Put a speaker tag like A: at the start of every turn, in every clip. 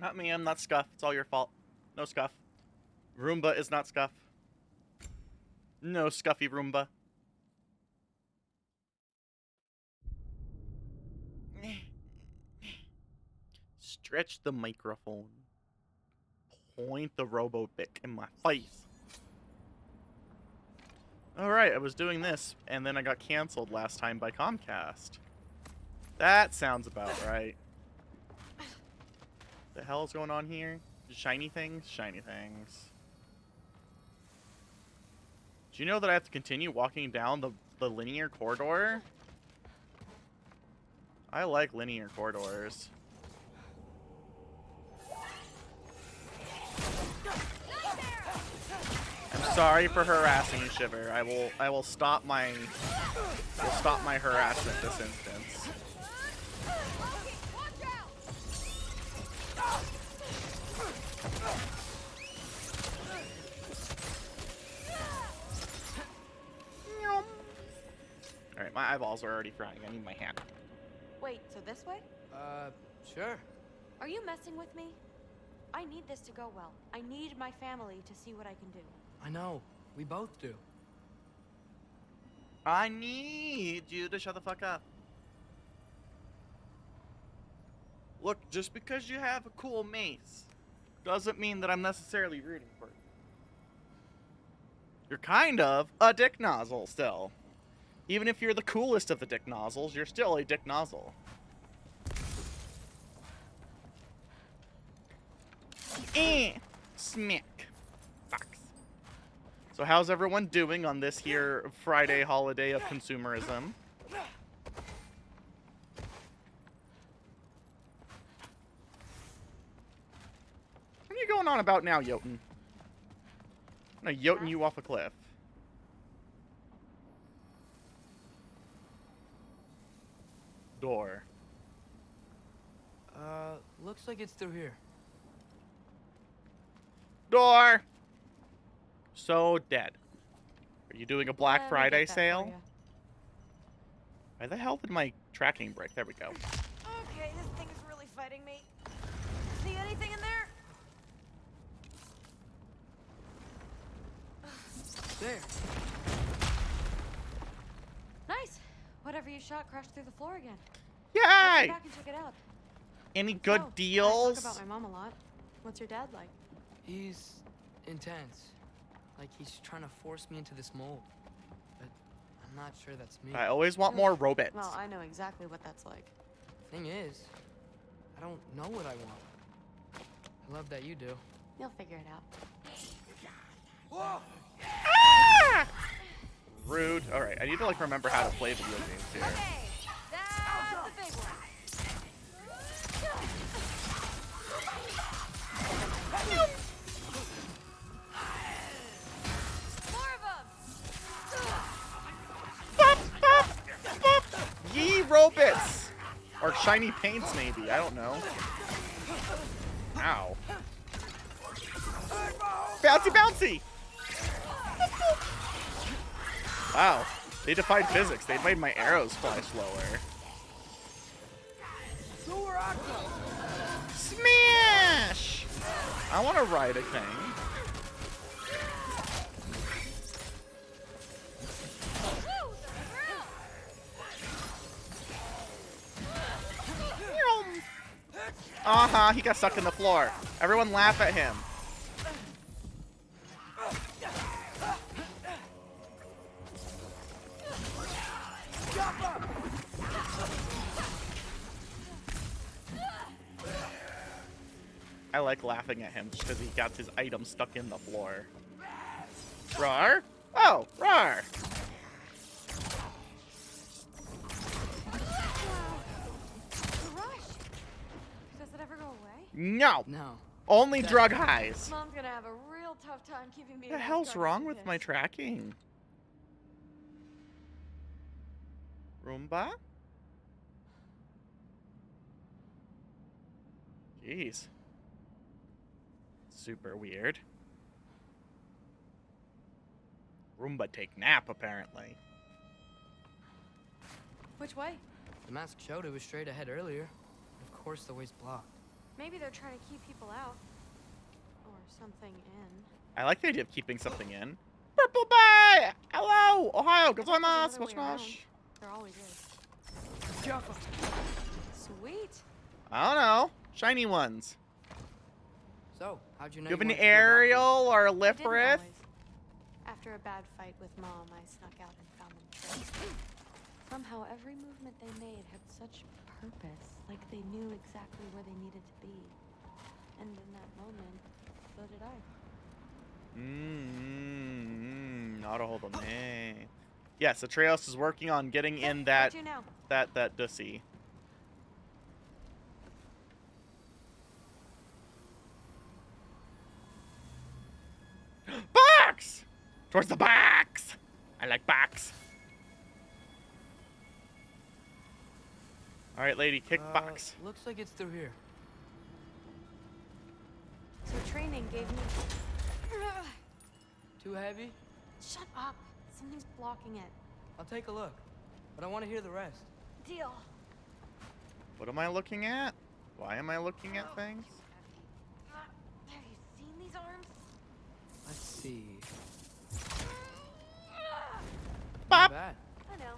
A: Not me, I'm not Scuff. It's all your fault. No Scuff. Roomba is not Scuff. No Scuffy Roomba. Stretch the microphone. Point the robo-bic in my face. Alright, I was doing this, and then I got canceled last time by Comcast. That sounds about right. The hell is going on here? Shiny things? Shiny things. Do you know that I have to continue walking down the linear corridor? I like linear corridors. I'm sorry for harassing you, Shiver. I will stop my harassment this instance. Alright, my eyeballs are already frying. I need my hand.
B: Wait, so this way?
C: Sure.
B: Are you messing with me? I need this to go well. I need my family to see what I can do.
C: I know. We both do.
A: I need you to shut the fuck up. Look, just because you have a cool mace doesn't mean that I'm necessarily rooting for you. You're kind of a dick nozzle still. Even if you're the coolest of the dick nozzles, you're still a dick nozzle. Smack. Fox. So how's everyone doing on this here Friday holiday of consumerism? What are you going on about now, Jotun? I'm gonna Jotun you off a cliff. Door.
C: Looks like it's through here.
A: Door! So dead. Are you doing a Black
B: Let me
A: Friday
B: get that for
A: sale?
B: ya.
A: Why the hell did my tracking break? There we go.
B: Okay, this thing is really fighting me. See anything in there?
C: There.
B: Nice. Whatever you shot crashed through the floor again.
A: Yay!
B: Let's go back and check it out.
A: Any good
B: So,
A: deals?
B: I talk about my mom a lot. What's your dad like?
C: He's intense. Like he's trying to force me into this mold. But I'm not sure that's me.
A: I always want more robots.
B: Well, I know exactly what that's like.
C: Thing is, I don't know what I want. I love that you do.
B: You'll figure it out.
C: Whoa!
A: Ah! Rude. Alright, I need to like remember how to play video games here.
B: Okay, that's the big one. More of them.
A: Bop, bop, bop. Yee robots! Or shiny paints maybe, I don't know. Ow. Bouncy bouncy! Wow, they defied physics. They made my arrows fly slower. Smash! I want to ride a thing. Uh-huh, he got stuck in the floor. Everyone laugh at him. I like laughing at him just because he got his item stuck in the floor. Rar? Oh, rar!
B: Does it ever go away?
A: No!
C: No.
A: Only
C: That-
A: drug highs.
B: Mom's gonna have a real tough time keeping me.
A: What the hell's wrong with my tracking? Roomba? Jeez. Super weird. Roomba take nap, apparently.
B: Which way?
C: The mask showed it was straight ahead earlier. Of course the way's blocked.
B: Maybe they're trying to keep people out. Or something in.
A: I like the idea of keeping something in. Purple Bay! Hello! Ohio!
B: There's
A: Gozaimasu!
B: another way around.
A: Moshimosh!
B: There always is.
C: Jaffa.
B: Sweet.
A: I don't know. Shiny ones.
C: So, how'd you know
A: You have
C: you
A: an
C: wanted to be a doctor?
A: aerial or a
B: I didn't
A: Lifrith?
B: always. After a bad fight with Mom, I snuck out and found them trapped. Somehow, every movement they made had such purpose, like they knew exactly where they needed to be. And in that moment, so did I.
A: Not a hold on me. Yes, Atreus is working on getting in that
B: Where'd you know?
A: that dussy. Box! Towards the box! I like box. Alright, lady, kick box.
C: Looks like it's through here.
B: So training gave me...
C: Too heavy?
B: Shut up. Something's blocking it.
C: I'll take a look. But I want to hear the rest.
B: Deal.
A: What am I looking at? Why am I looking at things?
B: Have you seen these arms?
C: Let's see.
A: Bop!
C: Not bad.
B: I know.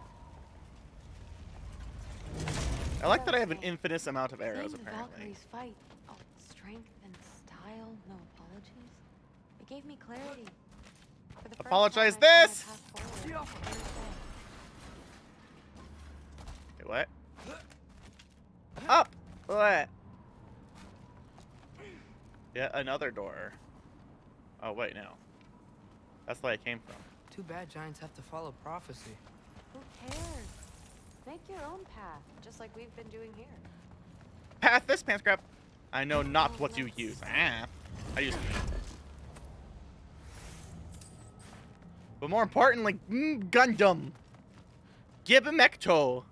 A: I like that I have an infinite amount of arrows,
B: Seeing the
A: apparently.
B: Valkyries fight. Oh, strength and style, no apologies. It gave me clarity. For the first
A: Apologize
B: time, I saw my
A: this!
B: path forward.
A: Wait, what? Up! What? Yet another door. Oh, wait, no. That's where I came from.
C: Too bad giants have to follow prophecy.
B: Who cares? Make your own path, just like we've been doing here.
A: Path this pants crap. I know not what you use. Ah. I use But more importantly, Gundam. Gibimecto.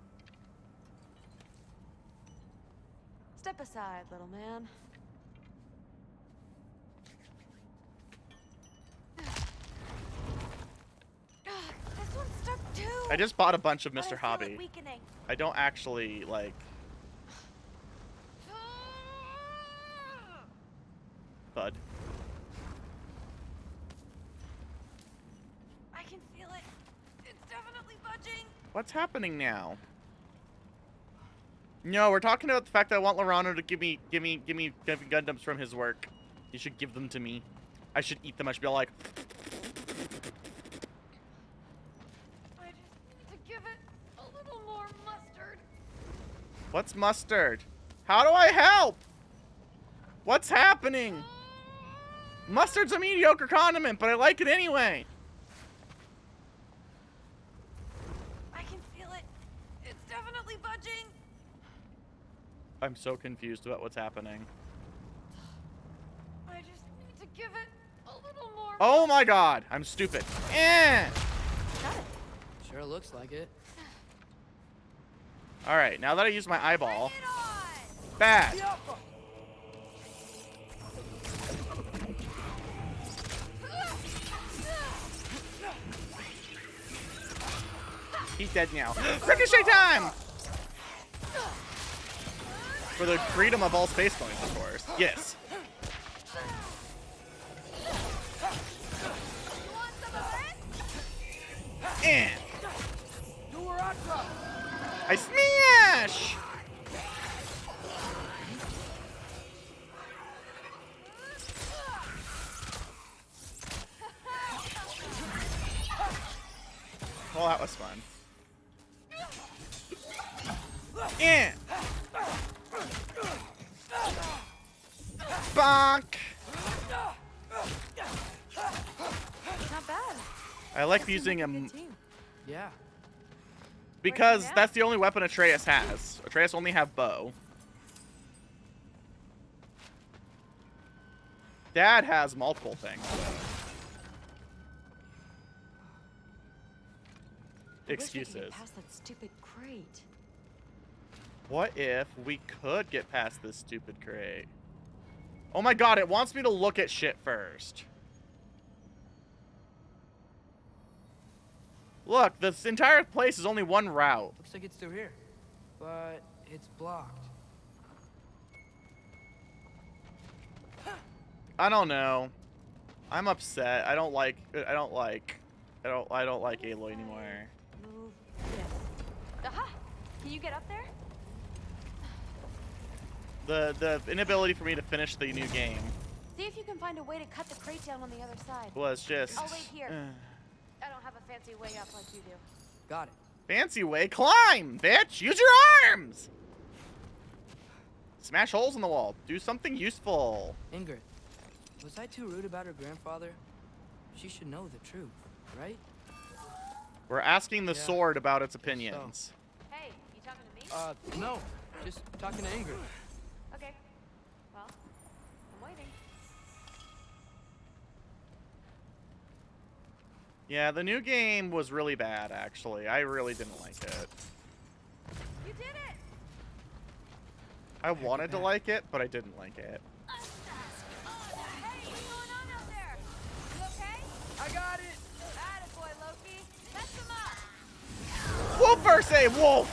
B: Step aside, little man. This one's stuck too.
A: I just bought a bunch of
B: But I
A: Mr.
B: feel
A: Hobby.
B: it weakening.
A: I don't actually, like... Bud.
B: I can feel it. It's definitely budging.
A: What's happening now? No, we're talking about the fact that I want Lorano to give me Gundams from his work. He should give them to me. I should eat them. I should be all like...
B: I just need to give it a little more mustard.
A: What's mustard? How do I help? What's happening? Mustard's a mediocre condiment, but I like it anyway.
B: I can feel it. It's definitely budging.
A: I'm so confused about what's happening.
B: I just need to give it a little more.
A: Oh my god, I'm stupid. Eh.
B: Got it.
C: Sure looks like it.
A: Alright, now that I use my eyeball.
B: Bring it on.
A: Bad. He's dead now. Ricochet time! For the freedom of all space coins, of course. Yes.
B: You want some of it?
A: And I smash! Well, that was fun. And bonk!
B: Not bad.
A: I like
B: Guess we
A: using
B: make a
A: him
B: good team.
C: Yeah.
A: because
B: Where'd you
A: that's the only weapon Atreus has. Atreus only have bow. Dad has multiple things.
B: I wish I could get
A: Excuses.
B: past that stupid crate.
A: What if we could get past this stupid crate? Oh my god, it wants me to look at shit first. Look, this entire place is only one route.
C: Looks like it's through here. But it's blocked.
A: I don't know. I'm upset. I don't like Aloy anymore.
B: Move this. Aha! Can you get up there?
A: The inability for me to finish the new game
B: See if you can find a way to cut the crate down on the other side.
A: was just
B: I'll wait here. I don't have a fancy way up like you do.
C: Got it.
A: fancy way. Climb, bitch! Use your arms! Smash holes in the wall. Do something useful.
C: Ingrid, was I too rude about her grandfather? She should know the truth, right?
A: We're asking the
C: Yeah.
A: sword about its opinions.
B: Hey, you talking to me?
C: No. Just talking to Ingrid.
B: Okay. Well, I'm waiting.
A: Yeah, the new game was really bad, actually. I really didn't like it.
B: You did it!
A: I wanted to like it, but I didn't like it.
B: Hey, what's going on out there? You okay?
C: I got it!
B: Attaboy, Loki. Mess him up!
A: Woofer say wolf!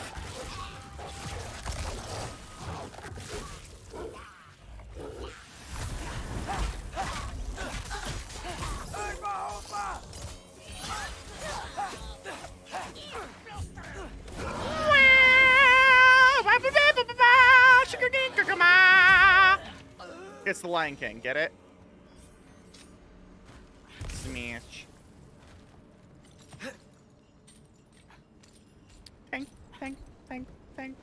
A: It's the Lion King, get it? Smash. Tank, tank, tank, tank.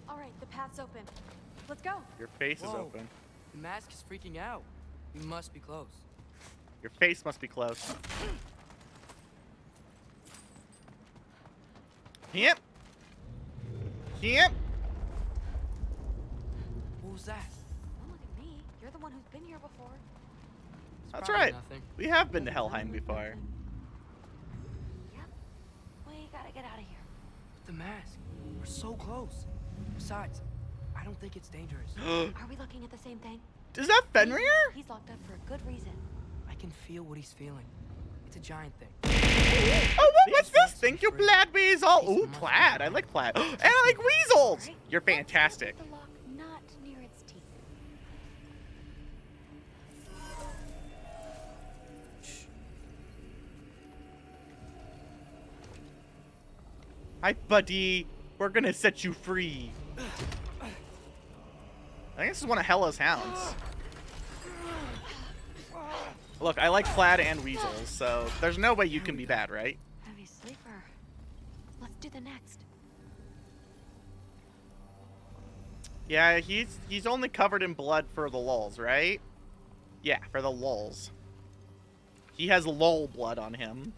B: All right, the path's open. Let's go.
A: Your face is
C: Whoa.
A: open.
C: The mask is freaking out. We must be close.
A: Your face must be close. Yep. Yep.
C: What was that?
B: Don't look at me. You're the one who's been here before.
C: It's
A: That's
C: probably
A: right.
C: Nothing.
A: We have been to Helheim before.
B: Yep. We gotta get out of here.
C: The mask. We're so close. Besides, I don't think it's dangerous.
B: Are we looking at the same thing?
A: Is that Fenrir?
B: He's locked up for a good reason.
C: I can feel what he's feeling. It's a giant thing.
A: Oh, what's this? Thank you, Plaid Weasel. Ooh, Plaid. I like Plaid. And I like weasels.
B: Right?
A: You're
B: Let's
A: fantastic.
B: get the lock not near its teeth.
A: Hi, buddy. We're gonna set you free. I think this is one of Hela's hounds. Look, I like Plaid and weasels, so there's no way you can be bad, right?
B: Heavy sleeper. Let's do the next.
A: Yeah, he's only covered in blood for the lulz, right? Yeah, for the lulz. He has lol blood on him.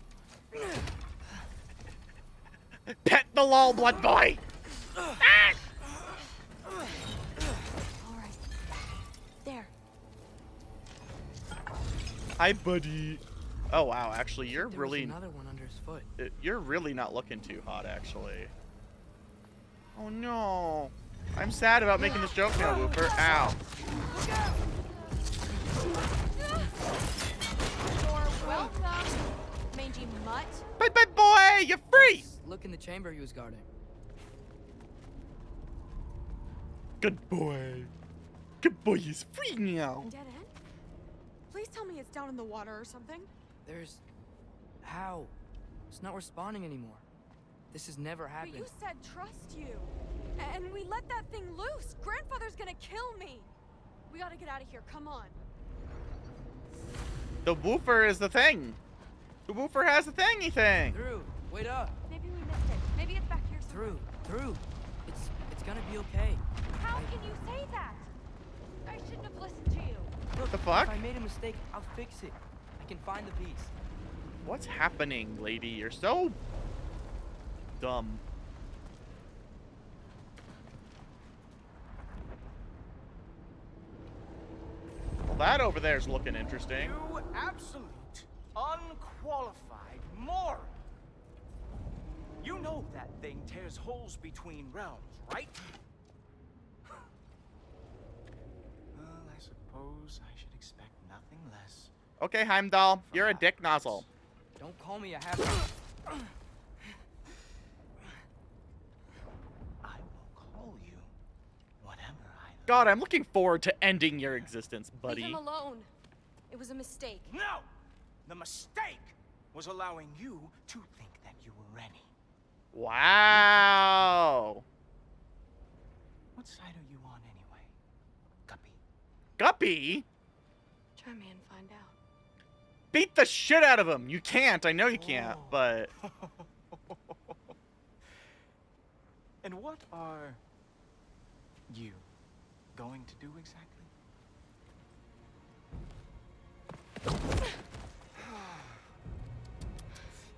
A: Pet the lol blood boy! Ah!
B: All right. There.
A: Hi, buddy. Oh wow, actually, you're
C: There was
A: really
C: another one under his foot.
A: you're really not looking too hot, actually. Oh no, I'm sad about making this joke now, Wooper. Ow.
B: You're welcome, mangy mutt.
A: Bye, bye, boy. You're free.
C: Look in the chamber he was guarding.
A: Good boy. Good boy is free now.
D: Dead end? Please tell me it's down in the water or something.
C: There's... How? It's not responding anymore. This has never
D: But
C: happened.
D: you said trust you. And we let that thing loose. Grandfather's gonna kill me. We gotta get out of here. Come on.
A: The woofer is the thing. The woofer has the thingy thing.
C: Through. Wait up.
D: Maybe we missed it. Maybe it's back here somewhere.
C: Through. It's gonna be okay.
B: How can you say that? I shouldn't have listened to you.
A: What the fuck?
C: If I made a mistake, I'll fix it. I can find the piece.
A: What's happening, lady? You're so dumb. Well, that over there is looking interesting.
E: You absolute, unqualified moron. You know that thing tears holes between realms, right? Well, I suppose I should expect nothing less.
A: Okay, Heimdall, you're a dick nozzle.
C: Don't call me a half.
E: I will call you whatever I
A: God, I'm looking forward to ending your existence, buddy.
D: Leave him alone. It was a mistake.
E: No! The mistake was allowing you to think that you were ready.
A: Wow.
E: What side are you on anyway, Guppy?
A: Guppy?
B: Try me and find out.
A: Beat the shit out of him. You can't. I know you can't, but...
E: And what are you going to do exactly?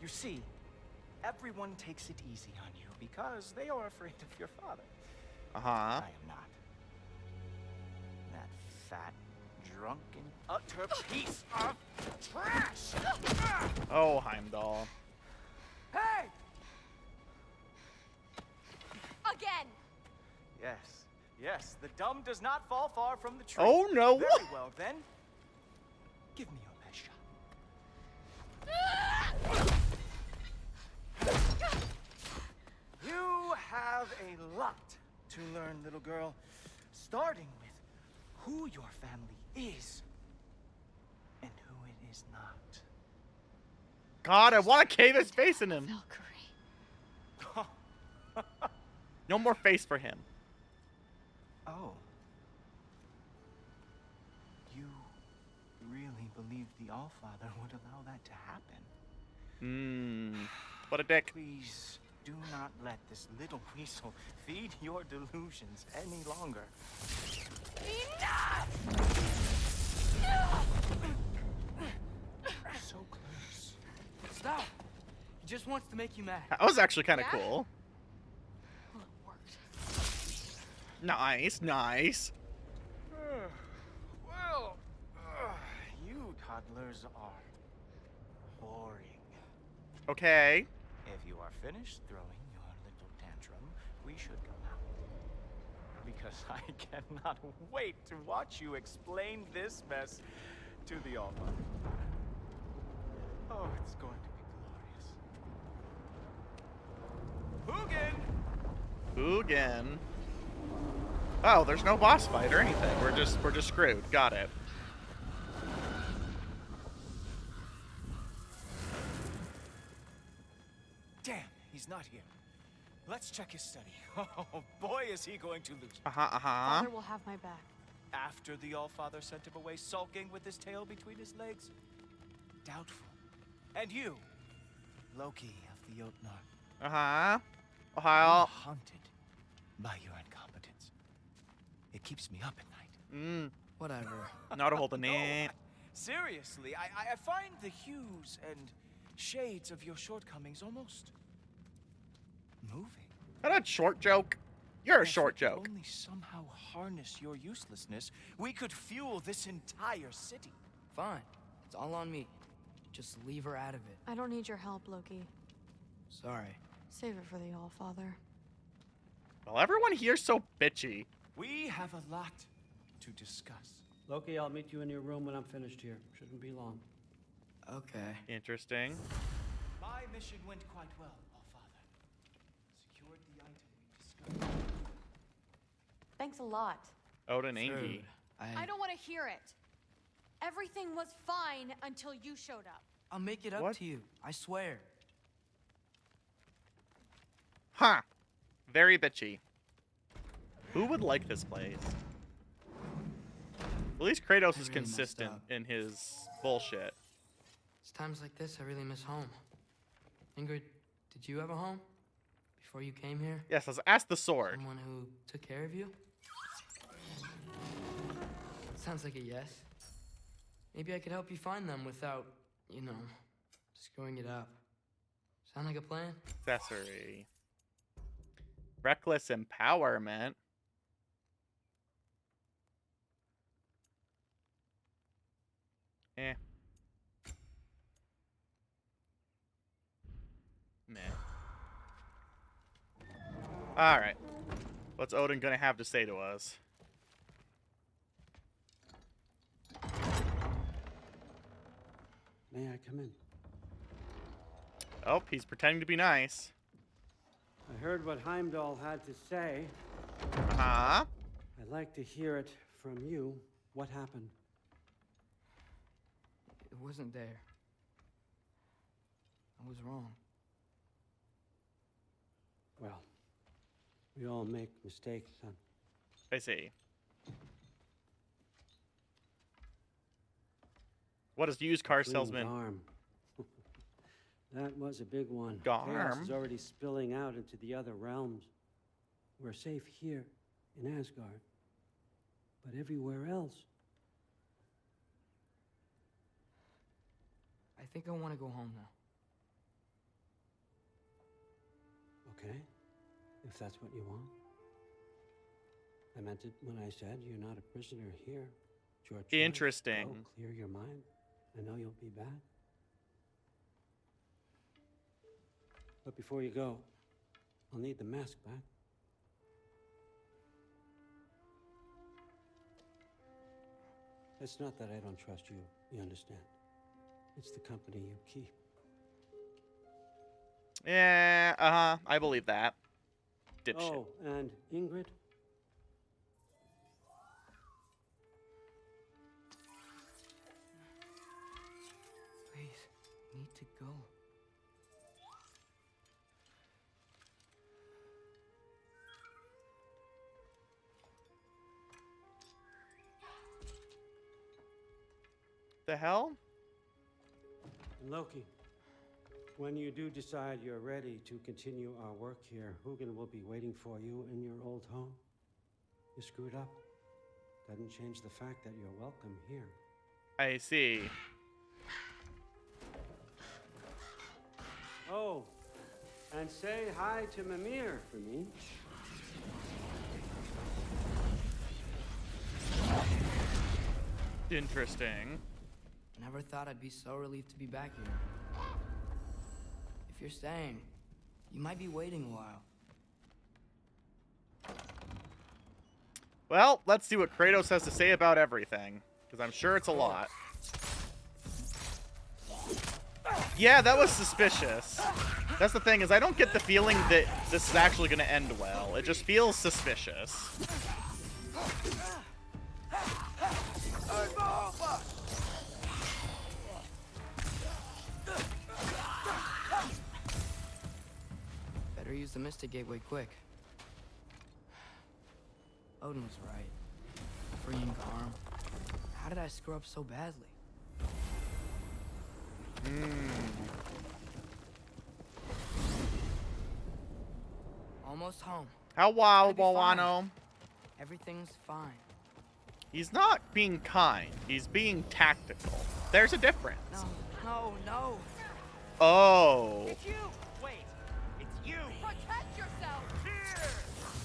E: You see, everyone takes it easy on you because they are afraid of your father.
A: Uh-huh.
E: I am not. That fat, drunken, utter piece of trash!
A: Oh, Heimdall.
E: Hey!
D: Again!
E: Yes, yes, the dumb does not fall far from the tree.
A: Oh, no.
E: Very well, then. Give me your best shot. You have a lot to learn, little girl. Starting with who your family is and who it is not.
A: God, I want to cave his face in him.
B: Valkyrie.
A: No more face for him.
E: Oh. You really believed the Allfather would allow that to happen?
A: What a dick.
E: Please do not let this little weasel feed your delusions any longer. So close.
C: Stop! He just wants to make you mad.
A: That was actually kind of
D: Yeah?
A: cool.
B: Well, it worked.
A: Nice, nice.
E: Well, you toddlers are boring.
A: Okay.
E: If you are finished throwing your little tantrum, we should go now. Because I cannot wait to watch you explain this mess to the Allfather. Oh, it's going to be glorious. Hugin!
A: Hugin. Oh, there's no boss fight or anything. We're just screwed. Got it.
E: Damn, he's not here. Let's check his study. Oh boy, is he going to lose.
A: Uh-huh.
B: Father will have my back.
E: After the Allfather sent him away sulking with his tail between his legs? Doubtful. And you, Loki of the Jotnar,
A: Uh-huh.
E: I'm
A: Ohio.
E: haunted by your incompetence. It keeps me up at night.
C: Whatever.
A: Not a hold the
E: No,
A: name.
E: seriously, I find the hues and shades of your shortcomings almost moving.
A: That a short joke? You're a
E: If
A: short
E: we could
A: joke.
E: only somehow harness your uselessness, we could fuel this entire city.
C: Fine. It's all on me. Just leave her out of it.
B: I don't need your help, Loki.
C: Sorry.
B: Save it for the Allfather.
A: Well, everyone here's so bitchy.
E: We have a lot to discuss.
F: Loki, I'll meet you in your room when I'm finished here. Shouldn't be long.
C: Okay.
A: Interesting.
E: My mission went quite well, Allfather. Secured the item we discovered.
B: Thanks a lot.
A: Odin
C: Dude,
A: Angie.
D: I don't want to hear it. Everything was fine until you showed up.
C: I'll make it up
A: What?
C: to you. I swear.
A: Huh. Very bitchy. Who would like this place? At least Kratos
C: I
A: is
C: really messed
A: consistent
C: up.
A: in his bullshit.
C: It's times like this I really miss home. Ingrid, did you have a home? Before you came here?
A: Yes, let's ask the sword.
C: Someone who took care of you? Sounds like a yes. Maybe I could help you find them without, you know, screwing it up. Sound like a plan?
A: Accessory. Reckless empowerment. Eh. Meh. Alright. What's Odin gonna have to say to us?
F: May I come in?
A: Oh, he's pretending to be nice.
F: I heard what Heimdall had to say.
A: Uh-huh.
F: I like to hear it from you. What happened?
C: It wasn't there. I was wrong.
F: Well, we all make mistakes, son.
A: I see. What is used car salesman?
F: Garm. That was a big one.
A: Garm?
F: Chaos is already spilling out into the other realms. We're safe here in Asgard, but everywhere else.
C: I think I want to go home now.
F: Okay, if that's what you want. I meant it when I said you're not a prisoner here. It's your choice.
A: Interesting.
F: Go, clear your mind. I know you'll be back. But before you go, I'll need the mask back. It's not that I don't trust you, you understand? It's the company you keep.
A: Yeah, uh-huh. I believe that. Dipshit.
F: Oh, and Ingrid?
C: Please, need to go.
A: The hell?
F: Loki, when you do decide you're ready to continue our work here, Hugin will be waiting for you in your old home. You screwed up. Doesn't change the fact that you're welcome here.
A: I see.
F: Oh, and say hi to Mimir for me.
A: Interesting.
C: Never thought I'd be so relieved to be back here. If you're staying, you might be waiting a while.
A: Well, let's see what Kratos has to say about everything, because I'm sure it's a lot. Yeah, that was suspicious. That's the thing, is I don't get the feeling that this is actually going to end well. It just feels suspicious.
C: Better use the Mystic Gateway quick. Odin was right. Freeing Garm. How did I screw up so badly? Almost home.
A: How wow,
C: It's gonna be fine.
A: Wano?
C: Everything's fine.
A: He's not being kind. He's being tactical. There's a difference.
C: No.
A: Oh.
E: It's you! Wait, it's you!
D: Protect yourself!
E: Here!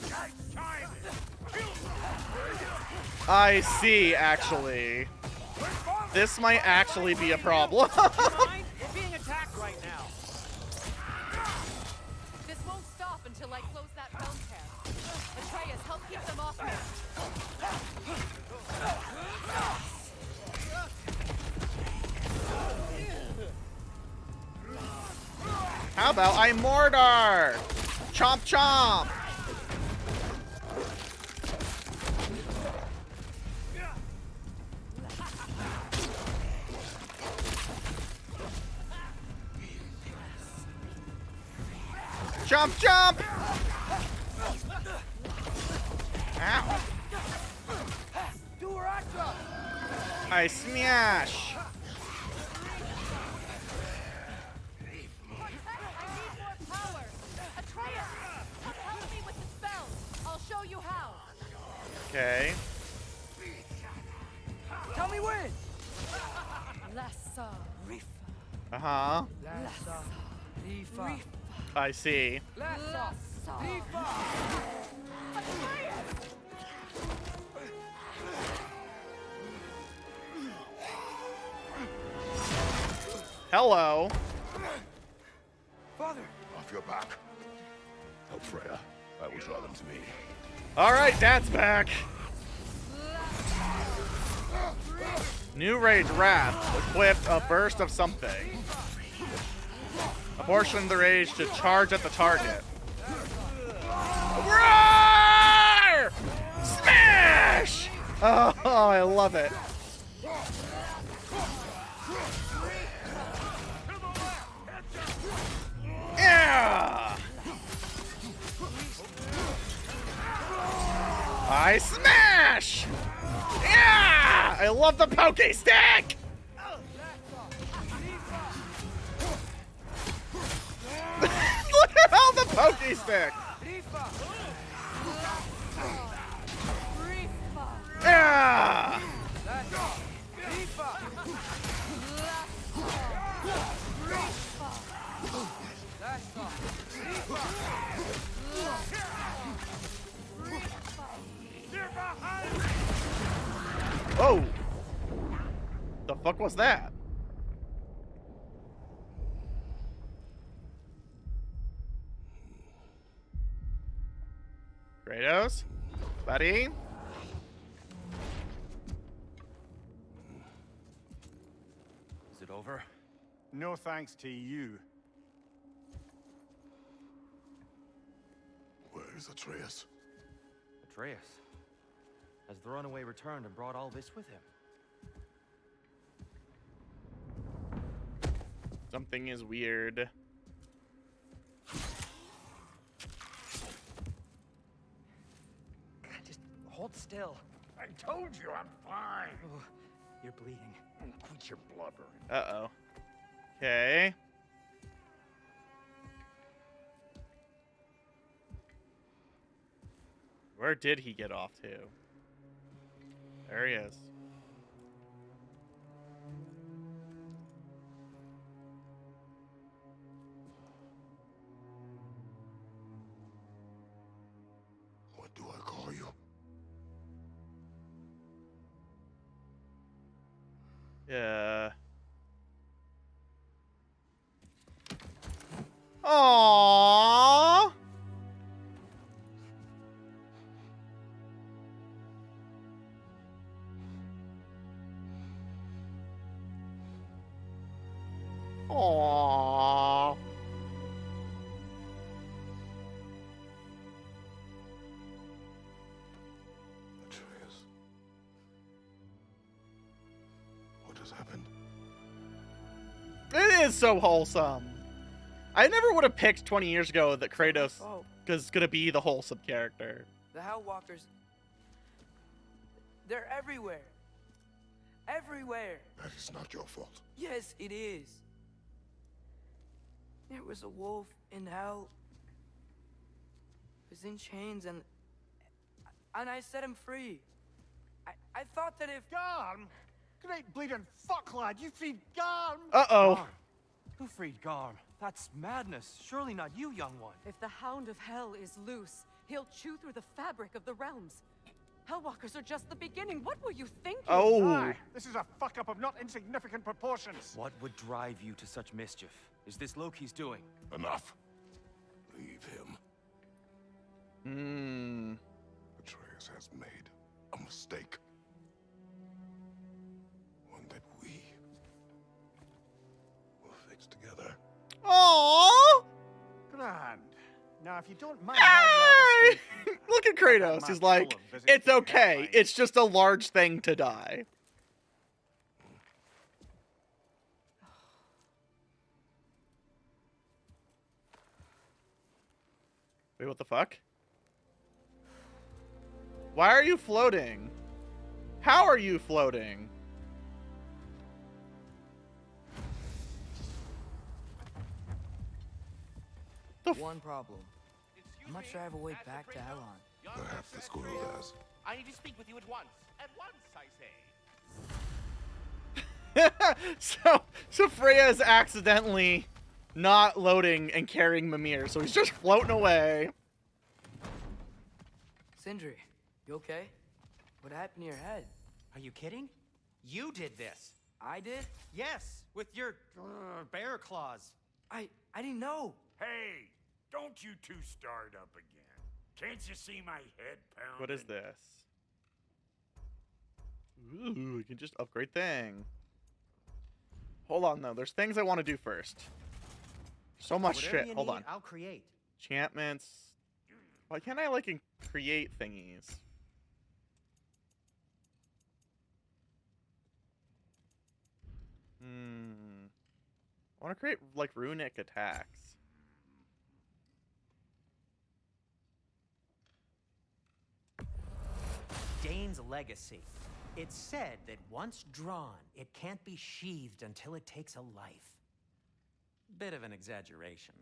E: Nice timing!
A: I see, actually. This might actually be a problem.
E: We're being attacked right now.
D: This won't stop until I close that bone tear. Atreus, help keep them off me.
A: How about I Mordor? Chomp chomp! Jump, jump! Ow. I smash!
D: I need more power. Atreus, come help me with the spells. I'll show you how.
A: Okay.
C: Tell me when!
D: Lessa.
A: Uh-huh.
C: Lassa. Rifa.
A: I see.
C: Lassa. Rifa.
A: Hello.
C: Father!
G: Off your back. Help Freya. I will draw them to me.
A: All right, Dad's back. New Rage Wrath. Equipped a burst of something. A portion of the rage to charge at the target. Roar! Smash! love it. Yeah! I smash! Yeah! I love the poke stick! Look at all the poke stick! Yeah! Whoa! The fuck was that? Kratos? Buddy?
E: Is it over? No thanks to you.
G: Where is Atreus?
H: Atreus. Has the runaway returned and brought all this with him?
A: Something is weird.
E: Just hold still. I told you I'm fine. Oh, you're bleeding.
G: Quit your blubbering.
A: Uh-oh. Okay. Where did he get off to? There he is.
G: What do I call you?
A: Yeah. Aww. Aww.
G: Atreus. What has happened?
A: It is so wholesome. I never would have picked 20 years ago that Kratos was gonna be the wholesome character.
C: The Hellwalkers. They're everywhere. Everywhere.
G: That is not your fault.
C: Yes, it is. There was a wolf in hell. He was in chains and I set him free. I thought that if
E: Garm? Great bleeding fuck, lad. You freed Garm.
A: Uh-oh.
H: Garm. Who freed Garm? That's madness. Surely not you, young one.
D: If the Hound of Hell is loose, he'll chew through the fabric of the realms. Hellwalkers are just the beginning. What were you thinking?
A: Oh.
E: Aye, this is a fuck up of not insignificant proportions.
H: What would drive you to such mischief? Is this Loki's doing?
G: Enough. Leave him.
A: Hmm.
G: Atreus has made a mistake. One that we will fix together.
A: Aww.
E: Grand. Now, if you don't mind,
A: Hey! Look at Kratos. He's like, it's okay. It's just a large thing to die. Wait, what the fuck? Why are you floating? How are you floating?
C: one problem. I'm not sure I have a way back to Elon.
G: Perhaps the squirrel does.
I: I need to speak with you at once. At once, I say.
A: So Freya is accidentally not loading and carrying Mimir, so he's just floating away.
C: Sindri, you okay? What happened to your head?
J: Are you kidding? You did this.
C: I did?
J: Yes, with your bear claws.
C: I didn't know.
K: Hey, don't you two start up again. Can't you see my head pounding?
A: What is this? Ooh, we can just upgrade thing. Hold on, though. There's things I want to do first. So much
J: Whatever
A: shit.
J: you
A: Hold
J: need,
A: on.
J: I'll create.
A: Enchantments. Why can't I, like, create thingies? I want to create, like, runic attacks.
J: Dane's legacy. It's said that once drawn, it can't be sheathed until it takes a life. Bit of an exaggeration.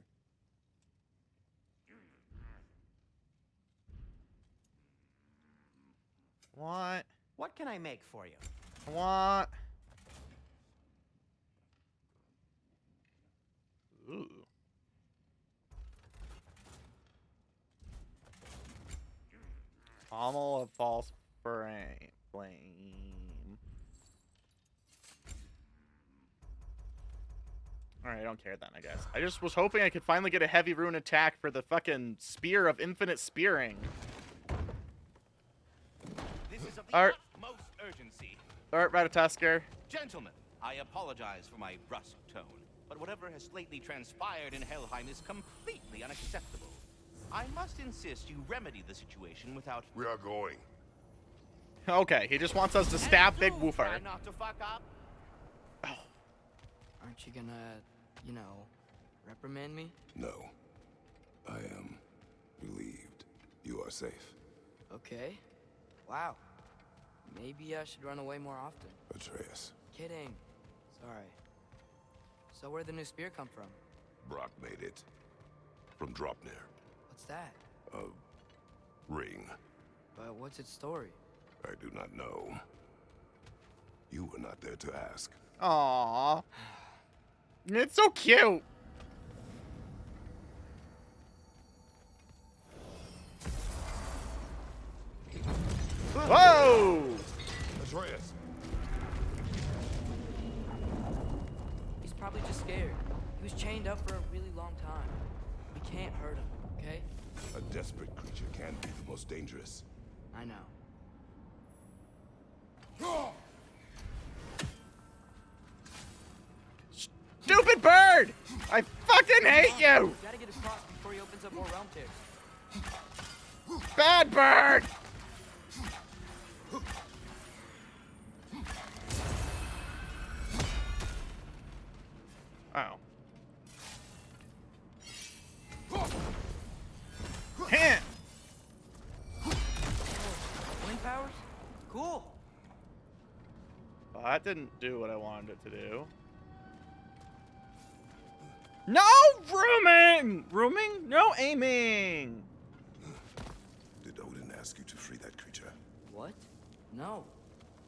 A: What?
J: What can I make for you?
A: What? Ooh. Pommel of false flame. Alright, I don't care then, I guess. I just was hoping I could finally get a heavy rune attack for the fucking spear of infinite spearing.
I: This is of the
A: Art.
I: utmost urgency.
A: Alright, Ratatoskr.
I: Gentlemen, I apologize for my brusque tone, but whatever has lately transpired in Helheim is completely unacceptable. I must insist you remedy the situation without...
G: We are going.
A: Okay, he just wants us to stab Big Woofer.
I: Try not to fuck up.
C: Aren't you gonna, you know, reprimand me?
G: No. I am relieved. You are safe.
C: Okay. Wow. Maybe I should run away more often.
G: Atreus.
C: Kidding. Sorry. So where'd the new spear come from?
G: Brock made it. From Dropnir.
C: What's that?
G: A ring.
C: But what's its story?
G: I do not know. You were not there to ask.
A: Aww. It's so cute. Whoa!
G: Atreus!
C: He's probably just scared. He was chained up for a really long time. We can't hurt him, okay?
G: A desperate creature can be the most dangerous.
C: I know.
A: Stupid bird! I fucking hate you!
C: We gotta get across before he opens up more realm tears.
A: Bad bird! Oh. Heh.
C: Wind powers? Cool.
A: Well, that didn't do what I wanted it to do. No rooming! Rooming? No aiming!
G: Did Odin ask you to free that creature?
C: What? No.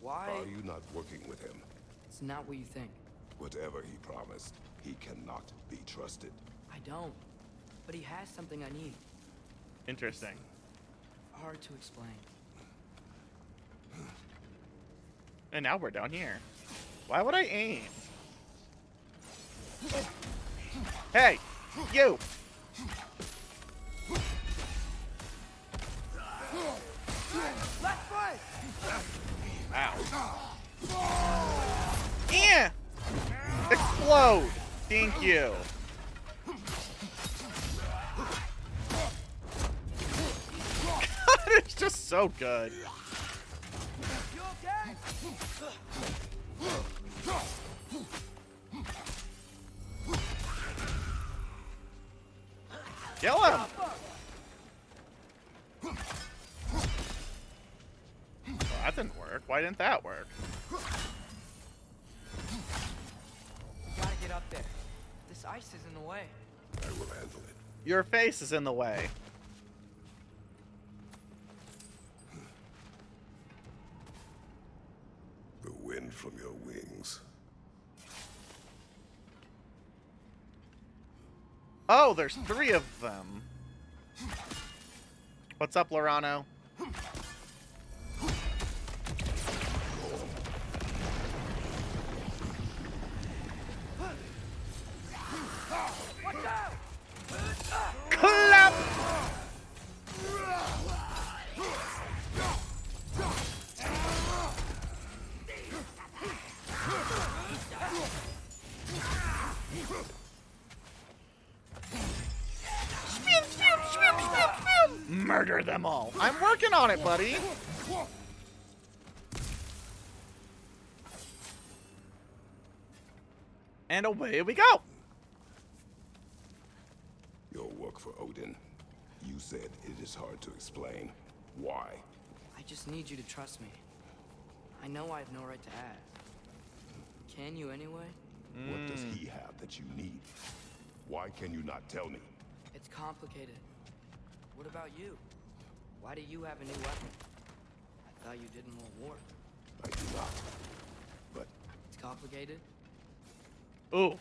C: Why?
G: Are you not working with him?
C: It's not what you think.
G: Whatever he promised, he cannot be trusted.
C: I don't. But he has something I need.
A: Interesting.
C: Hard to explain.
A: And now we're down here. Why would I aim? Hey! You!
C: Left foot!
A: Ow. Yeah! Explode! Thank you. God, it's just so good.
C: You okay?
A: Kill him! Well, that didn't work. Why didn't that work?
C: We gotta get up there. This ice is in the way.
G: I will handle it.
A: Your face is in the way.
G: The wind from your wings.
A: Oh, there's 3 of them. What's up, Lorano? Clap! Murder them all. I'm working on it, buddy. And away we go.
G: Your work for Odin. You said it is hard to explain. Why?
C: I just need you to trust me. I know I have no right to ask. Can you anyway?
G: What does he have that you need? Why can you not tell me?
C: It's complicated. What about you? Why do you have a new weapon? I thought you didn't want war.
G: I do not. But
C: It's complicated.
A: Oof.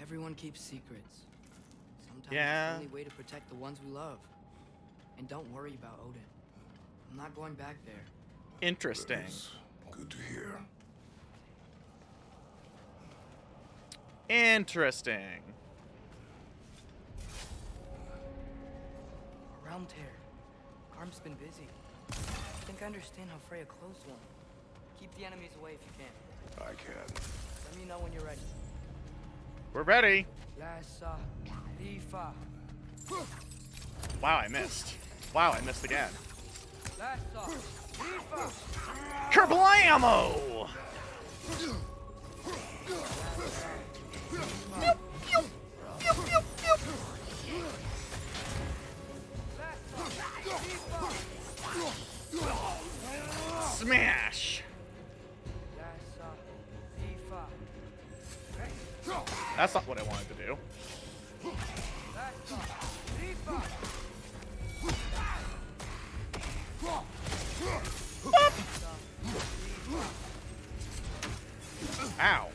C: Everyone keeps secrets. Sometimes
A: Yeah.
C: it's the only way to protect the ones we love. And don't worry about Odin. I'm not going back there.
A: Interesting.
G: that's good to hear.
A: Interesting.
C: Realm tear. Arm's been busy. I think I understand how Freya closed one. Keep the enemies away if you can.
G: I can.
C: Let me know when you're ready.
A: We're ready.
C: Lassa, Lifa.
A: Wow, I missed. Wow, I missed again.
C: Lassa, Lifa.
A: Kerblamo! Smash!
C: Lassa, Lifa.
A: That's not what I wanted to do.
C: Lassa, Lifa.
A: Ow.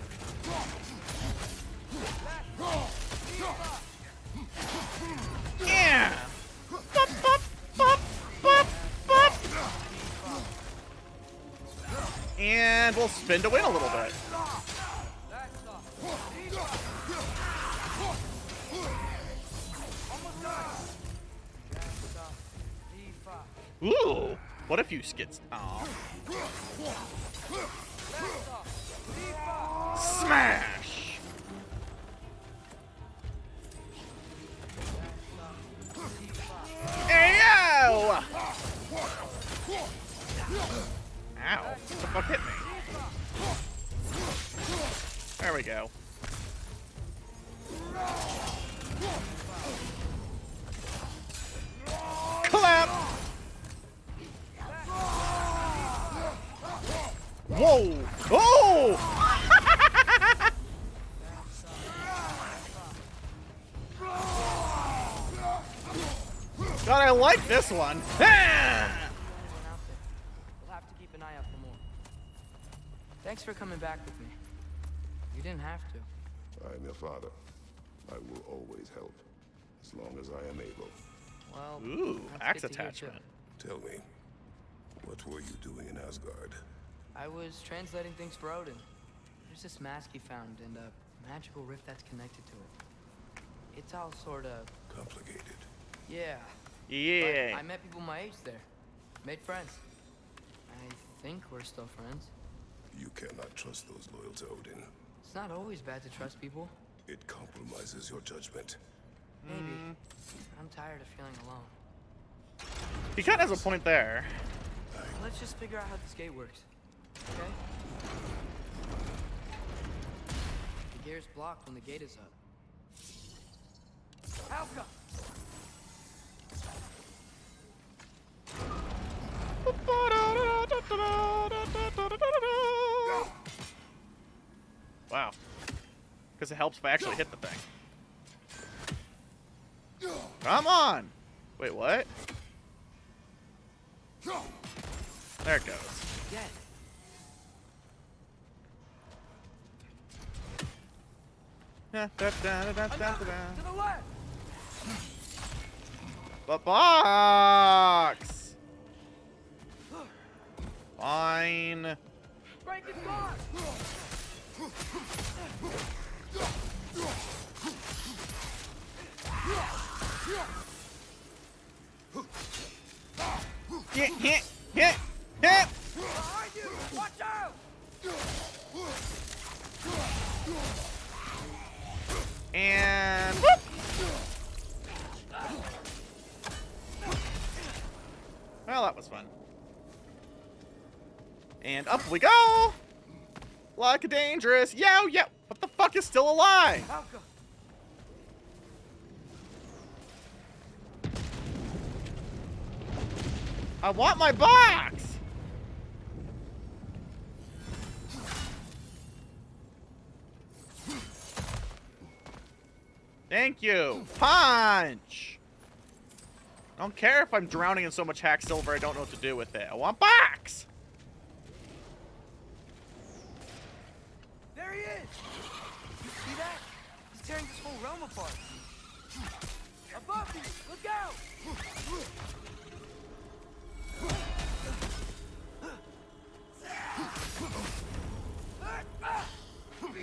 A: Yeah! Bop, bop, bop, bop, bop. And we'll spin to win a little bit. Ooh! What if you skits? Aw. Smash! Ayo! Ow. What the fuck hit me? There we go. Clap! Whoa! Oh! God, I like this one.
C: We'll have to keep an eye out for more. Thanks for coming back with me. You didn't have to.
G: I am your father. I will always help, as long as I am able.
C: Well,
A: Ooh,
C: that's
A: axe
C: good to hear,
A: attachment.
C: too.
G: Tell me, what were you doing in Asgard?
C: I was translating things for Odin. There's this mask he found and a magical rift that's connected to it. It's all sort of...
G: Complicated.
C: Yeah.
A: Yeah.
C: But I met people my age there. Made friends. I think we're still friends.
G: You cannot trust those loyal to Odin.
C: It's not always bad to trust people.
G: It compromises your judgment.
C: Maybe. I'm tired of feeling alone.
A: He kind of has a point there.
C: Let's just figure out how this gate works. Okay? The gear's blocked when the gate is up. Helka!
A: Wow. Because it helps if I actually hit the thing. Come on! Wait, what? There it goes.
C: Get it. To the left!
A: The box! Fine.
C: Break it gone!
A: Hit.
C: Behind you! Watch out!
A: And whoop! Well, that was fun. And up we go! Like a dangerous yo! What the fuck is still alive?
C: Malcolm.
A: I want my box! Thank you. Punch! I don't care if I'm drowning in so much hack silver I don't know what to do with it. I want box!
C: There he is! You see that? He's tearing this whole realm apart. Above you! Look out!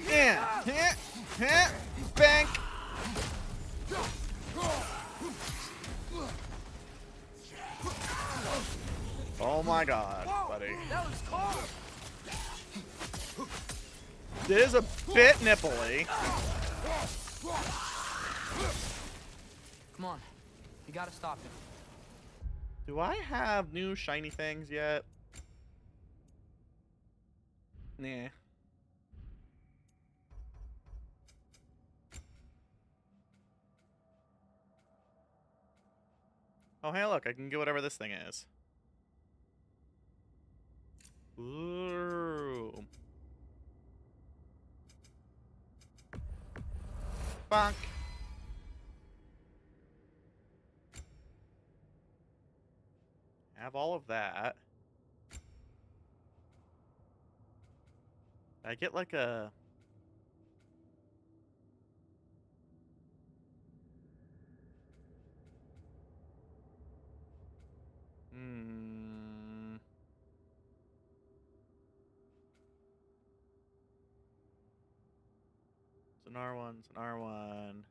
A: Yeah. Bank. Oh my god,
C: Whoa,
A: buddy.
C: that was close!
A: It is a bit nipply.
C: Come on. You gotta stop him.
A: Do I have new shiny things yet? Nah. Oh, hey, look, I can get whatever this thing is. Ooh. Bonk. Have all of that. I get like a... It's an R1, it's an R1.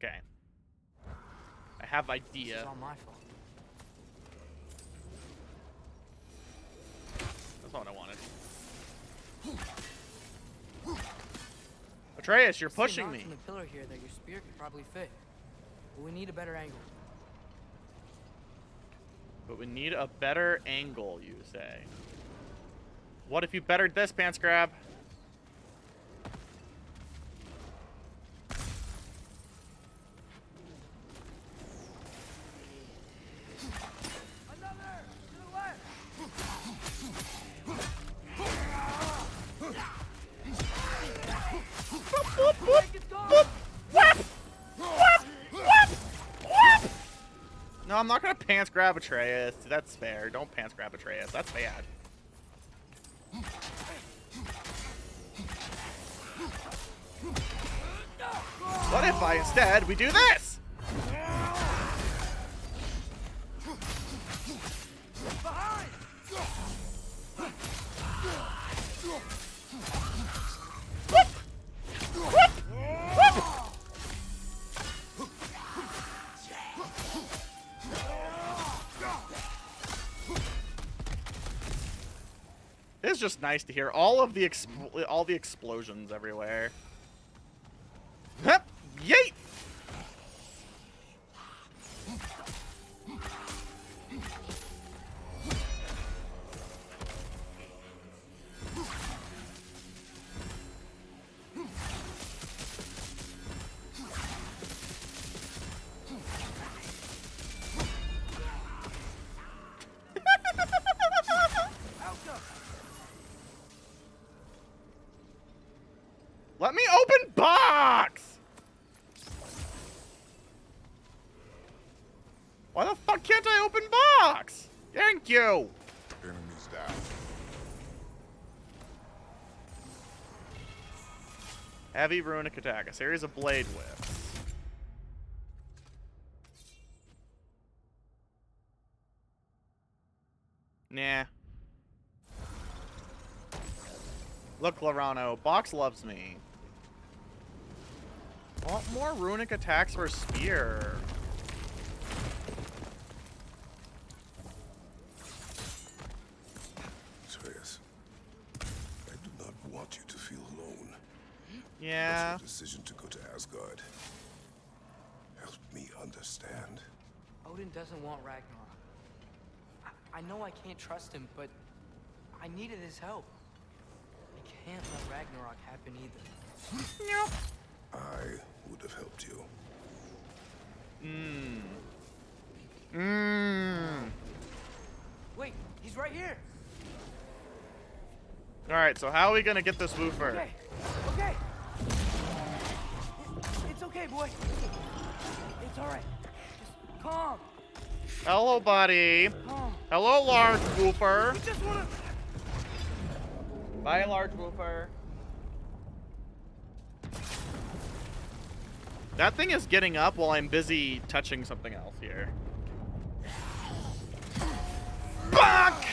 A: Okay. I have idea.
C: It's all my fault.
A: That's not what I wanted. Atreus, you're pushing me.
C: From the pillar here that your spear could probably fit. But we need a better angle.
A: But we need a better angle, you say. What if you bettered this, Pants Grab? No, I'm not gonna Pants Grab Atreus. That's fair. Don't Pants Grab Atreus. That's bad. What if I instead we do this? It's just nice to hear all of the explosions everywhere. Hup! Yeet! Let me open box! Why the fuck can't I open box? Thank you!
G: Enemies down.
A: Heavy runic attack, a series of blade whips. Nah. Look, Lorano, Box loves me. I want more runic attacks for spear. Yeah.
G: But your decision to go to Asgard helped me understand.
C: Odin doesn't want Ragnarok. I know I can't trust him, but I needed his help. I can't let Ragnarok happen either.
A: Nope.
G: I would have helped you.
C: Wait, he's right here.
A: All right, so how are we gonna get this woofer?
C: Okay, okay. It's okay, boy. It's all right. Just calm.
A: Hello, buddy.
C: Calm.
A: Hello, large woofer.
C: We just wanna.
A: Bye, large woofer. That thing is getting up while I'm busy touching something else here. Fuck!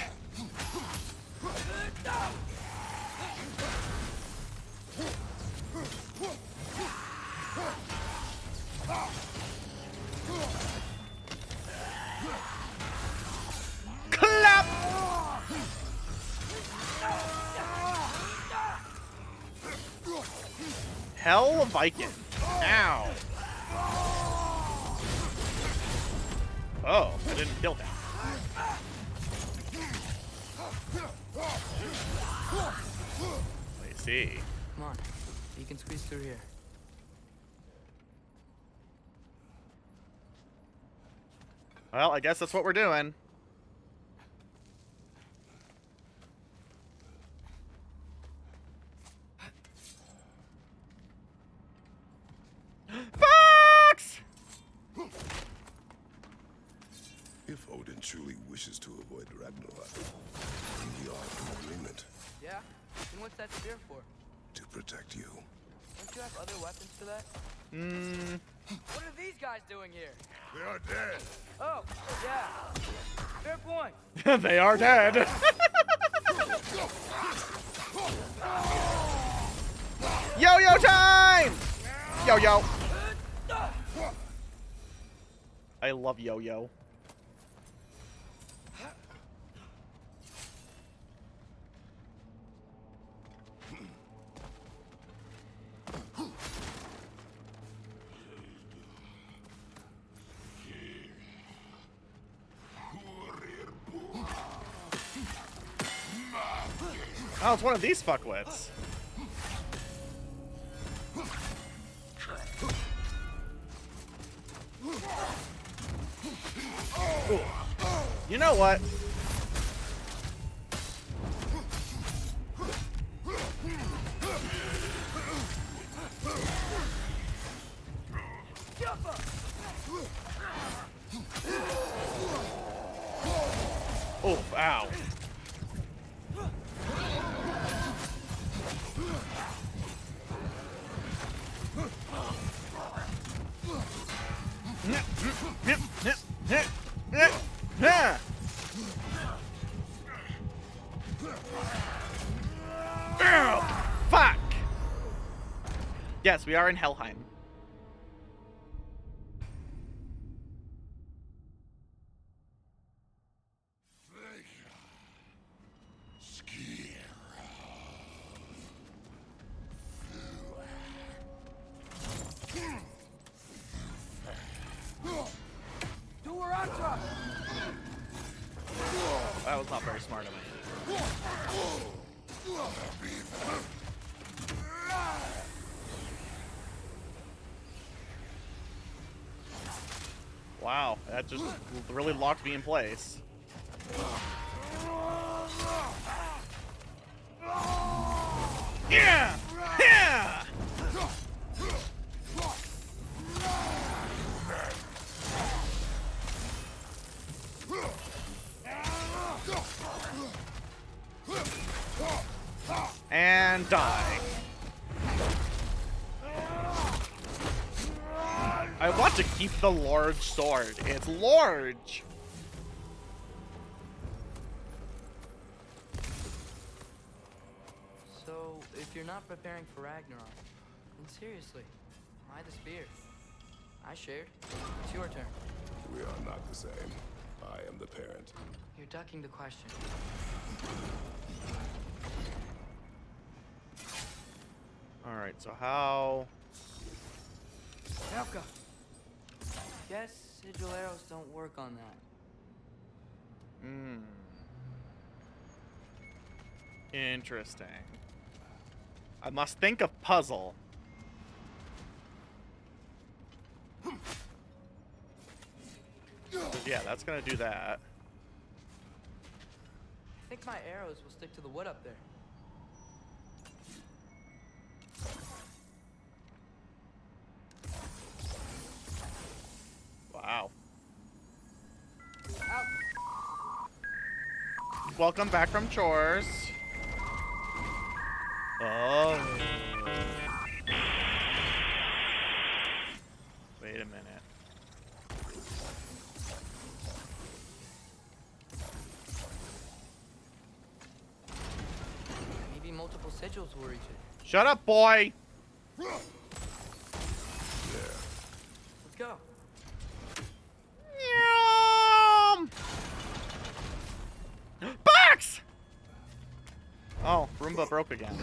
A: Clap! Hell Viking. Ow. Oh, I didn't kill him. I see.
C: Come on, you can squeeze through here.
A: Well, I guess that's what we're doing. Fox!
G: If Odin truly wishes to avoid Ragnarok, then we are in agreement.
C: Yeah? And what's that spear for?
G: To protect you.
C: Don't you have other weapons for that?
A: Hmm.
C: What are these guys doing here?
K: They are dead.
C: Oh, yeah. Fair point.
A: They are dead. Yo-yo time! Yo-yo. I love yo-yo. Oh, it's one of these fuckwits. Ooh. You know what? Oh, ow. Fuck! Yes, we are in Helheim. That was not very smart of me. Wow, that just really locked me in place. Yeah! Yeah! And die. I want to keep the large sword. It's large.
C: So, if you're not preparing for Ragnarok, then seriously, why the spear? I shared. It's your turn.
G: We are not the same. I am the parent.
C: You're ducking the question.
A: Alright, so how...
C: Elka. Guess sigil arrows don't work on that.
A: Interesting. I must think of puzzle. Yeah, that's gonna do that.
C: I think my arrows will stick to the wood up there.
A: Wow.
C: Out.
A: Welcome back from chores. Oh. Wait a minute.
C: Maybe multiple sigils will reach it.
A: Shut up, boy!
C: Let's go.
A: Box! Oh, Roomba broke again.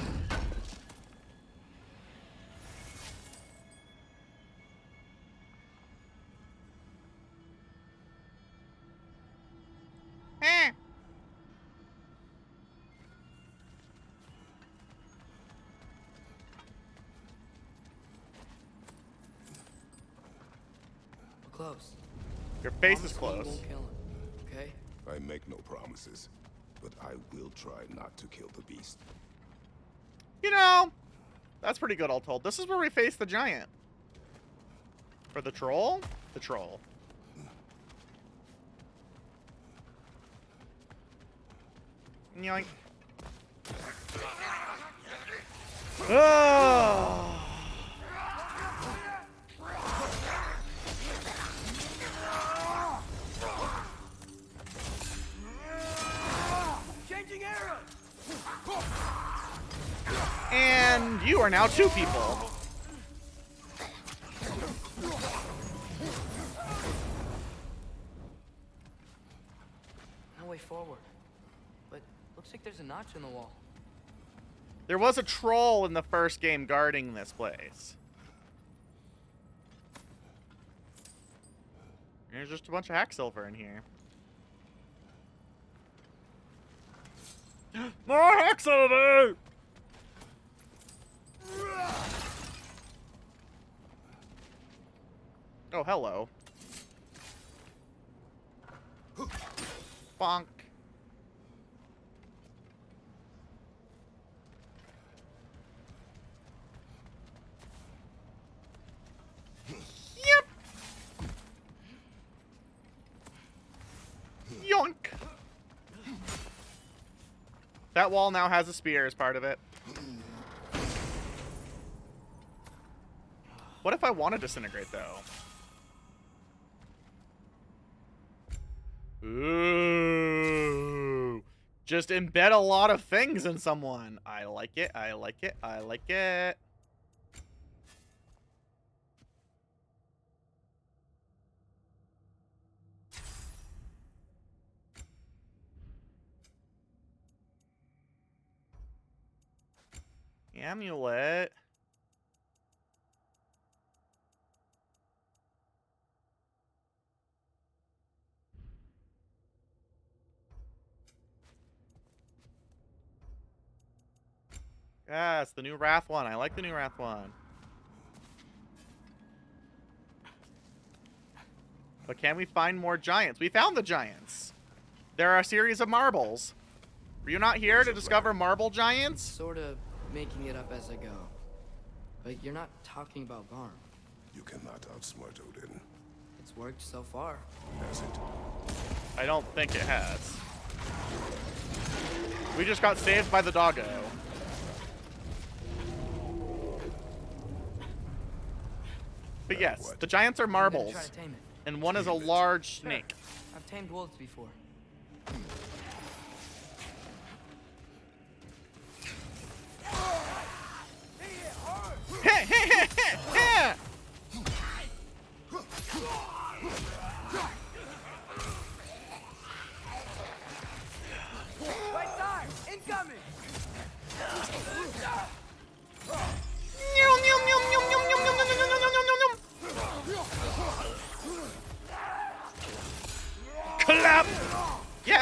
C: We're close.
A: Your face is
C: Promise me you
A: close.
C: won't kill him, okay?
G: I make no promises, but I will try not to kill the beast.
A: You know, that's pretty good, all told. This is where we face the giant. For the troll? The troll. Yoink. Oh.
C: Changing arrows.
A: And you are now two people.
C: No way forward. But looks like there's a notch in the wall.
A: There was a troll in the first game guarding this place. There's just a bunch of hack silver in here. More hack silver! Oh, hello. Bonk. Yep. Yoink. That wall now has a spear as part of it. What if I want to disintegrate, though? Ooh. Just embed a lot of things in someone. I like it. I like it. I like it. Amulet. Yes, the new Wrath one. I like the new Wrath one. But can we find more giants? We found the giants. There are a series of marbles. Were you not here to discover marble giants?
C: Sort of making it up as I go. But you're not talking about Garm.
G: You cannot outsmart Odin.
C: It's worked so far.
G: Has it?
A: I don't think it has. We just got saved by the doggo. But yes, the giants are marbles.
C: Try to tame it.
A: And one is a large snake.
C: I've tamed wolves before.
E: Right side! Incoming!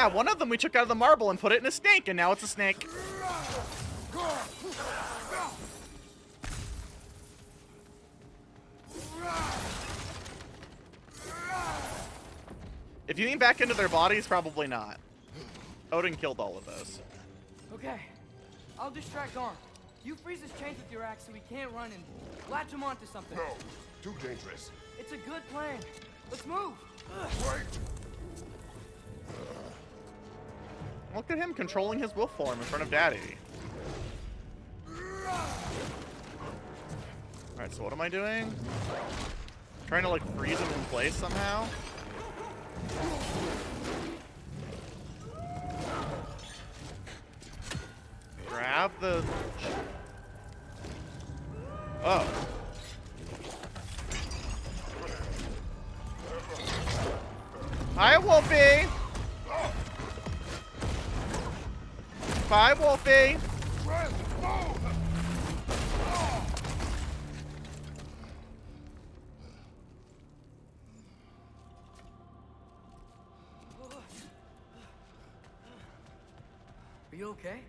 A: yeah, one of them we took out of the marble and put it in a snake, and now it's a snake. If you aim back into their bodies, probably not. Odin killed all of those.
C: Okay, I'll distract Arm. You freeze his chains with your axe so he can't run and latch him onto something.
G: No, too dangerous.
C: It's a good plan. Let's move.
G: Wait.
A: Look at him controlling his wolf form in front of Daddy. Alright, so what am I doing? Trying to, like, freeze him in place somehow? Grab the... Oh. Hi, Wolfie! Bye, Wolfie!
C: Are you okay?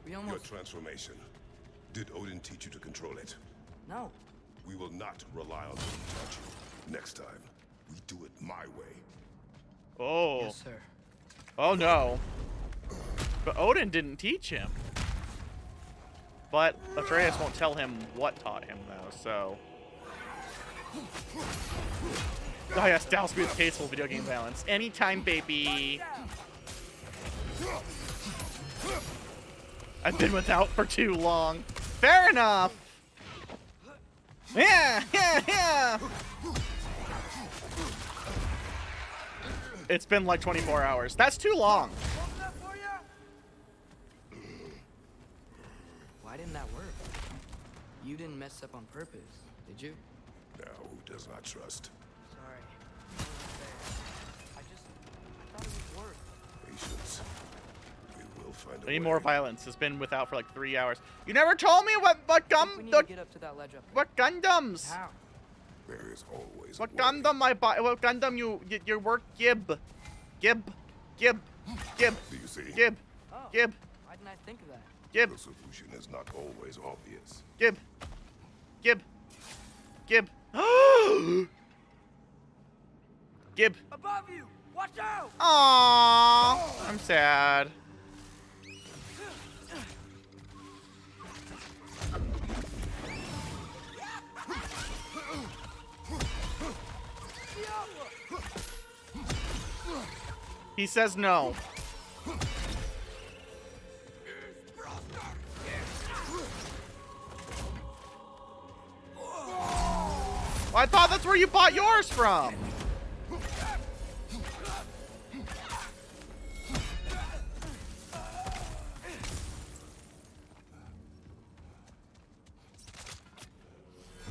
C: We
G: Your
C: almost...
G: transformation. Did Odin teach you to control it?
C: No.
G: We will not rely on him to touch you. Next time, we do it my way.
A: Oh.
C: Yes, sir.
A: Oh, no. But Odin didn't teach him. But Atreus won't tell him what taught him, though, so... Oh, yes, douse me with tasteful video game violence. Anytime, baby. I've been without for too long. Fair enough. Yeah, yeah, yeah. It's been like 24 hours. That's too long.
C: Why didn't that work? You didn't mess up on purpose, did you?
G: Now, who does not trust?
C: Sorry. I thought it would work.
G: Patience. We will find a
A: I need
G: way.
A: more violence. It's been without for like 3 hours. You never told me what
C: We need to get up to that ledge up there.
A: what Gundams.
C: How?
G: There is always
A: What
G: a way.
A: Gundam I buy? What Gundam your work Gib? Gib.
G: Do you see?
A: Gib.
C: Oh,
A: Gib.
C: why didn't I think of that?
A: Gib.
G: The solution is not always obvious.
A: Gib. Gib. Gib. Gib.
C: Above you! Watch out!
A: Aww. I'm sad. He says no. I thought that's where you bought yours from.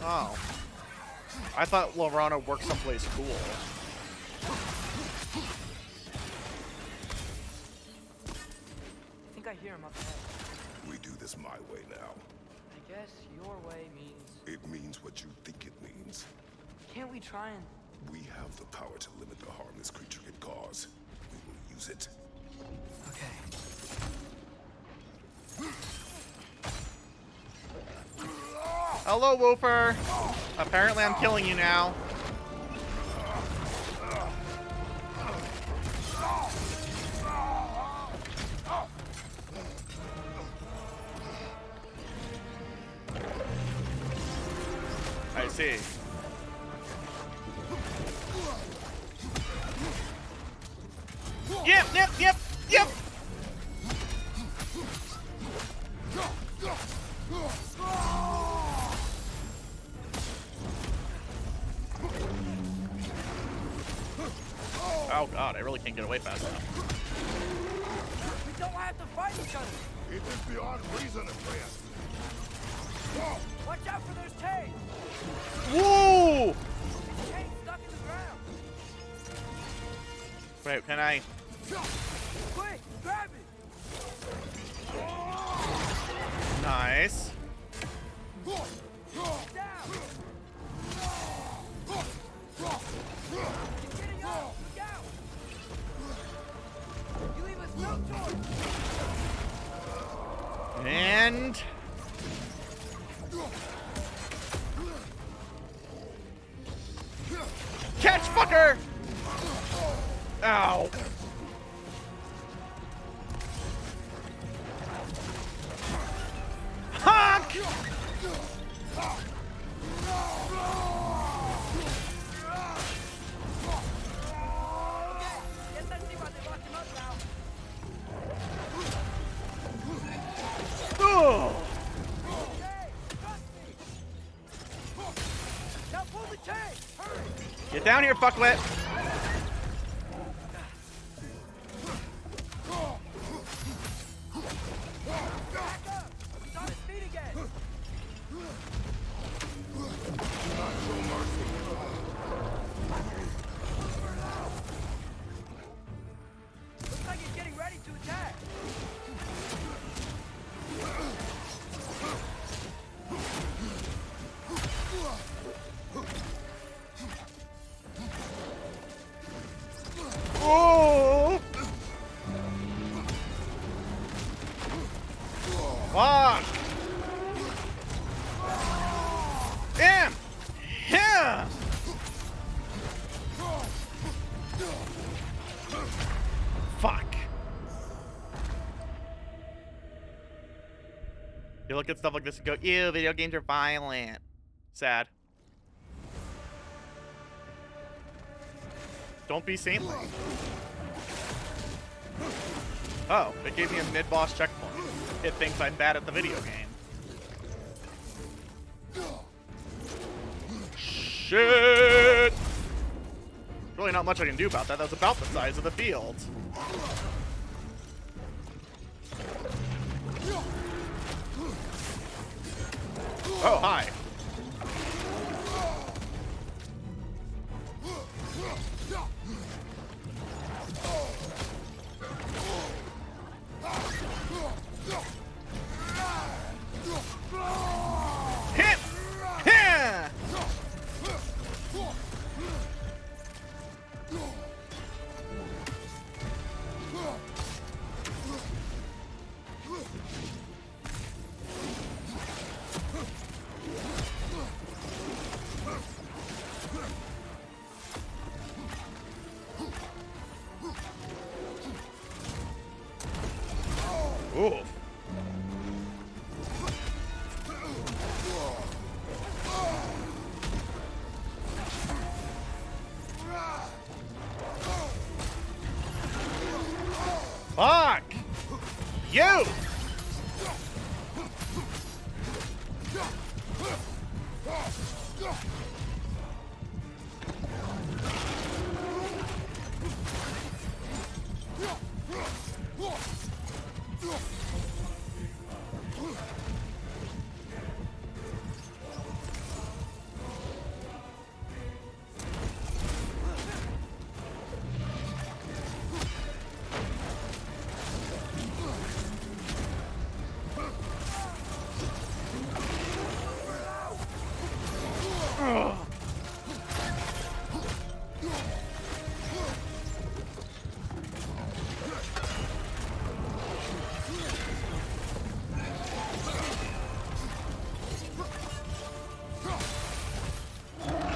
A: Oh. I thought Lorana worked someplace cool.
C: I think I hear him up ahead.
G: We do this my way now.
C: I guess your way means...
G: It means what you think it means.
C: Can't we try and...
G: We have the power to limit the harm this creature can cause. We will use it.
C: Okay.
A: Hello, Woofer. Apparently I'm killing you now. I see. Yep. Oh god, I really can't get away fast enough.
C: We don't have to fight each other!
G: It is beyond reason, Atreus.
C: Watch out for those chains!
A: Woo!
C: Chains stuck in the ground!
A: Wait, can I?
C: Quick, grab it!
A: Nice.
C: Down! Getting up! Look out! You leave
A: friend. Catch, fucker! Ow. Honk! Oh. Get down here, fuckwit!
C: Looks like he's getting ready to attack.
A: Oh! Fuck! Damn! Yeah! Fuck! You look at stuff like this and go, ew, video games are violent. Sad. Don't be saintly. Oh, it gave me a mid-boss checkpoint. It thinks I'm bad at the video game. Shit! Really not much I can do about that. That was about the size of the field. Oh, hi. Hit! Hit! Ooh. Fuck! You!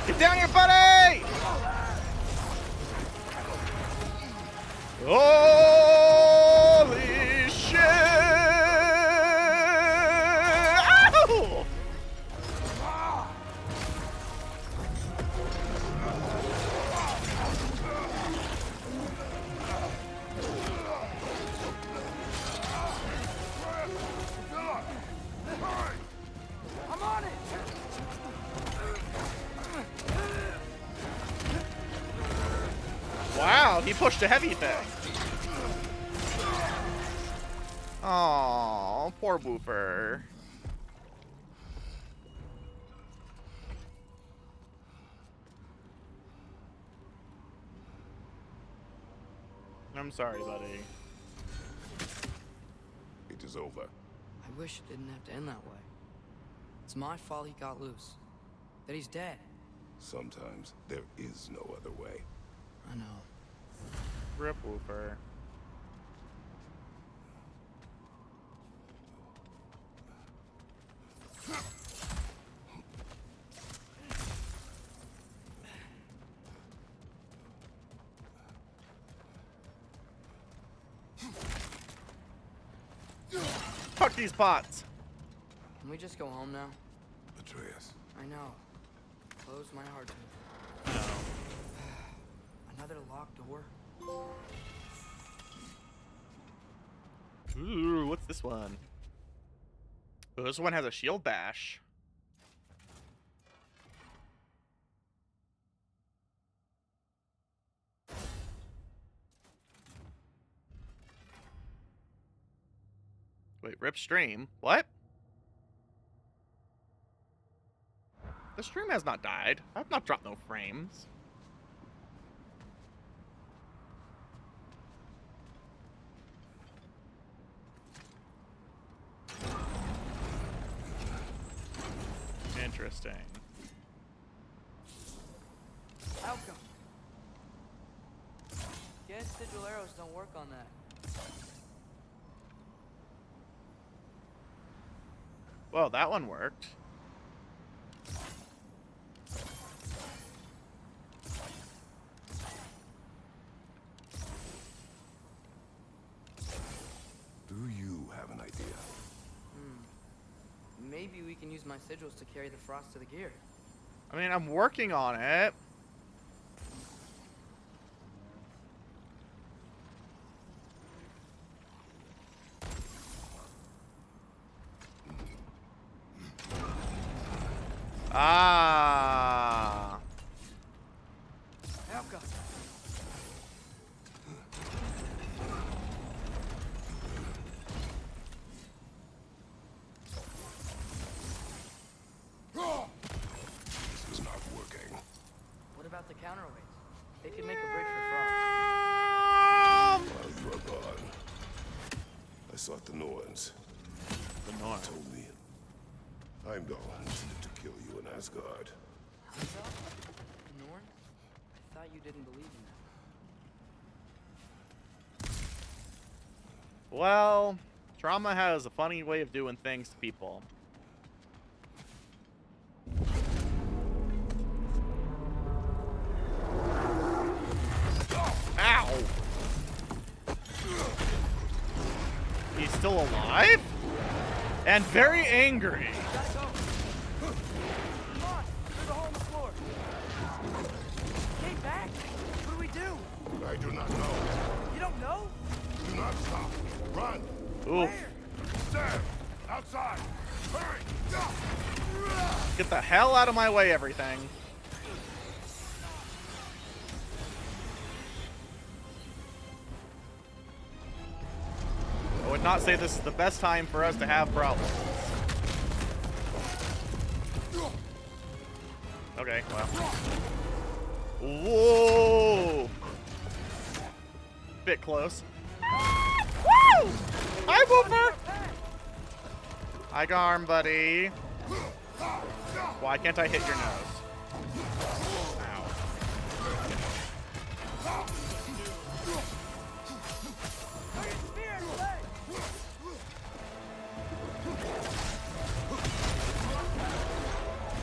A: Get down here, buddy! Holy shit! Ow!
C: I'm on it.
A: Wow, he pushed a heavy thing. Oh, poor Boofer. I'm sorry, buddy.
G: It is over.
C: I wish it didn't have to end that way. It's my fault he got loose. That he's dead.
G: Sometimes there is no other way.
C: I know.
A: Rip Woofer. Fuck these bots.
C: Can we just go home now?
G: Atreus.
C: I know. Close my heart to it.
A: No.
C: Another locked door?
A: Ooh, what's this one? Oh, this one has a shield bash. Wait, rip stream? What? The stream has not died. I've not dropped no frames. Interesting.
C: Outcome. Guess sigil arrows don't work on that.
A: Well, that one worked.
G: Do you have an idea?
C: Maybe we can use my sigils to carry the frost to the gear.
A: I mean, I'm working on it. Ah.
C: Outcome.
G: This is not working.
C: What about the counterweights? They could make a bridge for frost.
G: I'll rub on. I sought the Norns.
A: The Norn.
G: Told me Heimdall intended to kill you in Asgard.
C: Norn? I thought you didn't believe in that.
A: Well, trauma has a funny way of doing things to people. Ow! He's still alive? And very angry.
C: Gotta go. Come on, there's a hole in the floor. Came back. What do we do?
G: I do not know.
C: You don't know?
G: Do not stop. Run.
A: Oof.
G: Stand. Outside. Hurry.
A: Get the hell out of my way, everything. I would not say this is the best time for us to have problems. Okay, well. Whoa! Bit close. Woo! Hi, Woofer! Hi, Garm, buddy. Why can't I hit your nose? Ow.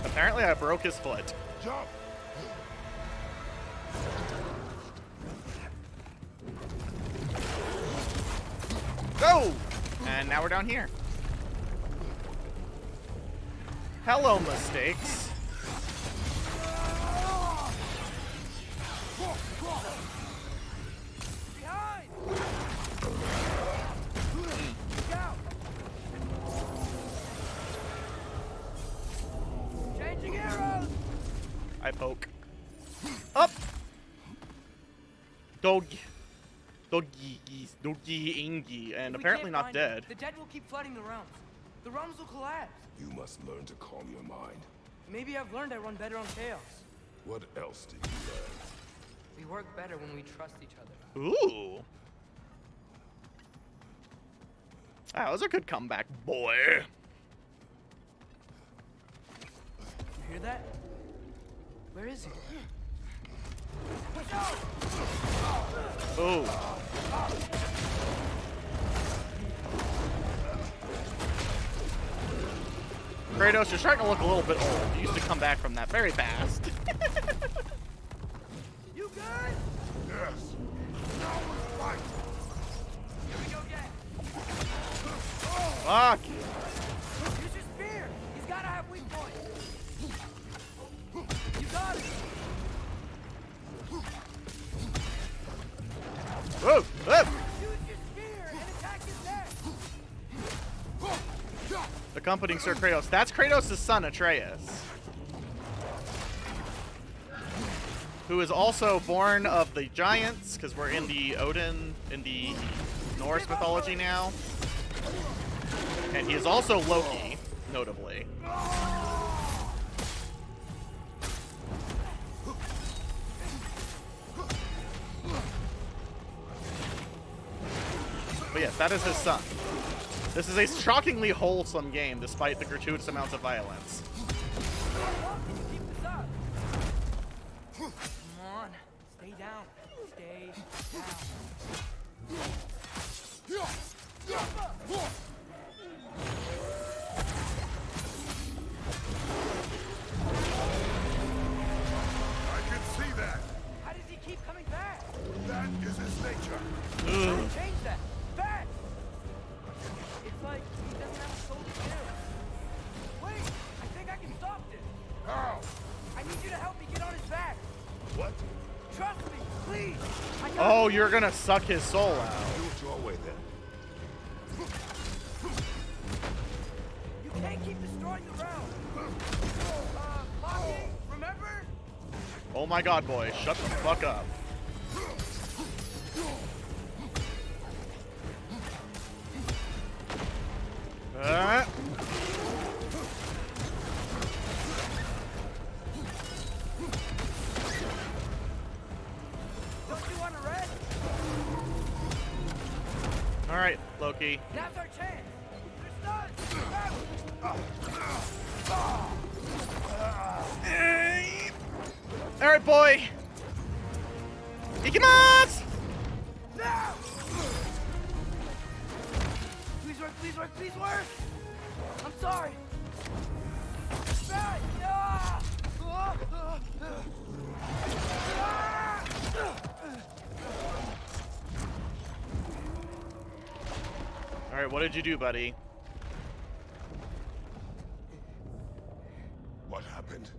A: Apparently, I broke his foot.
G: Jump.
A: Go! And now we're down here. Hello, mistakes.
C: Behind! Look out! Changing arrows!
A: I poke. Up! Doggy. Doggy. Ingy. And
C: If we
A: apparently
C: can't
A: not
C: find
A: dead.
C: it, the dead will keep flooding the realms. The realms will collapse.
G: You must learn to calm your mind.
C: Maybe I've learned I run better on chaos.
G: What else did you learn?
C: We work better when we trust each other.
A: Ooh. That was a good comeback, boy.
C: You hear that? Where is he?
A: Ooh. Kratos, you're starting to look a little bit old. You used to come back from that very fast.
C: You good?
K: Yes. Now we're fighting.
C: Here we go again.
A: Fuck.
C: Use your spear. He's gotta have weak points. You got it.
A: Whoa, whoa.
C: Use your spear and attack his neck.
A: Accompanying Sir Kratos. That's Kratos' son, Atreus. Who is also born of the giants, because we're in the Odin, in the Norse mythology now. And he is also Loki, notably. But yes, that is his son. This is a shockingly wholesome game, despite the gratuitous amounts of violence.
C: Keep this up. Come on. Stay down. Stay down.
K: I can see that.
C: How does he keep coming back?
K: That is his nature.
A: Ugh.
C: Change that. Back! It's like he doesn't have a soul to kill. Wait! I think I can stop this.
K: How?
C: I need you to help me get on his back.
K: What?
C: Trust me, please. I got
A: Oh, you're gonna suck his soul out.
K: Do it your way then.
C: You can't keep destroying the realm. Locking, remember?
A: Oh my god, boy. Shut the fuck up.
C: Don't you want a red?
A: Alright, Loki.
C: Now's our chance. They're stunned.
A: Alright, boy. Ikimasu!
C: No! Please work, please work, please work! I'm sorry. Right.
A: Alright, what did you do, buddy?
G: What happened?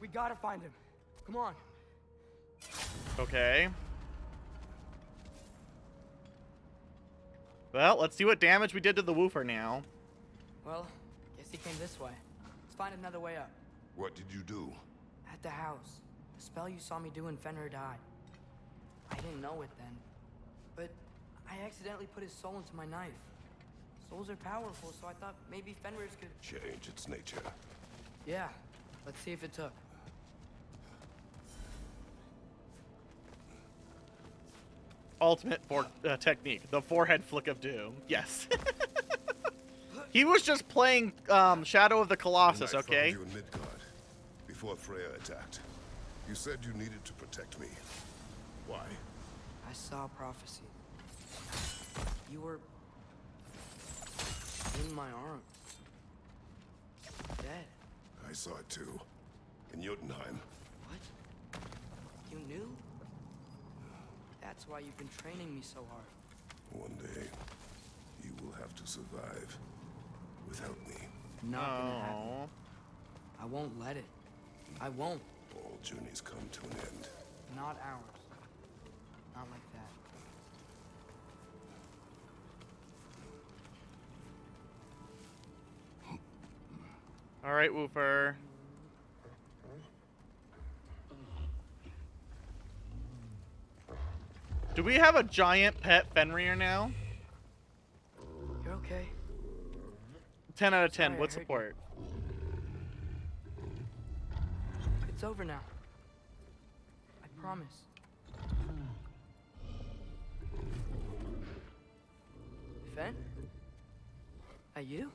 C: We gotta find him. Come on.
A: Okay. Well, let's see what damage we did to the woofer now.
C: Well, guess he came this way. Let's find another way up.
G: What did you do?
C: At the house. The spell you saw me do when Fenrir died. I didn't know it then. But I accidentally put his soul into my knife. Souls are powerful, so I thought maybe Fenrir's could...
G: Change its nature.
C: Yeah. Let's see if it took.
A: Ultimate technique. The forehead flick of doom. Yes. He was just playing Shadow of the Colossus,
G: When I
A: okay?
G: found you in Midgard, before Freya attacked, you said you needed to protect me. Why?
C: I saw a prophecy. You were... in my arms. Dead.
G: I saw it too. In Jotunheim.
C: What? You knew? That's why you've been training me so hard.
G: One day, you will have to survive without me.
C: Not gonna happen.
A: Oh.
C: I won't let it. I won't.
G: All journeys come to an end.
C: Not ours. Not like that.
A: All right, woofer. Do we have a giant pet Fenrir now?
C: You're okay.
A: 10 out of 10.
C: Sorry,
A: What
C: I hurt
A: support?
C: It's over now. I promise. Fen? Are you?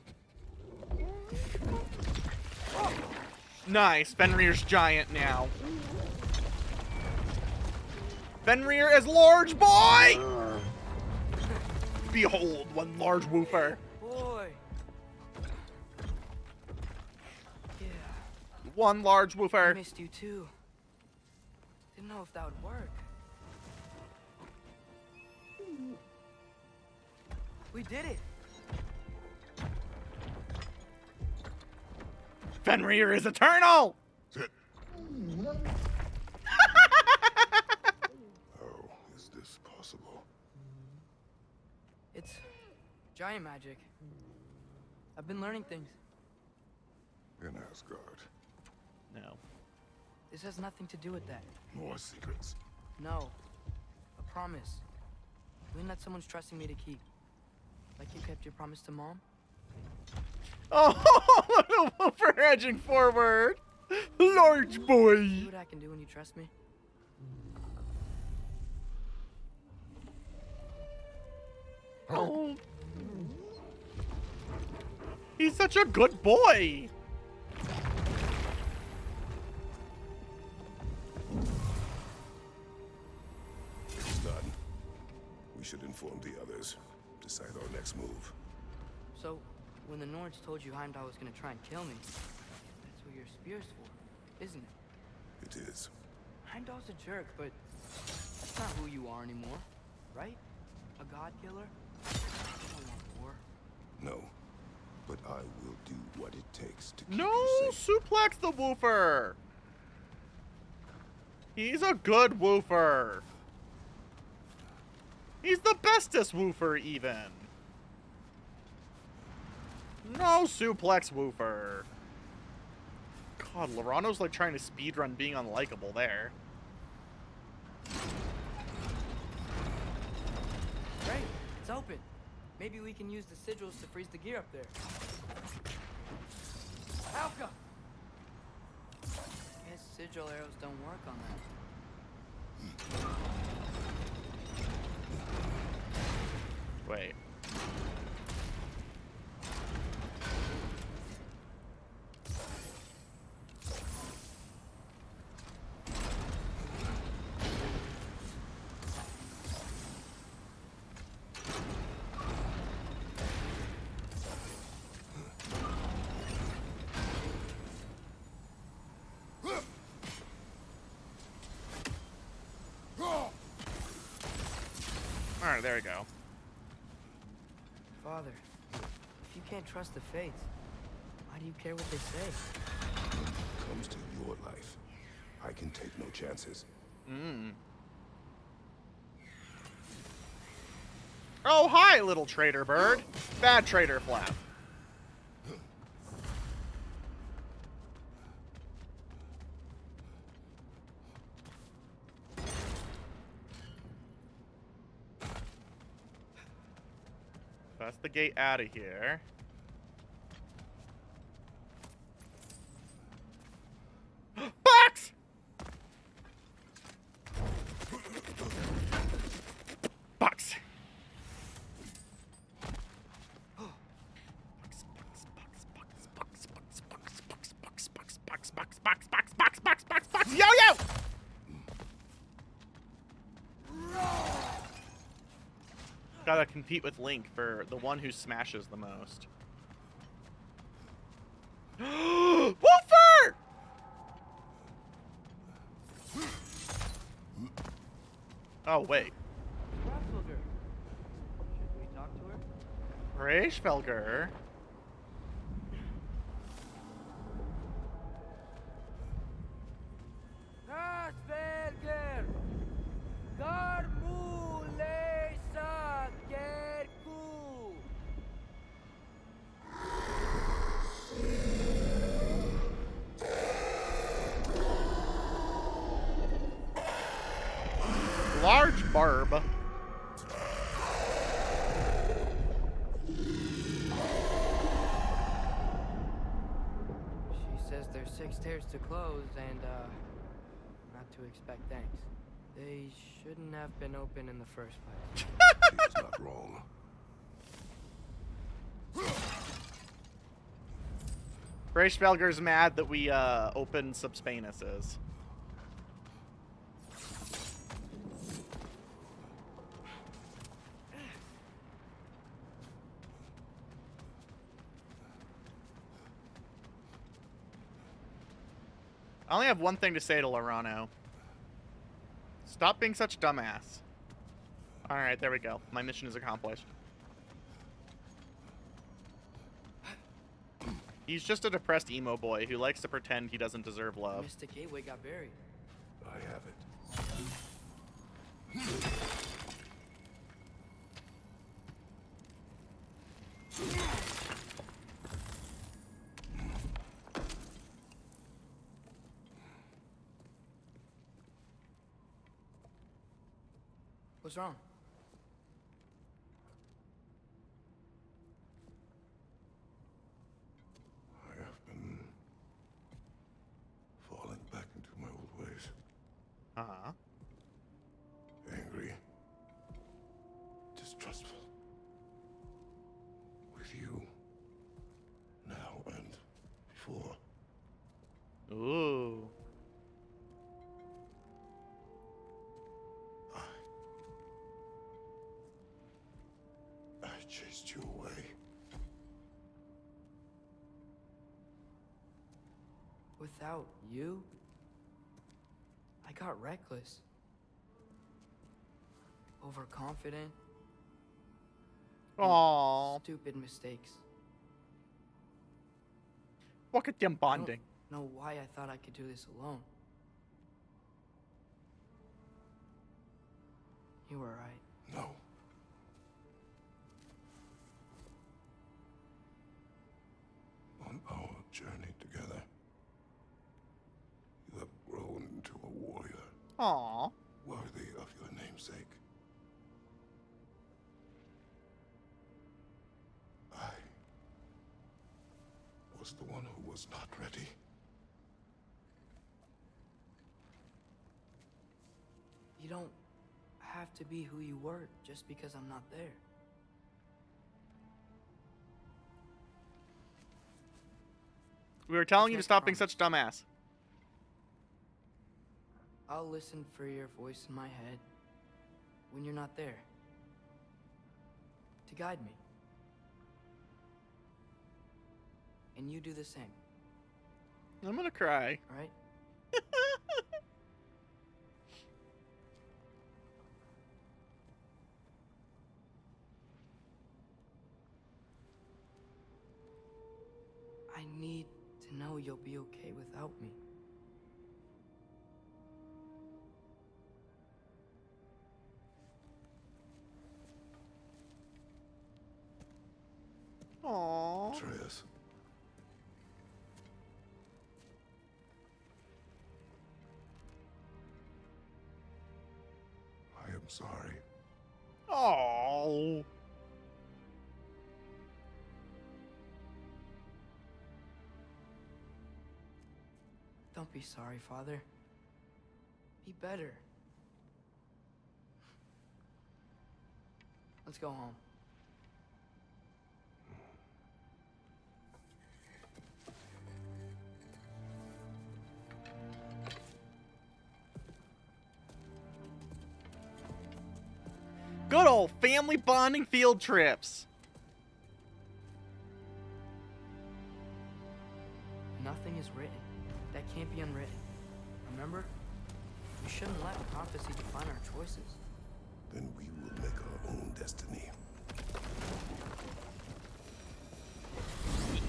A: Nice. Fenrir's giant now. Fenrir is large, boy! Behold, one large woofer.
C: Boy. Yeah.
A: One large
C: I
A: woofer.
C: missed you too. Didn't know if that would work. We did it.
A: Fenrir is eternal!
G: How is this possible?
C: It's giant magic. I've been learning things.
G: In Asgard.
A: No.
C: This has nothing to do with that.
G: More secrets.
C: No. A promise. Something that someone's trusting me to keep. Like you kept your promise to Mom?
A: Oh, little woofer edging forward. Large boy.
C: See what I can do when you trust me?
A: Oh. He's such a good boy.
G: It's done. We should inform the others. Decide our next move.
C: So, when the Nords told you Heimdall was gonna try and kill me, that's what your spear's for, isn't it?
G: It is.
C: Heimdall's a jerk, but that's not who you are anymore, right? A god killer? I don't want war.
G: No. But I will do what it takes to keep
A: No,
G: you safe.
A: suplex the woofer. He's a good woofer. He's the bestest woofer, even. No suplex woofer. God, Lorano's like trying to speedrun being unlikable there.
C: Great, it's open. Maybe we can use the sigils to freeze the gear up there. Alka! Guess sigil arrows don't work on that.
A: Wait. Alright, there we go.
C: Father, if you can't trust the fates, why do you care what they say?
G: When it comes to your life, I can take no chances.
A: Oh, hi, little traitor bird. Bad traitor flap. That's the gate out of here. Box! Box! Box! Yo! Gotta compete with Link for the one who smashes the most. Woofer! Oh, wait.
C: Grasshopper. Should we talk to her?
A: Reichfelger.
C: Grasshopper! Garmule Sagerku!
A: Large barb.
C: She says there's 6 stairs to close and, not to expect thanks. They shouldn't have been open in the first place.
G: She's not wrong.
A: Reichfelger's mad that we, opened subspanuses. I only have one thing to say to Lorano. Stop being such dumbass. Alright, there we go. My mission is accomplished. He's just a depressed emo boy who likes to pretend he doesn't deserve love.
C: Mystic Gateway got buried.
G: I have it.
C: What's wrong?
G: I have been falling back into my old ways.
A: Uh-huh.
G: Angry. Distrustful. With you. Now and before.
A: Ooh.
G: I chased you away.
C: Without you, I got reckless. Overconfident.
A: Aww.
C: Stupid mistakes.
A: Look at them
C: I
A: bonding.
C: don't know why I thought I could do this alone. You were right.
G: No. On our journey together, you have grown into a warrior
A: Aww.
G: worthy of your namesake. I was the one who was not ready.
C: You don't have to be who you were just because I'm not there.
A: We were telling you to
C: Can't
A: stop being
C: promise.
A: such a dumbass.
C: I'll listen for your voice in my head when you're not there. To guide me. And you do the same,
A: I'm gonna cry.
C: right? I need to know you'll be okay without me.
A: Aww.
G: Atreus. I am sorry.
A: Aww.
C: Don't be sorry, Father. Be better. Let's go home.
A: Good old family bonding field trips.
C: Nothing is written that can't be unwritten. Remember? We shouldn't let prophecy define our choices.
G: Then we will make our own destiny.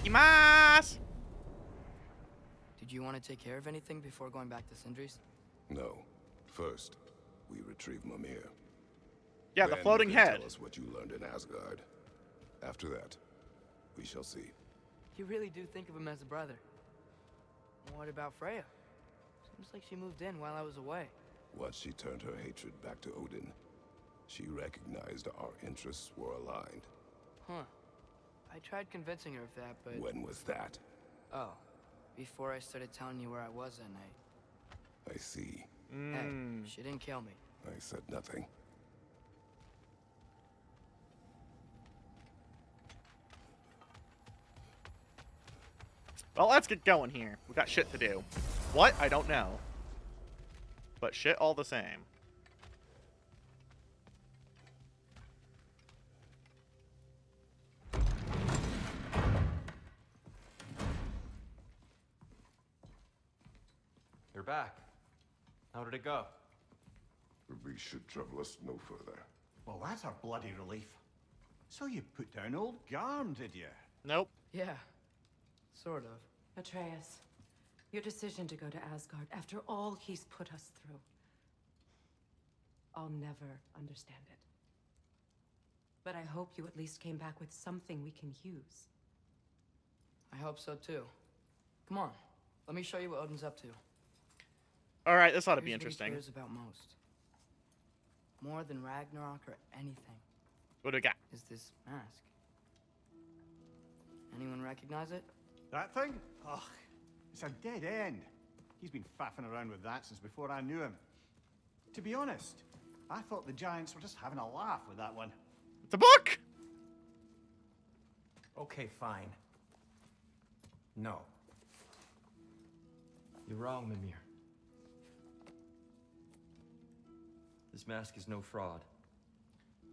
A: Ikimasu!
C: Did you want to take care of anything before going back to Sindri's?
G: No. First, we retrieve Mimir.
A: Yeah, the
G: Then
A: floating
G: you can
A: head.
G: Tell us what you learned in Asgard. After that, we shall see.
C: You really do think of him as a brother. What about Freya? Seems like she moved in while I was away.
G: Once she turned her hatred back to Odin, she recognized our interests were aligned.
C: Huh. I tried convincing her of that, but...
G: When was that?
C: Oh. Before I started telling you where I was that night.
G: I see.
C: Hey, she didn't kill me.
G: I said nothing.
A: Well, let's get going here. We got shit to do. What? I don't know. But shit all the same.
H: back. How did it go?
G: The beast should trouble us no further.
L: Well, that's a bloody relief. So you put down old Garm, did you?
A: Nope.
C: Yeah, sort of.
M: Atreus, your decision to go to Asgard after all he's put us through. I'll never understand it. But I hope you at least came back with something we can use.
C: I hope so too. Come on, let me show you what Odin's up to.
A: All right, this ought to be
C: Here's what
A: interesting.
C: he cares about most. More than Ragnarok or anything.
A: What do we got?
C: Is this mask. Anyone recognize it?
L: That thing? Ugh, it's a dead end. He's been faffing around with that since before I knew him. To be honest, I thought the giants were just having a laugh with that one.
A: It's a book!
J: Okay, fine. No.
H: You're wrong, Mimir. This mask is no fraud.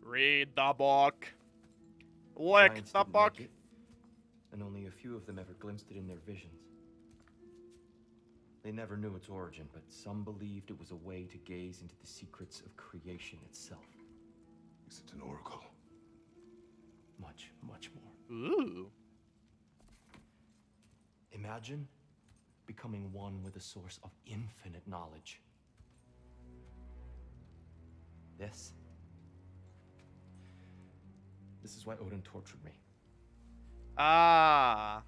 A: Read the book. Lick
H: Giants
A: the
H: didn't
A: book.
H: make it, and only a few of them ever glimpsed it in their visions. They never knew its origin, but some believed it was a way to gaze into the secrets of creation itself.
G: Is it an oracle?
H: Much, much more.
A: Ooh.
H: Imagine becoming one with a source of infinite knowledge. This is why Odin tortured me.
A: Ah.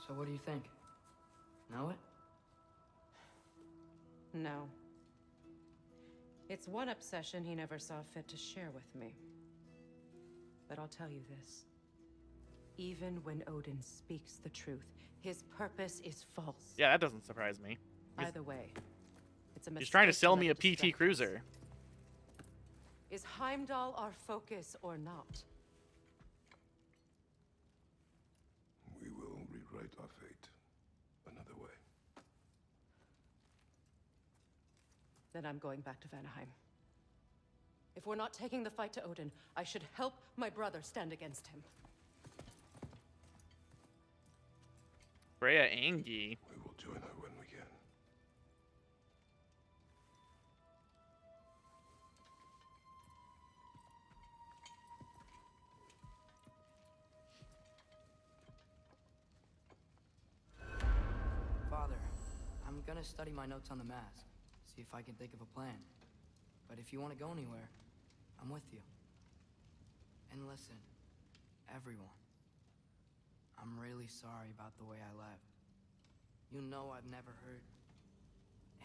C: So what do you think? Know it?
M: No. It's one obsession he never saw fit to share with me. But I'll tell you this. Even when Odin speaks the truth, his purpose is false.
A: Yeah, that doesn't surprise me.
M: Either way, it's a mistake.
A: He's trying to sell
M: let
A: me
M: it
A: a PT
M: distract
A: Cruiser.
M: us. Is Heimdall our focus or not?
G: We will rewrite our fate another way.
M: Then I'm going back to Vanaheim. If we're not taking the fight to Odin, I should help my brother stand against him.
A: Freya Angie.
G: We will join her when we can.
C: Father, I'm gonna study my notes on the mask. See if I can think of a plan. But if you want to go anywhere, I'm with you. And listen, everyone. I'm really sorry about the way I left. You know I've never hurt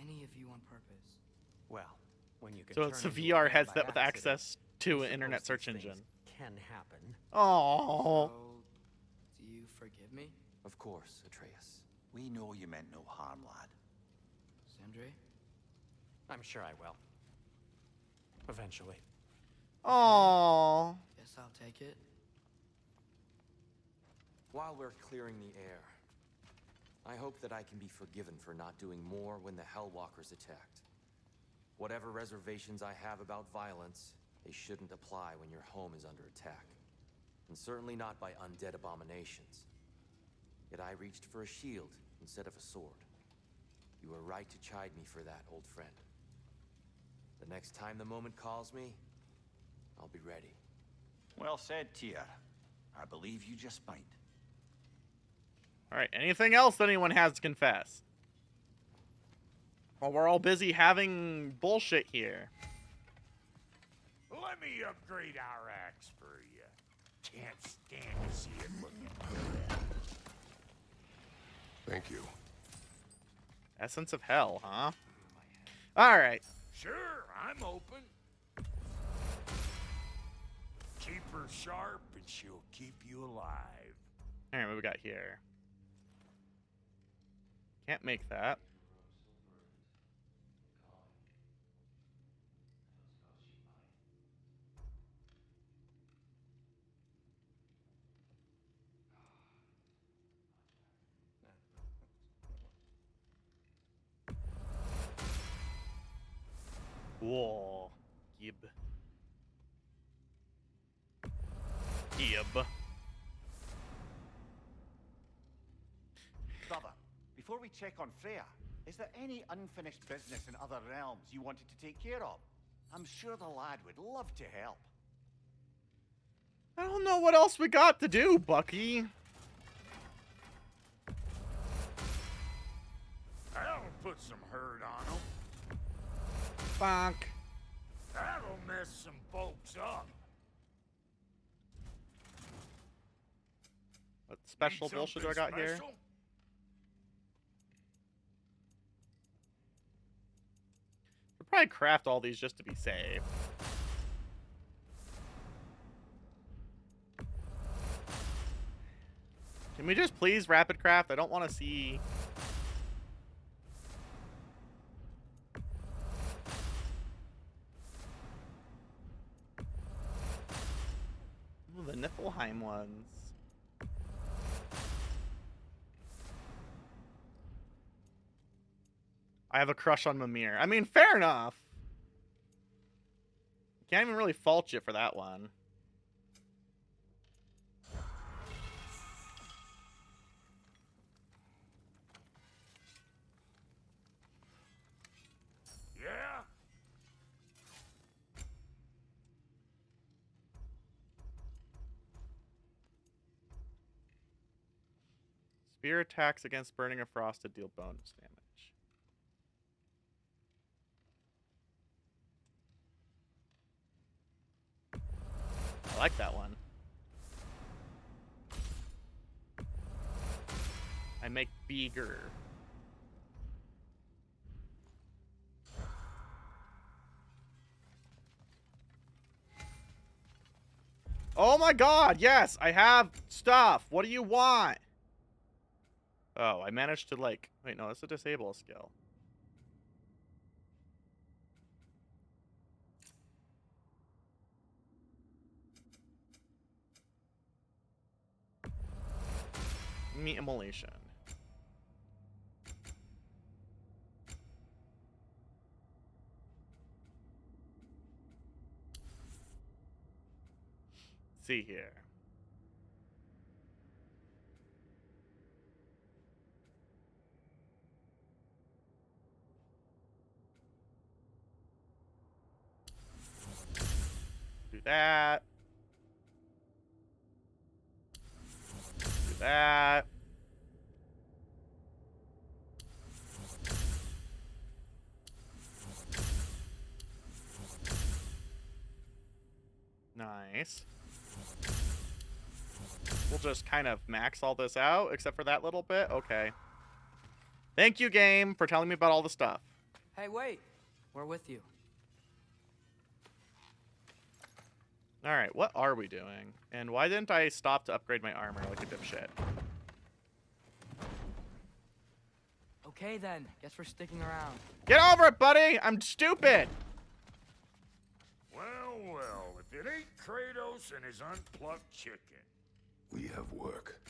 C: any of you on purpose.
J: Well, when you can
A: So it's a
J: turn into
A: VR
J: man
A: headset
J: by
A: with
J: accident,
A: access to an
J: suppose
A: internet
J: these
A: search
J: things
A: engine.
J: Can happen.
A: Oh.
C: So, do you forgive me,
H: Of course, Atreus.
K: We know you meant no harm, lad.
C: Sindri?
J: I'm sure I will. Eventually.
A: Oh.
C: Guess I'll take it.
H: While we're clearing the air, I hope that I can be forgiven for not doing more when the Hellwalkers attacked. Whatever reservations I have about violence, they shouldn't apply when your home is under attack. And certainly not by undead abominations. Yet I reached for a shield instead of a sword. You were right to chide me for that, old friend. The next time the moment calls me, I'll be ready.
K: Well said, Tyr. I believe you just might.
A: All right, anything else that anyone has to confess? Well, we're all busy having bullshit here.
K: Let me upgrade our axe for you. Can't stand to see it looking.
G: Thank you.
A: Essence of Hell, huh? All right.
K: Sure, I'm open. Keep her sharp and she'll keep you alive.
A: All right, what we got here? Can't make that. Whoa. Gib.
K: Brother,
L: before we check on Freya, is there any unfinished business in other realms you wanted to take care of? I'm sure the lad would love to help.
A: I don't know what else we got to do, Bucky.
K: That'll put some hurt on them.
A: Bonk.
K: That'll mess some folks up.
A: What special
K: Need
A: bullshit do I
K: something
A: got here?
K: special?
A: We'll probably craft all these just to be safe. Can we just please rapid craft? I don't want to see... Ooh, the Niflheim ones. I have a crush on Mimir. I mean, fair enough. Can't even really fault you for that one.
K: Yeah?
A: Spear attacks against burning or frosted deal bonus damage. I like that one. I make bigger. Oh my god, yes, I have stuff. What do you want? Oh, I managed to like... Wait, no, that's a disable skill. Meat immolation. Let's see here. Do that. Do that. Nice. We'll just kind of max all this out, except for that little bit. Okay. Thank you, game, for telling me about all the stuff.
C: Hey, wait. We're with you.
A: Alright, what are we doing? And why didn't I stop to upgrade my armor like a dipshit?
C: Okay, then. Guess we're sticking around.
A: Get over it, buddy! I'm stupid!
K: Well, if it ain't Kratos and his unplucked chicken.
G: We have work.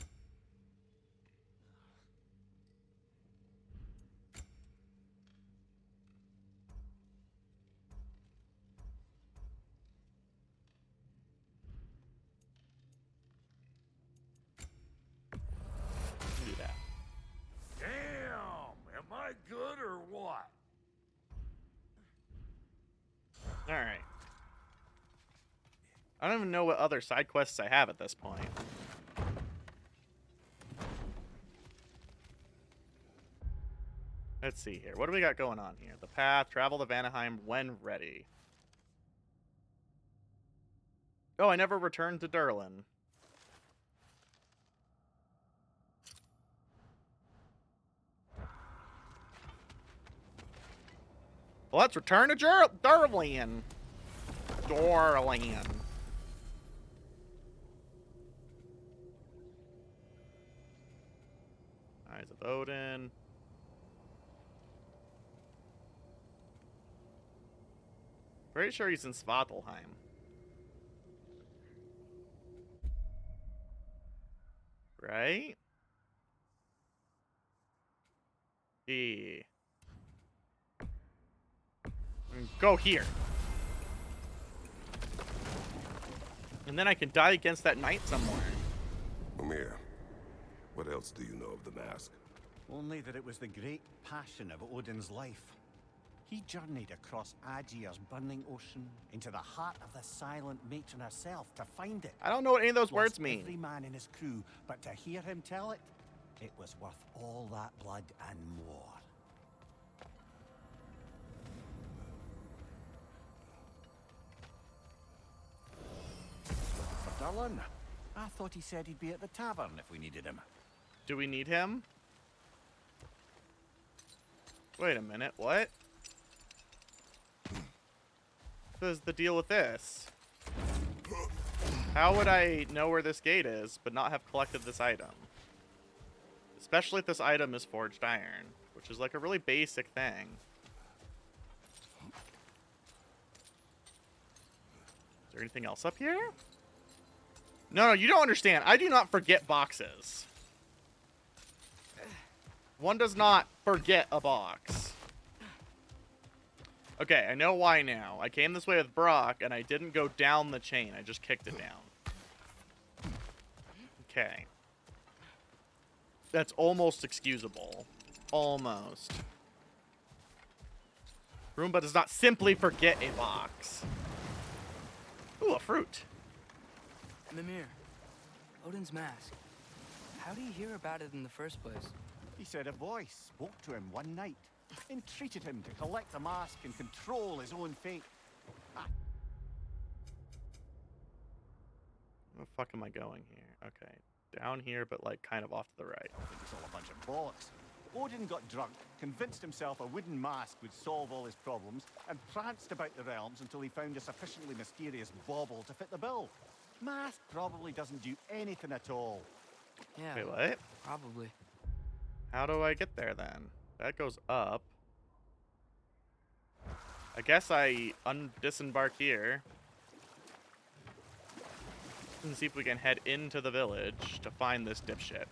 A: Do that.
K: Damn! Am I good or what?
A: Alright. I don't even know what other side quests I have at this point. Let's see here. What do we got going on here? The path, travel to Vanaheim when ready. Oh, I never returned to Durlin. Well, let's return to Durlin. Durlin. Eyes of Odin. Pretty sure he's in Svartalfheim. Right? Yeah. Go here. And then I can die against that knight somewhere.
G: Mimir, what else do you know of the mask?
L: Only that it was the great passion of Odin's life. He journeyed across Aegir's burning ocean into the heart of the silent matron herself to find it.
A: I don't know what any of those words
L: Lost
A: mean.
L: every man in his crew, but to hear him tell it, it was worth all that blood and more. Durlin, I thought he said he'd be at the tavern if we needed him.
A: Do we need him? Wait a minute, what? What is the deal with this? How would I know where this gate is, but not have collected this item? Especially if this item is forged iron, which is like a really basic thing. Is there anything else up here? No, you don't understand. I do not forget boxes. One does not forget a box. Okay, I know why now. I came this way with Brock, and I didn't go down the chain. I just kicked it down. Okay. That's almost excusable. Almost. Roomba does not simply forget a box. Ooh, a fruit.
C: Mimir, Odin's mask. How do you hear about it in the first place?
L: He said a voice spoke to him one night, entreated him to collect the mask and control his own fate.
A: Where the fuck am I going here? Okay. Down here, but like kind of off to the right.
L: I think it's all a bunch of bollocks. Odin got drunk, convinced himself a wooden mask would solve all his problems, and pranced about the realms until he found a sufficiently mysterious bauble to fit the bill. Mask probably doesn't do anything at all.
C: Yeah.
A: Wait, what?
C: Probably.
A: How do I get there then? That goes up. I guess I disembark here. And see if we can head into the village to find this dipshit.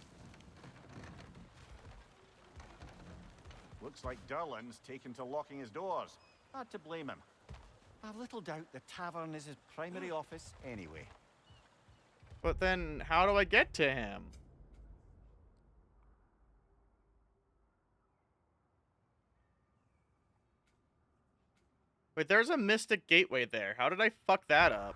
L: Looks like Durlin's taken to locking his doors. Hard to blame him. I've little doubt the tavern is his primary office anyway.
A: But then, how do I get to him? Wait, there's a mystic gateway there. How did I fuck that up?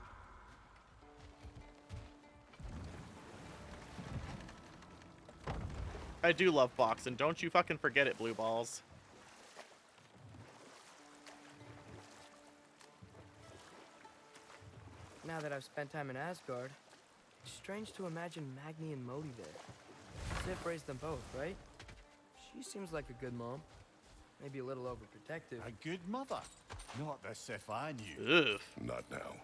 A: I do love boxing. Don't you fucking forget it, Blue Balls.
C: Now that I've spent time in Asgard, it's strange to imagine Magni and Modi there. Sif raised them both, right? She seems like a good mom. Maybe a little overprotective.
L: A good mother. Not the Sif I knew.
A: Ugh.
G: Not now.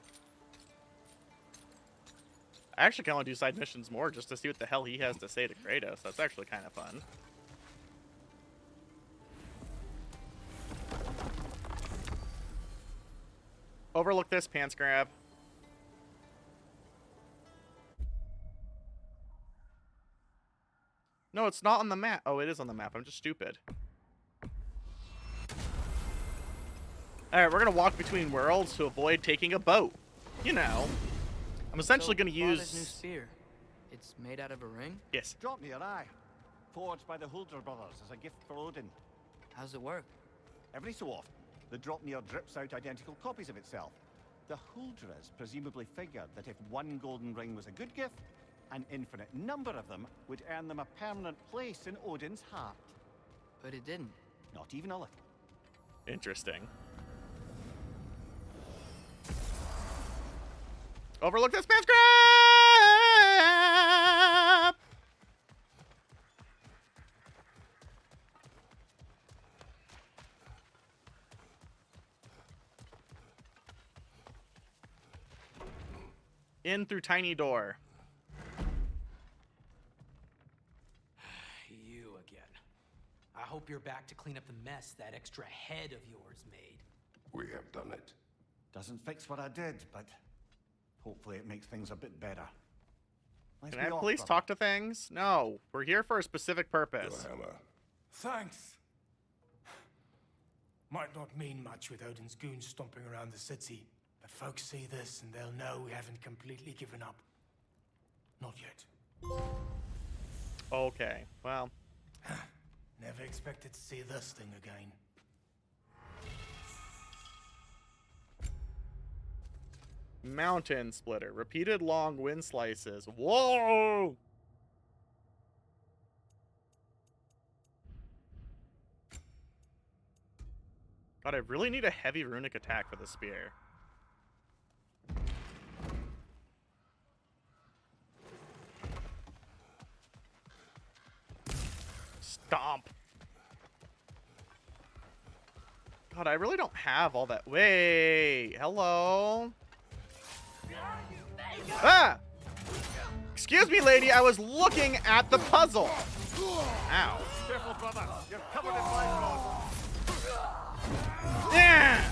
A: I actually kind of want to do side missions more just to see what the hell he has to say to Kratos. That's actually kind of fun. Overlook this, pants grab. No, it's not on the map. Oh, it is on the map. I'm just stupid. Alright, we're going to walk between worlds to avoid taking a boat. You know. I'm essentially going to use...
C: new spear. It's made out of a ring?
A: Yes.
L: Drop me your eye. Forged by the Huldra brothers as a gift for Odin.
C: How's it work?
L: Every so often, the Dropnir drips out identical copies of itself. The Huldras presumably figured that if one golden ring was a good gift, an infinite number of them would earn them a permanent place in Odin's heart.
C: But it didn't.
L: Not even a little.
A: Interesting. Overlook this man's grab! In through tiny door.
N: You again. I hope you're back to clean up the mess that extra head of yours made.
G: We have done it.
L: Doesn't fix what I did, but hopefully it makes things a bit better.
A: Can I please talk to things? No, we're here for a specific purpose.
K: Thanks. Might not mean much with Odin's goons stomping around the city, but folks see this and they'll know we haven't completely given up. Not yet.
A: Okay, well.
K: Never expected to see this thing again.
A: Mountain splitter. Repeated long wind slices. Whoa! God, I really need a heavy runic attack for the spear. Stomp. God, I really don't have all that. Wait, hello? Ah! Excuse me, lady, I was looking at the puzzle. Ow.
L: Careful, brother. You're covered in life rods.
A: Yeah!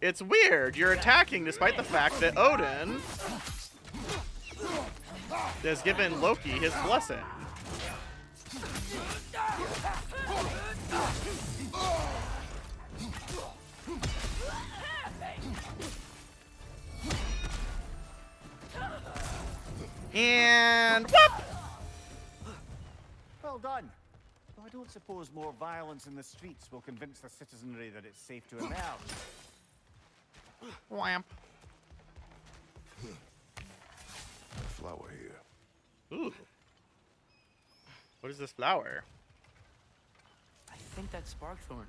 A: It's weird. You're attacking despite the fact that Odin has given Loki his blessing. And whoop!
L: Well done. Though I don't suppose more violence in the streets will convince the citizenry that it's safe to emerge.
A: Whamp.
G: Flower here.
A: Ooh. What is this flower?
C: I think that's Sparkthorn.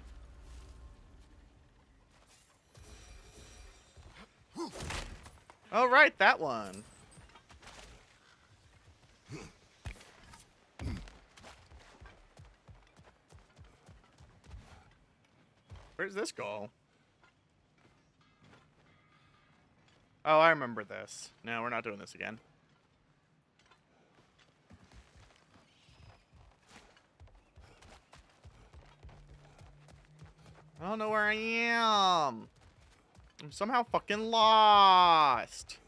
A: Oh, right, that one. Where's this go? Oh, I remember this. No, we're not doing this again. I don't know where I am. I'm somehow fucking lost.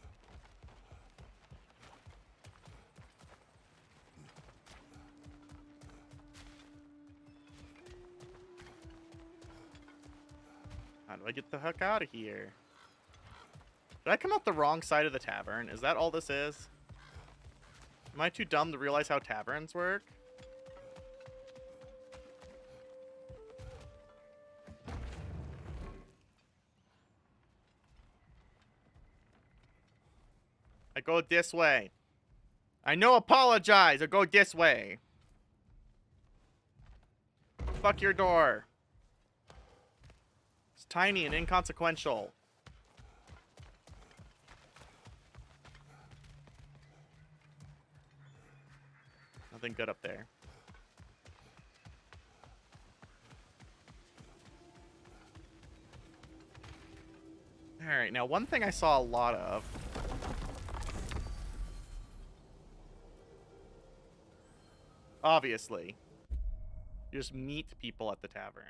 A: How do I get the heck out of here? Did I come out the wrong side of the tavern? Is that all this is? Am I too dumb to realize how taverns work? I go this way. I no apologize. I go this way. Fuck your door. It's tiny and inconsequential. Nothing good up there. Alright, now one thing I saw a lot of. Obviously. You just meet people at the tavern.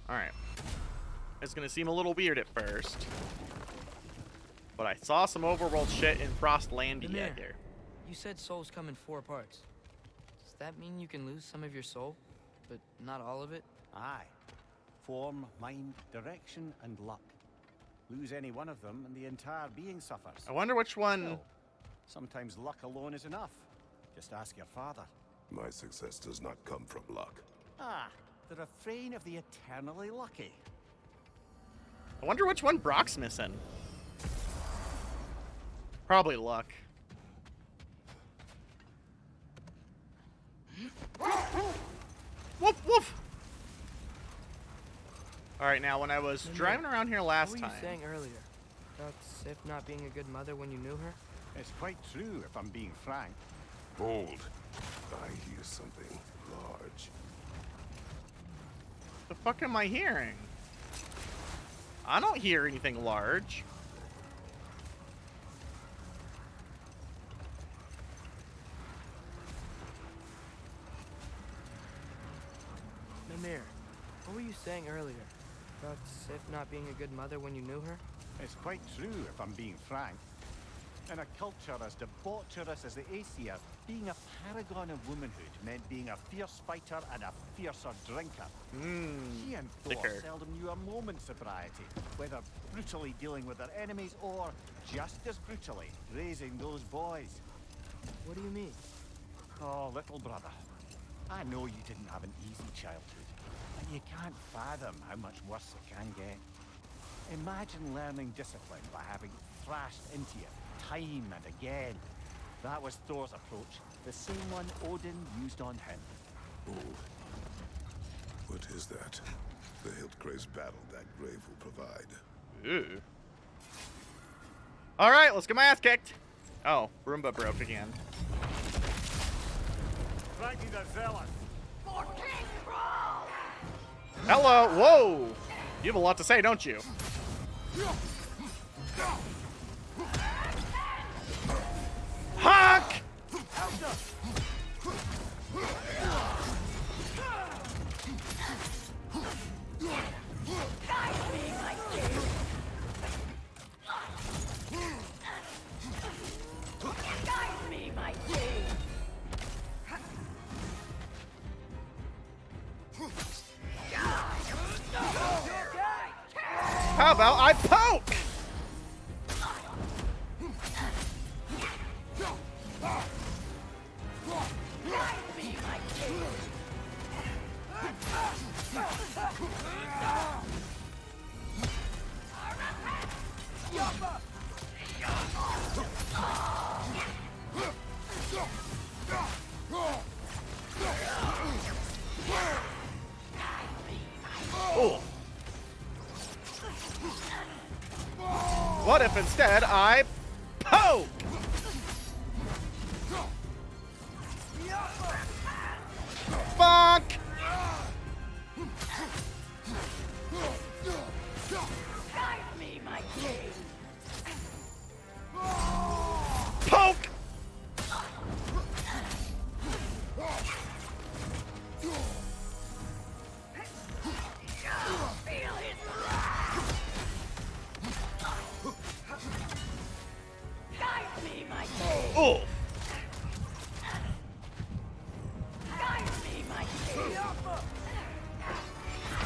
A: Alright. It's gonna seem a little weird at first. But I saw some overworld shit in Frostlandia here.
C: You said souls come in 4 parts. Does that mean you can lose some of your soul, but not all of it?
L: Aye. Form, mind, direction, and luck. Lose any one of them and the entire being suffers.
A: I wonder which one...
L: Still, sometimes luck alone is enough. Just ask your father.
G: My success does not come from luck.
L: Ah, the refrain of the eternally lucky.
A: I wonder which one Brock's missing. Probably luck. Woof, woof! Alright, now when I was driving around here last time...
C: What were you saying earlier? About Sif not being a good mother when you knew her?
L: It's quite true, if I'm being frank.
G: Hold. I hear something large.
A: The fuck am I hearing? I don't hear anything large.
C: Mimir, what were you saying earlier? About Sif not being a good mother when you knew her?
L: It's quite true, if I'm being frank. In a culture as debaucherous as the Aesir, being a paragon of womanhood meant being a fierce fighter and a fiercer drinker. She and Thor seldom knew a moment's sobriety, whether brutally dealing with their enemies or, just as brutally, raising those boys.
C: What do you mean?
L: Oh, little brother. I know you didn't have an easy childhood, and you can't fathom how much worse it can get. Imagine learning discipline by having thrashed into you time and again. That was Thor's approach, the same one Odin used on him.
G: Oh. What is that? The hilt-crazed battle that grave will provide.
A: Ooh. Alright, let's get my ass kicked. Oh, Roomba broke again. Hello, whoa! You have a lot to say, don't you? Honk! How about I poke? Oh. What if instead I poke? Fuck! Poke! Oh!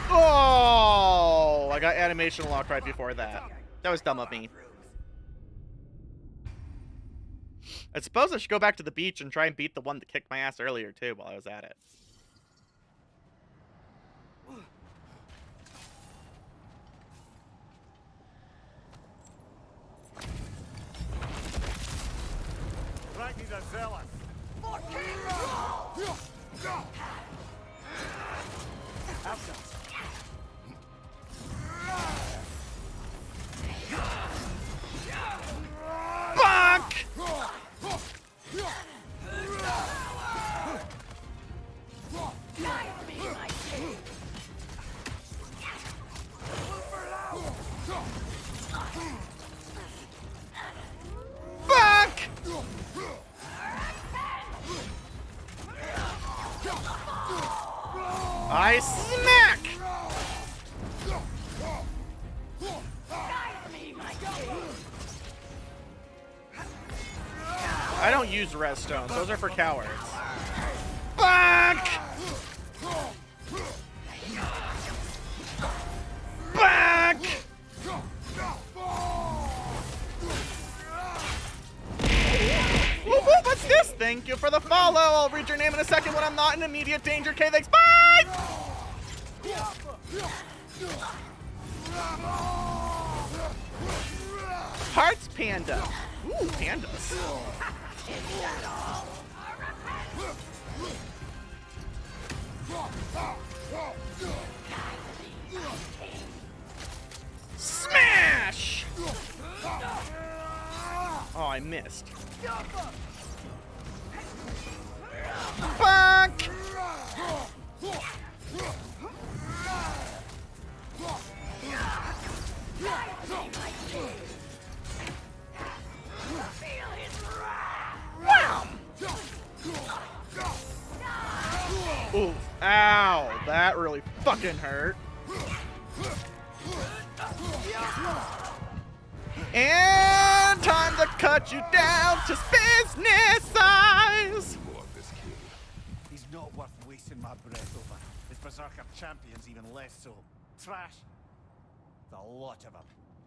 A: Oh! I got animation locked right before that. That was dumb of me. I suppose I should go back to the beach and try and beat the one that kicked my ass earlier, too, while I was at it. Fuck! Fuck! I smack! I don't use res stones. Those are for cowards. Fuck! Back! What's this? Thank you for the follow. I'll read your name in a second when I'm not in immediate danger. Okay, thanks. Bye! Hearts Panda. Ooh, pandas. Smash! Oh, I missed. Fuck! Wow! Ooh, ow, that really fucking hurt. And time to cut you down to business size.
L: He's not worth wasting my breath over. His Berserker champion's even less so. Trash. The lot of them.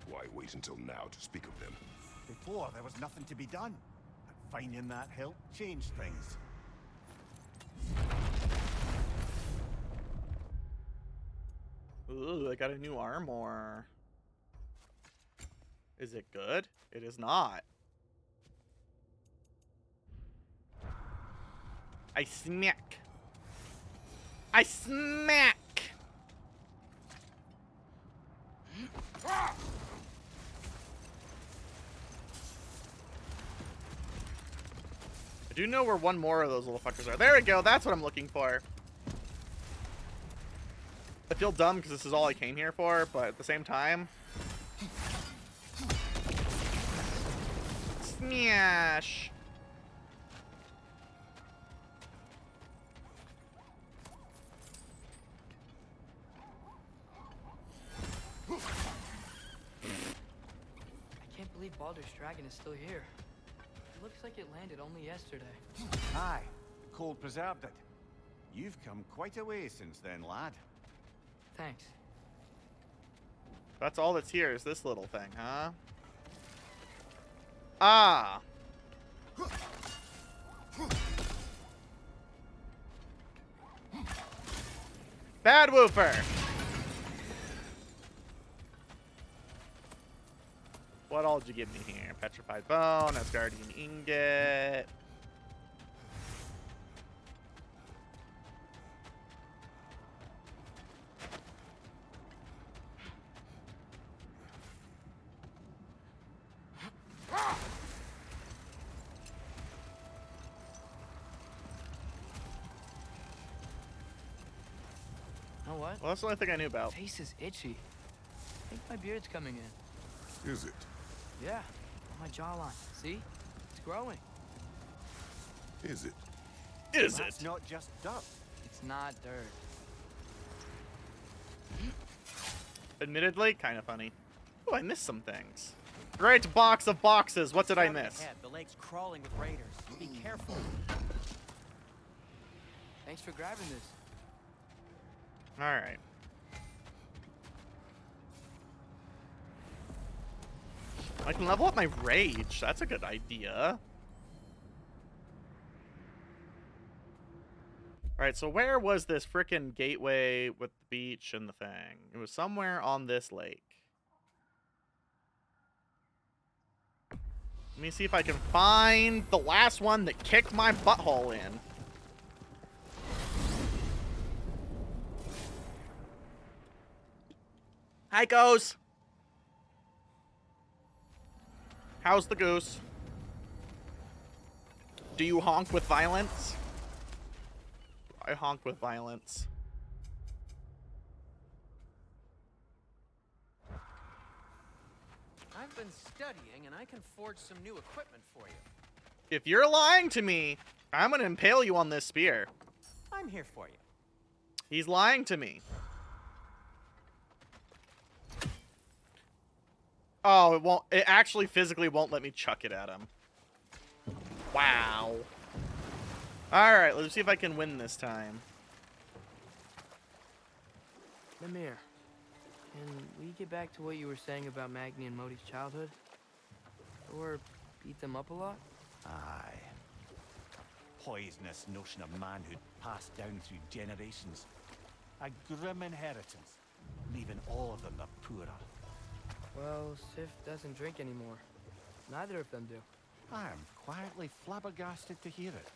G: Why wait until now to speak of them?
L: Before, there was nothing to be done. And finding that hilt changed things.
A: Ooh, I got a new armor. Is it good? It is not. I smack. I smack. I do know where one more of those little fuckers are. There we go. That's what I'm looking for. I feel dumb because this is all I came here for, but at the same time... Smash!
C: I can't believe Baldur's Dragon is still here. It looks like it landed only yesterday.
L: Aye, the cold preserved it. You've come quite a way since then, lad.
C: Thanks.
A: That's all that's here is this little thing, huh? Ah! Bad Woofer! What all did you give me here? Petrified Bone, Asgardian Ingot.
C: Know what?
A: Well, that's the only thing I knew about.
C: Face is itchy. I think my beard's coming in.
G: Is it?
C: Yeah, my jawline. See? It's growing.
G: Is it?
A: Is
L: That's
A: it?
L: not just dirt.
C: It's not dirt.
A: Admittedly, kind of funny. Oh, I missed some things. Great box of boxes. What did I miss?
J: Ahead. The lake's crawling with raiders. Be careful.
C: Thanks for grabbing this.
A: All right. I can level up my rage. That's a good idea. All right, so where was this frickin' gateway with the beach and the thing? It was somewhere on this lake. Let me see if I can find the last one that kicked my butthole in. Hi, Goose. How's the goose? Do you honk with violence? I honk with violence.
J: I've been studying, and I can forge some new equipment for you.
A: If you're lying to me, I'm gonna impale you on this spear.
J: I'm here for you.
A: He's lying to me. Oh, it won't. It actually physically won't let me chuck it at him. Wow. Alright, let's see if I can win this time.
C: Mimir, can we get back to what you were saying about Magni and Modi's childhood? Or beat them up a lot?
L: Aye. Poisonous notion of manhood passed down through generations. A grim inheritance, leaving all of them the poorer.
C: Well, Sif doesn't drink anymore. Neither of them do.
L: I am quietly flabbergasted to hear it.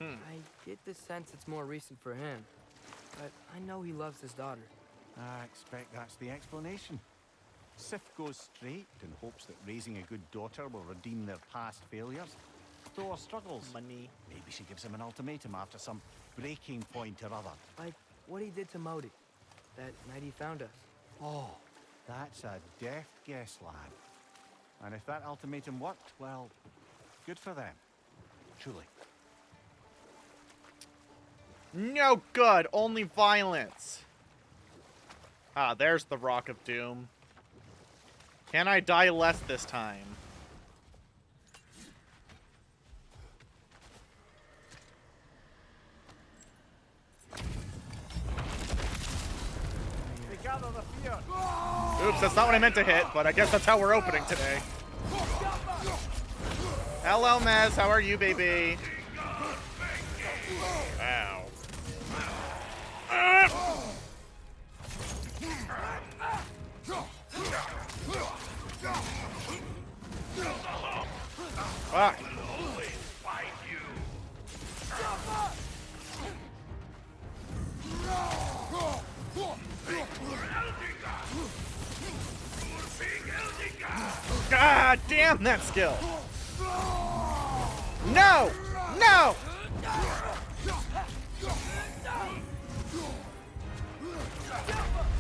C: I get the sense it's more recent for him. But I know he loves his daughter.
L: I expect that's the explanation. Sif goes straight and hopes that raising a good daughter will redeem their past failures. Thor struggles.
A: Money.
L: Maybe she gives him an ultimatum after some breaking point or other.
C: Like what he did to Modi, that night he found us.
L: Oh, that's a deft guess, lad. And if that ultimatum worked, well, good for them. Truly.
A: No good, only violence. Ah, there's the Rock of Doom. Can I die less this time? Oops, that's not what I meant to hit, but I guess that's how we're opening today. Hello, Mez. How are you, baby? Ow. Fuck. God damn that skill. No! No!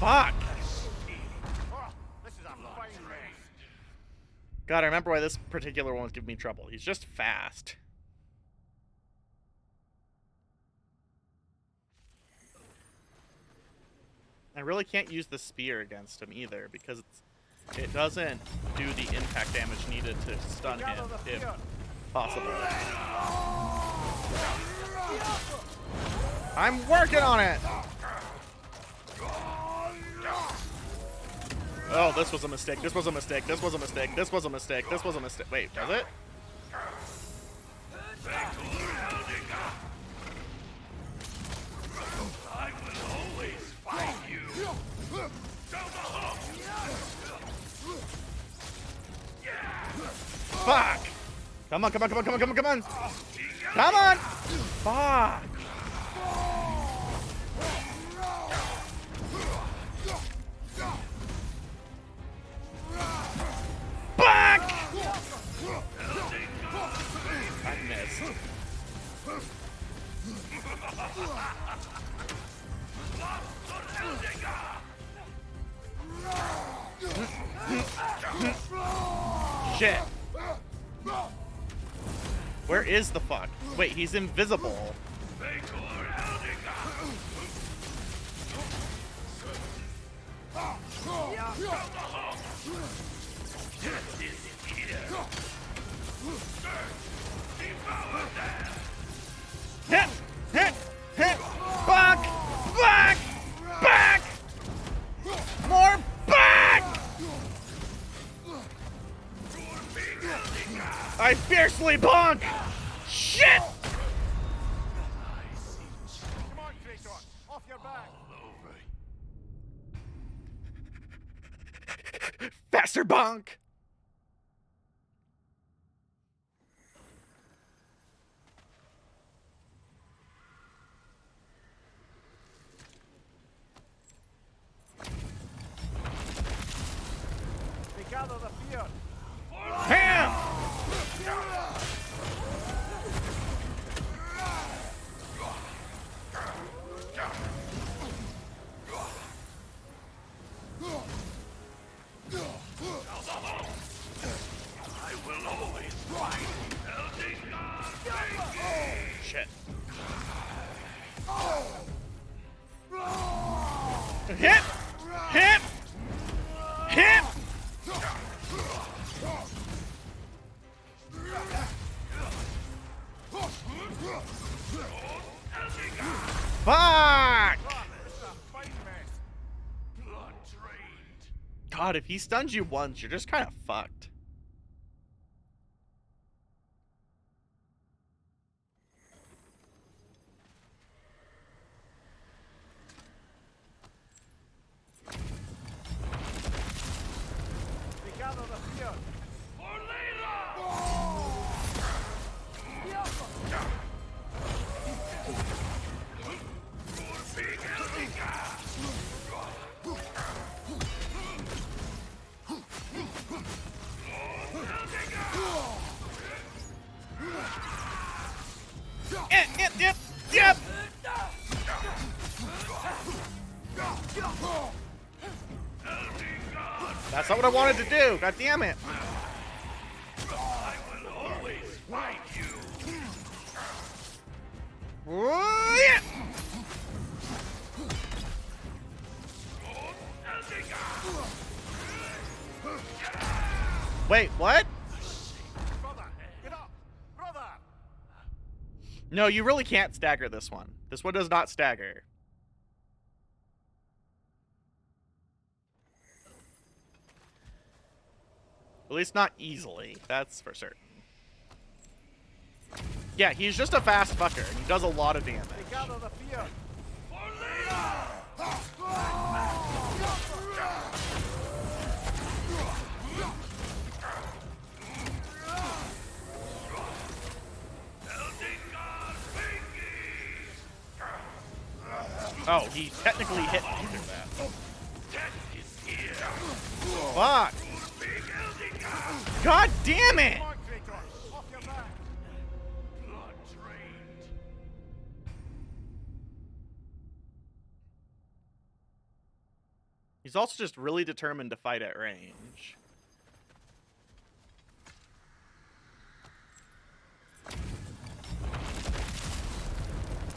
A: Fuck. God, I remember why this particular one was giving me trouble. He's just fast. I really can't use the spear against him either because it doesn't do the impact damage needed to stun him, if possible. I'm working on it! Oh, this was a mistake. This was a mistake. This was a mistake. This was a mistake. This was a mistake. Wait, was it?
O: I will always fight you.
A: Fuck! Come on, come on, come on, come on, come on, come on! Come on! Fuck! Fuck! I missed. Shit. Where is the fuck? Wait, he's invisible. Hit! Hit! Hit! Back! Back! Back! More back! I fiercely bonk! Shit!
L: Come on, Kratos, off your back.
A: Faster bonk!
L: They gather the fear.
A: Bam!
O: I will always fight.
A: Shit. Hit! Hit! Hit! Fuck! God, if he stuns you once, you're just kind of fucked.
L: They gather the fear.
A: Yep, yep. That's not what I wanted to do. God damn it.
O: I will always fight you.
A: Yeah. Wait, what?
L: Brother, get up, brother.
A: No, you really can't stagger this one. This one does not stagger. At least not easily, that's for certain. Yeah, he's just a fast fucker, and he does a lot of damage.
L: They gather the fear.
A: Oh, he technically hit me through that.
O: Death is here.
A: Fuck! God damn it!
L: Come on, Kratos, off your back.
O: Blood drained.
A: He's also just really determined to fight at range.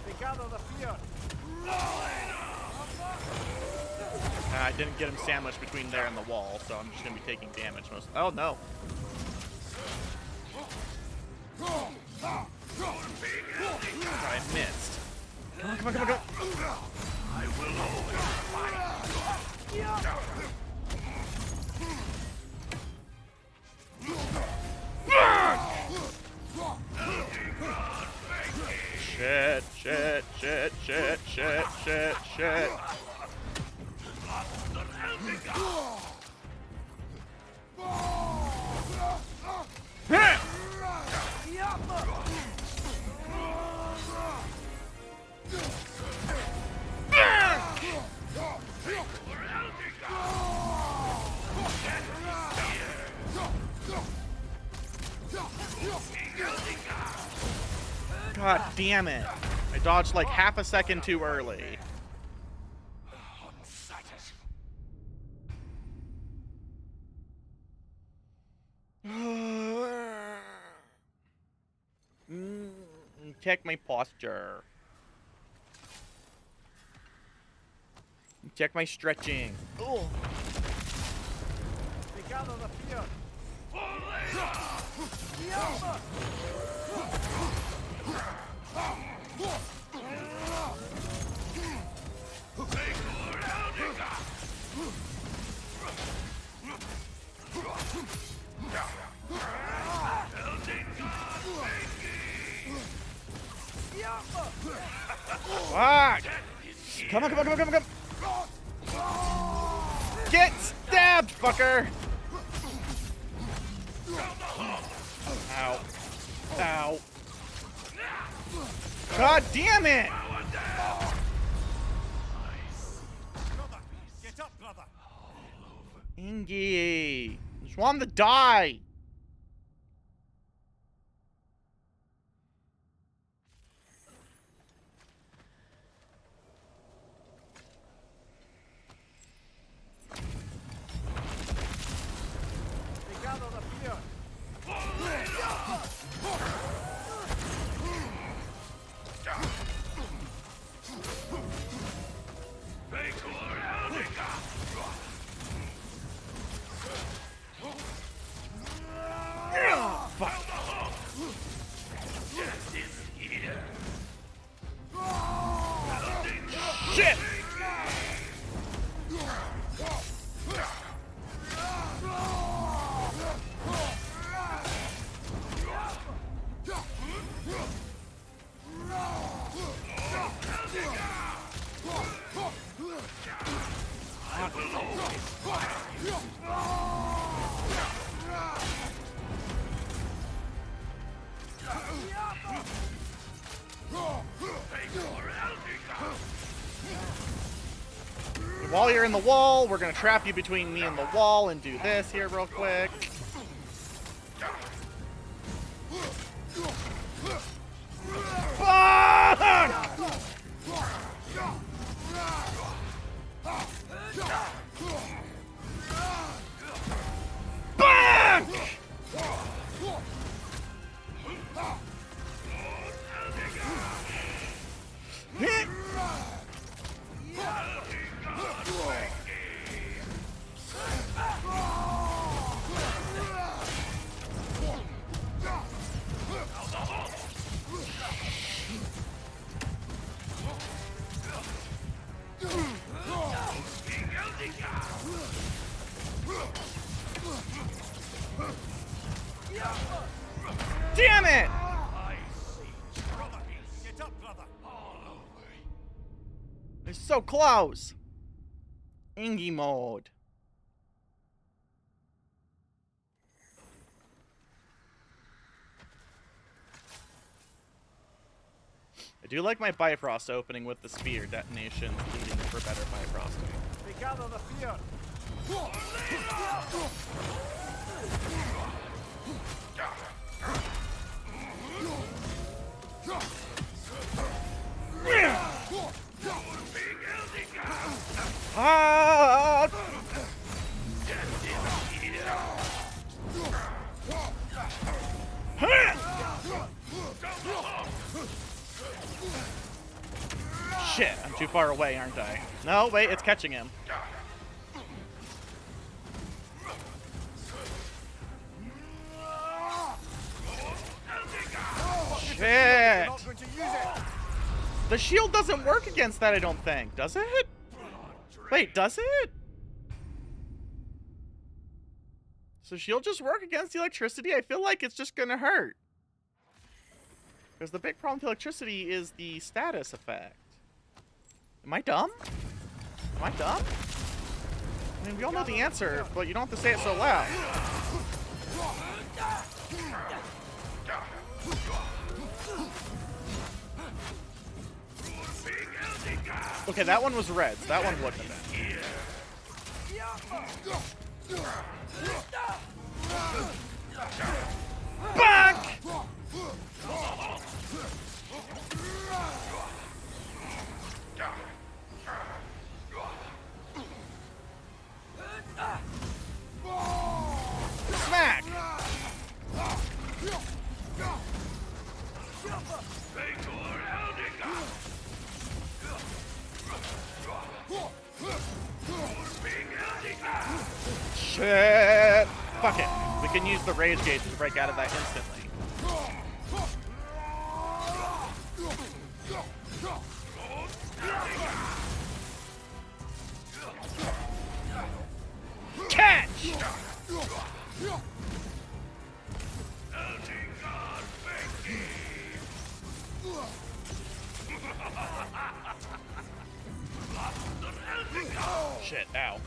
L: They gather the fear.
A: I didn't get him sandwiched between there and the wall, so I'm just gonna be taking damage most. Oh no! I missed. Come on, come on, come on, come on!
O: I will always fight.
A: Shit, shit, shit, shit, shit, shit, shit. God damn it. I dodged like half a second too early. Check my posture. Check my stretching. Oh.
L: They gather the fear.
A: Fuck! Come on, come on, come on, come on, come on! Get stabbed, fucker! Ow. Ow. God damn it!
L: Get up, brother.
A: Ingy. Just want him to die.
L: They gather the fear.
A: Fuck. Shit! While you're in the wall, we're gonna trap you between me and the wall and do this here real quick. Fuck! Fuck! Hit! Damn it!
L: Get up, brother.
A: They're so close. Ingy mode. I I do like my Bifrost opening with the spear detonation leading for better Bifrosting.
L: They gather the fear.
A: Ah! Shit, I'm too far away, aren't I? No, wait, it's catching him. Shit! The shield doesn't work against that, I don't think. Does it? Wait, does it? So shield just work against the electricity? I feel like it's just gonna hurt. Because the big problem with electricity is the status effect. Am I dumb? Am I dumb? I mean, we all know the answer, but you don't have to say it so loud. Okay, that one was red, so that one wouldn't have been. Back! Smack! Shit! Fuck it. We can use the rage gauge to break out of that instantly. Catch! Shit, ow.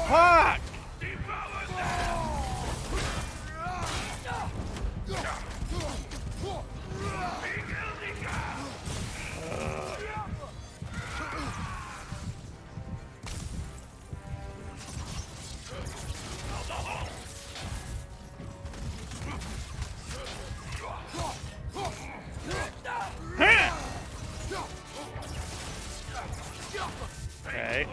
A: Fuck! Okay.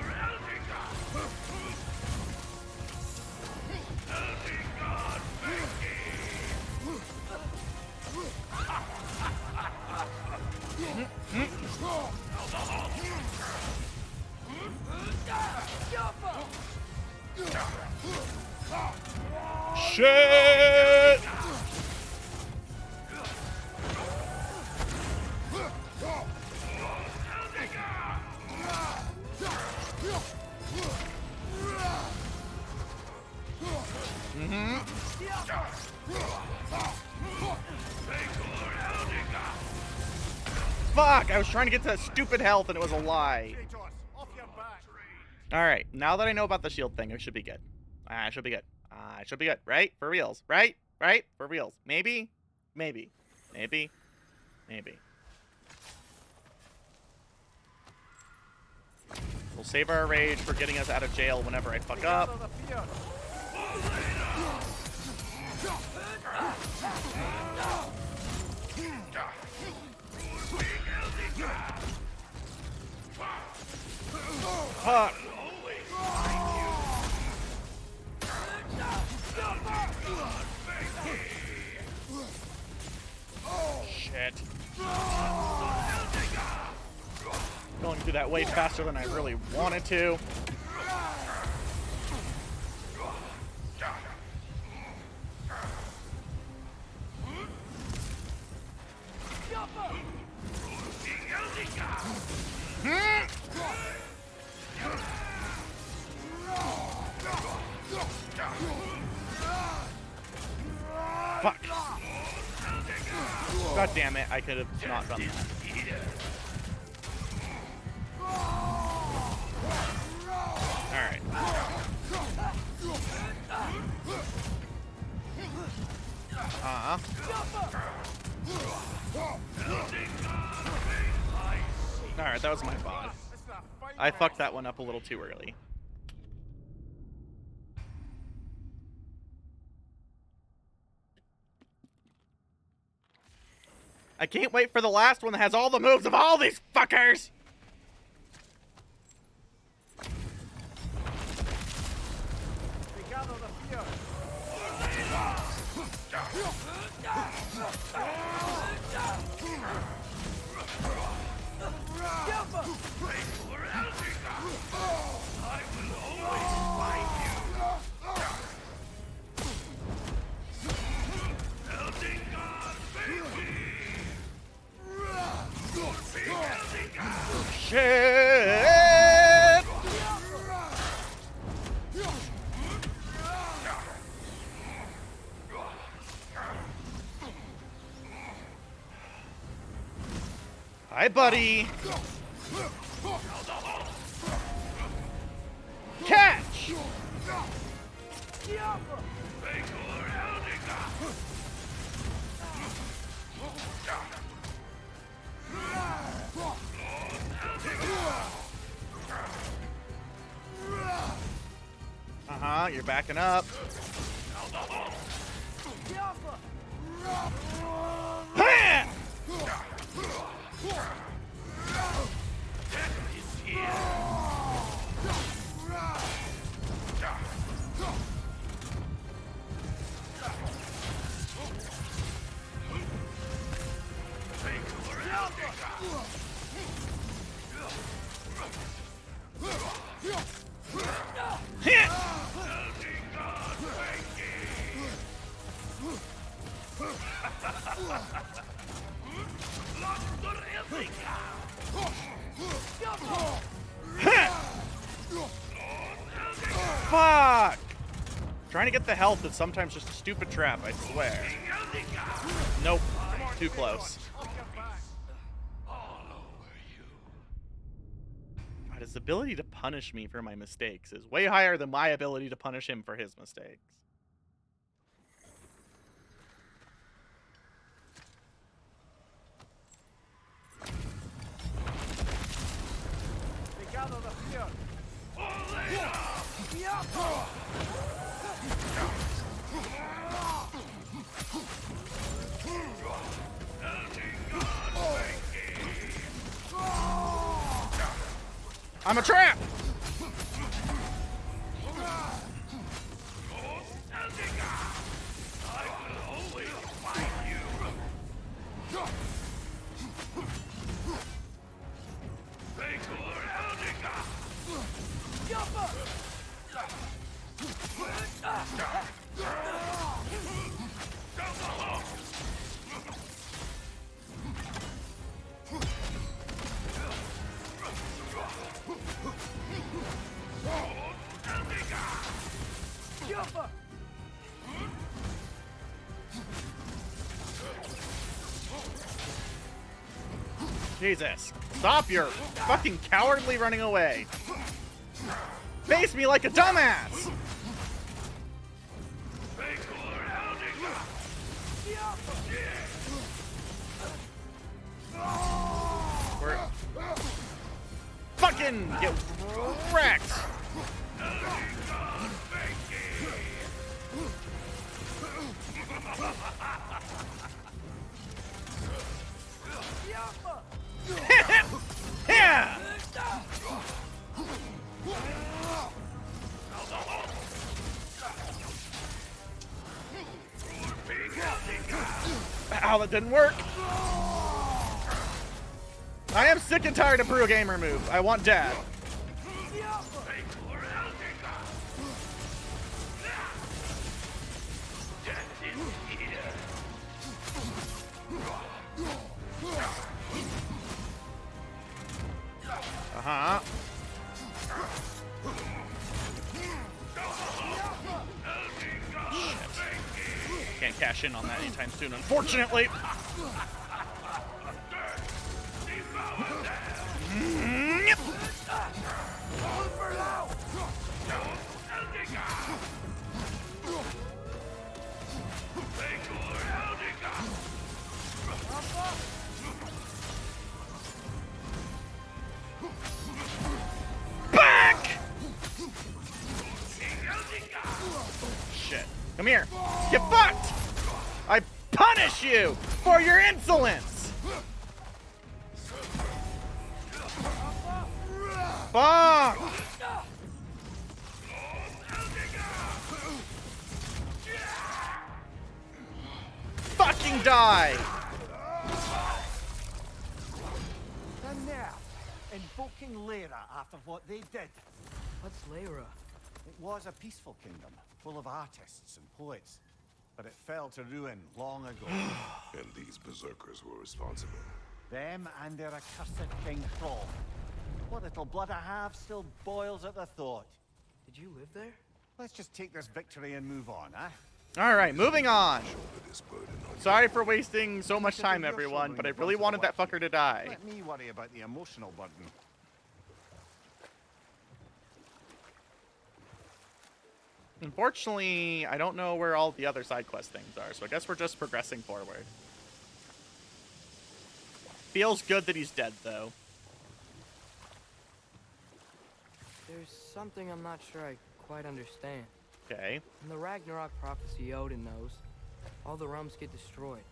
A: Shit! Fuck! I was trying to get to that stupid health and it was a lie. Alright, now that I know about the shield thing, it should be good. I should be good. I should be good, right? For reals, right? Right? For reals. Maybe? Maybe. Maybe? Maybe. We'll save our rage for getting us out of jail whenever I fuck up. Fuck. Shit. Going through that way faster than I really wanted to. Fuck. God damn it, I could have not done that. Alright. Alright, that was my fault. I fucked that one up a little too early. I can't wait for the last one that has all the moves of all these fuckers! Shit! Hi, buddy. Catch! Uh-huh, you're backing up. Ha! Fuck! Trying to get the health is sometimes just a stupid trap, I swear. Nope. Too close. God, his ability to punish me for my mistakes is way higher than my ability to punish him for his mistakes. I'm a trap! Jesus. Stop your fucking cowardly running away. Face me like a dumbass! We're... Fucking get wrecked! Yeah! Ow, that didn't work. I am sick and tired of Pro Gamer move. I want Dad. Uh-huh. Can't cash in on that anytime soon, unfortunately. Come here. Get fucked! I punish you for your insolence! Fuck! Fucking die!
L: And now, invoking Lyra after what they did.
C: What's Lyra?
L: It was a peaceful kingdom, full of artists and poets. But it fell to ruin long ago.
G: And these berserkers were responsible.
L: Them and their accursed King Thrall. What little blood I have still boils at the thought.
C: Did you live there?
L: Let's just take this victory and move on, eh?
A: Alright, moving on.
G: Shoulder this burden on
A: Sorry for wasting so much time, everyone, but I really wanted that fucker to die.
L: Let me worry about the emotional burden.
A: Unfortunately, I don't know where all the other side quest things are, so I guess we're just progressing forward. Feels good that he's dead, though.
C: There's something I'm not sure I quite understand.
A: Okay.
C: In the Ragnarok prophecy Odin knows, all the realms get destroyed,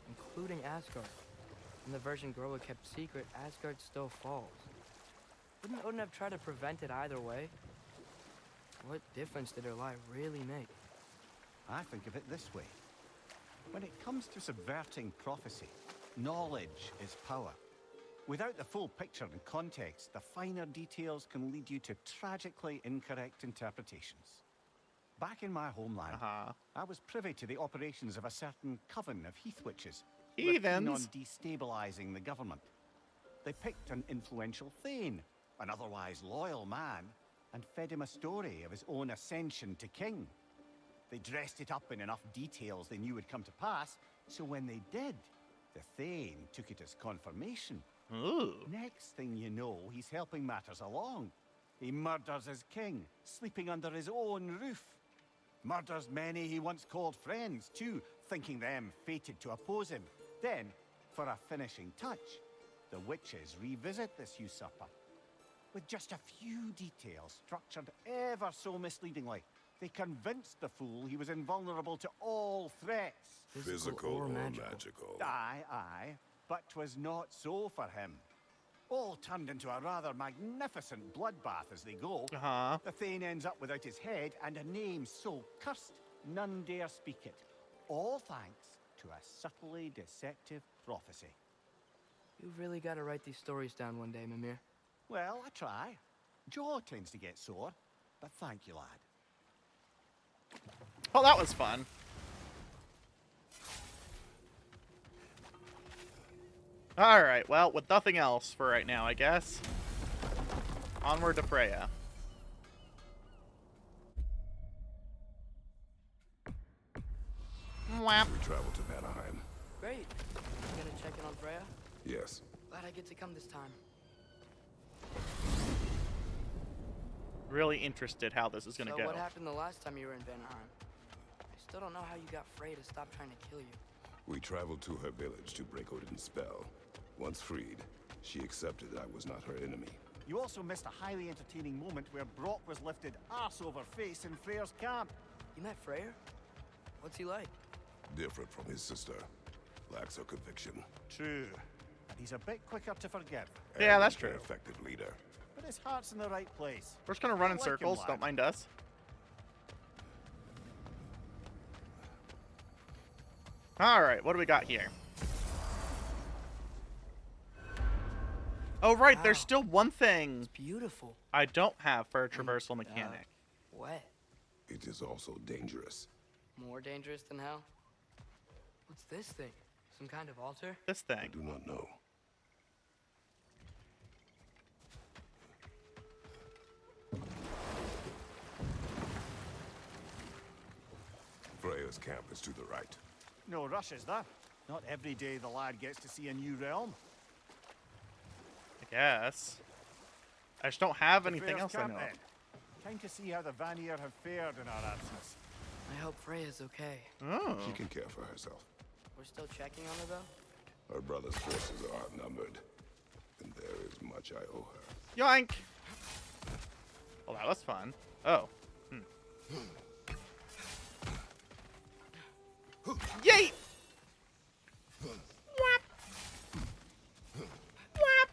C: including Asgard. In the version Groa kept secret, Asgard still falls. Wouldn't Odin have tried to prevent it either way? What difference did her lie really make?
L: I think of it this way. When it comes to subverting prophecy, knowledge is power. Without the full picture and context, the finer details can lead you to tragically incorrect interpretations. Back in my homeland, I was privy to the operations of a certain coven of heath witches. who were keen on destabilizing the government. They picked an influential Thane, an otherwise loyal man, and fed him a story of his own ascension to king. They dressed it up in enough details they knew would come to pass, so when they did, the Thane took it as confirmation.
A: Ooh.
L: Next thing you know, he's helping matters along. He murders his king, sleeping under his own roof. Murders many he once called friends, too, thinking them fated to oppose him. Then, for a finishing touch, the witches revisit this usurper. With just a few details structured ever so misleadingly, they convinced the fool he was invulnerable to all threats.
G: Physical or magical.
L: Aye, but 'twas not so for him. All turned into a rather magnificent bloodbath as they go. The Thane ends up without his head and a name so cursed, none dare speak it. All thanks to a subtly deceptive prophecy.
C: You've really got to write these stories down one day, Mimir.
L: Well, I try. Jaw tends to get sore, but thank you, lad.
A: Well, that was fun. Alright, well, with nothing else for right now, I guess. Onward to Freya. Whap.
G: We travel to Vanaheim.
C: Great. You gonna check in on Freya?
G: Yes.
C: Glad I get to come this time.
A: Really interested how this is gonna
C: So
A: go.
C: what happened the last time you were in Vanaheim? I still don't know how you got Freya to stop trying to kill you.
G: We traveled to her village to break Odin's spell. Once freed, she accepted I was not her enemy.
L: You also missed a highly entertaining moment where Brock was lifted arse over face in Freyr's camp.
C: You met Freyr? What's he like?
G: Different from his sister. Lacks her conviction.
L: True. And he's a bit quicker to forgive.
A: Yeah,
G: And
A: that's
G: an
A: true.
G: effective leader.
L: But his heart's in the right place.
A: We're just gonna run in
L: Like him,
A: circles,
L: lad.
A: don't mind us. Alright, what do we got here? Oh, right, there's still one thing
C: It's beautiful.
A: I don't have for a traversal mechanic.
C: Wet.
G: It is also dangerous.
C: More dangerous than hell? What's this thing? Some kind of altar?
A: This
G: I
A: thing.
G: do not know. Freya's camp is to the right.
L: No rush, is there? Not every day the lad gets to see a new realm.
A: I guess. I just don't have
L: To
A: anything
L: Freyr's
A: else I
L: camp,
A: know.
L: then. Time to see how the Vanir have fared in our absence.
C: I hope Freya's okay.
A: Oh.
G: She can care for herself.
C: We're still checking on her, though?
G: Her brother's forces are outnumbered, and there is much I owe her.
A: Yoink! Well, that was fun. Oh. Yeet! Whap! Whap!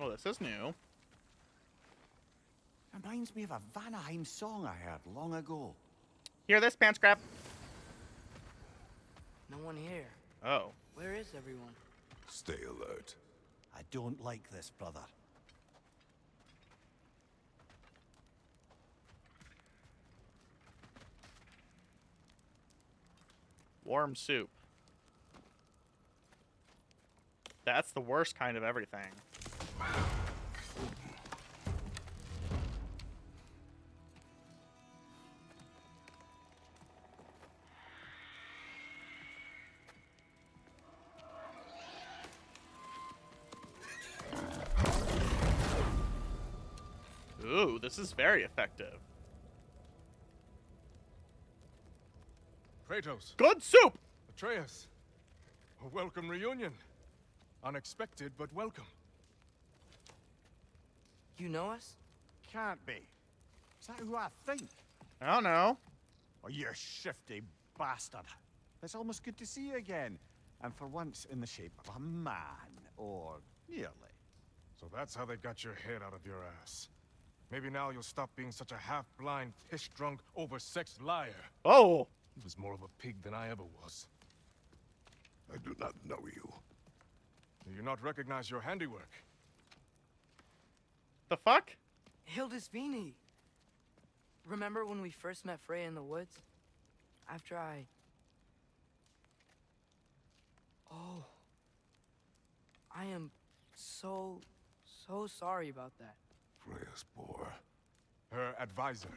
A: Oh, this is new.
L: Reminds me of a Vanaheim song I heard long ago.
A: Hear this, pants crap?
C: No one here.
A: Oh.
C: Where is everyone?
G: Stay alert.
L: I don't like this, brother.
A: Warm soup. That's the worst kind of everything. Ooh, this is very effective.
P: Kratos.
A: Good soup!
P: Atreus. A welcome reunion. Unexpected, but welcome.
C: You know us?
L: Can't be. Is that who I think?
A: I don't know.
L: Oh, you shifty bastard. It's almost good to see you again. And for once in the shape of a man, or nearly.
P: So that's how they got your head out of your ass. Maybe now you'll stop being such a half-blind, piss-drunk, oversexed liar.
A: Oh!
P: He was more of a pig than I ever was.
G: I do not know you.
P: Do you not recognize your handiwork?
A: The fuck?
C: Hildisvini. Remember when we first met Freya in the woods? After I... Oh. I am so sorry about that.
G: Freya's poor.
P: Her advisor.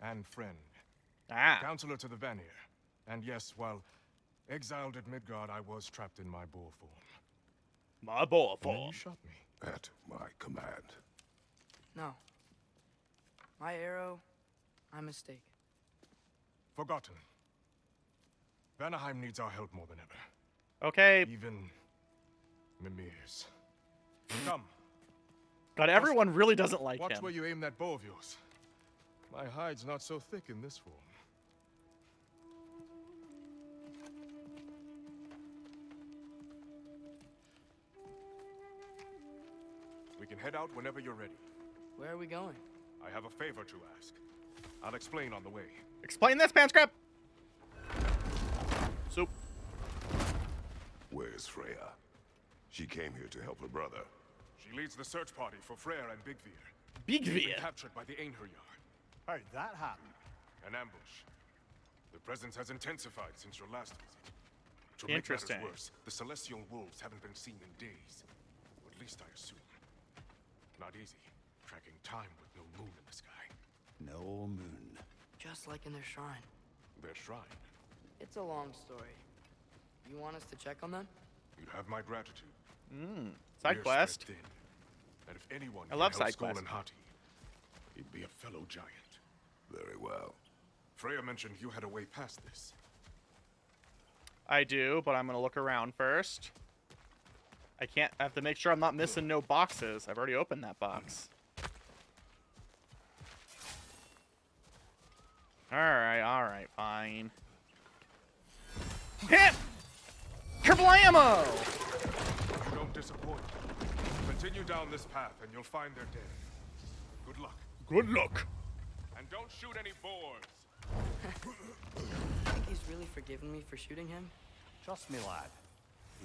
P: And friend.
A: Ah.
P: Counselor to the Vanir. And yes, while exiled at Midgard, I was trapped in my boar form.
A: My boar
P: And then
A: form.
P: you shot me.
G: At my command.
C: No. My arrow, my mistake.
P: Forgotten. Vanaheim needs our help more than ever.
A: Okay.
P: Even Mimir's. Come.
A: God, everyone really doesn't like
P: Watch
A: him.
P: where you aim that bow of yours. My hide's not so thick in this form. We can head out whenever you're ready.
C: Where are we going?
P: I have a favor to ask. I'll explain on the way.
A: Explain this, pants crap! Soup.
G: Where's Freya? She came here to help her brother.
P: She leads the search party for Freyr and Bigvir.
A: Bigvir?
P: They've been captured by the Einherjar.
L: How'd that happen?
P: An ambush. The presence has intensified since your last visit. To
A: Interesting.
P: make matters worse, the Celestial Wolves haven't been seen in days. Or at least I assume. Not easy, tracking time with no moon in the sky.
L: No moon.
C: Just like in their shrine.
P: Their shrine.
C: It's a long story. You want us to check on them?
P: You have my gratitude.
A: Side
P: We're
A: quest.
P: spread thin, and if anyone
A: I love
P: can help
A: side quests.
P: Skoll and Hati, he'd be a fellow giant.
G: Very well.
P: Freya mentioned you had a way past this.
A: I do, but I'm gonna look around first. I have to make sure I'm not missing no boxes. I've already opened that box. Alright, fine. Hit! Kerblamo!
P: You don't disappoint. Continue down this path and you'll find their dead. Good luck.
A: Good luck.
P: And don't shoot any boars.
C: Think he's really forgiven me for shooting him?
L: Trust me, lad.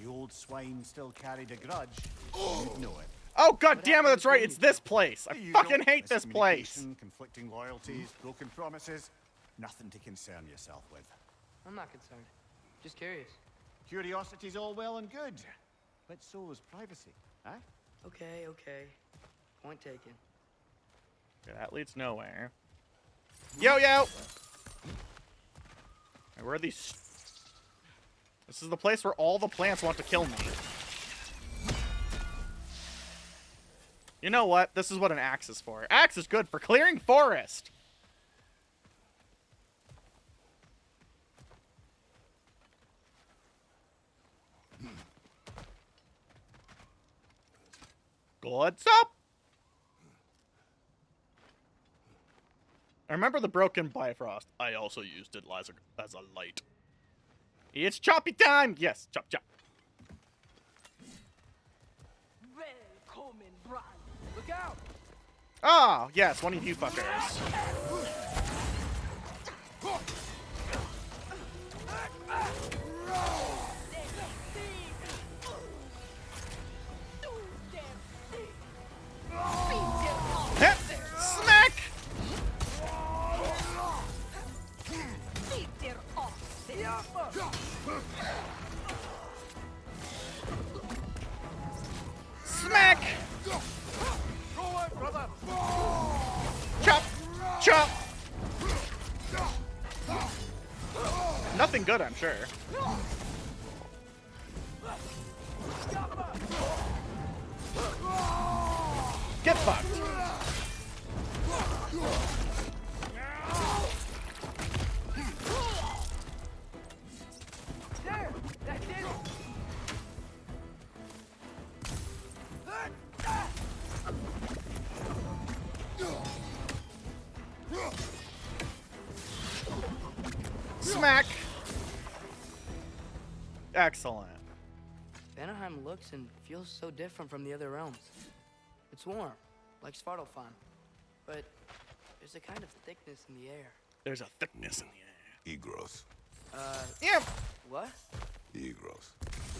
L: The old swine still carried a grudge. You'd know it.
A: Oh, god damn it, that's right, it's this place. I
L: You
A: fucking
L: don't.
A: hate this place.
L: Miscommunication, conflicting loyalties, broken promises. Nothing to concern yourself with.
C: I'm not concerned. Just curious.
L: Curiosity's all well and good. But so is privacy, eh?
C: Okay. Point taken.
A: Okay, that leads nowhere. Yo! Where are these? This is the place where all the plants want to kill me. You know what? This is what an axe is for. Axe is good for clearing forest. Good up. I remember the broken Bifrost. I also used it as a light. It's choppy time! Yes, chop chop.
C: Welcome, Brand. Look out!
A: Ah, yes, one of you fuckers. Smack! Smack!
L: Go on, brother!
A: Chop! Chop! Nothing good, I'm sure. Get fucked!
C: There! That did it!
A: Smack! Excellent.
C: Vanaheim looks and feels so different from the other realms. It's warm, like Svartalfheim, but there's a kind of thickness in the air.
A: There's a thickness in the air.
G: Egros.
A: Yeah.
C: What?
G: Egros.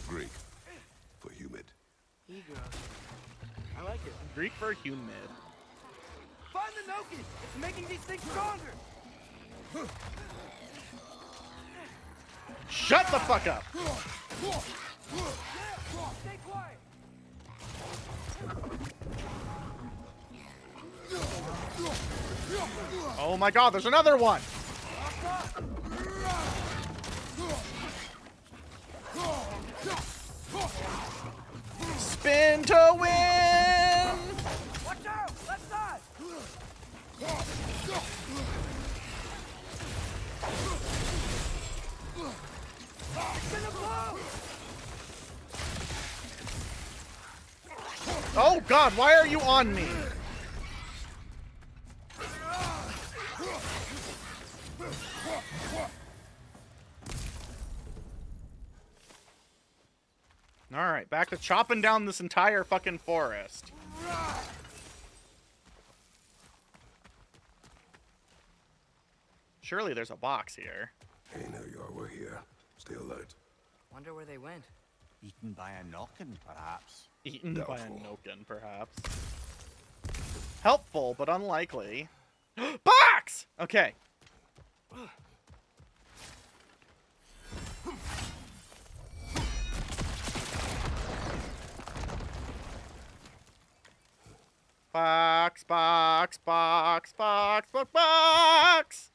G: Greek. For humid.
C: Egros. I like it.
A: Greek for humid.
C: Find the Noki! It's making these things stronger!
A: Shut the fuck up!
C: Stay quiet!
A: Oh my god, there's another one! Spin to win!
C: Watch out! Left side! It's gonna blow!
A: Oh god, why are you on me? Alright, back to chopping down this entire fucking forest. Surely there's a box here.
G: Hey, now y'all were here. Stay alert.
C: Wonder where they went.
L: Eaten by a knockin', perhaps.
A: Eaten by a
G: Doubtful.
A: Noken, perhaps. Helpful, but unlikely. Box! Okay. Box, box, box, box, box, box!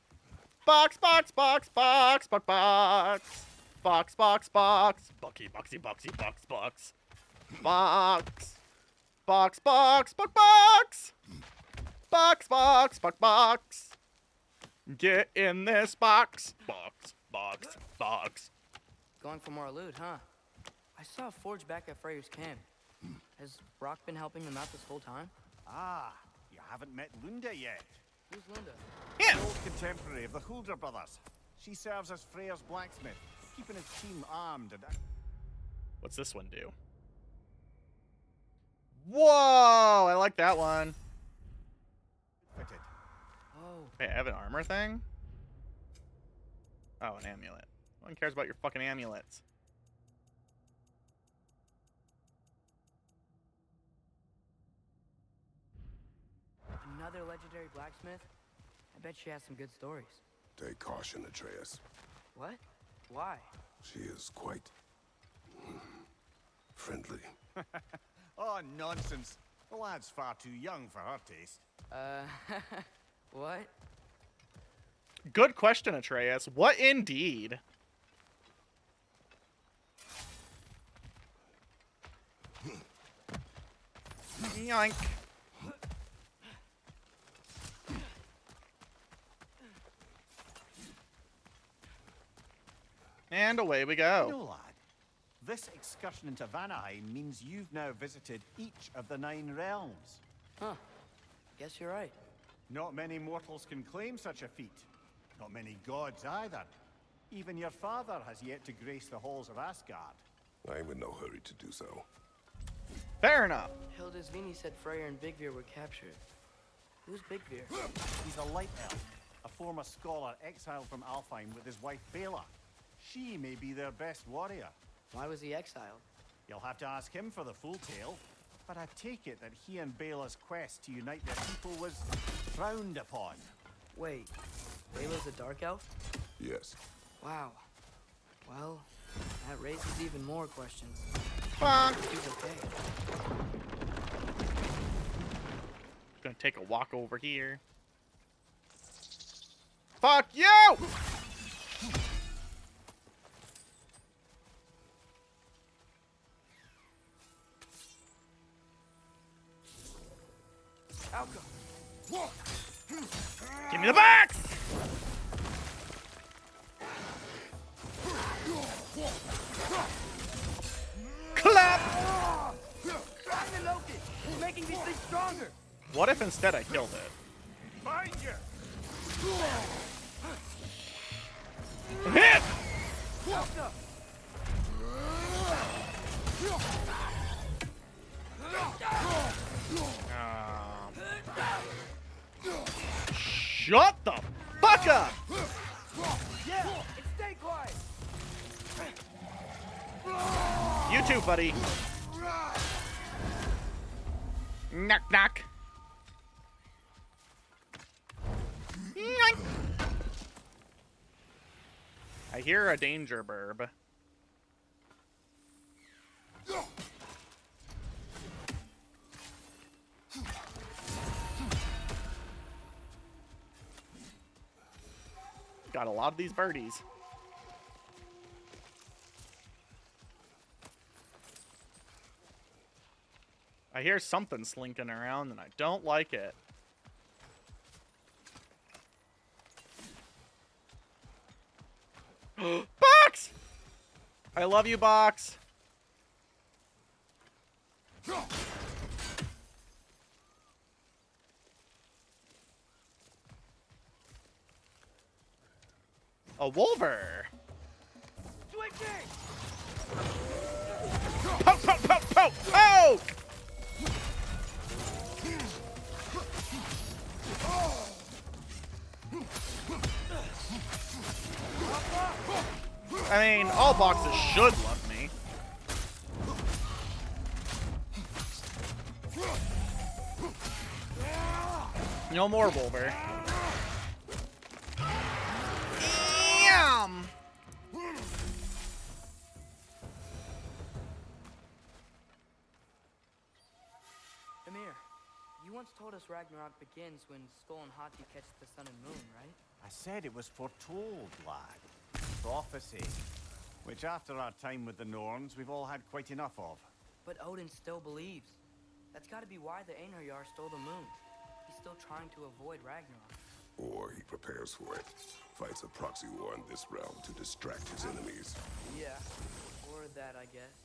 A: Box, box, box, box, box, box! Box, box, box! Bucky, boxy, boxy, box, box! Box! Box, box, box, box! Box, box, box, box! Get in this box! Box, box, box!
C: Going for more loot, huh? I saw a forge back at Freyr's camp. Has Brock been helping them out this whole time?
L: Ah, you haven't met Lunda yet.
C: Who's Linda?
A: Yeah.
L: An old contemporary of the Hulder brothers. She serves as Freyr's blacksmith, keeping his team armed and...
A: What's this one do? Whoa! I like that one.
L: Fitted.
C: Oh.
A: Wait, I have an armor thing? Oh, an amulet. No one cares about your fucking amulets.
C: Another legendary blacksmith? I bet she has some good stories.
G: Take caution, Atreus.
C: What? Why?
G: She is quite friendly.
L: Oh, nonsense. The lad's far too young for her taste.
C: What?
A: Good question, Atreus. What indeed? Yoink. And away we go.
L: No, lad. This excursion into Vanaheim means you've now visited each of the 9 realms.
C: Huh. Guess you're right.
L: Not many mortals can claim such a feat. Not many gods either. Even your father has yet to grace the halls of Asgard.
G: I am in no hurry to do so.
A: Fair enough.
C: Hildisvini said Freyr and Bigvir were captured. Who's Bigvir?
L: He's a light elf, a former scholar exiled from Alfheim with his wife Bela. She may be their best warrior.
C: Why was he exiled?
L: You'll have to ask him for the full tale, but I take it that he and Bela's quest to unite their people was frowned upon.
C: Wait, Bela's a dark elf?
G: Yes.
C: Wow. Well, that raises even more questions.
A: Fuck.
C: He's okay.
A: Gonna take a walk over here. Fuck you!
C: Alka!
A: Give me the box! Clap!
C: Ragnarok! He's making these things stronger!
A: What if instead I killed it?
L: Find you!
A: Hit!
C: Alka!
A: Shut the fuck up!
C: Yeah! And stay quiet!
A: You too, buddy. Knock, knock. Yoink. I hear a danger burb. Got a lot of these birdies. I hear something slinking around and I don't like it. Box! I love you, Box. A Wolver.
C: Switching!
A: Poke, poke, poke, poke, poke! I mean, all boxes should love me. No more Wolver. Yum!
C: Amir, you once told us Ragnarok begins when Skull and Hati catch the sun and moon, right?
L: I said it was foretold, lad. Prophecy. Which after our time with the Norns, we've all had quite enough of.
C: But Odin still believes. That's gotta be why the Einherjar stole the moon. He's still trying to avoid Ragnarok.
G: Or he prepares for it. Fights a proxy war in this realm to distract his enemies.
C: Yeah, or that, I guess.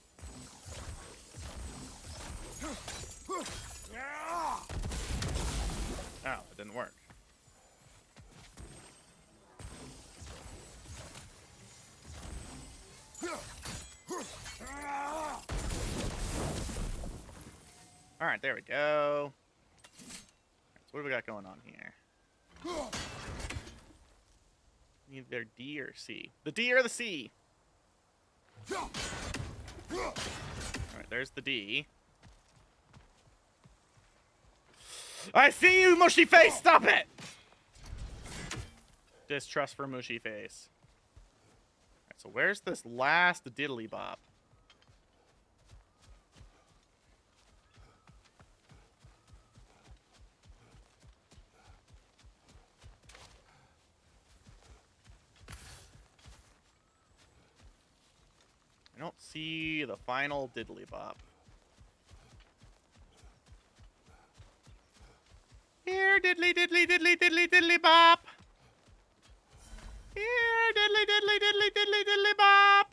A: Oh, it didn't work. All right, there we go. So what do we got going on here? Either D or C. The D or the C. All right, there's the D. I see you, mushy face! Stop it! Distrust for mushy face. All right, so where's this last diddly bop? I don't see the final diddly bop. Here, diddly, diddly, diddly, diddly, diddly bop. Here, diddly, diddly, diddly, diddly, diddly bop.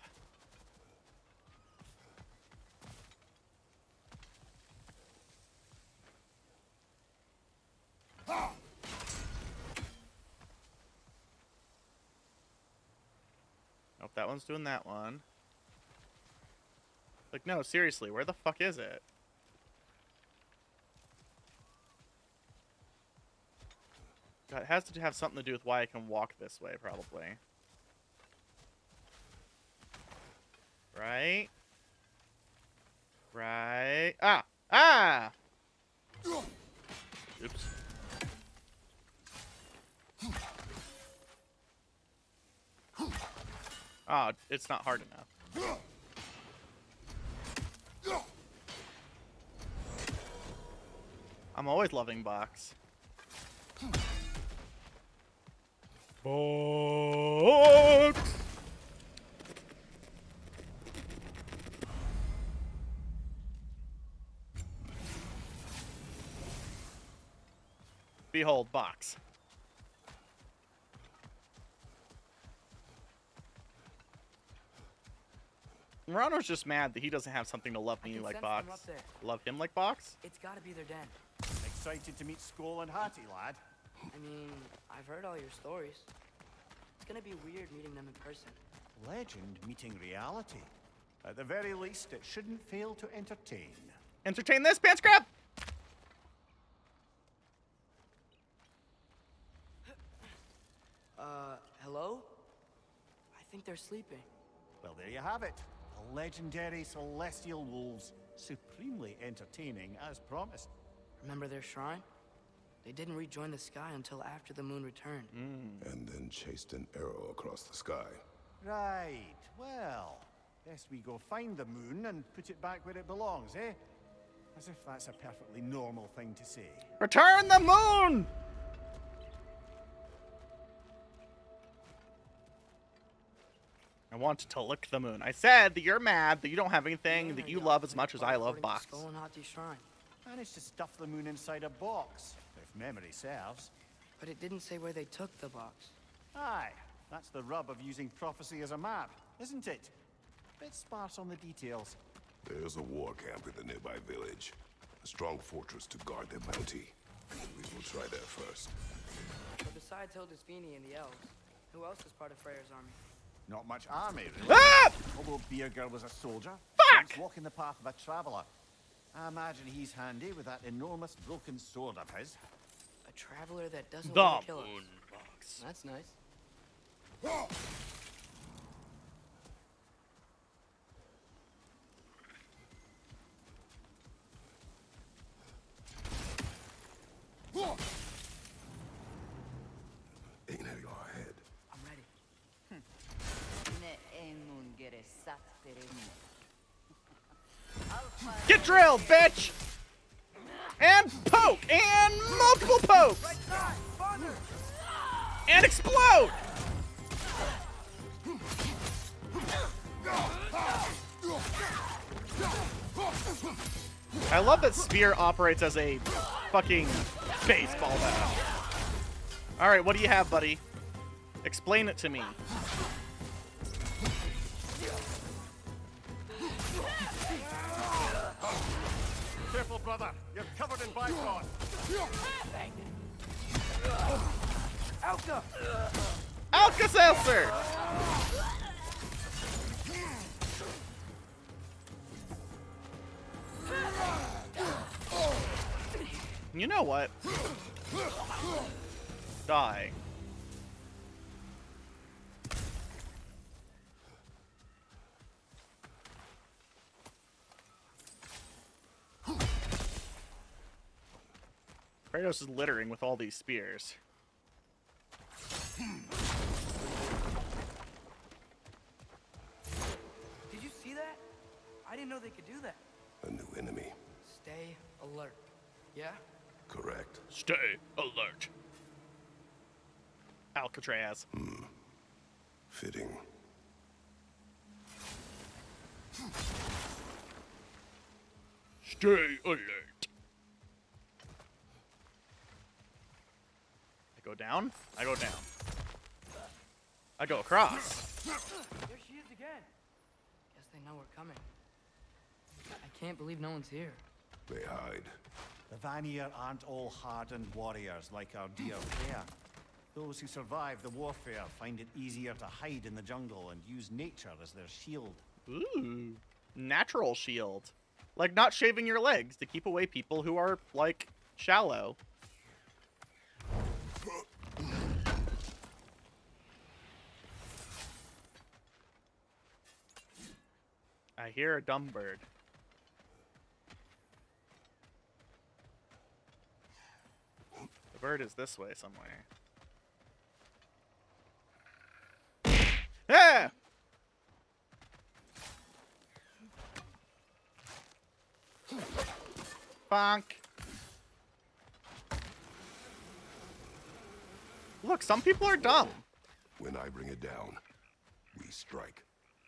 A: that one's doing that one. Like, no, seriously, where the fuck is it? God, it has to have something to do with why I can walk this way, probably. Right? Right. Ah! Ah! Oops. Ah, it's not hard enough. I'm always loving box. Box! Behold, box. Murano's just mad that he doesn't have something to love me like box. Love him like box?
C: It's gotta be their den.
L: Excited to meet Skull and Hattie, lad?
C: I mean, I've heard all your stories. It's gonna be weird meeting them in person.
L: Legend meeting reality. At the very least, it shouldn't fail to entertain.
A: Entertain this, pants grab!
C: Hello? I think they're sleeping.
L: Well, there you have it. The legendary celestial wolves. Supremely entertaining, as promised.
C: Remember their shrine? They didn't rejoin the sky until after the moon returned.
G: And then chased an arrow across the sky.
L: Right. Well, best we go find the moon and put it back where it belongs, eh? As if that's a perfectly normal thing to say.
A: Return the moon! I want to lick the moon. I said that you're mad that you don't have anything that you love as much as I love box.
C: Skull and Hattie's shrine.
L: Managed to stuff the moon inside a box, if memory serves.
C: But it didn't say where they took the box.
L: Aye, that's the rub of using prophecy as a map, isn't it? Bit sparse on the details.
G: There's a war camp in the nearby village. A strong fortress to guard their bounty. We will try there first.
C: But besides Hildisvini and the elves, who else is part of Freyr's army?
L: Not much army, really.
A: Ah!
L: Although Beer Girl was a soldier.
A: Fuck!
L: Once walking the path of a traveler. I imagine he's handy with that enormous broken sword of his.
C: A traveler that doesn't
A: The
C: want to kill us.
A: moon box.
C: That's nice.
G: Ain't it your head?
C: I'm ready.
A: Get drilled, bitch! And poke! And multiple pokes! And explode! I love that Spear operates as a fucking baseball bat. Alright, what do you have, buddy? Explain it to me.
L: Careful, brother. You're covered in bifrost.
C: Alka!
A: Alka-Seltzer! You know what? Die. Kratos is littering with all these spears.
C: Did you see that? I didn't know they could do that.
G: A new enemy.
C: Stay alert. Yeah?
G: Correct.
A: Stay alert. Alcatraz.
G: Fitting.
A: Stay alert. I go down. I go down. I go across.
C: There she is again. Guess they know we're coming. I can't believe no one's here.
G: They hide.
L: The Vanir aren't all hardened warriors like our dear Freya. Those who survive the warfare find it easier to hide in the jungle and use nature as their shield.
A: Ooh, natural shield. Like not shaving your legs to keep away people who are, like, shallow. I hear a dumb bird. The bird is this way somewhere. Ah! Bonk. Look, some people are dumb.
G: When I bring it down, we strike.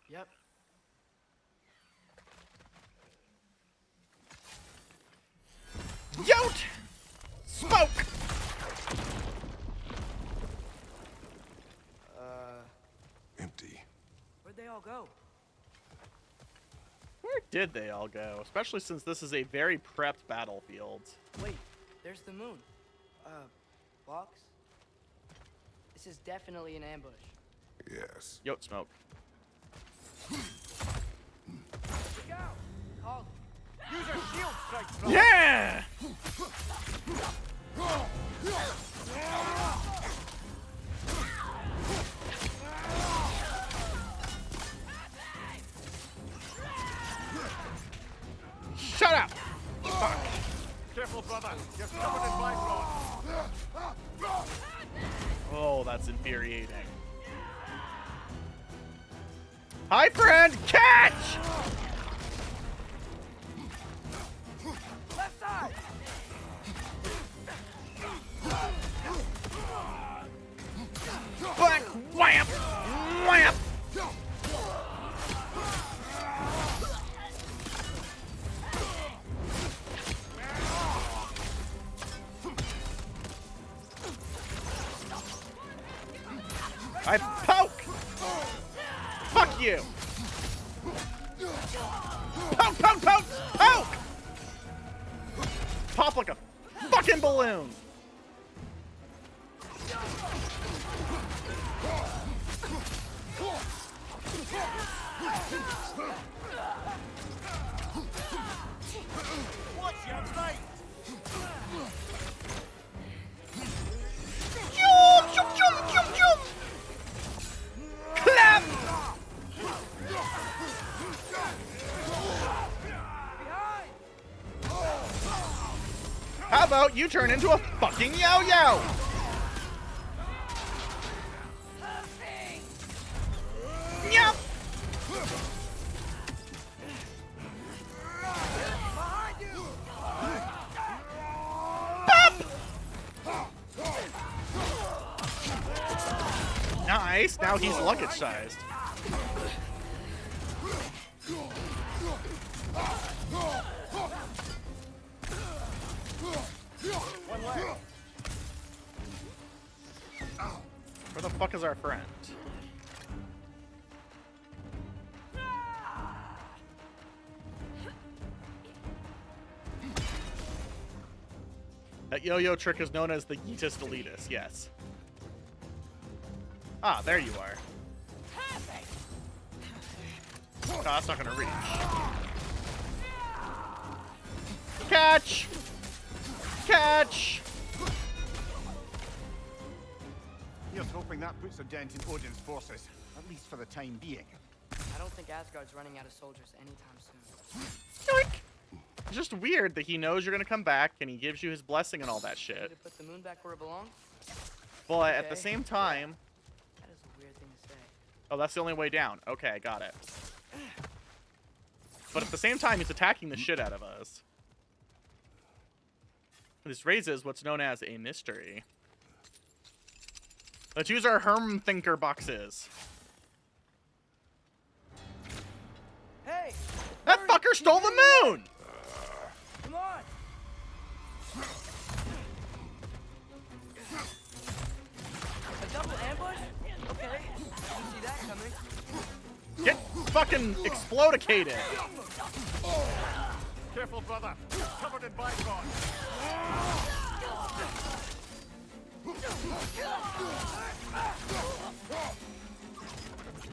C: Yep.
A: Yote! Smoke!
G: Empty.
C: Where'd they all go?
A: Where did they all go? Especially since this is a very prepped battlefield.
C: Wait, there's the moon. Box? This is definitely an ambush.
G: Yes.
A: Yote smoke.
C: Look out! Called it. Use our shield strike, bro.
A: Yeah! Shut up! Fuck.
L: Careful, brother. You're covered in bifrost.
A: Oh, that's infuriating. Hi, friend! Catch!
C: Left side!
A: Back! Wham! Wham! I poke! Fuck you! Poke, poke, poke, poke! Pop like a fucking balloon!
L: Watch your right.
A: Jump, jump, jump, jump, jump! Clap! How about you turn into a fucking yo-yo? Yep. Nice. Now he's luggage sized. Where the fuck is our friend? That yo-yo trick is known as the Yeetus Deletus, yes. Ah, there you are. Oh, that's not gonna reach. Catch! Catch!
L: Here's hoping that puts a dent in Odin's forces, at least for the time being.
C: I don't think Asgard's running out of soldiers anytime soon.
A: Yoink! It's just weird that he knows you're gonna come back and he gives you his blessing and all that
C: Need
A: shit.
C: to put the moon back where it belongs?
A: But at the
C: Okay.
A: same time...
C: That is a weird thing to say.
A: Oh, that's the only way down. Okay, got it. But at the same time, he's attacking the shit out of us. This raises what's known as a mystery. Let's use our Herm Thinker boxes.
C: Hey!
A: That fucker stole the moon!
C: Come on! A double ambush? Okay. Didn't see that coming.
A: Get fucking explodicated.
L: Careful, brother. Covered in bifrost.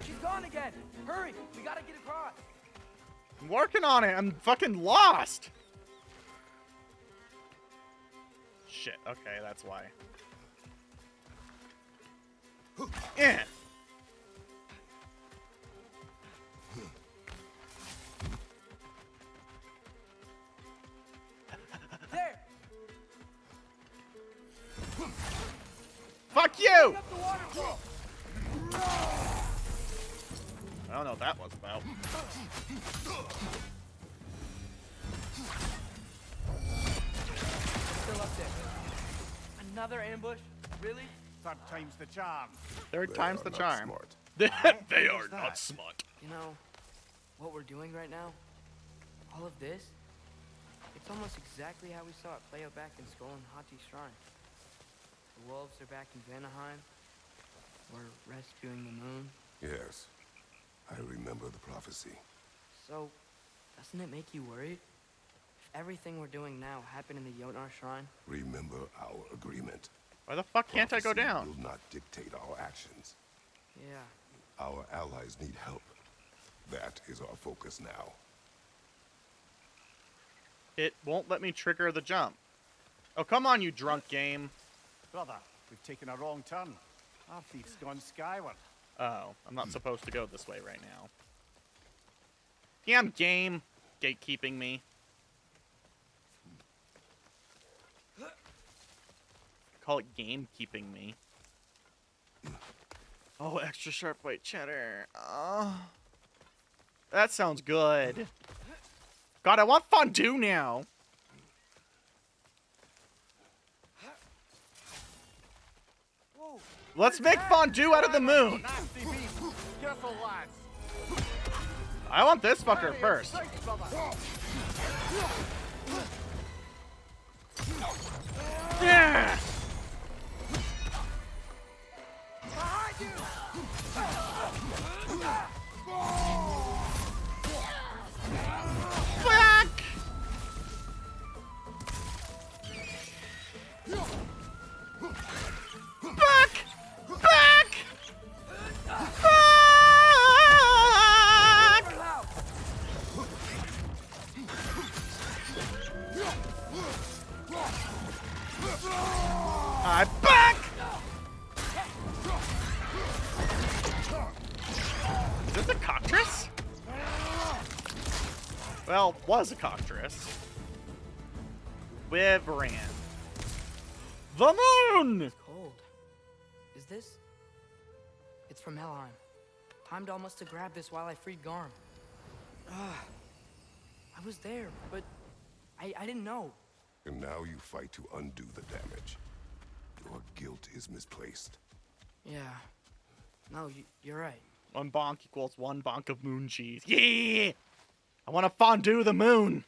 C: She's gone again! Hurry! We gotta get across!
A: I'm working on it. I'm fucking lost. Shit. Okay, that's why. Yeah.
C: There!
A: Fuck you!
C: Up the waterfall!
A: I don't know what that was about.
C: Still up there. Another ambush? Really?
L: Third time's the charm.
A: Third time's the charm.
G: Smart.
A: They are not smart.
C: You know, what we're doing right now? All of this? It's almost exactly how we saw it play out back in Skull and Hati's shrine. The wolves are back in Vanaheim. We're rescuing the moon.
G: Yes. I remember the prophecy.
C: So, doesn't it make you worried? If everything we're doing now happened in the Jotnar shrine?
G: Remember our agreement.
A: Why the fuck can't I go
G: Prophecy
A: down?
G: will not dictate our actions.
C: Yeah.
G: Our allies need help. That is our focus now.
A: It won't let me trigger the jump. Oh, come on, you drunk game.
L: Brother, we've taken a wrong turn. Our thief's gone skyward.
A: Oh, I'm not supposed to go this way right now. Damn game. Gatekeeping me. Call it gamekeeping me. Oh, extra sharp white cheddar. Oh, that sounds good. God, I want fondue now. Let's make fondue out of the moon.
L: Nasty beast. Careful, lads.
A: I want this fucker first. Yeah.
C: Behind you!
A: Fuck! Back! Back! Back! I'm back! Is this a cockatrice? Well, was a cockatrice. Wyvern. The moon!
C: It's cold. Is this? It's from Helheim. Heimdall must have grabbed this while I freed Garm. I was there, but I didn't know.
G: And now you fight to undo the damage. Your guilt is misplaced.
C: Yeah. No, you're right.
A: One bonk equals one bonk of moon cheese. Yeah! I want to fondue the moon.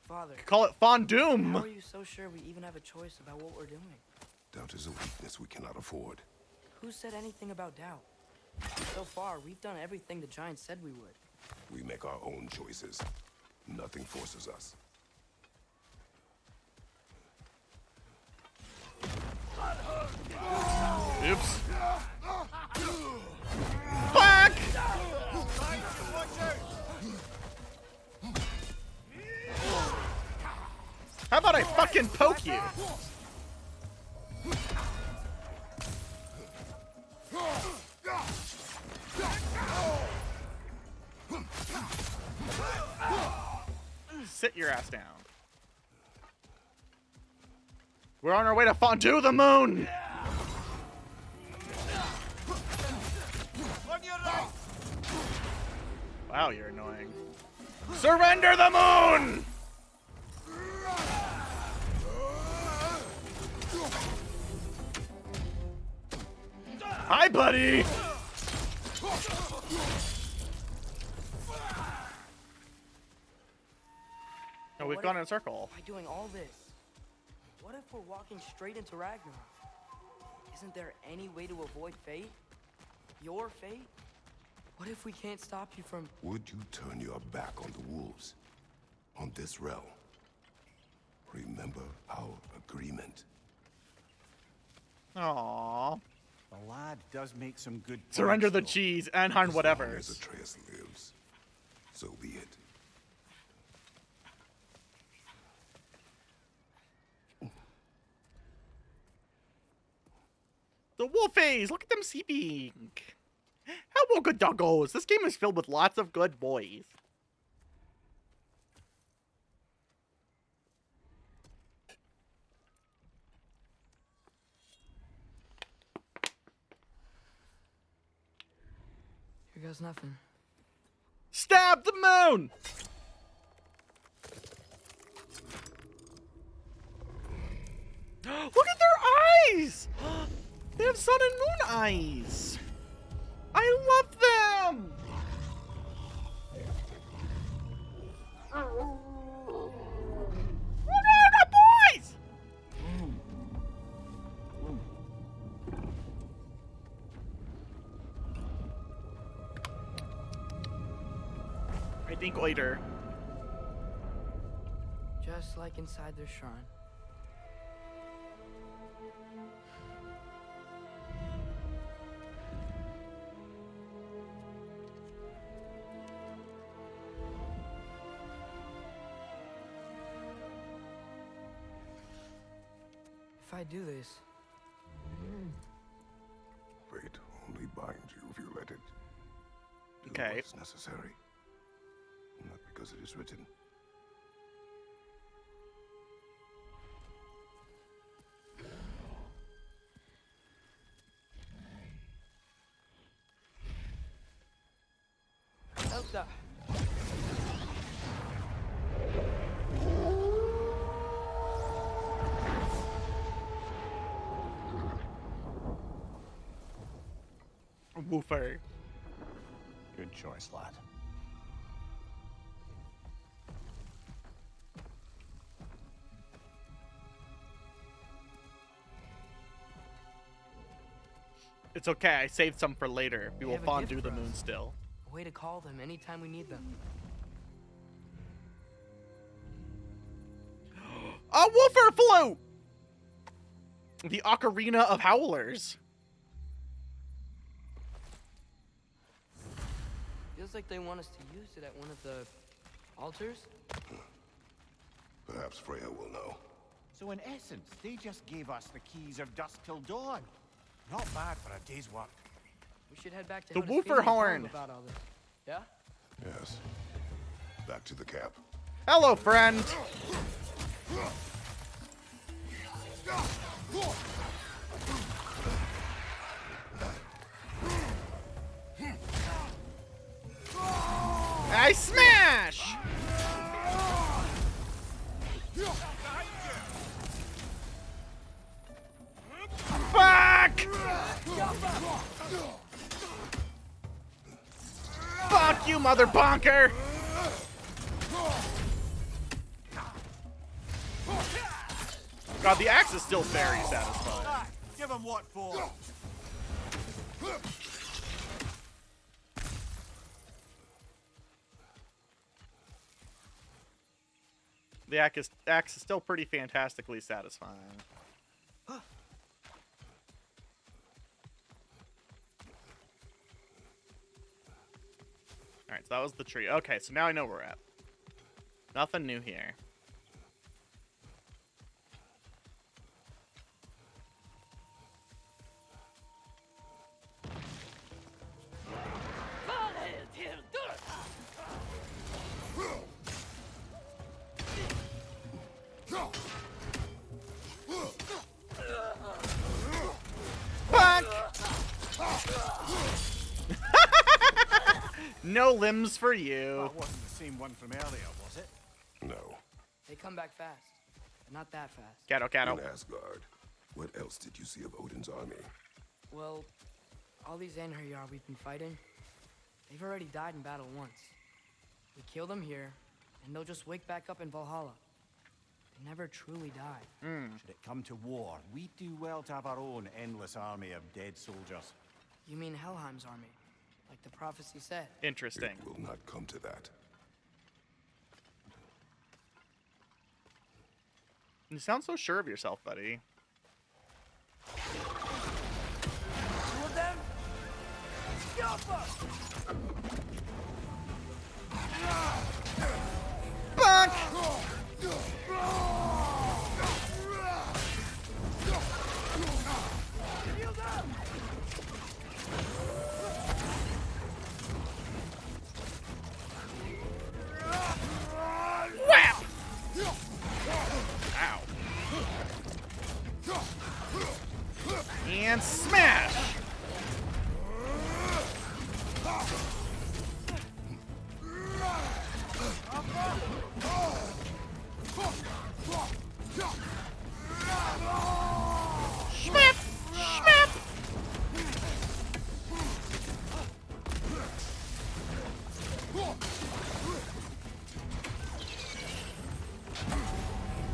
C: Father.
A: Call it fondoom.
C: How are you so sure we even have a choice about what we're doing?
G: Doubt is a weakness we cannot afford.
C: Who said anything about doubt? So far, we've done everything the Giants said we would.
G: We make our own choices. Nothing forces us.
A: Oops. Fuck! How about I fucking poke you? Sit your ass down. We're on our way to fondue the moon! Wow, you're annoying. Surrender the moon! Hi, buddy! Oh, we've gone in a circle.
C: By doing all this, what if we're walking straight into Ragnarok? Isn't there any way to avoid fate? Your fate? What if we can't stop you from...
G: Would you turn your back on the wolves? On this realm? Remember our agreement.
A: Aww.
L: The lad does make some good points,
A: Surrender the
L: though.
A: cheese, Anharn whatever.
G: As Atreus lives, so be it.
A: The wolfies! Look at them sleeping! Hello, good doggos! This game is filled with lots of good boys.
C: Here goes nothing.
A: Stab the moon! Look at their eyes! They have sun and moon eyes! I love them! Look at the boys! I think later.
C: Just like inside their shrine. If I do this,
G: Fate only binds you if you let it. Do
A: Okay.
G: what's necessary. Not because it is written.
C: Elsa.
A: Woofer.
L: Good choice, lad.
A: It's okay, I saved some for later. We
C: They
A: will
C: have a
A: fondue
C: gift
A: the
C: for
A: moon
C: us.
A: still.
C: A way to call them anytime we need them.
A: A woofer flute! The Ocarina of Howlers.
C: Feels like they want us to use it at one of the altars.
G: Perhaps Freya will know.
L: So in essence, they just gave us the keys of dusk till dawn. Not bad for a day's work.
C: We should head back to
A: The
C: Huddersfield
A: woofer
C: and tell them
A: horn.
C: about all this. Yeah?
G: Yes. Back to the camp.
A: Hello, friend. I smash! Fuck! Fuck you, mother bonker! God, the axe is still very satisfying.
L: Ah, give him what for.
A: The axe is still pretty fantastically satisfying. Alright, so that was the tree. Okay, so now I know where we're at. Nothing new here. No limbs for you.
L: That wasn't the same one from earlier, was it?
G: No.
C: They come back fast, but not that fast.
A: Catto.
G: In Asgard, what else did you see of Odin's army?
C: Well, all these Einherjar we've been fighting, they've already died in battle once. We kill them here, and they'll just wake back up in Valhalla. They never truly die.
L: Should it come to war, we do well to have our own endless army of dead soldiers.
C: You mean Helheim's army, like the prophecy said?
A: Interesting.
G: It will not come to that.
A: You sound so sure of yourself, buddy.
C: Two of them?
A: Bonk! Whap! Ow. And smash! Schmip! Schmip!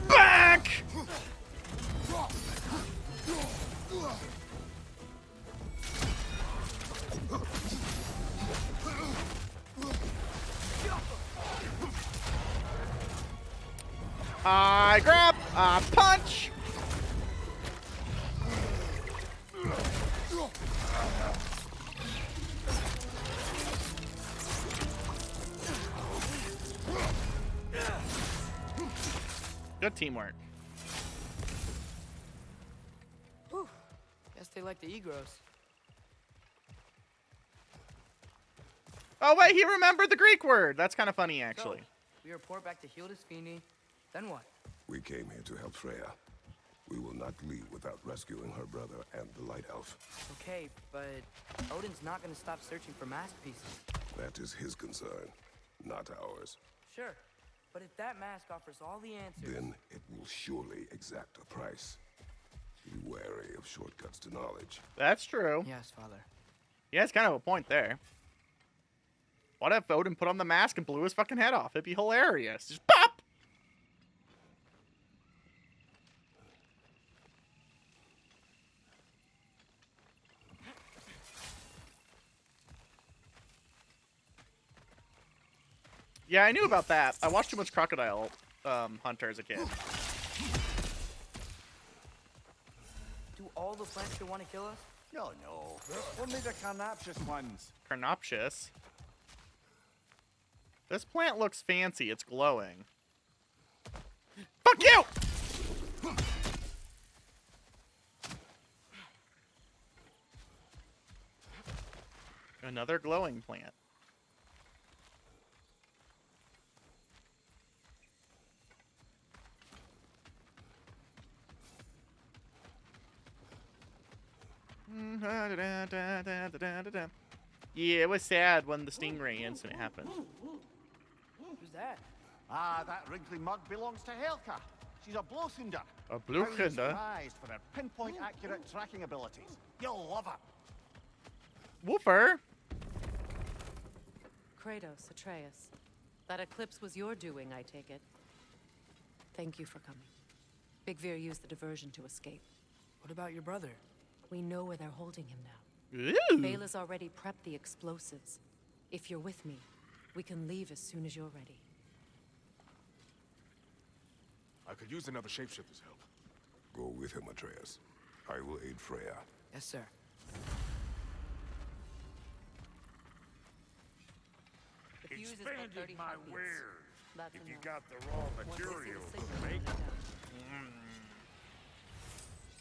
A: Back! I grab, I punch. Good teamwork.
C: Whew. Guess they like the Egros.
A: Oh wait, he remembered the Greek word. That's kind of funny, actually.
C: So, we report back to Hildesfini. Then what?
G: We came here to help Freya. We will not leave without rescuing her brother and the Light Elf.
C: Okay, but Odin's not gonna stop searching for masterpieces.
G: That is his concern, not ours.
C: Sure, but if that mask offers all the answers...
G: Then it will surely exact a price. Be wary of shortcuts to knowledge.
A: That's true.
C: Yes, Father.
A: Yeah, it's kind of a point there. What if Odin put on the mask and blew his fucking head off? It'd be hilarious. Just pop! Yeah, I knew about that. I watched too much Crocodile Hunter as a kid.
C: Do all the plants here want to kill us?
L: No. Only the carnaptious ones.
A: Carnoptious. This plant looks fancy. It's glowing. Fuck you! Another glowing plant. Yeah, it was sad when the stingray incident happened.
C: Who's that?
L: Ah, that wrinkly mug belongs to Helka. She's a Blowthunder.
A: A Blowthunder?
L: Prized for her pinpoint accurate tracking abilities. You'll love her.
A: Woofer.
M: Kratos, Atreus. That eclipse was your doing, I take it. Thank you for coming. Big Veer used the diversion to escape.
C: What about your brother?
M: We know where they're holding him now.
A: Ooh.
M: Bela's already prepped the explosives. If you're with me, we can leave as soon as you're ready.
P: I could use another shapeshifter's help.
G: Go with him, Atreus. I will aid Freya.
C: Yes, sir.
M: The fuse is about 30
O: my
M: heartbeats.
O: wares.
M: That's
O: If you
M: enough.
O: got the raw
M: Once they see the
O: materials
M: signal,
O: to
M: they'll
O: make
M: shut
O: it.
M: down.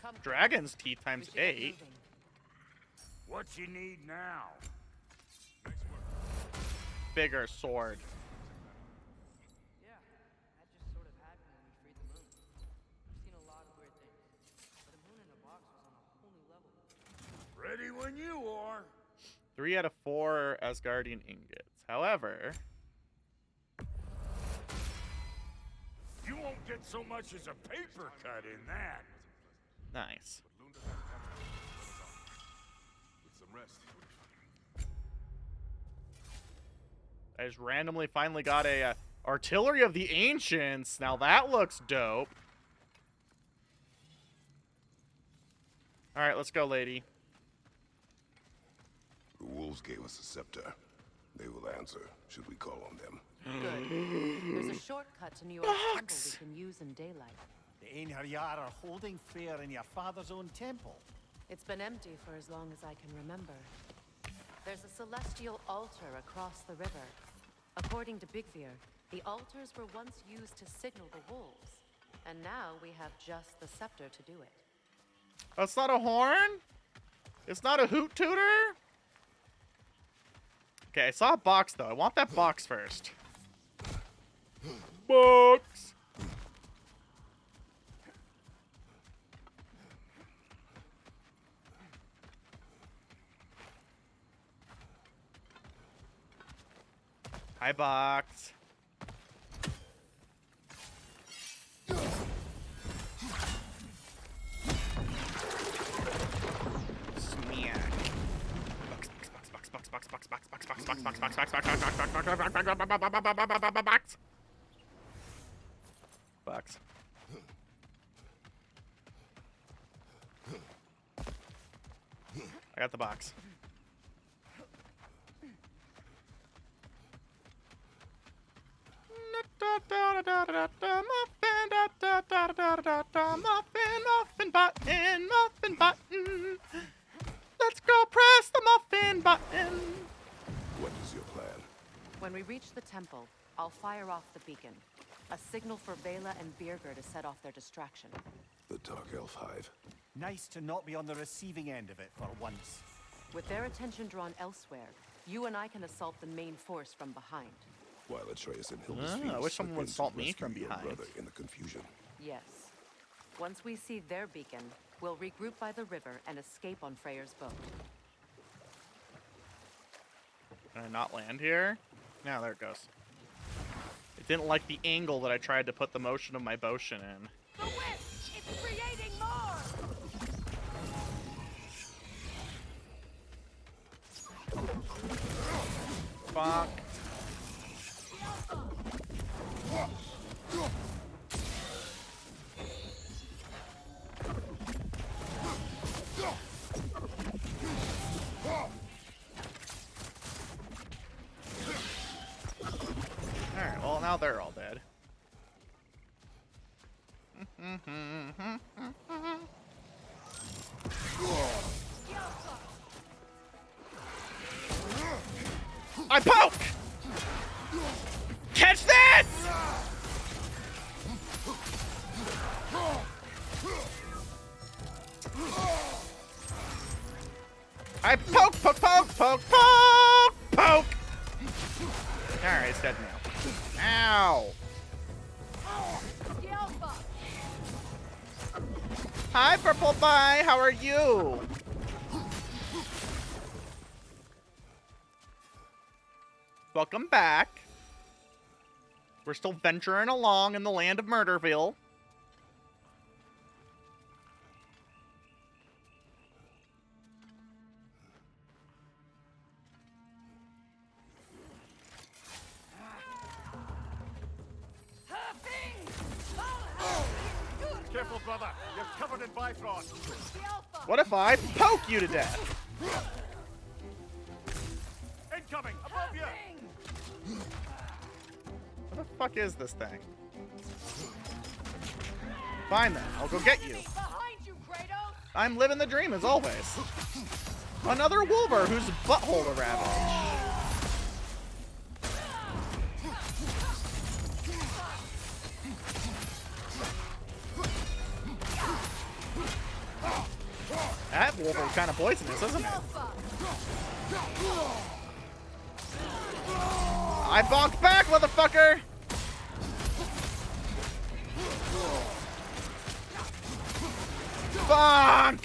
M: Come,
A: Dragon's teeth
M: we
A: times
M: should get
A: 8.
M: moving.
O: What you need now?
A: Bigger sword.
C: Yeah, that just sort of happened when we freed the moon. I've seen a lot of weird things, but a moon in a box was on a whole new level.
O: Ready when you are.
A: 3 out of 4 Asgardian ingots. However,
O: You won't get so much as a paper cut in that.
A: nice.
P: With some rest,
A: I just randomly finally got a Artillery of the Ancients. Now that looks dope. All right, let's go, lady.
G: The wolves gave us a scepter. They will answer, should we call on them.
M: Good. There's a shortcut to New York's temple we can use in daylight.
L: Einherjar are holding fair in your father's own temple.
M: It's been empty for as long as I can remember. There's a celestial altar across the river. According to Bigvir, the altars were once used to signal the wolves. And now we have just the scepter to do it.
A: Oh, it's not a horn? It's not a hoot tooter? Okay, I saw a box, though. I want that box first. Box! Hi, box. Box. I got the box. Muffin button. Let's go press the muffin button.
G: What is your plan?
M: When we reach the temple, I'll fire off the beacon. A signal for Vela and Birger to set off their distraction.
G: The Dark Elf Hive.
L: Nice to not be on the receiving end of it for once.
M: With their attention drawn elsewhere, you and I can assault the main force from behind.
G: While Atreus and Hilda's
A: I wish someone would assault me from behind.
G: Brother in the confusion.
M: Yes. Once we see their beacon, we'll regroup by the river and escape on Freyr's boat.
A: Can I not land here? No, there it goes. It didn't like the angle that I tried to put the motion of my motion in.
D: The wisp! It's creating more!
A: Fuck. Alright, well now they're all dead. I poke! Catch this! I poke, poke, poke, poke, poke, poke! Alright, it's dead now. Ow! Hi, Purple Pie, how are you? Welcome back. We're still venturing along in the land of Murderville.
L: Careful, brother. You're covered in Bifrost.
A: What if I poke you to death?
L: Incoming! Above you!
A: What the fuck is this thing? Fine then, I'll go get you. I'm living the dream as always. Another Wolver whose butthole to ravage. That Wolver's kind of poisonous, isn't it? I bonk back, motherfucker! Bonk!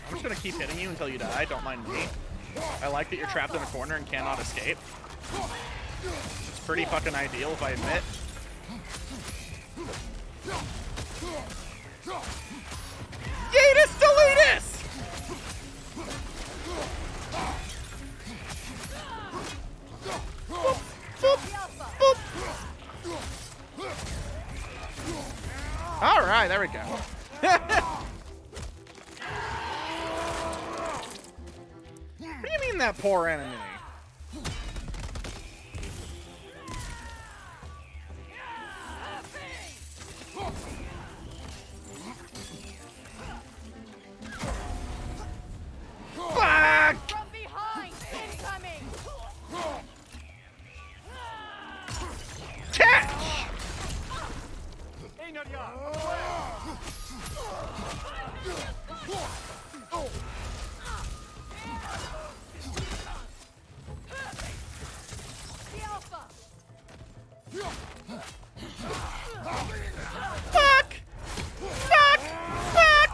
A: I'm just gonna keep hitting you until you die, don't mind me. I like that you're trapped in a corner and cannot escape. It's pretty fucking ideal, if I admit. Yeetus deletus! Boop, boop, boop. die. There we go. What do you mean that poor enemy? Fuck!
D: From behind! Incoming!
A: Catch!
D: The Alpha!
A: Fuck! Fuck! Fuck!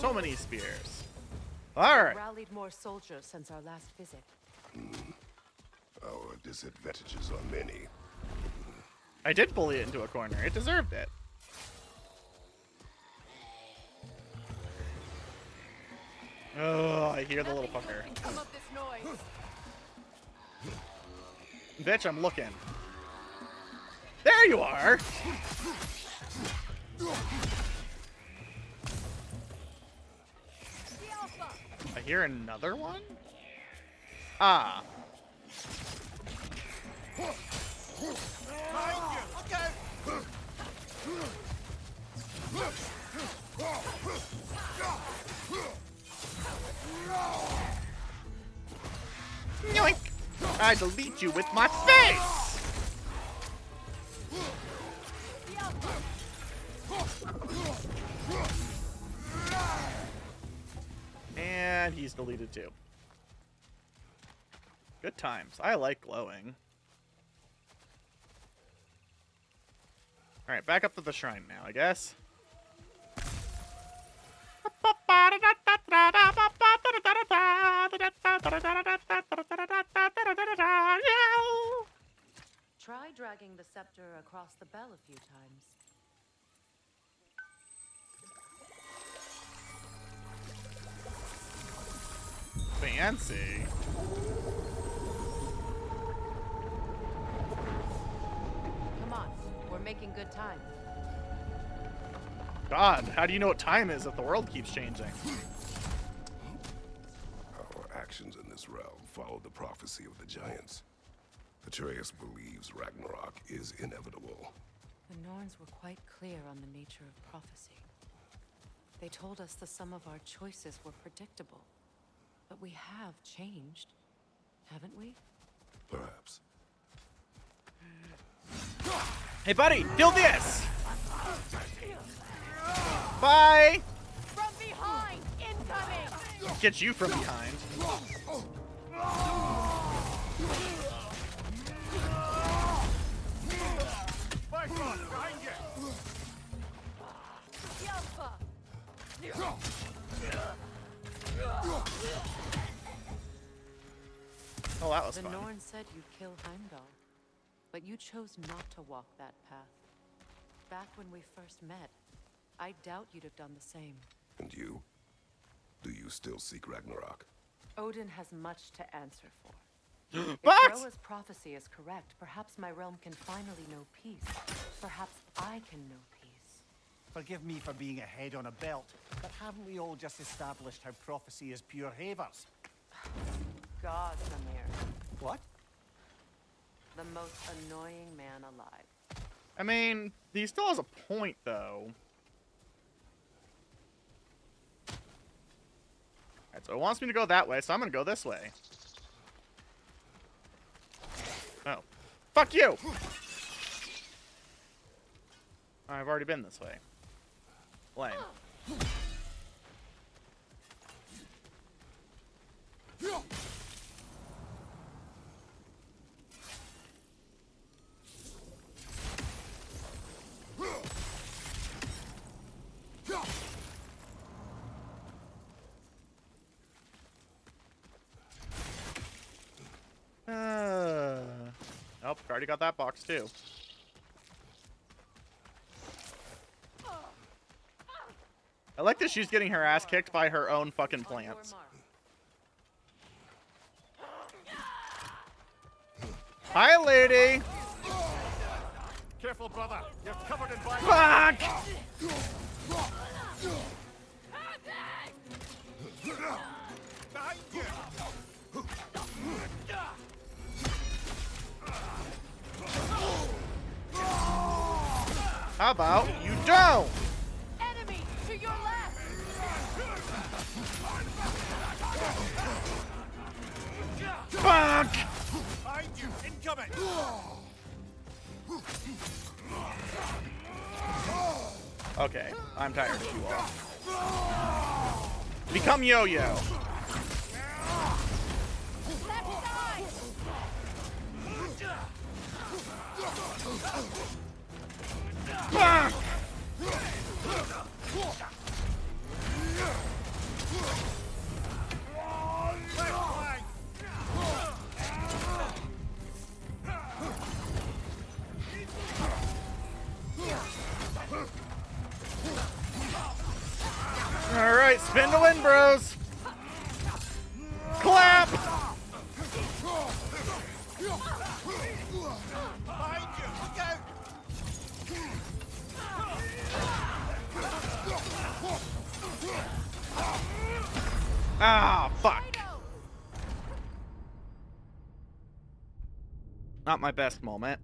A: So many spears. Alright.
M: Rallied more soldiers since our last visit.
G: Our disadvantages are many.
A: I did bully it into a corner. It deserved it. Oh, I hear the little fucker.
D: Can come up this noise.
A: Bitch, I'm looking. There you are!
D: The Alpha!
A: I hear another one? Ah. Yoink! I delete you with my face!
D: The Alpha!
A: And he's deleted too. Good times. I like glowing. Alright, back up to the shrine now, I guess.
M: Try dragging the scepter across the bell a few times.
A: Fancy.
M: Come on, we're making good time.
A: God, how do you know what time is if the world keeps changing?
G: Our actions in this realm follow the prophecy of the giants. Atreus believes Ragnarok is inevitable.
M: The Norns were quite clear on the nature of prophecy. They told us the sum of our choices were predictable. But we have changed, haven't we?
G: Perhaps.
A: Hey, buddy, kill this! Bye!
D: From behind! Incoming!
A: Get you from behind.
L: Behind you!
D: The Alpha!
A: Oh, that was
M: the
A: fun.
M: Norn said you'd kill Heimdall, but you chose not to walk that path. Back when we first met, I doubt you'd have done the same.
G: And you? Do you still seek Ragnarok?
M: Odin has much to answer for.
A: What?
M: If Groa's prophecy is correct, perhaps my realm can finally know peace. Perhaps I can know peace.
L: Forgive me for being a head on a belt, but haven't we all just established how prophecy is pure havers?
M: God, Samir.
L: What?
M: The most annoying man alive.
A: I mean, he still has a point, though. Alright, so it wants me to go that way, so I'm gonna go this way. Oh. Fuck you! I've already been this way. Lame. Nope, already got that box too. I like that she's getting her ass kicked by her own fucking plants. Hi, lady.
L: Careful, brother. You're covered in vines.
A: Fuck!
L: Behind you.
A: How about you don't?
D: Enemy to your left.
A: Fuck!
L: Behind you. Incoming.
A: Okay, I'm tired of you all. Become Yo-Yo.
D: Left side.
A: Fuck! All right, spin to win, bros. Clap. Ah, fuck. Not my best moment.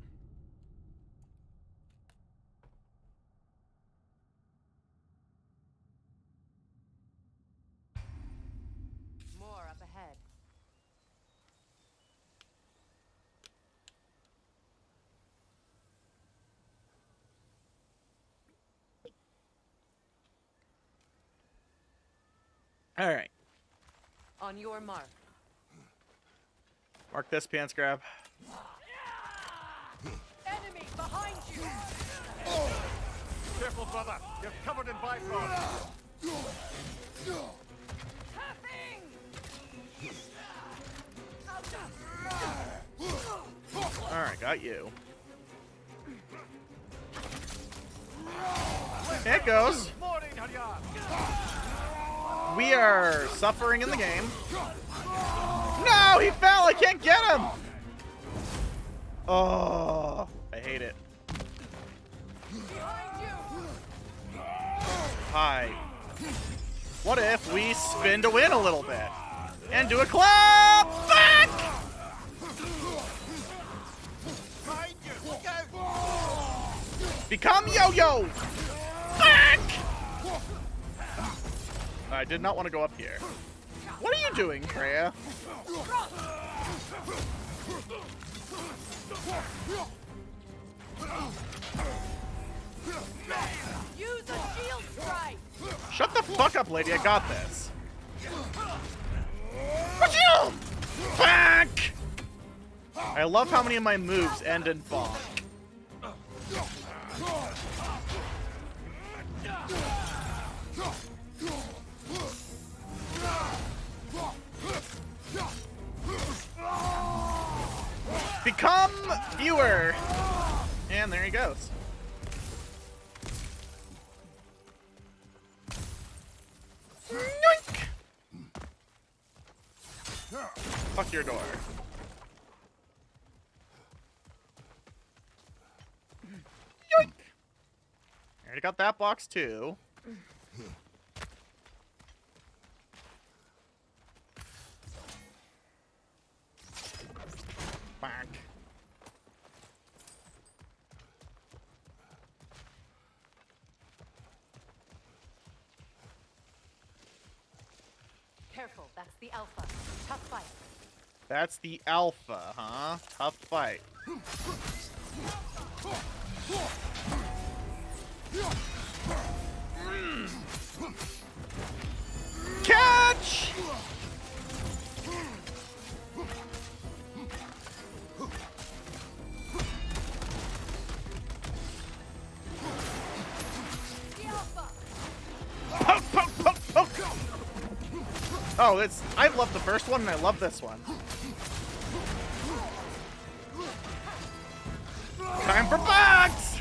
B: More up ahead.
A: All right.
B: On your mark.
A: Mark this pants grab.
D: Enemy behind you.
L: Careful, brother. You're covered in bifrost.
A: All right, got you. There it goes. We are suffering in the game. No, he fell. I can't get him. Oh, I hate it. Hi. What if we spin to win a little bit and do a clap back? Become Yo-Yo. Back. I did not want to go up here. What are you doing, Freya?
D: Use a shield strike.
A: Shut the fuck up, lady. I got this. Achoo! Back! I love how many of my moves end in bonk. Become viewer. And there he goes. Yoink! Fuck your door. Yoink! I already got that box too. Back.
B: Careful, that's the alpha. Tough fight.
A: That's the alpha, huh? Tough fight. Catch! Poke, poke, poke, poke! Oh, it's. I love the first one and I love this one. Time for box!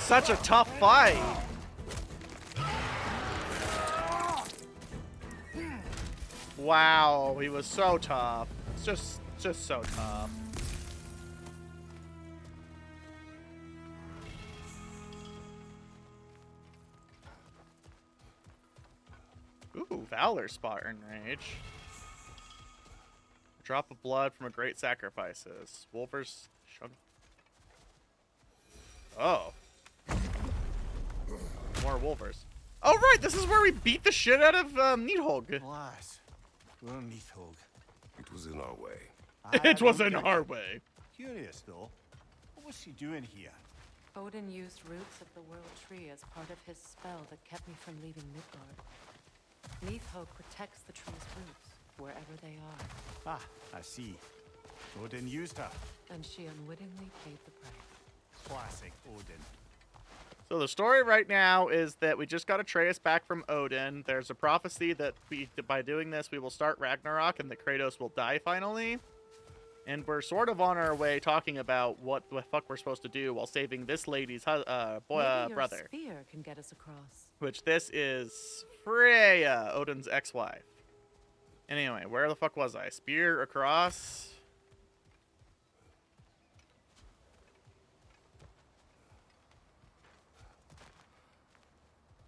A: such a tough fight. Wow, he was so tough. It's just so tough. Ooh, Valor Spot Enrage. Drop of blood from a great sacrifices. Wolvers. Oh. More Wolvers. Oh, right, this is where we beat the shit out of Nidhogg.
L: Alas, we're Nidhogg.
G: It was in our way.
A: It was in our way.
L: Curious, though. What was she doing here?
M: Odin used roots of the World Tree as part of his spell that kept me from leaving Midgard. Nidhogg protects the tree's roots, wherever they are.
L: Ah, I see. Odin used her.
M: And she unwittingly paid the price.
L: Classic Odin.
A: So the story right now is that we just got Atreus back from Odin. There's a prophecy that by doing this, we will start Ragnarok and that Kratos will die finally. And we're sort of on our way talking about what the fuck we're supposed to do while saving this lady's brother.
M: Spear can get us across.
A: Which this is Freya, Odin's ex-wife. Anyway, where the fuck was I? Spear across.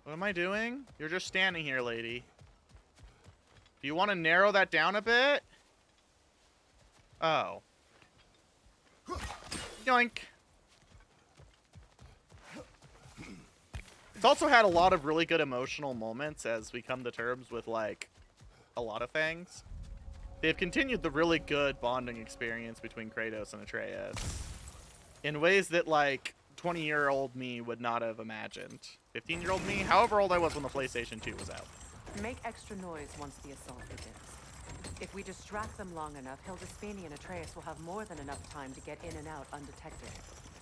A: What am I doing? You're just standing here, lady. Do you want to narrow that down a bit? Oh. Yoink. It's also had a lot of really good emotional moments as we come to terms with, like, a lot of things. They've continued the really good bonding experience between Kratos and Atreus in ways that, like, 20-year-old me would not have imagined. 15-year-old me? However old I was when the PlayStation 2 was out.
M: Make extra noise once the assault begins. If we distract them long enough, Hildesphini and Atreus will have more than enough time to get in and out undetected.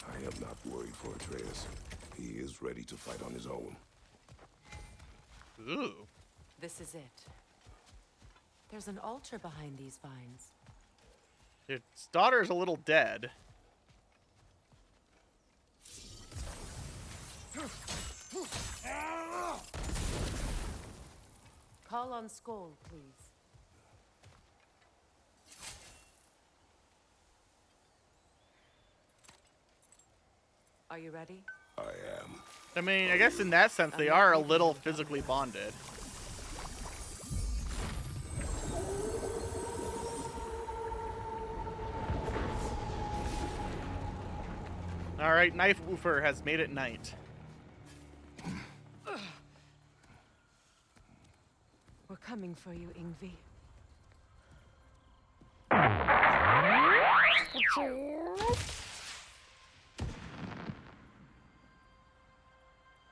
G: I am not worried for Atreus. He is ready to fight on his own.
A: Ooh.
M: This is it. There's an altar behind these vines.
A: His daughter's a little dead.
M: Call on Skoll, please. Are you ready?
G: I am.
A: I mean, I guess in that sense, they are a little physically bonded. Alright, Knife Woofer has made it night.
M: We're coming for you, Ingvi.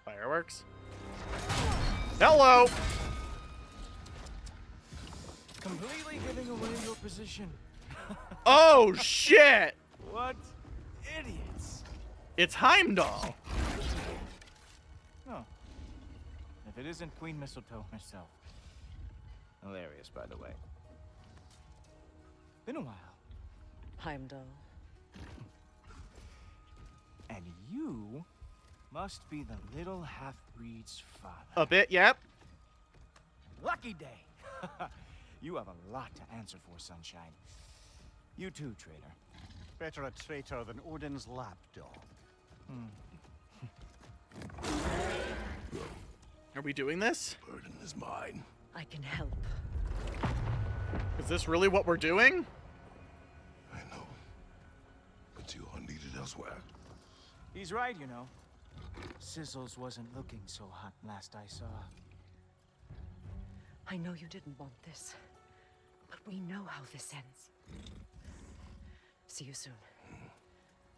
A: Fireworks? Hello!
E: Completely giving away your position.
A: Oh, shit!
E: What idiots.
A: It's Heimdall.
E: Oh. If it isn't Queen Mistletoe herself. Hilarious, by the way. Been a while.
M: Heimdall.
E: And you must be the little half-breed's father.
A: A bit, yep.
E: Lucky day. You have a lot to answer for, Sunshine. You too, traitor.
L: Better a traitor than Odin's lapdog.
A: Are we doing this?
G: Burden is mine.
M: I can help.
A: Is this really what we're doing?
G: I know. But you are needed elsewhere.
E: He's right, you know. Sizzles wasn't looking so hot last I saw.
M: I know you didn't want this, but we know how this ends. See you soon.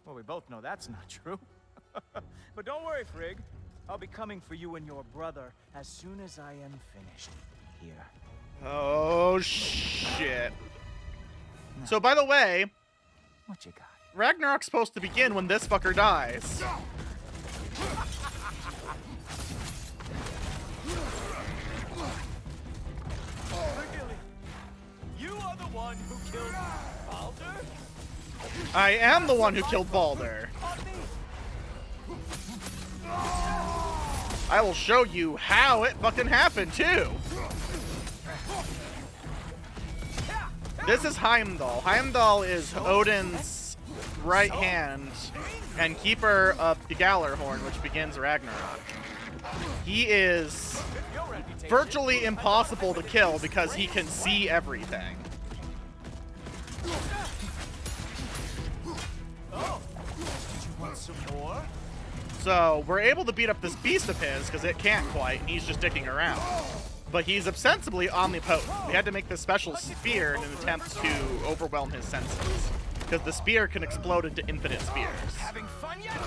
E: Well, we both know that's not true. But don't worry, Frigg. I'll be coming for you and your brother as soon as I am finished here.
A: Oh, shit. So, by the way,
E: what you got?
A: Ragnarok's supposed to begin when this fucker dies.
E: You are the one who killed Baldur?
A: I am the one who killed Baldur. I will show you how it fucking happened, too. This is Heimdall. Heimdall is Odin's right hand and keeper of the Gjallarhorn, which begins Ragnarok. He is virtually impossible to kill because he can see everything.
E: Oh, did you want some more?
A: So we're able to beat up this beast of his because it can't quite, and he's just dicking around. But he's ostensibly omnipotent. We had to make this special spear in an attempt to overwhelm his senses, because the spear can explode into infinite spears.
E: Having fun yet?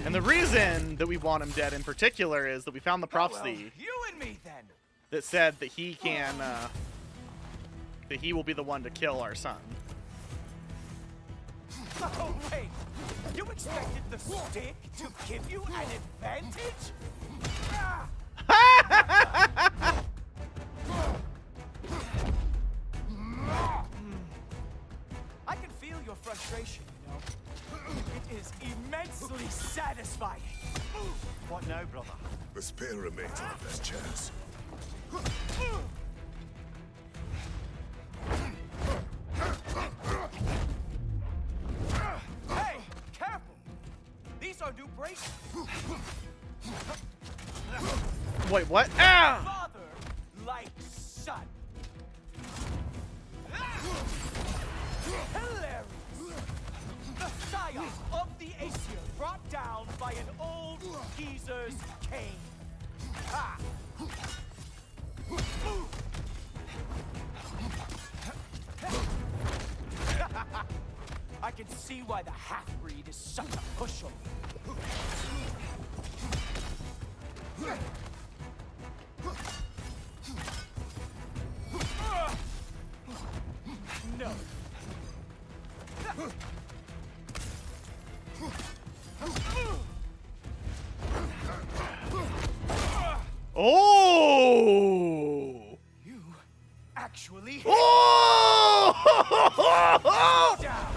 A: And the reason that we want him dead in particular is that we found the prophecy
E: You and me then.
A: that said that he can, that he will be the one to kill our son.
E: Oh, wait. You expected the stick to give you an advantage? I can feel your frustration, you know. It is immensely satisfying.
L: What now, brother?
G: The spear remains our best chance.
E: Hey, careful! These are new braces.
A: Wait, what? Ah!
E: Father like son. Hilarious! The scion of the Aesir brought down by an old geezer's cane. Ha! I can see why the half-breed is such a pushover. No.
A: Oh!
E: You actually.
A: Oh!
E: Down.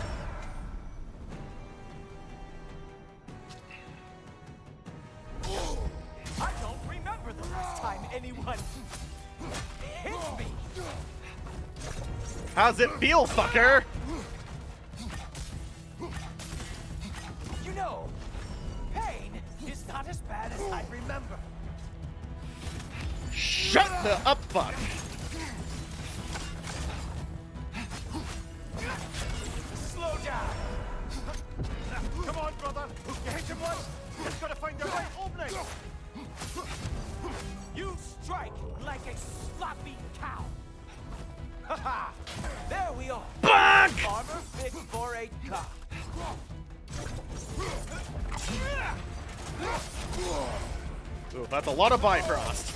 E: I don't remember the last time anyone hit me.
A: How's it feel, fucker?
E: You know, pain is not as bad as I remember.
A: Shut the up, fuck.
E: Slow down.
L: Come on, brother. You hit him once. Just gotta find the right opening.
E: You strike like a sloppy cow. Haha! There we are.
A: Fuck!
E: Armor fit for a cop.
A: Ooh, that's a lot of Bifrost.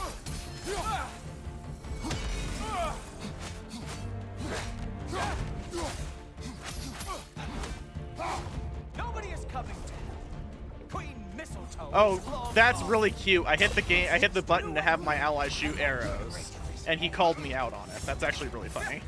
E: Nobody is coming to Queen Mistletoe.
A: Oh,
E: is long
A: that's
E: gone.
A: really cute. I hit the button to have my ally shoot arrows, and he called me out on it. That's actually really funny.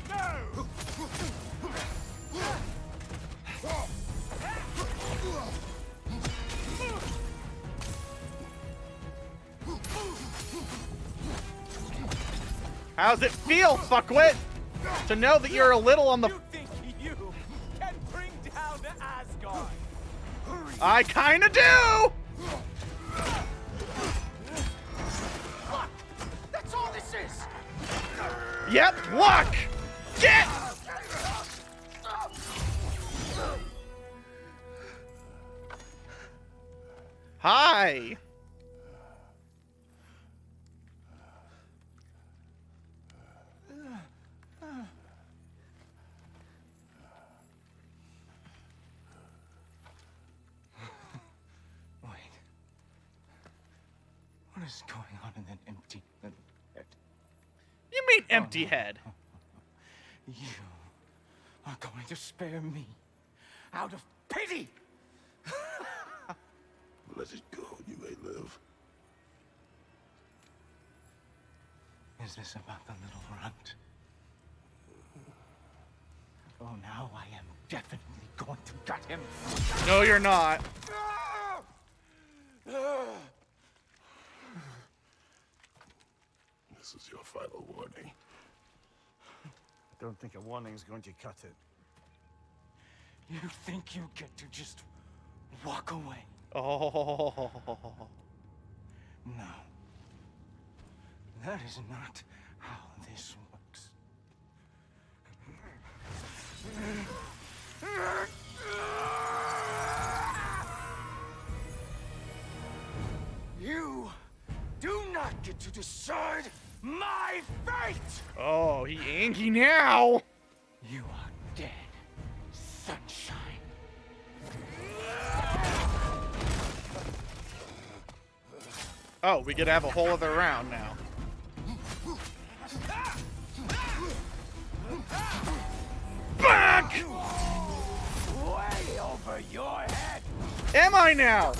A: How's it feel, fuckwit? To know that you're a little on the...
E: You think you can bring down Asgard?
A: I kinda do!
E: Look, that's all this is.
A: Yep, luck! Get! Hi!
E: Wait. What is going on in that empty little head?
A: You mean empty head?
E: You are going to spare me out of pity.
G: Let it go, you may live.
E: Is this about the little runt? Oh, now I am definitely going to gut him.
A: No, you're not.
G: This is your final warning.
L: I don't think a warning's going to cut it.
E: You think you get to just walk away?
A: Oh.
E: No. That is not how this works. You do not get to decide my fate!
A: Oh, he angry now.
E: You are dead, sunshine.
A: Oh, we could have a whole other round now. Back!
E: Way over your head!
A: Am I now?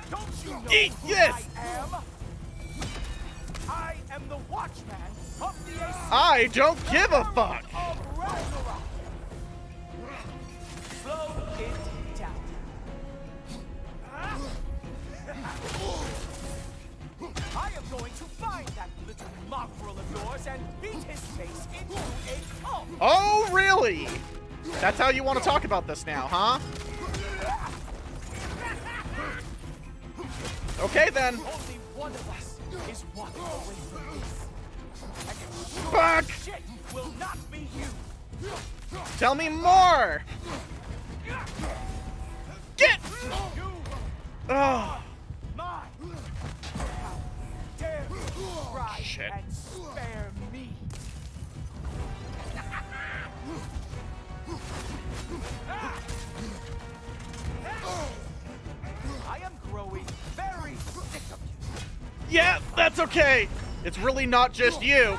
E: Don't you know
A: Eat
E: who
A: this!
E: I am? I am the Watchman of the Ace.
A: I don't give a fuck.
E: Of Ragnarok. Slow it down. I am going to find that little mongrel of yours and beat his face into a pulp.
A: Oh, really? That's how you want to talk about this now, huh? Okay, then.
E: Only one of us is walking away from this. And it's sure
A: Fuck!
E: shit will not be you.
A: Tell me more. Get!
E: You
A: Oh.
E: mine. How dare you try
A: Shit.
E: and spare me? I am growing very sick of you.
A: Yeah, that's okay. It's really not just you.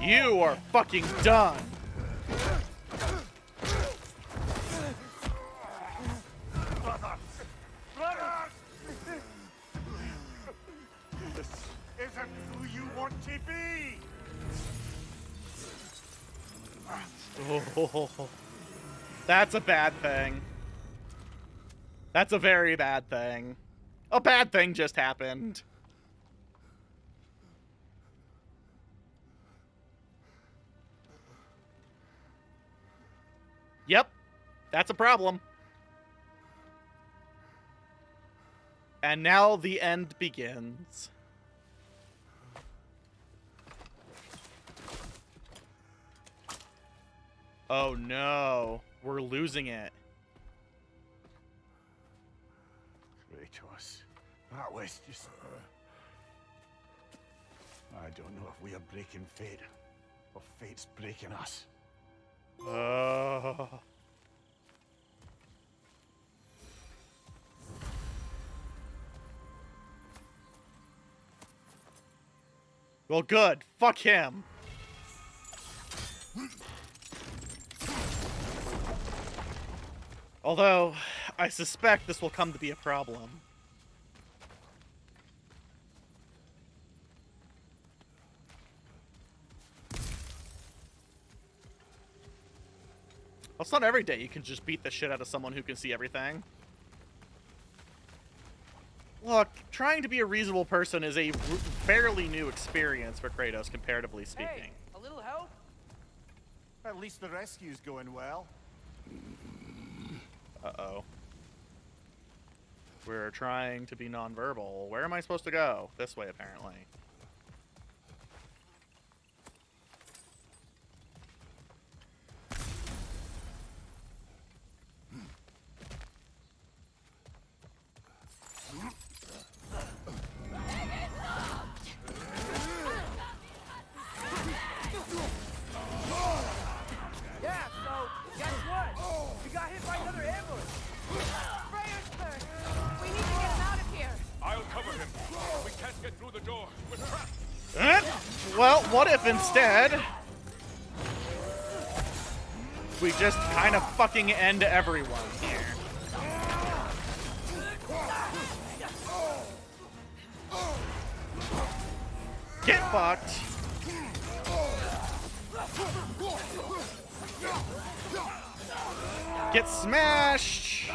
A: You are fucking done.
O: This isn't who you want to be!
A: Oh, that's a bad thing. That's a very bad thing. A bad thing just happened. Yep, that's a problem. And now the end begins. Oh no, we're losing it.
L: Kratos, that was just... I don't know if we are breaking fate, or fate's breaking us.
A: Well, good. Fuck him. Although, I suspect this will come to be a problem. Well, it's not every day you can just beat the shit out of someone who can see everything. Look, trying to be a reasonable person is a fairly new experience for Kratos, comparatively speaking.
E: Hey, a little help?
L: At least the rescue's going well.
A: Uh-oh. We're trying to be nonverbal. Where am I supposed to go? This way, apparently.
E: Yeah, so, guess what? We got hit by another ambush.
D: Sprayers first. We need to get him out of here.
O: I'll cover him. We can't get through the door. We're
A: Well, what if instead we just kind of fucking end everyone here? Get fucked. Get smashed.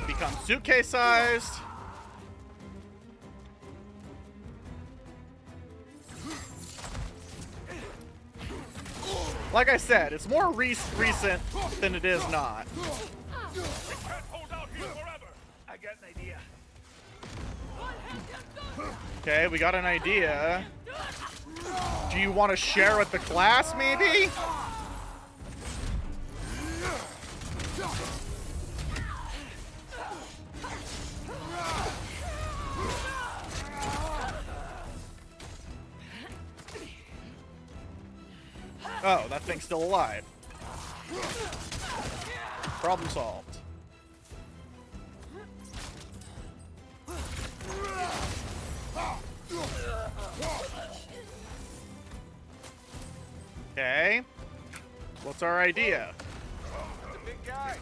A: Become suitcase sized. Like I said, it's more recent than it is not.
O: We can't hold out here forever. I got an idea.
A: Okay, we got an idea. Do you want to share with the class, maybe? Oh, that thing's still alive. Problem solved. Okay. What's our idea?
O: That's a big guy.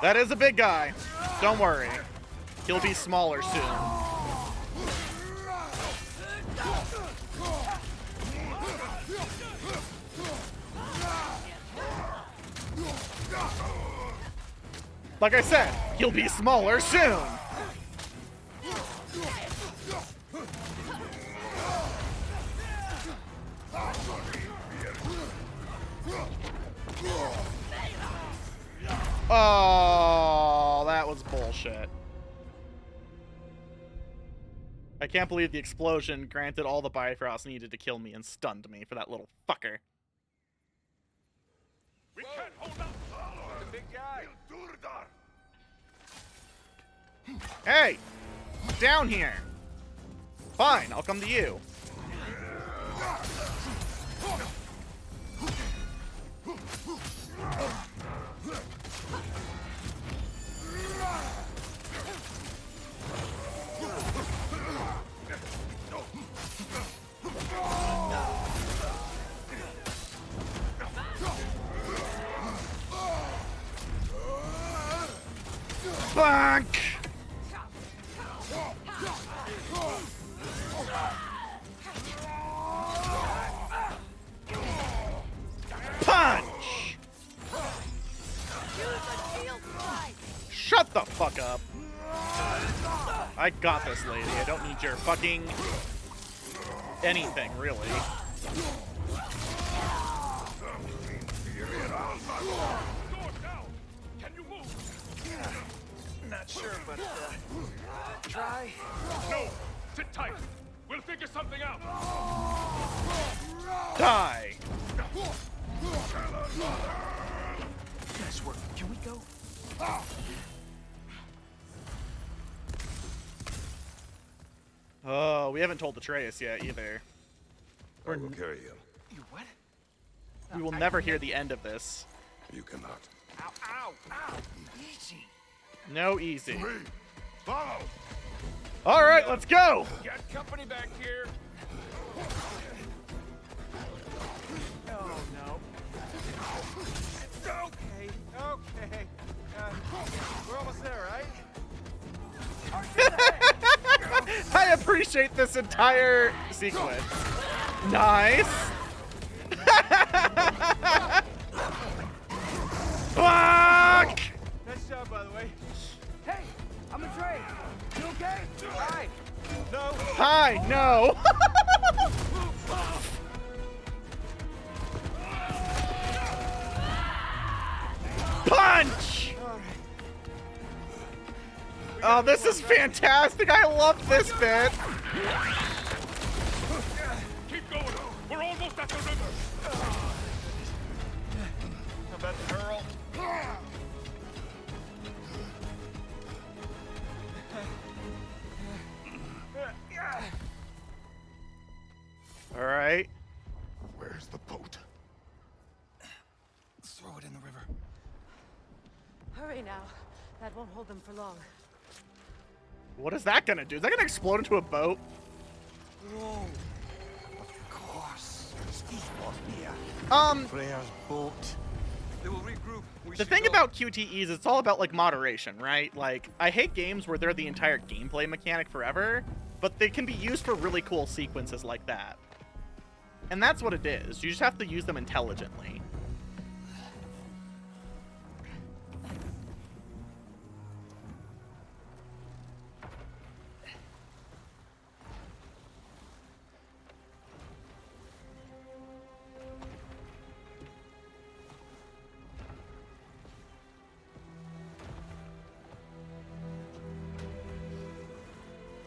A: That is a big guy. Don't worry. He'll be smaller soon. Like I said, he'll be smaller soon. Oh, that was bullshit. I can't believe the explosion granted all the Bifrost needed to kill me and stunned me for that little fucker.
O: We can't hold out. The big guy.
A: Hey! Down here! Fine, I'll come to you. Bonk! Punch! Shut the fuck up. I got this, lady. I don't need your fucking anything, really.
O: Can you move?
E: Not sure, but try.
O: No, sit tight. We'll figure something out.
A: Die!
E: Nice work. Can we go?
A: Oh, we haven't told Atreus yet either.
G: I will carry him.
E: You what?
A: We will never hear the end of this.
G: You cannot.
E: Ow, ow, ow. Easy.
A: No easy.
O: Me. Follow.
A: All right, let's go.
O: Got company back here.
E: Oh, no. It's okay. Okay. We're almost there, right?
A: I appreciate this entire sequence. Nice. Fuck!
E: Nice job, by the way. Hey, I'm a Trey. You okay? Hi. No.
A: Hi, no. Punch! Oh, this is fantastic. I love this bit.
O: Keep going. We're almost at the river.
E: How about the girl?
A: All right.
P: Where's the boat?
E: Throw it in the river.
B: Hurry now.
M: That won't hold them for long.
A: What is that gonna do? Is that gonna explode into a boat?
E: Whoa. Of course.
L: Freya's boat.
E: They will regroup.
A: The thing about QTEs, it's all about, like, moderation, right? Like, I hate games where they're the entire gameplay mechanic forever, but they can be used for really cool sequences like that. And that's what it is. You just have to use them intelligently.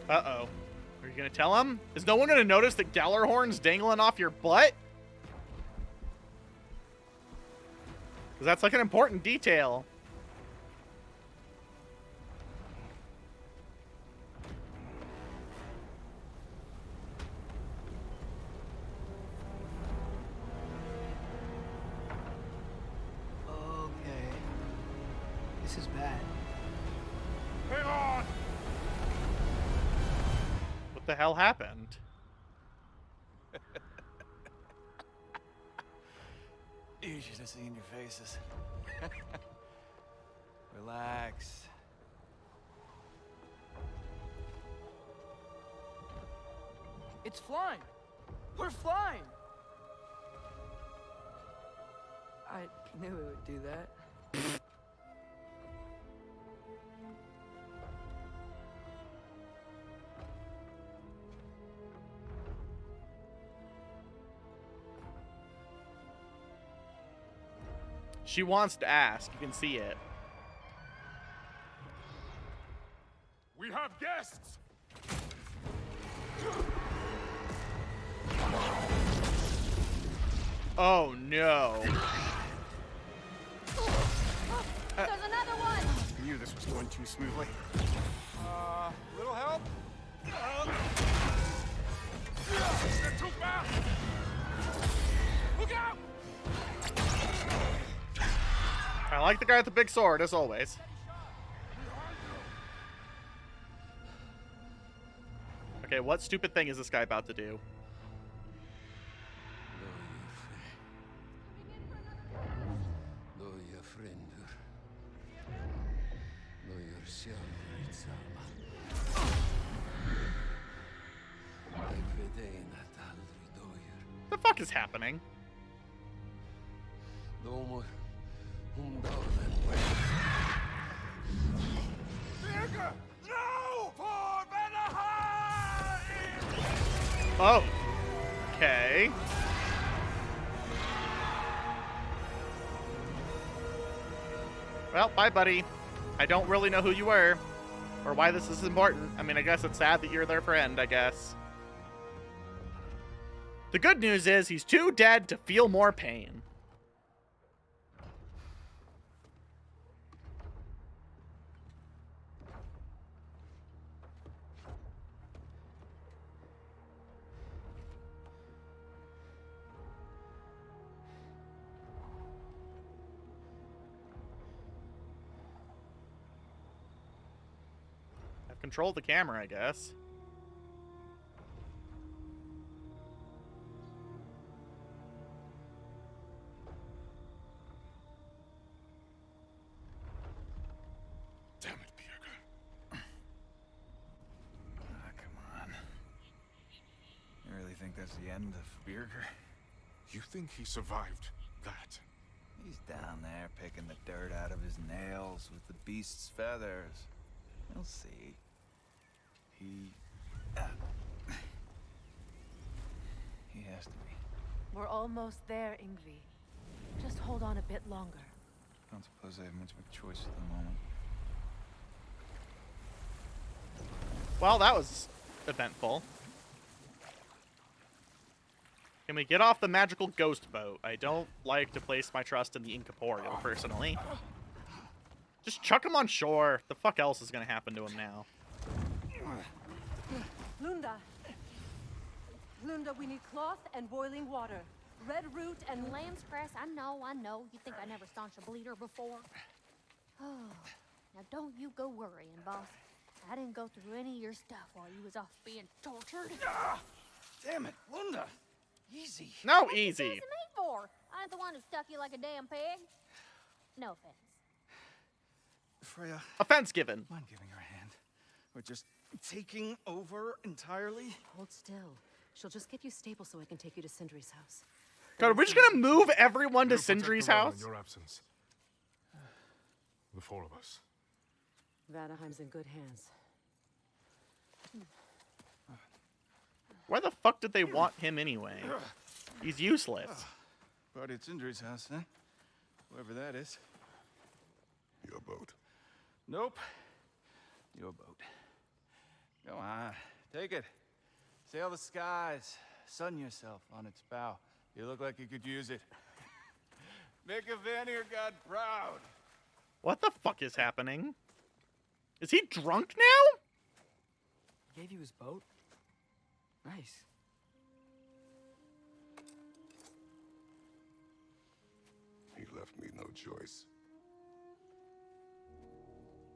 A: Uh-oh. Are you gonna tell him? Is no one gonna notice that Gallarhorn's dangling off your butt? Because that's like an important detail.
E: Okay. This is bad.
O: Hang on!
A: What the hell happened?
E: You should have seen your faces. Relax. It's flying! We're flying! I knew it would do that.
A: She wants to ask. You can see it.
O: We have guests!
A: Oh, no.
D: There's another one!
L: I knew this was going too smoothly.
E: Little help?
O: They're too fast! Look out!
A: I like the guy with the big sword, as always. Okay, what stupid thing is this guy about to do? The fuck is happening? Oh. Okay. Well, bye, buddy. I don't really know who you were, or why this is important. I mean, I guess it's sad that you're their friend, I guess. The good news is he's too dead to feel more pain. I've controlled the camera, I guess.
P: Damn it, Birger.
E: Come on. You really think that's the end of Birger?
P: You think he survived that?
E: He's down there picking the dirt out of his nails with the beast's feathers. You'll see. He has to be.
B: We're almost there, Ingvi. Just hold on a bit longer.
E: I don't suppose I have much of a choice at the moment.
A: Well, that was eventful. Can we get off the magical ghost boat? I don't like to place my trust in the incorporeal, personally. Just chuck him on shore. The fuck else is gonna happen to him now?
M: Lunda. Lunda, we need cloth and boiling water. Red root and
D: Lamb's cress, I know. You think I never staunched a bleeder before?
Q: Now don't you go worrying, boss. I didn't go through any of your stuff while you was off being tortured.
E: Damn it, Linda. Easy.
A: No,
Q: What
A: easy.
Q: you chasing me for? I ain't the one who stuck you like a damn pig. No offense.
E: Freya.
A: Offense given.
E: Mind giving her a hand? We're just taking over entirely?
M: Hold still. She'll just get you stable so I can take you to Sindri's house.
A: God, are we just gonna move everyone to
P: We'll protect
A: Sindri's
P: the realm
A: house?
P: In your absence. The four of us.
M: Vanaheim's in good hands.
A: Why the fuck did they want him anyway? He's useless.
E: Party at Sindri's house, then. Whoever that is.
G: Your boat.
E: Nope. Your boat. Go on. Take it. Sail the skies. Sun yourself on its bow. You look like you could use it. Make a Vanir god proud.
A: What the fuck is happening? Is he drunk now?
C: Gave you his boat? Nice.
G: He left me no choice.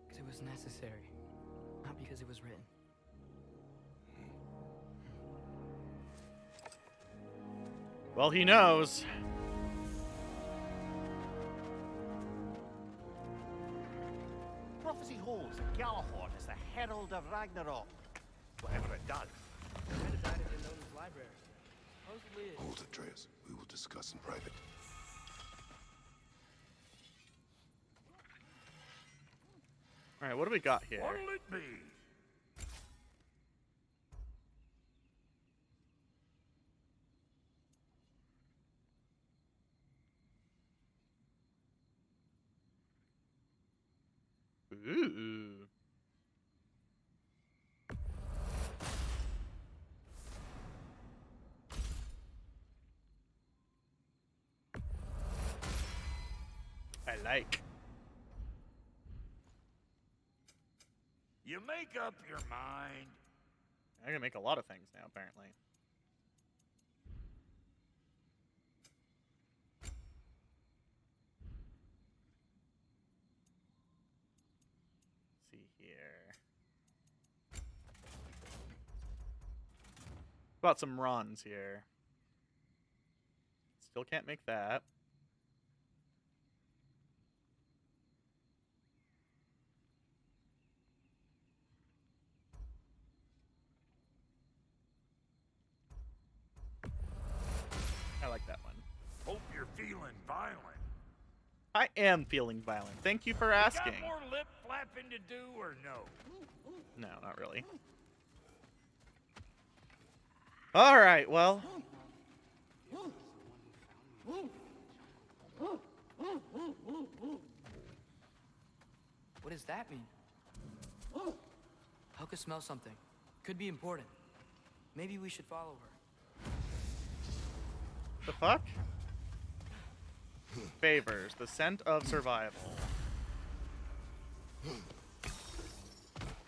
C: Because it was necessary. Not because it was written.
A: Well, he knows.
L: Prophecy holds that Galahorn is the herald of Ragnarok. Whatever it does.
C: Might have died in Odin's library. Supposedly it...
G: Hold it, Atreus. We will discuss in private.
A: Alright, what do we got here?
O: What'll it be?
A: Ooh. I like.
O: You make up your mind.
A: I can make a lot of things now, apparently. See here. About some runs here. Still can't make that. I like that one.
O: Hope you're feeling violent.
A: I am feeling violent. Thank you for asking.
O: You got more lip flapping to do or no?
A: No, not really. All right, well.
C: What does that mean? Helka smells something. Could be important. Maybe we should follow her.
A: The fuck? Favors. The scent of survival.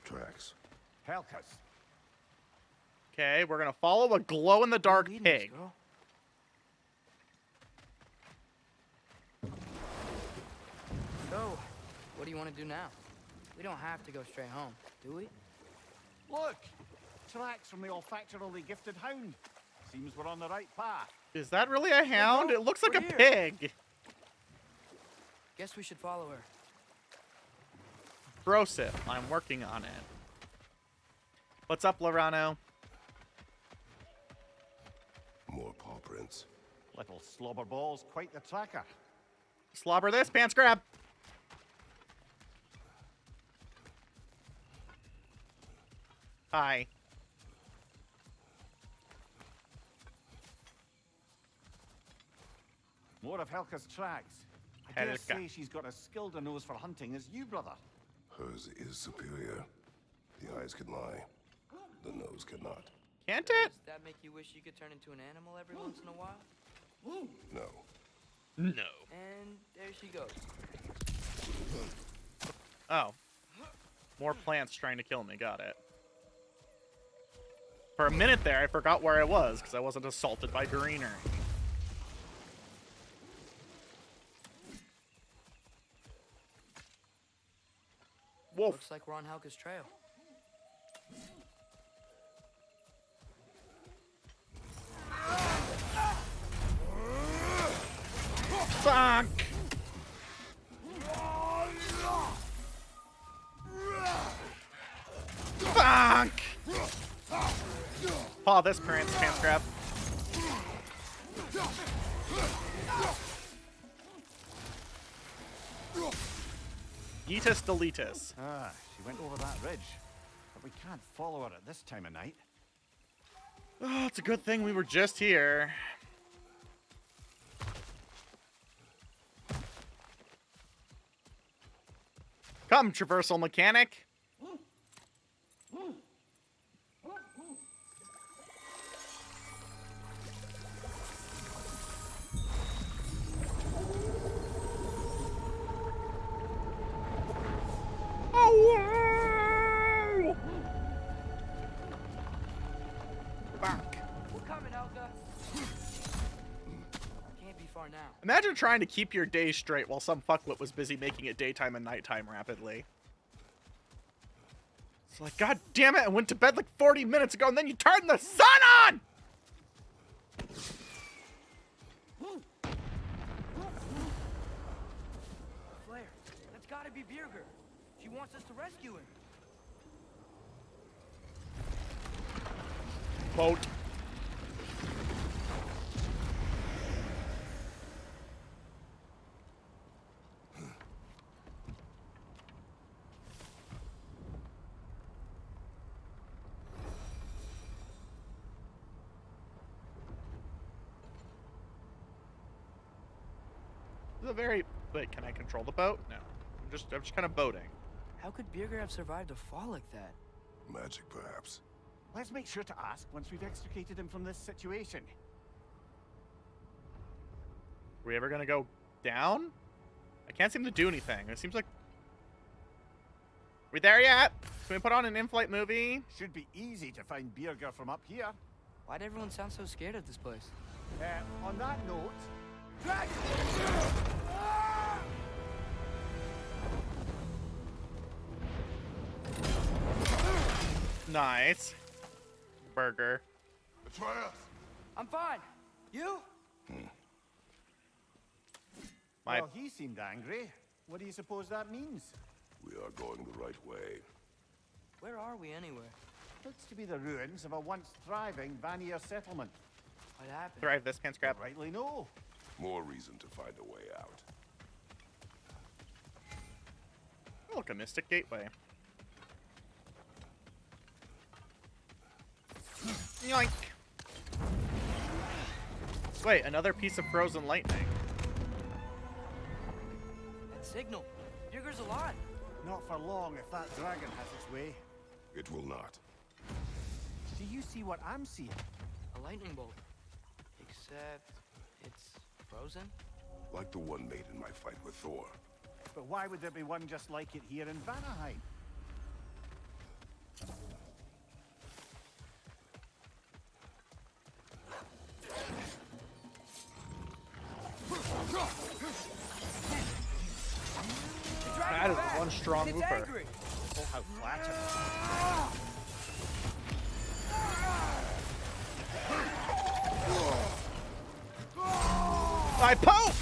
G: Tracks.
L: Helka's.
A: Okay, we're gonna follow a glow-in-the-dark pig.
C: So, what do you want to do now? We don't have to go straight home, do we?
L: Look! Tracks from the olfactorily gifted hound. Seems we're on the right path.
A: Is that really a hound? It looks like a
C: We're here.
A: pig.
C: Guess we should follow her.
A: Brosif, I'm working on it. What's up, Lorano?
G: More paw prints.
L: Little slobber balls, quite the tracker.
A: Slobber this, pants grab. Hi.
L: More of Helka's tracks. I dare
A: Helka.
L: say she's got as skilled a nose for hunting as you, brother.
G: Hers is superior. The eyes can lie. The nose cannot.
A: Can't
C: Does
A: it?
C: that make you wish you could turn into an animal every once in a while?
G: No.
A: No.
C: And there she goes.
A: Oh. More plants trying to kill me. Got it. For a minute there, I forgot where I was because I wasn't assaulted by greener. Wolf.
C: Looks like we're on Helga's trail.
A: Fuck! Fuck! Paw this pants grab. Yeetus deletus.
L: Ah, she went over that ridge. But we can't follow her at this time of night.
A: Oh, it's a good thing we were just here. Come, traversal mechanic. Oh, back.
C: We're coming, Helga. Can't be far now.
A: Imagine trying to keep your day straight while some fuckwit was busy making it daytime and nighttime rapidly. It's like, god damn it, I went to bed like 40 minutes ago and then you turned the sun on!
C: Flair, that's gotta be Birger. She wants us to rescue him.
A: Boat. This is a very... Wait, can I control the boat? No. I'm just kind of boating.
C: How could Birger have survived a fall like that?
G: Magic, perhaps.
L: Let's make sure to ask once we've extricated him from this situation.
A: Are we ever gonna go down? I can't seem to do anything. It seems like... We there yet? Can we put on an in-flight movie?
L: Should be easy to find Birger from up here.
C: Why'd everyone sound so scared of this place?
L: On that note...
A: Nice. Burger.
G: Atreus!
C: I'm fine. You?
L: Well, he seemed angry. What do you suppose that means?
G: We are going the right way.
C: Where are we anyway?
L: Looks to be the ruins of a once thriving Vanir settlement.
C: What happened?
A: Thrive this pants grab.
L: Rightly no.
G: More reason to find a way out.
A: Oh, look, a mystic gateway. Yoink. Wait, another piece of frozen lightning.
C: That signal. Birger's alive.
L: Not for long if that dragon has its way.
G: It will not.
L: Do you see what I'm seeing?
C: A lightning bolt. Except it's frozen?
G: Like the one made in my fight with Thor.
L: But why would there be one just like it here in Vanaheim?
A: That is one strong
C: It's
A: hooper.
C: angry.
L: Oh, how flattering.
A: I poke!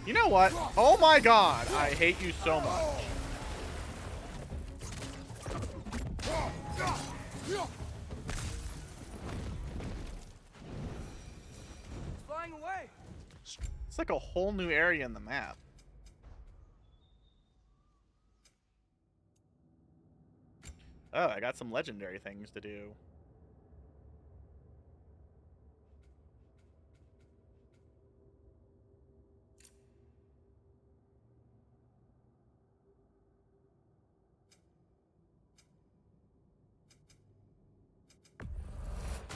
A: You know what? Oh my god, I hate you so much.
C: Flying away.
A: It's like a whole new area in the map. Oh, I got some legendary things to do.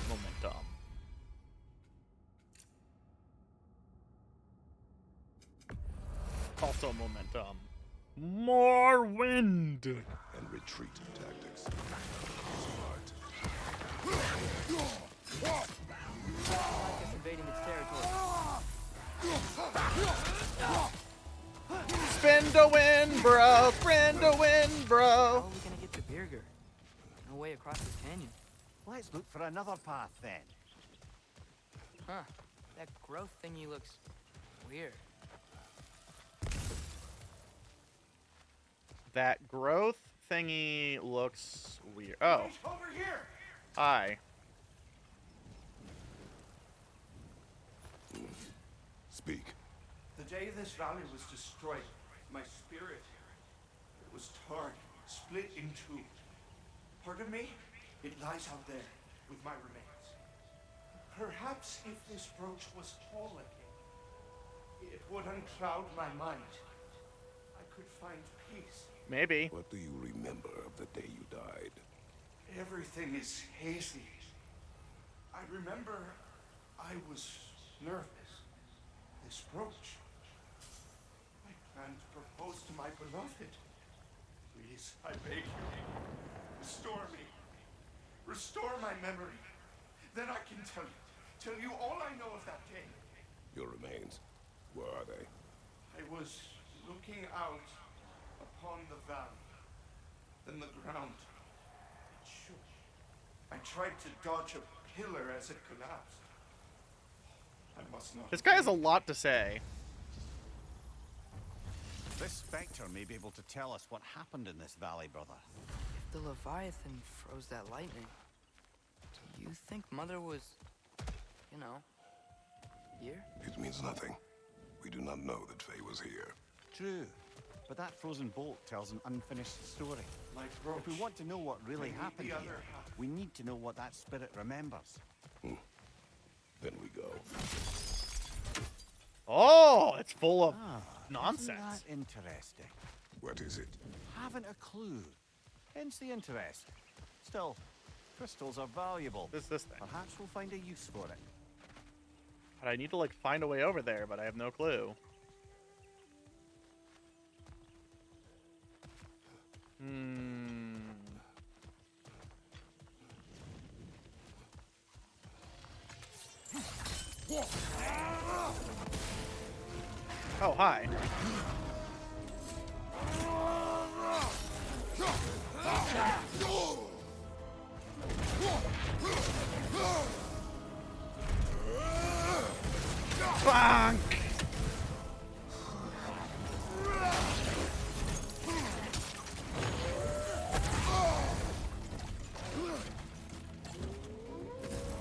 A: Momentum. Also momentum. More wind.
G: And retreat tactics. Smart.
C: I like us invading its territory.
A: Spin to win, bro. Spin to win, bro.
C: How are we gonna get to Birger? No way across this canyon.
L: Let's look for another path then.
C: Huh. That growth thingy looks weird.
A: That growth thingy looks weird. Oh.
E: Over here!
A: Hi.
G: Speak.
R: The day this valley was destroyed, my spirit was torn, split in two. Part of me, it lies out there with my remains. Perhaps if this brooch was whole again, it would uncloud my mind. I could find peace.
A: Maybe.
G: What do you remember of the day you died?
R: Everything is hazy. I remember I was nervous. This brooch. I planned to propose to my beloved. Please, I beg you, restore me. Restore my memory. Then I can tell you all I know of that day.
G: Your remains. Where are they?
R: I was looking out upon the valley. Then the ground. It shook. I tried to dodge a pillar as it collapsed. I must not.
A: This guy has a lot to say.
L: This spectre may be able to tell us what happened in this valley, brother.
C: If the Leviathan froze that lightning, do you think Mother was, you know, here?
G: It means nothing. We do not know that Faye was here.
L: True. But that frozen bolt tells an unfinished story.
R: Like brooch.
L: If we want to know what really
R: We need
L: happened
R: the
L: here,
R: other half.
L: we need to know what that spirit remembers.
G: Then we go.
A: Oh, it's full of
L: Isn't
A: nonsense.
L: that interesting?
G: What is it?
L: Haven't a clue. Hence the interest. Still, crystals are valuable.
A: This thing.
L: Perhaps we'll find a use for it.
A: But I need to like find a way over there, but I have no clue. Oh, hi. Bonk!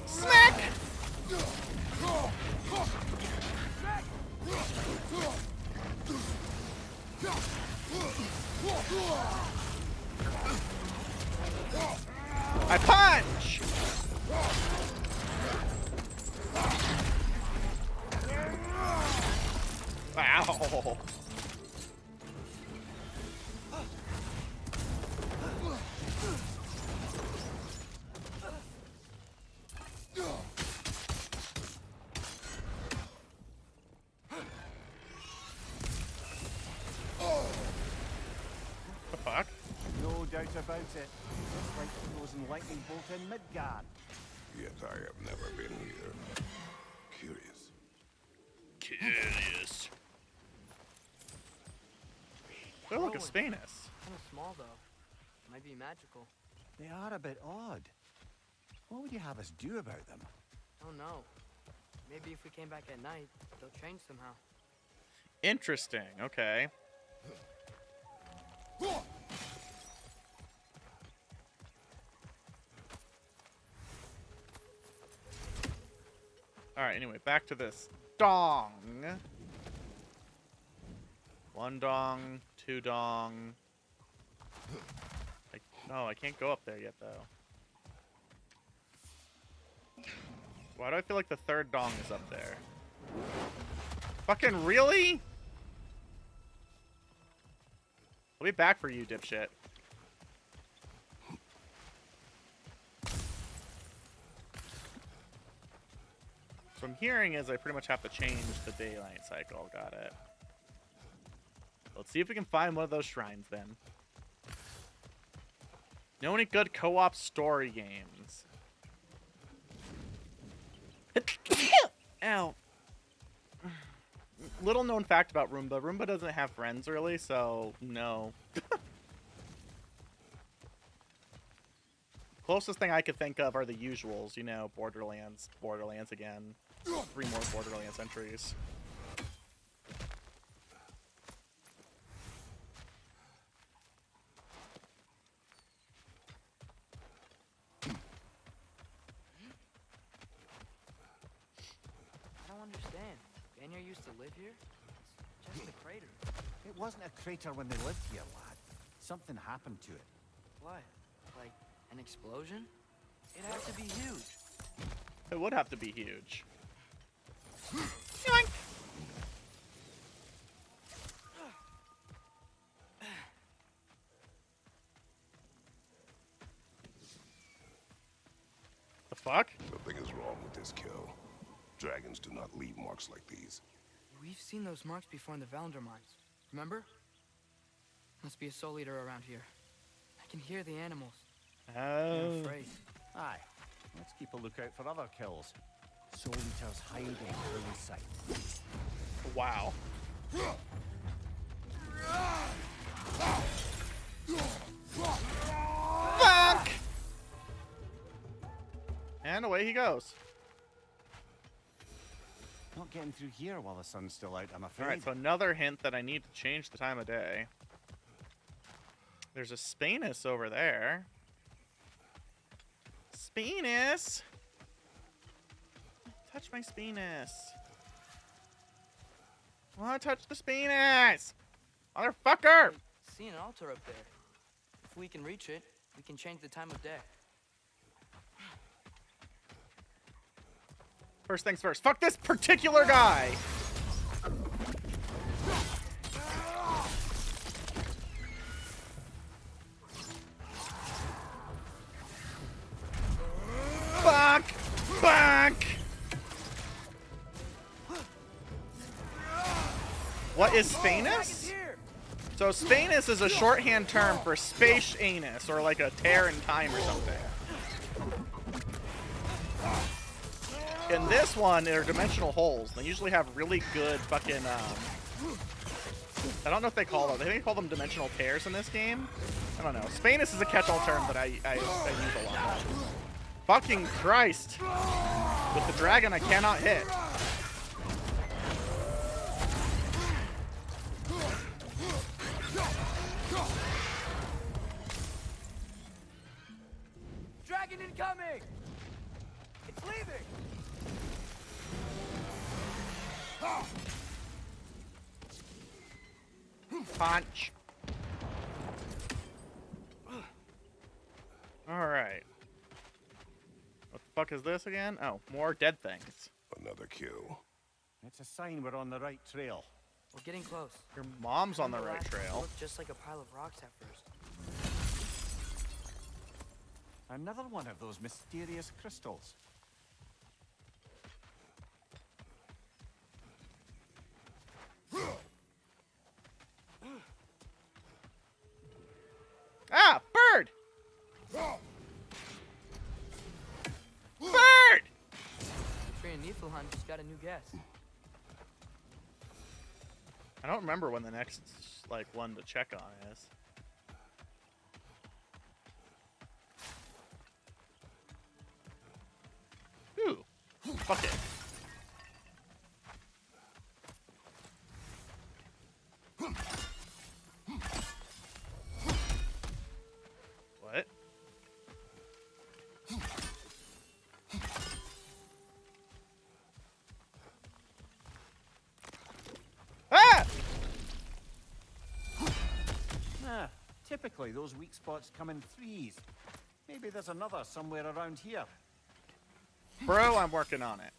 A: Smack! I punch! Ow! The fuck?
L: No doubt about it. Just like the frozen lightning bolt in Midgard.
G: Yet I have never been here. Curious.
A: Curious. Oh, look, it's Spanus.
C: Kind of small though. Might be magical.
L: They are a bit odd. What would you have us do about them?
C: Oh no. Maybe if we came back at night, they'll change somehow.
A: Interesting. Okay. Alright, anyway, back to this dong. 1 dong, 2 dong. No, I can't go up there yet, though. Why do I feel like the 3rd dong is up there? Fucking really? I'll be back for you, dipshit. So what I'm hearing is I pretty much have to change the daylight cycle. Got it. Let's see if we can find one of those shrines then. Know any good co-op story games? Ow. Little known fact about Roomba. Roomba doesn't have friends really, so no. Closest thing I could think of are the usuals, you know, Borderlands again. 3 more Borderlands entries.
C: I don't understand. Vanya used to live here? It's just a crater.
L: It wasn't a crater when they lived here, lad. Something happened to it.
C: What? Like an explosion? It had to be huge.
A: It would have to be huge. The fuck?
G: Something is wrong with this kill. Dragons do not leave marks like these.
C: We've seen those marks before in the Valendar mines. Remember? Must be a soul eater around here. I can hear the animals. I'm afraid.
L: Aye. Let's keep a lookout for other kills. Soul Eaters hiding early sight.
A: Wow. Fuck! And away he goes.
L: Not getting through here while the sun's still out, I'm afraid.
A: Alright, so another hint that I need to change the time of day. There's a Spanus over there. Spanus! Touch my Spanus. I want to touch the Spanus! Motherfucker!
C: I see an altar up there. If we can reach it, we can change the time of day.
A: First things first. Fuck this particular guy! Fuck! Fuck! What is Spanus? So Spanus is a shorthand term for space anus, or like a tear in time or something. In this one, they're dimensional holes. They usually have really good fucking, I don't know if they call them. I think they call them dimensional tears in this game. I don't know. Spanus is a catch-all term that I use a lot. Fucking Christ. With the dragon, I cannot hit.
C: Dragon incoming! It's leaving!
A: Punch. Alright. What the fuck is this again? Oh, more dead things.
G: Another kill.
L: It's a sign we're on the right trail.
C: We're getting close.
A: Your mom's on the right
C: It
A: trail.
C: looked just like a pile of rocks at first.
L: Another one of those mysterious crystals.
A: Ah! Bird! Bird!
C: Tree and Niflheim just got a new guest.
A: I don't remember when the next, like, one to check on is. Ooh. Fuck it. What? Ah!
L: Typically those weak spots come in threes. Maybe there's another somewhere around here.
A: Bro, I'm working on it.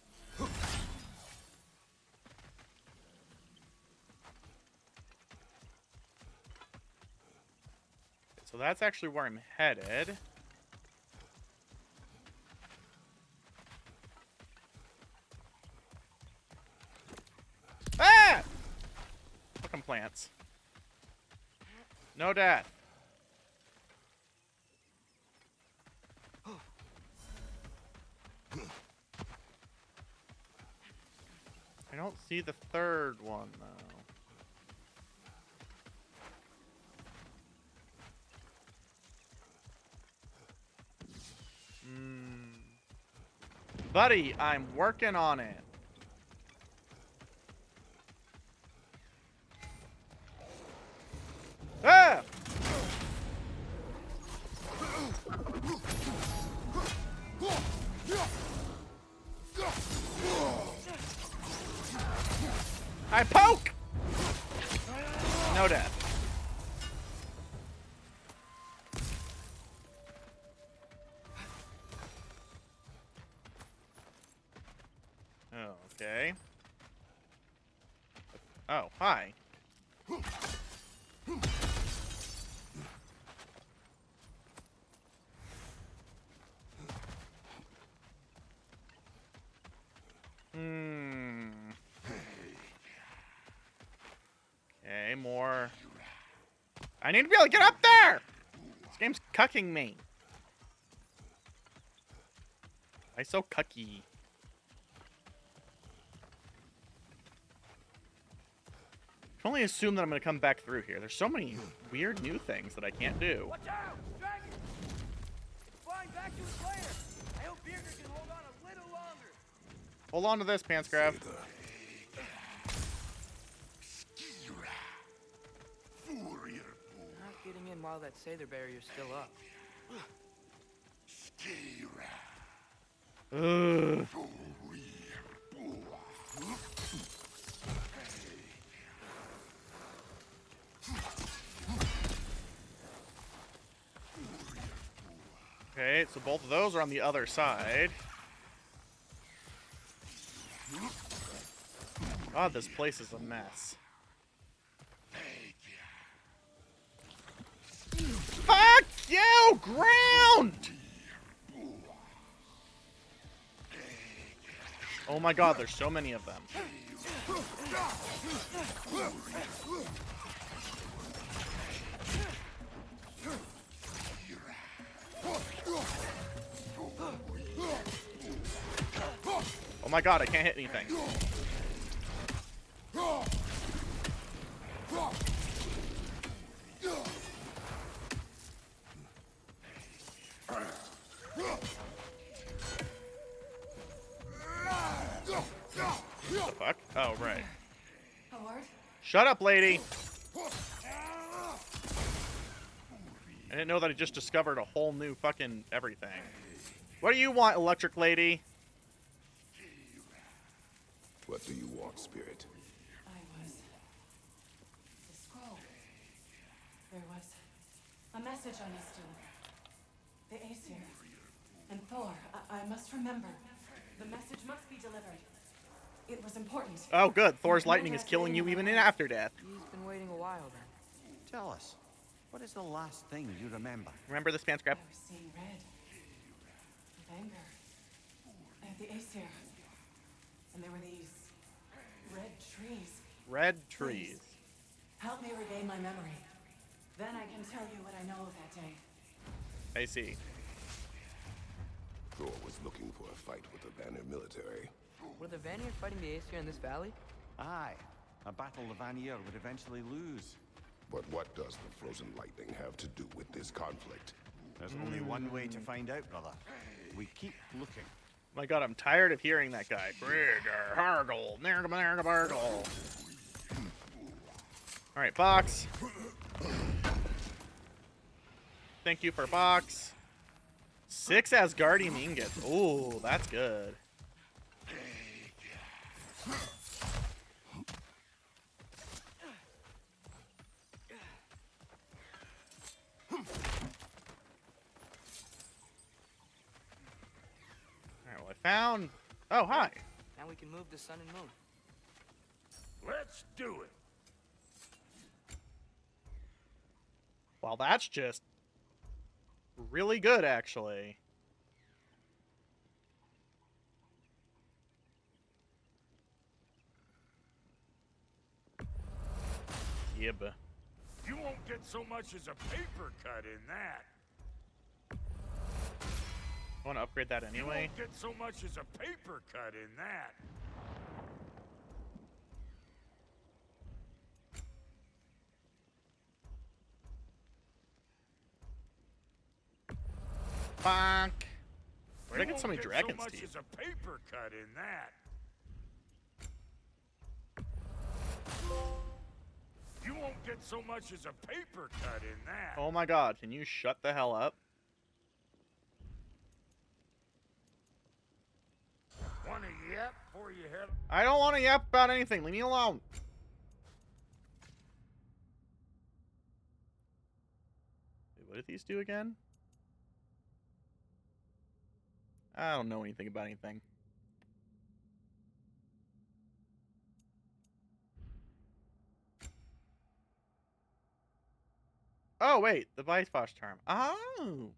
A: So that's actually where I'm headed. Ah! Fucking plants. No death. I don't see the third one, though. Buddy, I'm working on it. Ah! I poke! No death. Okay. Oh, hi. Okay, more. I need to be able to get up there! This game's cucking me. Why so cucky? I can only assume that I'm going to come back through here. There's so many weird new things that I can't do.
C: Watch out! Dragon! It's flying back to its lair. I hope Beerger can hold on a little longer.
A: Hold on to this, Pants Grab.
C: Not getting in while that Sather barrier's still up.
A: Ugh. Okay, so both of those are on the other side. God, this place is a mess. Fuck you! Ground! Oh my god, there's so many of them. Oh my god, I can't hit anything. What the fuck? Oh, right.
M: Howard?
A: Shut up, lady! I didn't know that I just discovered a whole new fucking everything. What do you want, electric lady?
G: What do you want, Spirit?
M: The scroll. There was a message on his stone. The Aesir. And Thor. I must remember. The message must be delivered. It was important.
A: Oh, good. Thor's lightning is killing you even in after death.
C: He's been waiting a while then.
L: Tell us, what is the last thing you remember?
A: Remember this, Pants Grab?
M: I was seeing red. With anger. And the Aesir. And there were these red trees.
A: Red trees.
M: Please, help me regain my memory. Then I can tell you what I know of that day.
A: I see.
G: Thor was looking for a fight with the Vanir military.
C: Were the Vanir fighting the Aesir in this valley?
L: Aye. A battle the Vanir would eventually lose.
G: But what does the frozen lightning have to do with this conflict?
L: There's only one way to find out, brother. We keep looking.
A: My god, I'm tired of hearing that guy. Brigger, Hargle, Nergabargle. Alright, box. Thank you for box. 6 Asgardian ingots. Ooh, that's good. Alright, well, I found... Oh, hi.
C: Now we can move the sun and moon.
O: Let's do it.
A: Well, that's just really good, actually. Yib.
O: You won't get so much as a paper cut in that.
A: I want to upgrade that anyway.
O: You won't get so much as a paper cut in that.
A: Bonk. Where'd I get so many dragon's
O: so much
A: teeth?
O: as a paper cut in that. You won't get so much as a paper cut in that.
A: Oh my god, can you shut the hell up?
O: Want to yap before you head?
A: I don't want to yap about anything. Leave me alone. Wait, what did these do again? I don't know anything about anything. Oh, wait. The Vitefosh charm. Oh!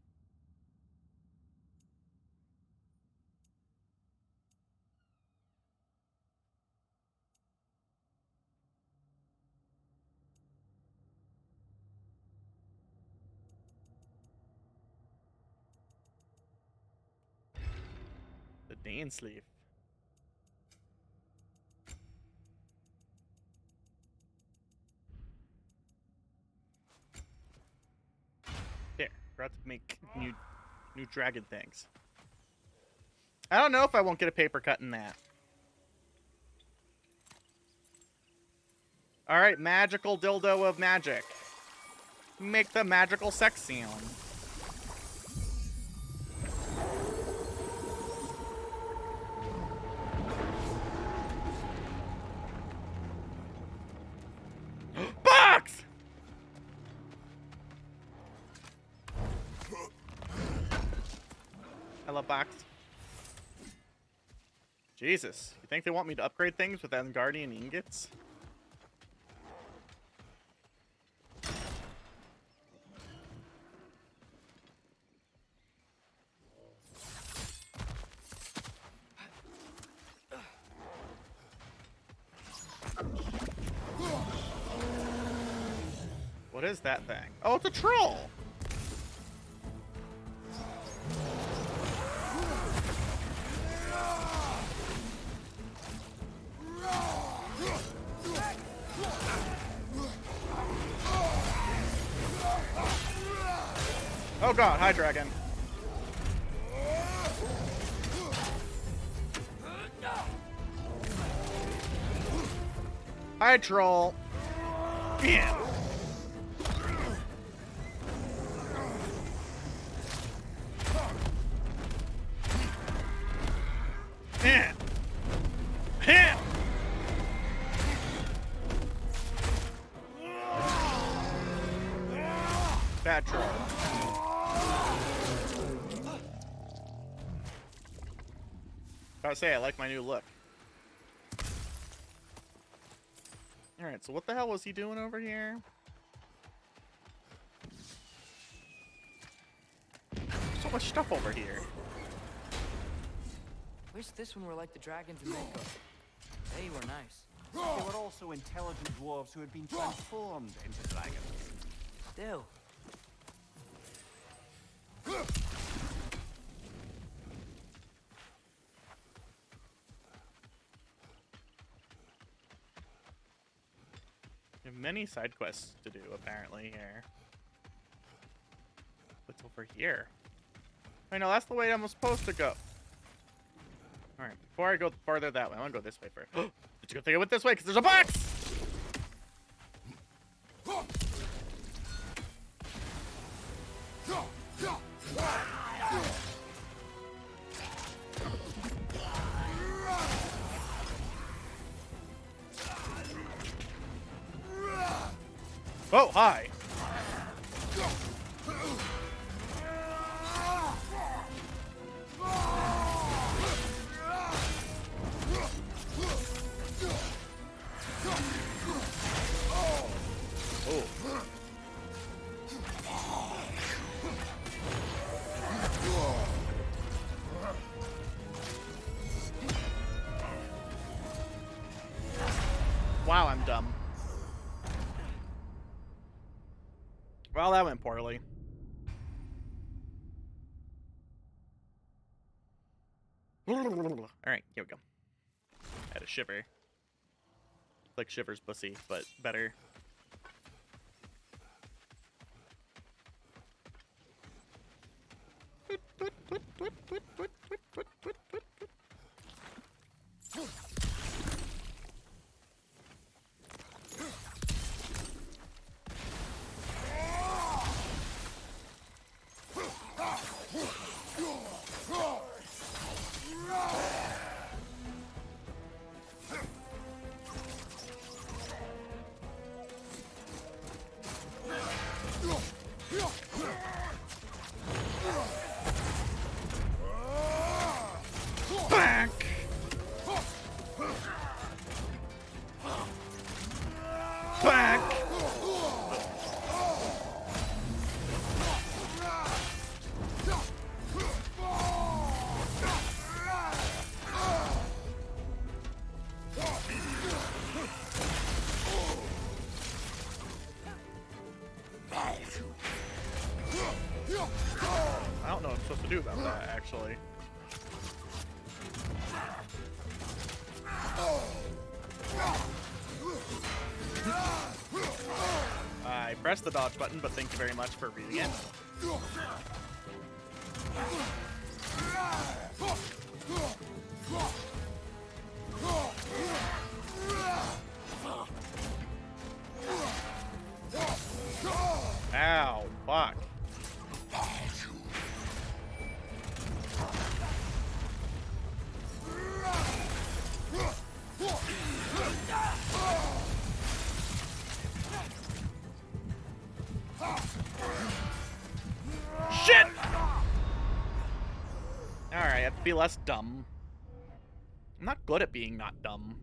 A: The dance leaf. There. Forgot to make new dragon things. I don't know if I won't get a paper cut in that. Alright, magical dildo of magic. Make the magical sex sound. Box! I love box. Jesus, you think they want me to upgrade things with Asgardian ingots? What is that thing? Oh, it's a troll! Oh god, hi dragon. Hi troll. Yeah. Yeah. Yeah. Bad troll. Gotta say, I like my new look. Alright, so what the hell was he doing over here? So much stuff over here.
C: Wish this one were like the dragons in Mako. They were nice.
L: They were also intelligent dwarves who had been transformed into dragons.
C: Still.
A: We have many side quests to do, apparently, here. What's over here? I know, that's the way I'm supposed to go. Alright, before I go farther that way, I want to go this way first. It's a good thing I went this way, because there's a box! Oh, hi! Oh. Wow, I'm dumb. Well, that went poorly. Alright, here we go. I had a shiver. Like Shiver's pussy, but better. I don't know what I'm supposed to do about that, actually. I pressed the dodge button, but thank you very much for reading it. Ow, fuck. Shit! Alright, I have to be less dumb. I'm not good at being not dumb.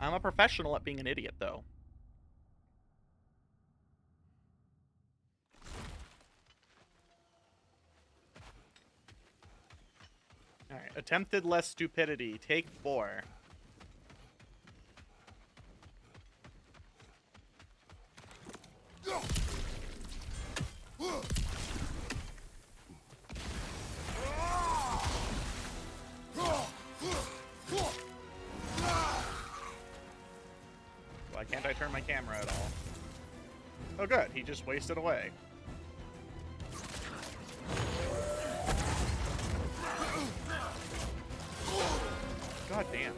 A: I'm a professional at being an idiot, though. Alright, attempted less stupidity. Take 4. Why can't I turn my camera at all? Oh good, he just wasted away. God damn.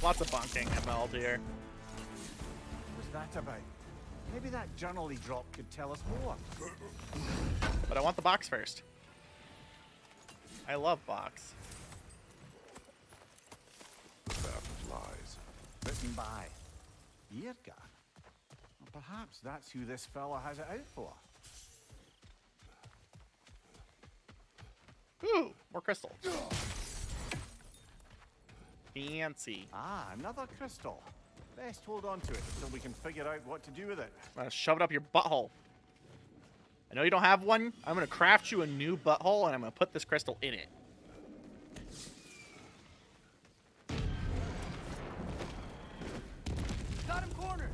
A: Lots of bonking ML here.
L: What's that about? Maybe that journal he dropped could tell us more.
A: But I want the box first. I love box.
G: The path of lies.
L: Written by Yirka. Well, perhaps that's who this fella has it out for.
A: Ooh, more crystal. Fancy.
L: Ah, another crystal. Best hold on to it until we can figure out what to do with it.
A: I'm gonna shove it up your butthole. I know you don't have one. I'm gonna craft you a new butthole and I'm gonna put this crystal in it.
C: Got him cornered.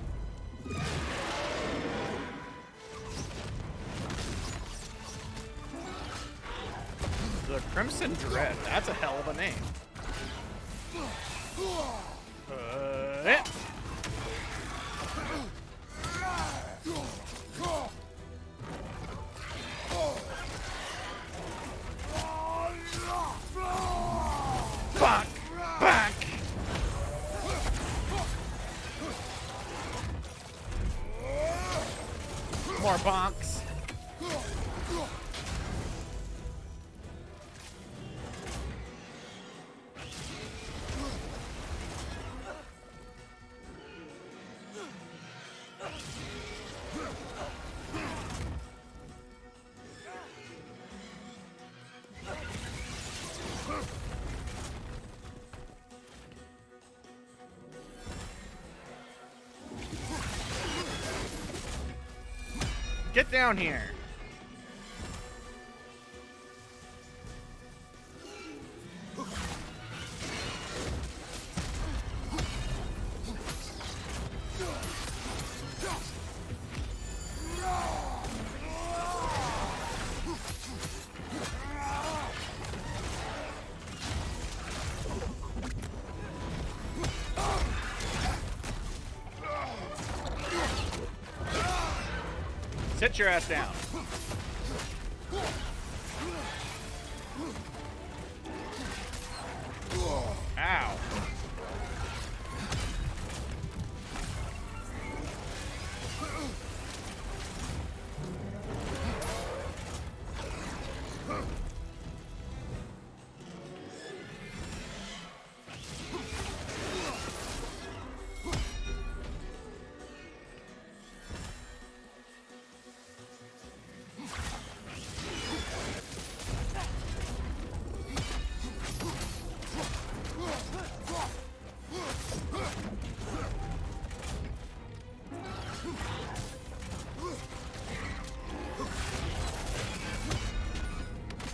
A: The Crimson Dread. That's a hell of a name. more bonks. Get down here. Sit your ass down. Ow.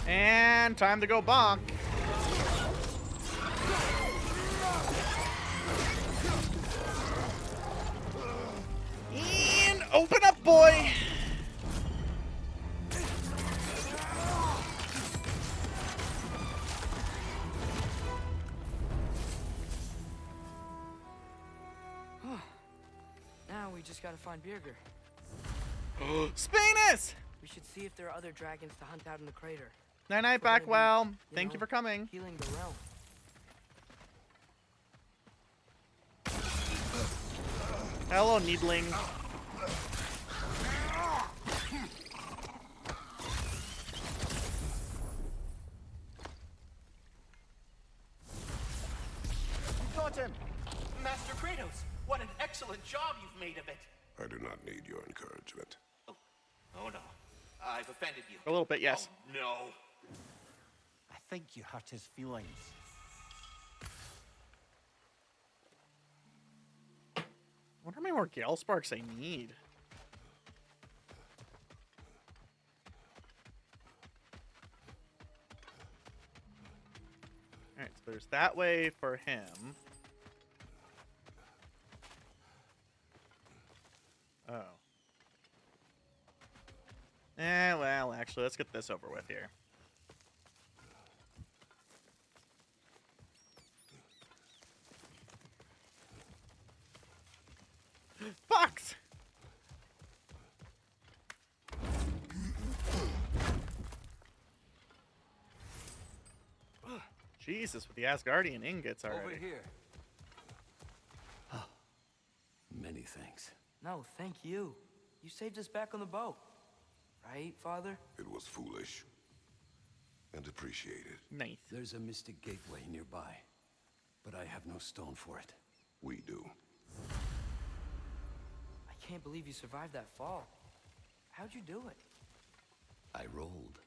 A: And time to go bonk. And open up, boy.
C: Now we just gotta find Birger.
A: Spanus!
C: We should see if there are other dragons to hunt out in the crater.
A: Night night, Backwell. Thank you for coming.
C: Healing the realm.
A: Hello, Needling.
L: Got him!
I: Master Kratos, what an excellent job you've made of it.
G: I do not need your encouragement.
I: Oh no, I've offended you.
A: A little bit, yes.
I: Oh, no.
L: I think you hurt his feelings.
A: I wonder how many more Gale Sparks I need. Alright, so there's that way for him. Oh. Well, actually, let's get this over with here. Box! Jesus, with the Asgardian ingots already.
N: Over here.
S: Many thanks.
C: No, thank you. You saved us back on the boat. Right, Father?
G: It was foolish and appreciated.
A: Nice.
S: There's a mystic gateway nearby, but I have no stone for it.
G: We do.
C: I can't believe you survived that fall. How'd you do it?
S: I rolled.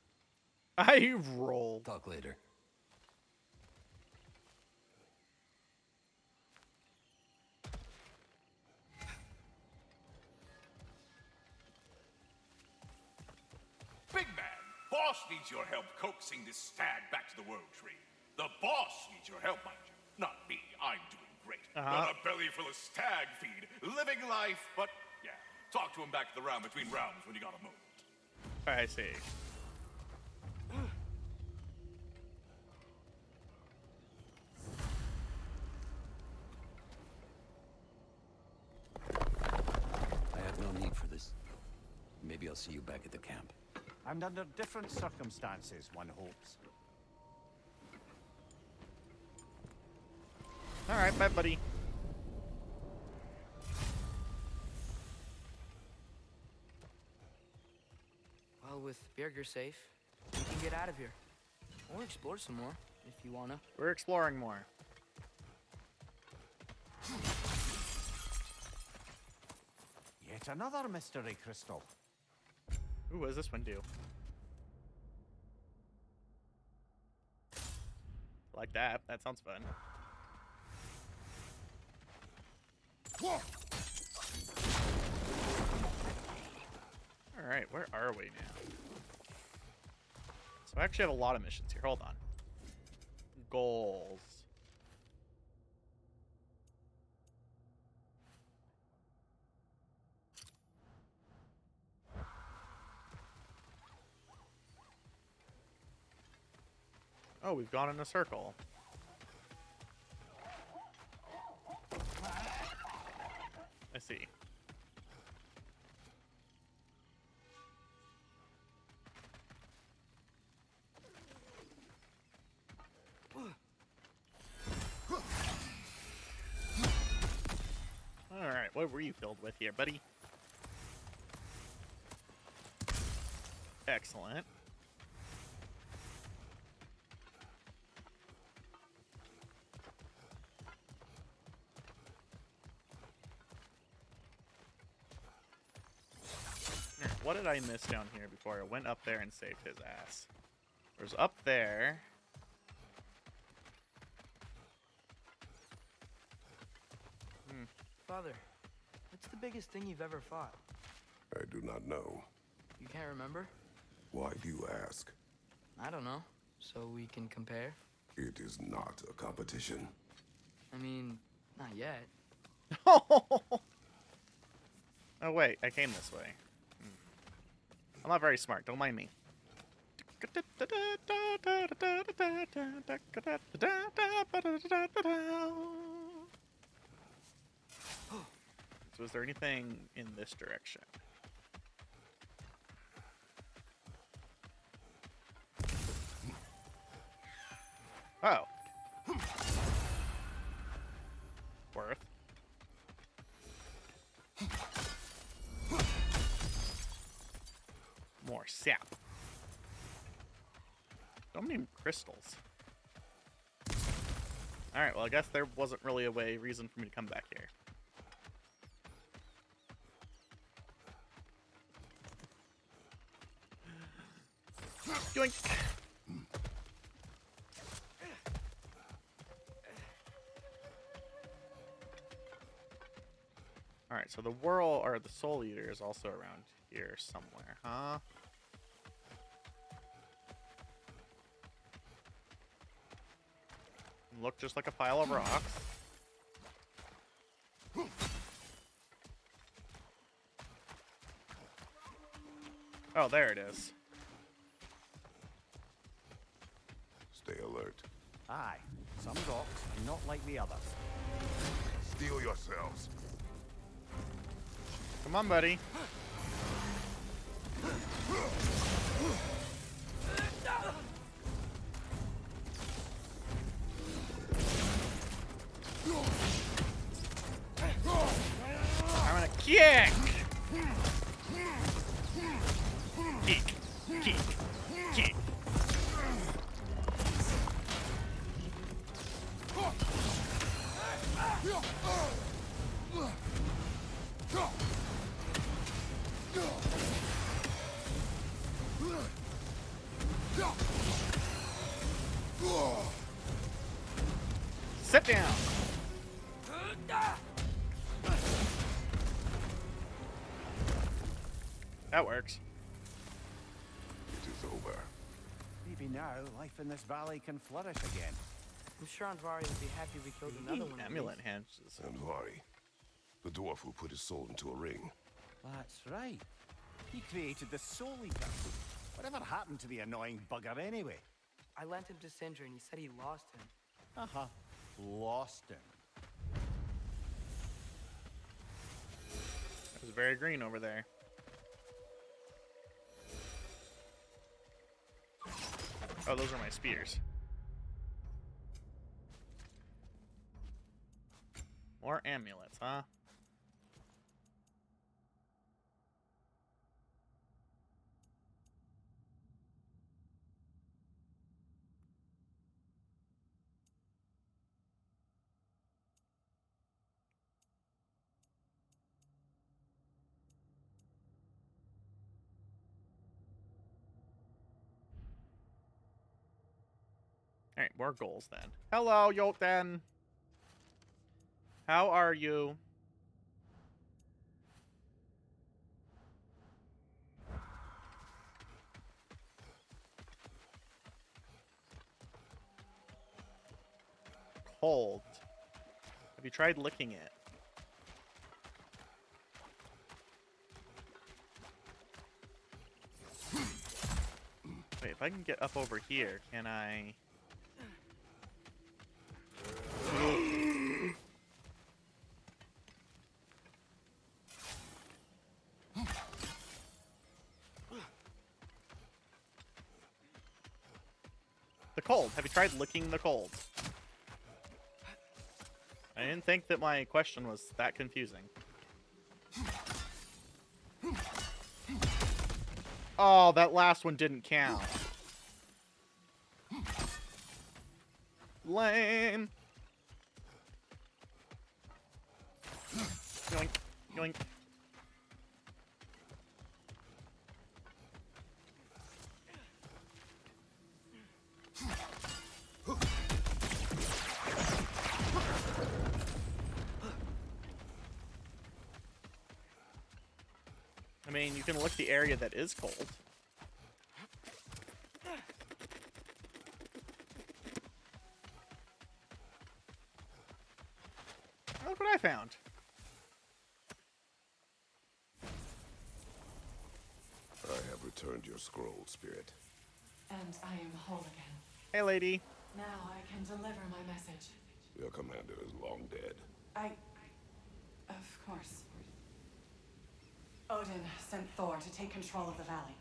A: I rolled.
S: Talk later.
O: Big man, boss needs your help coaxing this stag back to the World Tree. The boss needs your help, mind you. Not me, I'm doing great. Got a belly full of stag feed, living life, but yeah, talk to him back to the realm between realms when you got a moment.
A: I see.
S: I have no need for this. Maybe I'll see you back at the camp.
L: And under different circumstances, one hopes.
A: Alright, bye, buddy.
C: with Birger safe, we can get out of here. Or explore some more, if you wanna.
A: We're exploring more.
L: Yet another mystery crystal.
A: Ooh, what does this one do? Like that. That sounds fun. Alright, where are we now? So I actually have a lot of missions here. Hold on. Goals. Oh, we've gone in a circle. I see. Alright, what were you filled with here, buddy? Excellent. What did I miss down here before I went up there and saved his ass? There's up there.
C: Father, what's the biggest thing you've ever fought?
G: I do not know.
C: You can't remember?
G: Why do you ask?
C: I don't know. So we can compare?
G: It is not a competition.
C: I mean, not yet.
A: Oh wait, I came this way. I'm not very smart, don't mind me. So is there anything in this direction? Oh. Worth. More sap. So many crystals. Alright, well I guess there wasn't really a reason for me to come back here. Yoink! Alright, so the whirl, or the Soul Eater is also around here somewhere, huh? Look just like a pile of rocks. Oh, there it is.
G: Stay alert.
L: Aye, some rocks are not like the others.
G: Steel yourselves.
A: Come on, buddy. I'm gonna kick! Kick, kick, kick. Sit down. That works.
G: It is over.
L: Maybe now life in this valley can flourish again.
C: I'm sure Andvari would be happy we killed another one.
A: Amulet hands.
G: Andvari, the dwarf who put his soul into a ring.
L: That's right. He created the Soul Eater. Whatever happened to the annoying bugger anyway?
C: I lent him to Sindri and he said he lost him.
L: Uh-huh. Lost him.
A: It was very green over there. Oh, those are my spears. More amulets, huh? Alright, more goals then. Hello, Jotun. How are you? Cold. Have you tried licking it? Wait, if I can get up over here, can I... The cold. Have you tried licking the cold? I didn't think that my question was that confusing. Oh, that last one didn't count. Lame. Yoink. Yoink. I mean, you can lick the area that is cold. Look what I found.
G: I have returned your scroll, Spirit.
T: And I am whole again.
A: Hey, lady.
T: Now I can deliver my message.
G: Your commander is long dead.
T: Of course. Odin sent Thor to take control of the valley.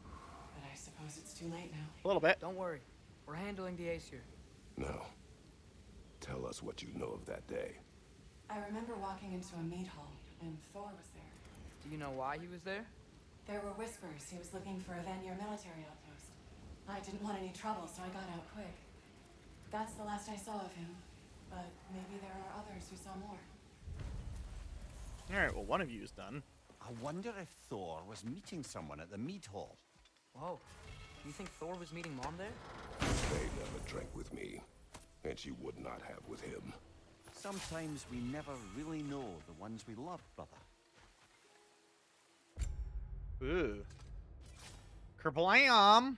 T: But I suppose it's too late now.
A: A little bit.
C: Don't worry. We're handling the Aesir.
G: No. Tell us what you know of that day.
T: I remember walking into a meat hall, and Thor was there.
C: Do you know why he was there?
T: There were whispers he was looking for a Vanir military outpost. I didn't want any trouble, so I got out quick. That's the last I saw of him. But maybe there are others who saw more.
A: Alright, well, one of you is done.
L: I wonder if Thor was meeting someone at the mead hall.
C: Whoa. You think Thor was meeting Mom there?
G: They never drank with me, and she would not have with him.
L: Sometimes we never really know the ones we love, brother.
A: Ooh. Kerblam!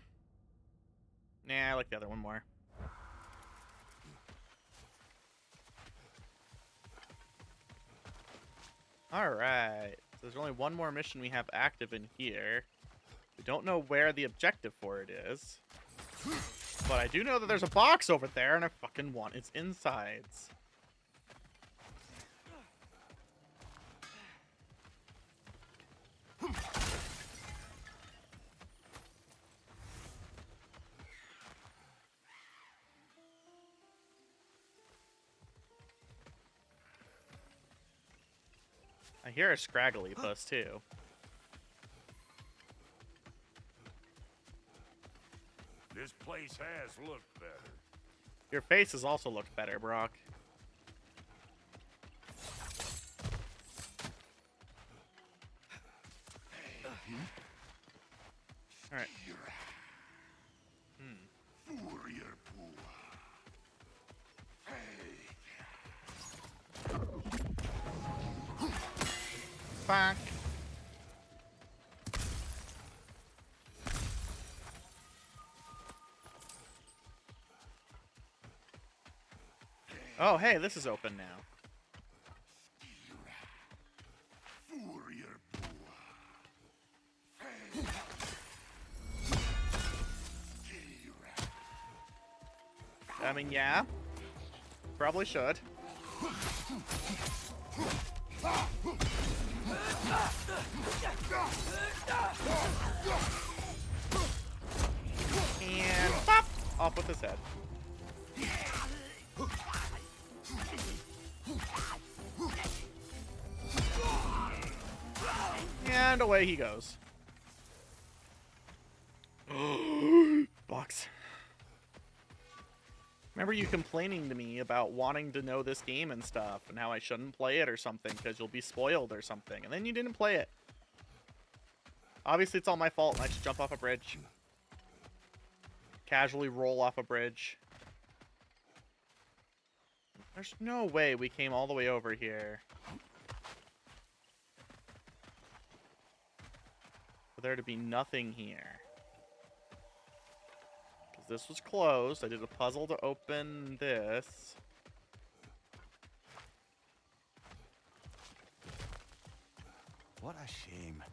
A: Nah, I like the other one more. Alright. So there's only one more mission we have active in here. We don't know where the objective for it is. But I do know that there's a box over there, and I fucking want its insides. I hear a scraggly puss too.
O: This place has looked better.
A: Your face has also looked better, Brock. Alright. Fuck. Oh, hey, this is open now. I mean, yeah. Probably should. And pop! Off with his head. And away he goes. Box. Remember you complaining to me about wanting to know this game and stuff, and how I shouldn't play it or something because you'll be spoiled or something, and then you didn't play it. Obviously it's all my fault and I should jump off a bridge. Casually roll off a bridge. There's no way we came all the way over here for there to be nothing here. Because this was closed. I did a puzzle to open this.
L: What a shame.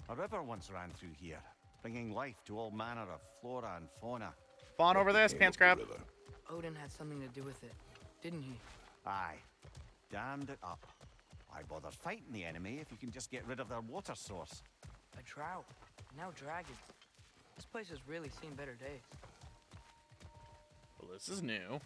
L: A river once ran through here, bringing life to all manner of flora and fauna.
A: Fawn over this, pants grab.
C: Odin had something to do with it, didn't he?
L: Aye. Damned it up. Why bother fighting the enemy if you can just get rid of their water source?
C: A drought, now dragons. This place has really seen better days.
A: Well, this is new.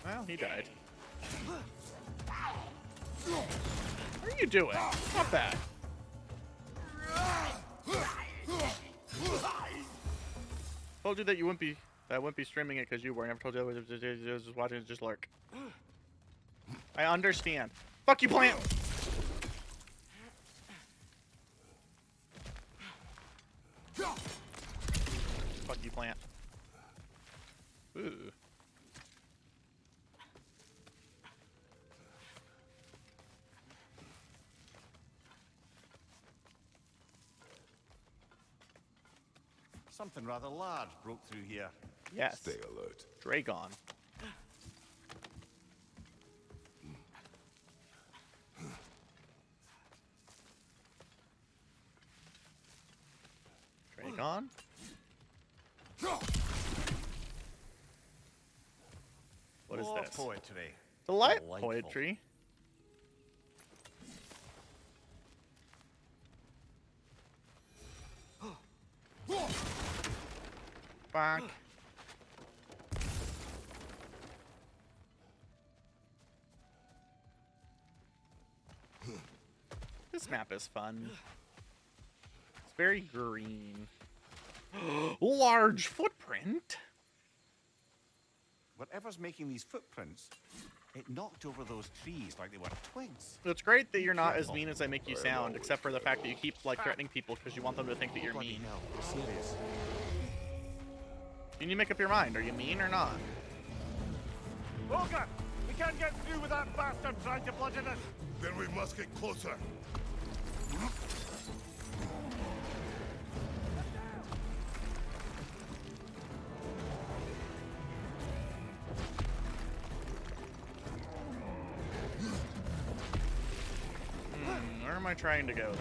A: Well, he died. What are you doing? Not bad. Told you that you wouldn't be streaming it because you were. I never told you I was just watching it just lurk. I understand. Fuck you, plant. Fuck you, plant. Ooh.
L: Something rather large broke through here.
A: Yes.
G: Stay alert.
A: Dragon. Dragon. What is this?
L: Poetry.
A: Delightful poetry. Back. This map is fun. It's very green. Large footprint.
L: Whatever's making these footprints, it knocked over those trees like they were twigs.
A: It's great that you're not as mean as I make you sound, except for the fact that you keep like threatening people because you want them to think that you're mean.
L: Serious.
A: You need to make up your mind. Are you mean or not?
L: Olga, we can't get through with that bastard trying to bludgeon us.
G: Then we must get closer.
A: Where am I trying to go?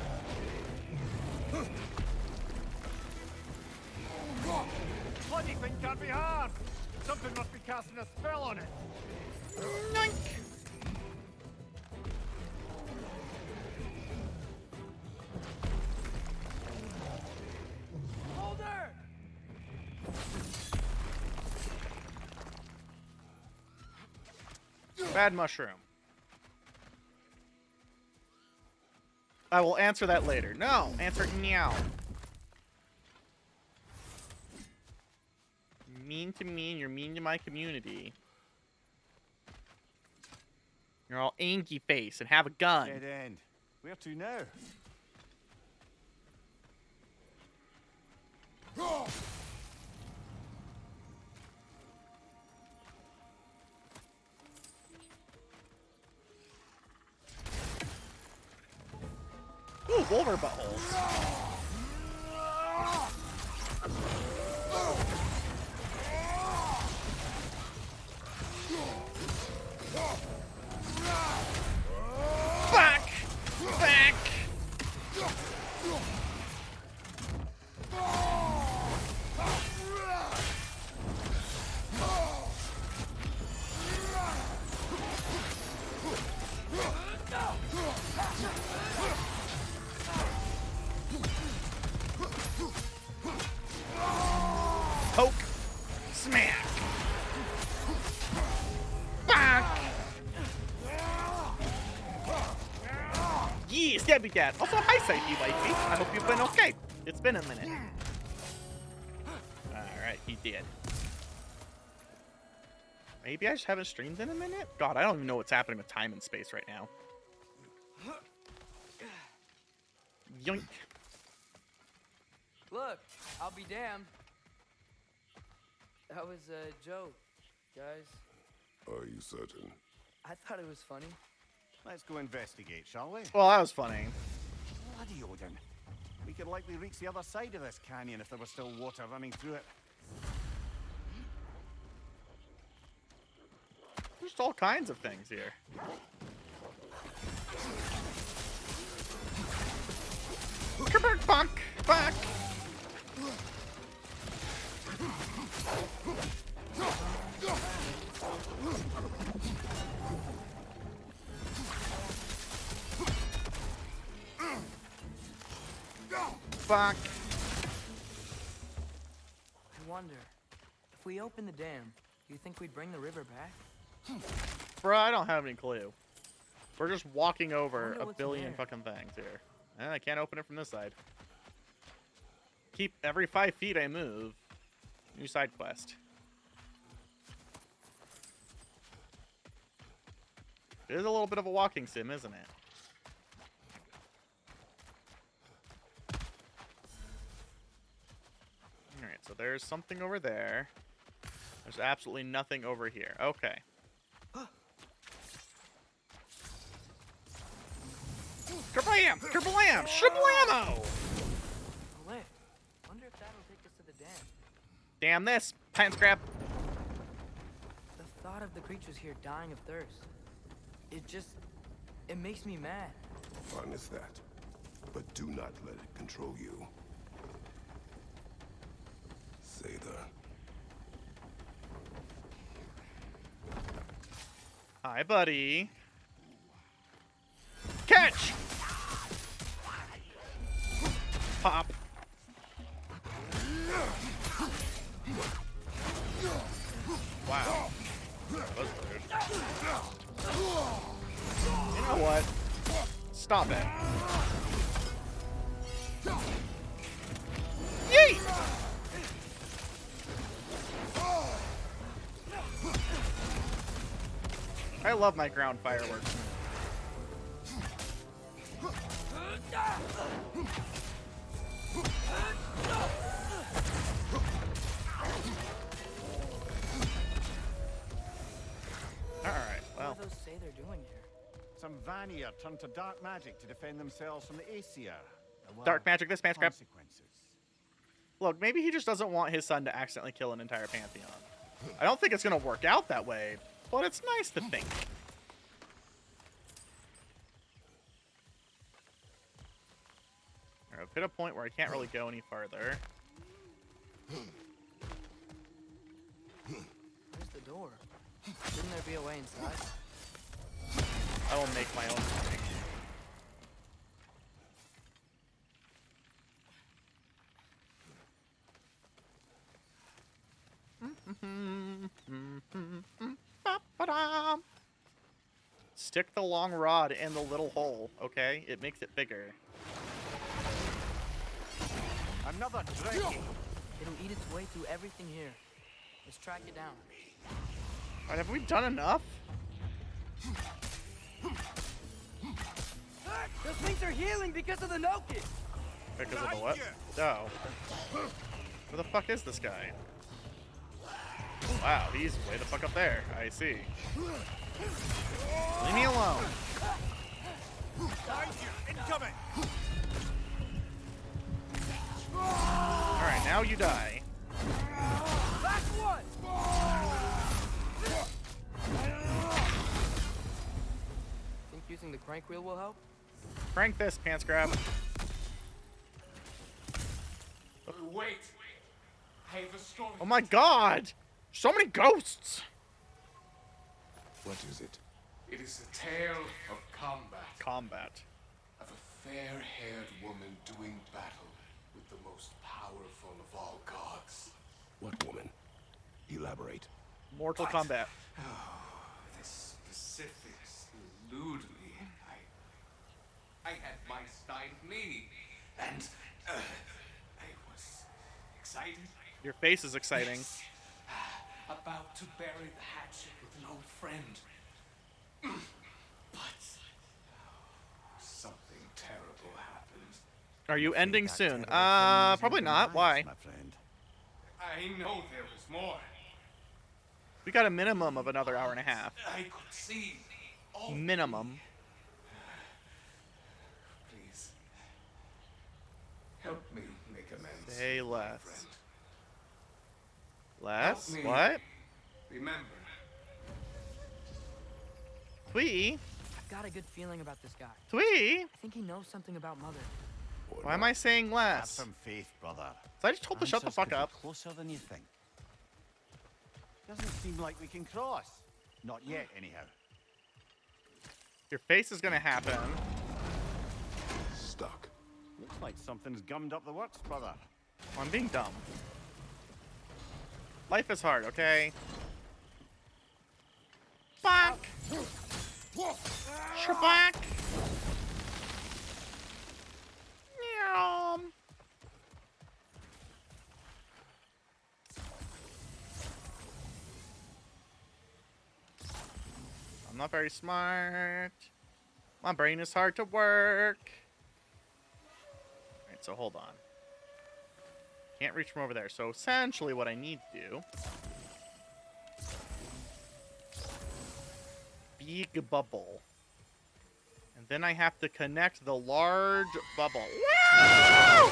L: Bloody thing can't be hard. Something must be casting a spell on it.
A: Yoink.
L: Hold her!
A: Bad mushroom. I will answer that later. No, answer meow. Mean to me and you're mean to my community. You're all angry face and have a gun.
L: Dead end. Where to now?
A: Ooh, Wolver buttholes. Back! Back! Poke! Smack! Back! Yeah, stabby dad. Also, hi, Psyche Wifey. I hope you've been okay. It's been a minute. he did. Maybe I just haven't streamed in a minute? God, I don't even know what's happening with time and space right now. Yoink.
C: Look, I'll be damned. That was a joke, guys.
G: Are you certain?
C: I thought it was funny.
L: Let's go investigate, shall we?
A: Well, that was funny.
L: Bloody Odin. We could likely reach the other side of this canyon if there was still water running through it.
A: There's all kinds of things here. Bonk, back. Fuck.
C: I wonder, if we open the dam, do you think we'd bring the river back?
A: Bruh, I don't have any clue. We're just walking over
C: Wonder
A: a
C: what's
A: billion
C: there.
A: fucking things here. And I can't open it from this side. Keep every 5 feet I move. New side quest. It is a little bit of a walking sim, isn't it? Alright, so there's something over there. There's absolutely nothing over here. Okay. Kablam! Kablam! Shablamo!
C: Lit. Wonder if that'll take us to the dam.
A: Damn this! Pants grab!
C: The thought of the creatures here dying of thirst. It makes me mad.
G: Fun is that. But do not let it control you. Sather.
A: Hi, buddy. Catch! Pop. Wow. That was weird. You know what? Stop it. Yeet! I love my ground fireworks. Alright, well.
C: What do those say they're doing here?
L: Some Vanir turned to dark magic to defend themselves from the Aesir.
A: Dark magic, this man's crap.
L: Consequences.
A: Look, maybe he just doesn't want his son to accidentally kill an entire pantheon. I don't think it's going to work out that way, but it's nice to think. Alright, I've hit a point where I can't really go any farther.
C: Where's the door? Shouldn't there be a way inside?
A: I will make my own way. Stick the long rod in the little hole, okay? It makes it bigger.
L: Another dragon.
C: It'll eat its way through everything here. Let's track it down.
A: Alright, have we done enough?
C: Those things are healing because of the Noki!
A: Because of the what? Oh. Where the fuck is this guy? Wow, he's way the fuck up there. I see. Leave me alone.
L: Incoming.
A: Alright, now you die.
C: Last one! Think using the crank wheel will help?
A: Crank this, pants grab.
O: Wait. I have a story.
A: Oh my god! So many ghosts!
G: What is it?
O: It is a tale of combat.
A: Combat.
O: Of a fair-haired woman doing battle with the most powerful of all gods.
G: What woman? Elaborate.
A: Mortal Kombat.
O: Oh, the specifics elude me. I had my side of me, and I was excited,
A: Your face is exciting.
K: About to bury the hatchet with an old friend. But something terrible happened.
A: Are you ending soon? Probably not. Why?
L: My friend.
K: I know there was more.
A: We got a minimum of another hour and a half.
K: I could see all
A: Minimum.
K: Please. Help me make amends.
A: Say
K: my
A: less.
K: friend.
A: Less?
K: Help me
A: What?
K: Remember.
A: Twee?
C: I've got a good feeling about this guy.
A: Twee?
C: I think he knows something about Mother.
A: Why am I saying
L: Have
A: less?
L: some faith, brother.
A: So I just told to shut the
L: Answers
A: fuck
L: could be
A: up.
L: Closer than you think. Doesn't seem like we can cross. Not yet, anyhow.
A: Your face is gonna happen.
G: Stuck.
L: Looks like something's gummed up the works, brother.
A: I'm being dumb. Life is hard, okay? Bonk! Shabak! Meow. I'm not very smart. My brain is hard to work. Alright, so hold on. Can't reach from over there. So essentially what I need to do... Big bubble. And then I have to connect the large bubble. Wow!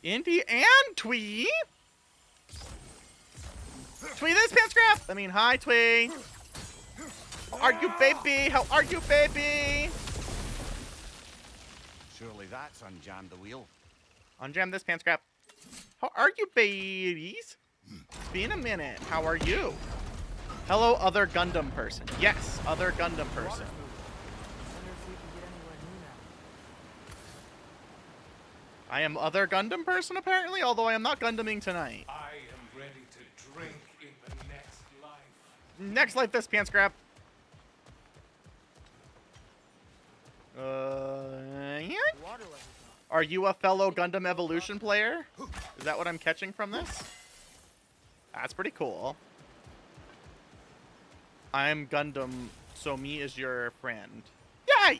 A: Indy and Twee! Twee, this pants grab! I mean, hi, Twee! How are you, baby? How are you, baby?
L: Surely that's unjammed the wheel.
A: Unjam this pants grab. How are you, babies? It's been a minute. How are you? Hello, other Gundam person. Yes, other Gundam person. I am other Gundam person, apparently, although I am not Gundaming tonight.
K: I am ready to drink in the next life.
A: Next life, this pants grab. Yeah. Are you a fellow Gundam Evolution player? Is that what I'm catching from this? That's pretty cool. I'm Gundam, so me is your friend. Yay!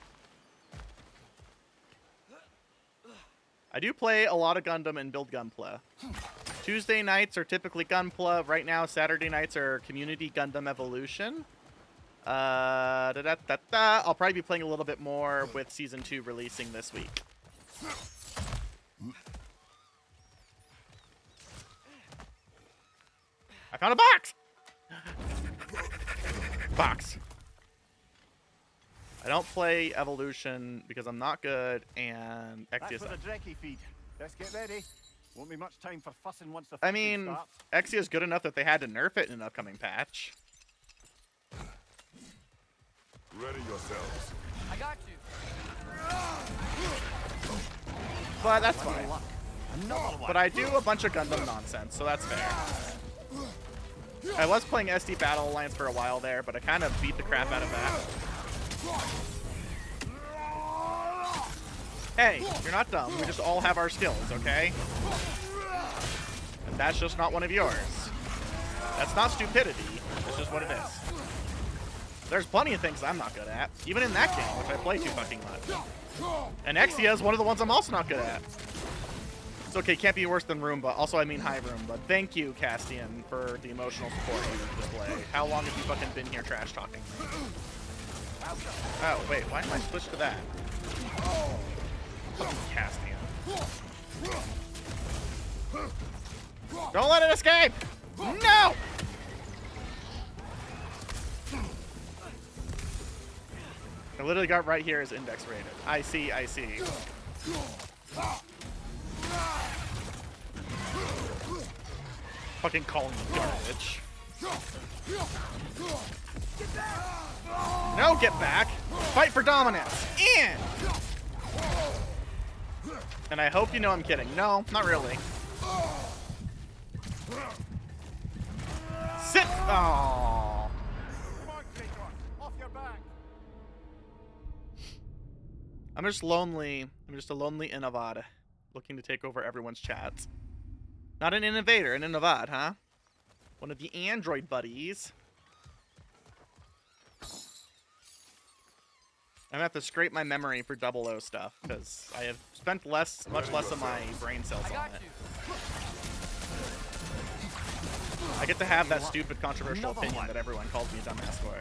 A: I do play a lot of Gundam and build Gunpla. Tuesday nights are typically Gunpla. Right now, Saturday nights are Community Gundam Evolution. I'll probably be playing a little bit more with Season 2 releasing this week. I found a box! Box. I don't play Evolution because I'm not good, and
L: That's
A: Exia
L: for the Drekkie feed. Let's get ready. Won't be much time for fussing once the
A: I
L: feeding
A: mean,
L: starts.
A: Exia is good enough that they had to nerf it in an upcoming patch.
G: Ready yourselves.
C: I got you.
A: But that's fine. But I do a bunch of Gundam nonsense, so that's fair. I was playing SD Battle Alliance for a while there, but I kind of beat the crap out of that. Hey, you're not dumb. We just all have our skills, okay? And that's just not one of yours. That's not stupidity. It's just what it is. There's plenty of things I'm not good at, even in that game, which I play too fucking much. And Exia is one of the ones I'm also not good at. It's okay, can't be worse than Roomba. Also, I mean hi, Roomba. Thank you, Castian, for the emotional support you display. How long have you fucking been here trash talking? Oh, wait, why am I switched to that? Fucking Castian. Don't let it escape! No! I literally got right here as index rated. I see, I see. Fucking calling me garbage. No, get back! Fight for dominance! And I hope you know I'm kidding. No, not really. Sit! Aww. I'm just lonely. I'm just a lonely Inavad looking to take over everyone's chats. Not an innovator, an innovat, huh? One of the android buddies. I'm gonna have to scrape my memory for 00 stuff, because I have spent much less of my brain cells on it. I get to have that stupid controversial opinion that everyone calls me a dumbass for.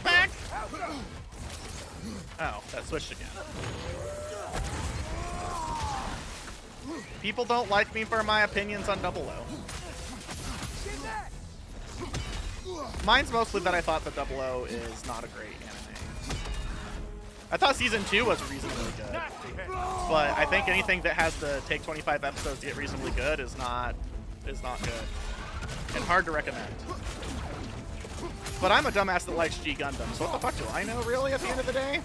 A: Back. Oh, that switched again. People don't like me for my opinions on 00. Mine's mostly that I thought that 00 is not a great anime. I thought season 2 was reasonably good, but I think anything that has to take 25 episodes to get reasonably good is not good and hard to recommend. But I'm a dumbass that likes G Gundam, so what the fuck do I know, really, at the end of the day?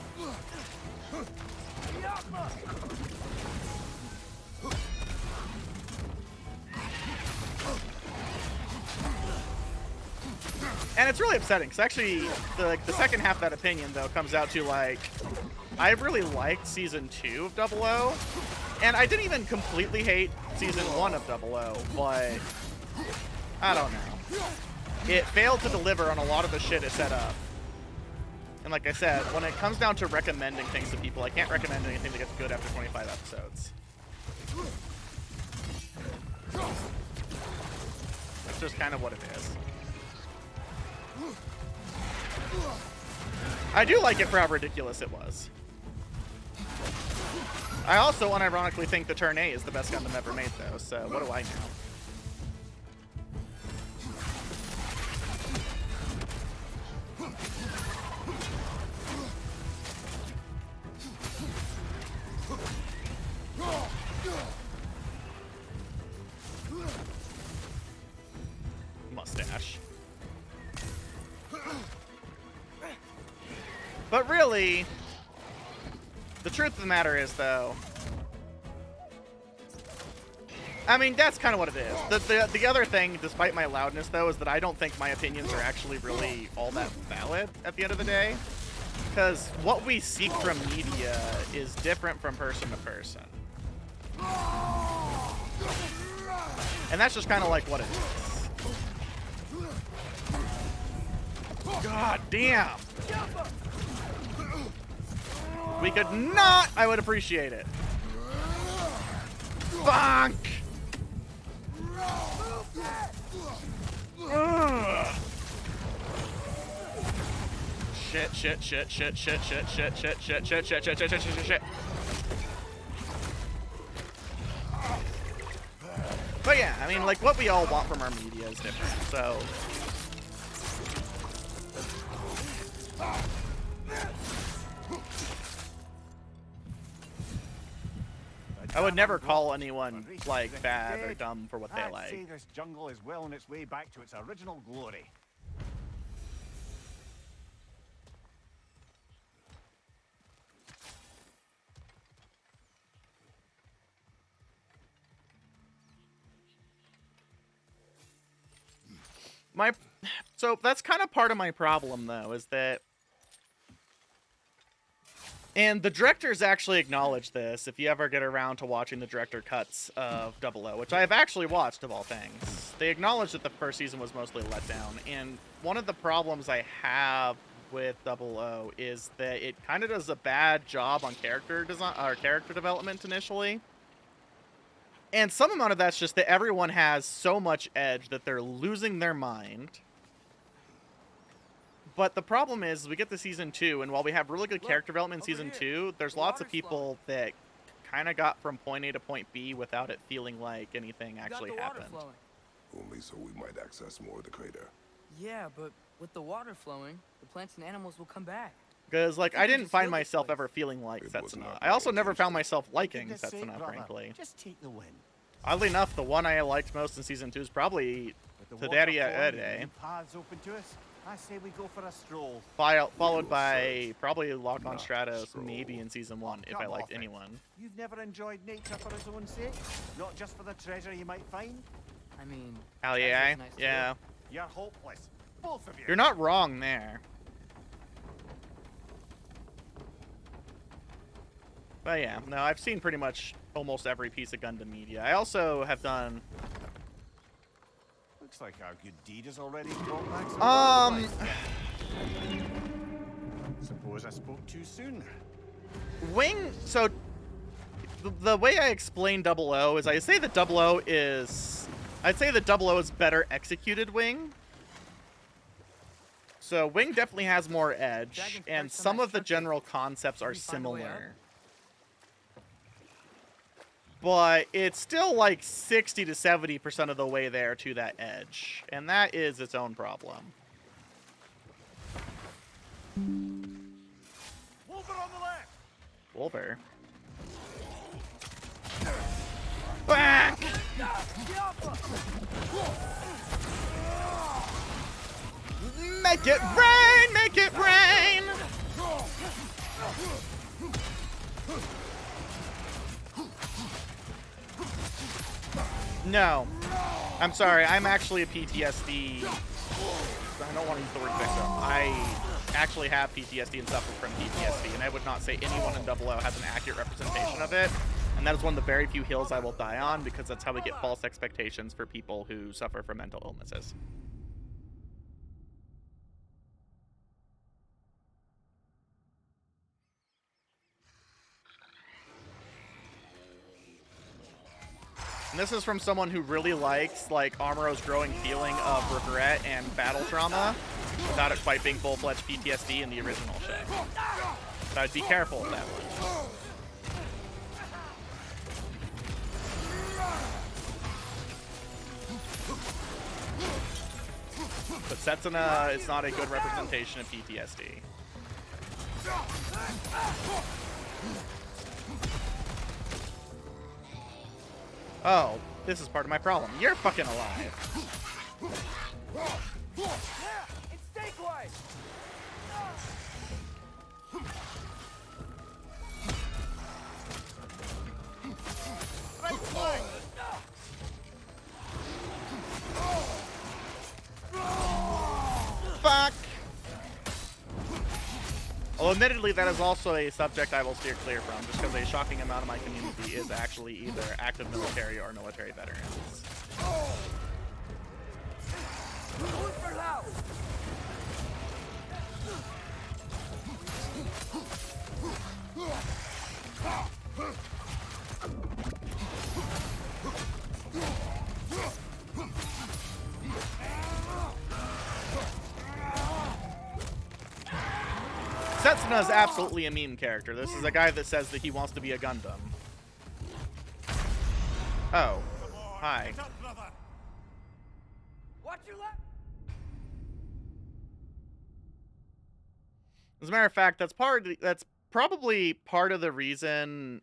A: And it's really upsetting, because actually, the second half of that opinion, though, comes out to, like, I really liked Season 2 of 00, and I didn't even completely hate Season 1 of 00, but I don't know. It failed to deliver on a lot of the shit it set up. And like I said, when it comes down to recommending things to people, I can't recommend anything that gets good after 25 episodes. That's just kind of what it is. I do like it for how ridiculous it was. I also unironically think the Turn A is the best Gundam ever made, though, so what do I know? Mustache. But really, the truth of the matter is, though, I mean, that's kind of what it is. The other thing, despite my loudness, though, is that I don't think my opinions are actually really all that valid at the end of the day. Because what we seek from media is different from person to person. And that's just kind of like what it is. God damn! We could not! I would appreciate it. Bonk! Ugh. Shit. But yeah, I mean, like, what we all want from our media is different, so... I would never call anyone, like, bad or dumb for what they like.
L: I'd say this jungle is well on its way back to its original glory.
A: So that's kind of part of my problem, though, is that... And the directors actually acknowledge this, if you ever get around to watching the director cuts of 00, which I have actually watched, of all things. They acknowledge that the first season was mostly let down, and one of the problems I have with 00 is that it kind of does a bad job on character design or character development initially. And some amount of that's just that everyone has so much edge that they're losing their mind. But the problem is, we get to Season 2, and while we have really good character development in Season 2, there's lots of people that kind of got from point A to point B without it feeling like anything actually happened.
G: Only so we might access more of the crater.
C: Yeah, but with the water flowing, the plants and animals will come back.
A: Because, like, I didn't find myself ever feeling like Setsuna. I also never found myself liking Setsuna, frankly.
L: Just take the win.
A: Oddly enough, the one I liked most in Season 2 is probably Tadari Ede.
L: Paths open to us. I say we go for a stroll.
A: Followed by probably Lock on Stratos, maybe in Season 1, if I liked anyone.
L: You've never enjoyed nature for its own sake? Not just for the treasure you might find?
C: I mean...
A: Hell yeah, yeah.
L: You're hopeless. Both of you.
A: You're not wrong there. But yeah, no, I've seen pretty much almost every piece of Gundam media. I also have done...
L: Looks like our good deed is already brought back some
A: Um...
L: Suppose I spoke too soon.
A: Wing... So, the way I explain 00 is I say that 00 is... I'd say that 00 is better executed Wing. So Wing definitely has more edge, and some of the general concepts are similar. But it's still like 60 to 70% of the way there to that edge, and that is its own problem.
L: Wolver on the left.
A: Wolver. Back! Make it rain! Make it rain! No. I'm sorry, I'm actually a PTSD... I don't want to use the word victim. I actually have PTSD and suffer from PTSD, and I would not say anyone in 00 has an accurate representation of it. And that is one of the very few hills I will die on, because that's how we get false expectations for people who suffer from mental illnesses. And this is from someone who really likes, like, Amuro's growing feeling of regret and battle trauma, without it quite being full-fledged PTSD in the original show. So I'd be careful with that one. But Setsuna is not a good representation of PTSD. Oh, this is part of my problem. You're fucking alive.
E: It's stake-wise! Right flank!
A: Fuck! Well, admittedly, that is also a subject I will steer clear from, just because a shocking amount of my community is actually either active military or military veterans. Setsuna is absolutely a meme character. This is a guy that says that he wants to be a Gundam. Oh. Hi. As a matter of fact, that's probably part of the reason.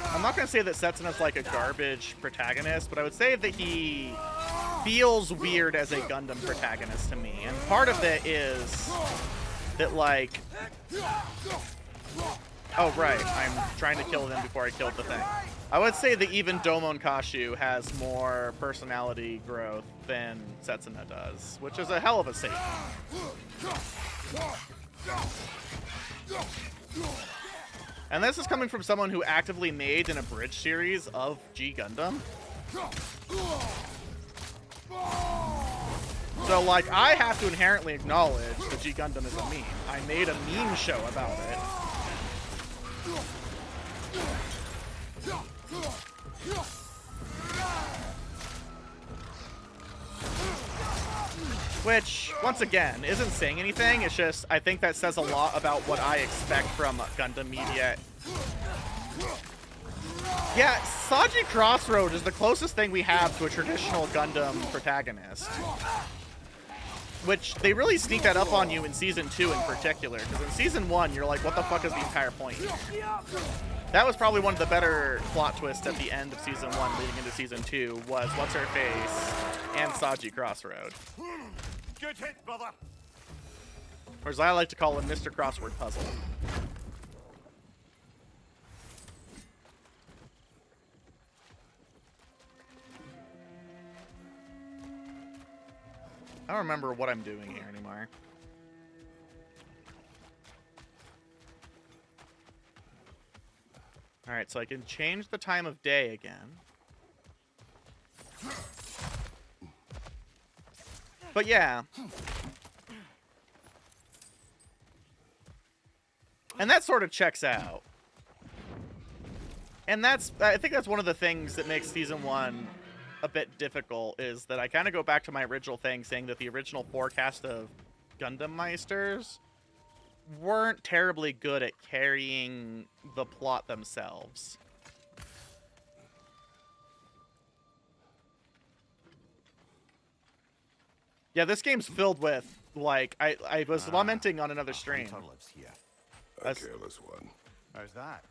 A: I'm not going to say that Setsuna's like a garbage protagonist, but I would say that he feels weird as a Gundam protagonist to me. And part of it is that, like... Oh, right. I'm trying to kill them before I killed the thing. I would say that even Domon Kashu has more personality growth than Setsuna does, which is a hell of a statement. And this is coming from someone who actively made an abridged series of G Gundam. So, like, I have to inherently acknowledge that G Gundam is a meme. I made a meme show about it. Which, once again, isn't saying anything. It's just, I think that says a lot about what I expect from Gundam media. Yeah, Saji Crossroad is the closest thing we have to a traditional Gundam protagonist. Which, they really sneak that up on you in Season 2 in particular, because in Season 1, you're like, what the fuck is the entire point here? That was probably one of the better plot twists at the end of Season 1 leading into Season 2, was What's-Her-Face and Saji Crossroad.
L: Good hit, brother.
A: Or as I like to call him, Mr. Crossword Puzzle. I don't remember what I'm doing here anymore. Alright, so I can change the time of day again. But yeah. And that sort of checks out. And I think that's one of the things that makes Season 1 a bit difficult, is that I kind of go back to my original thing saying that the original forecast of Gundam Meisters weren't terribly good at carrying the plot themselves. Yeah, this game's filled with, like, I was lamenting on another stream.
G: A careless one.
L: How's that?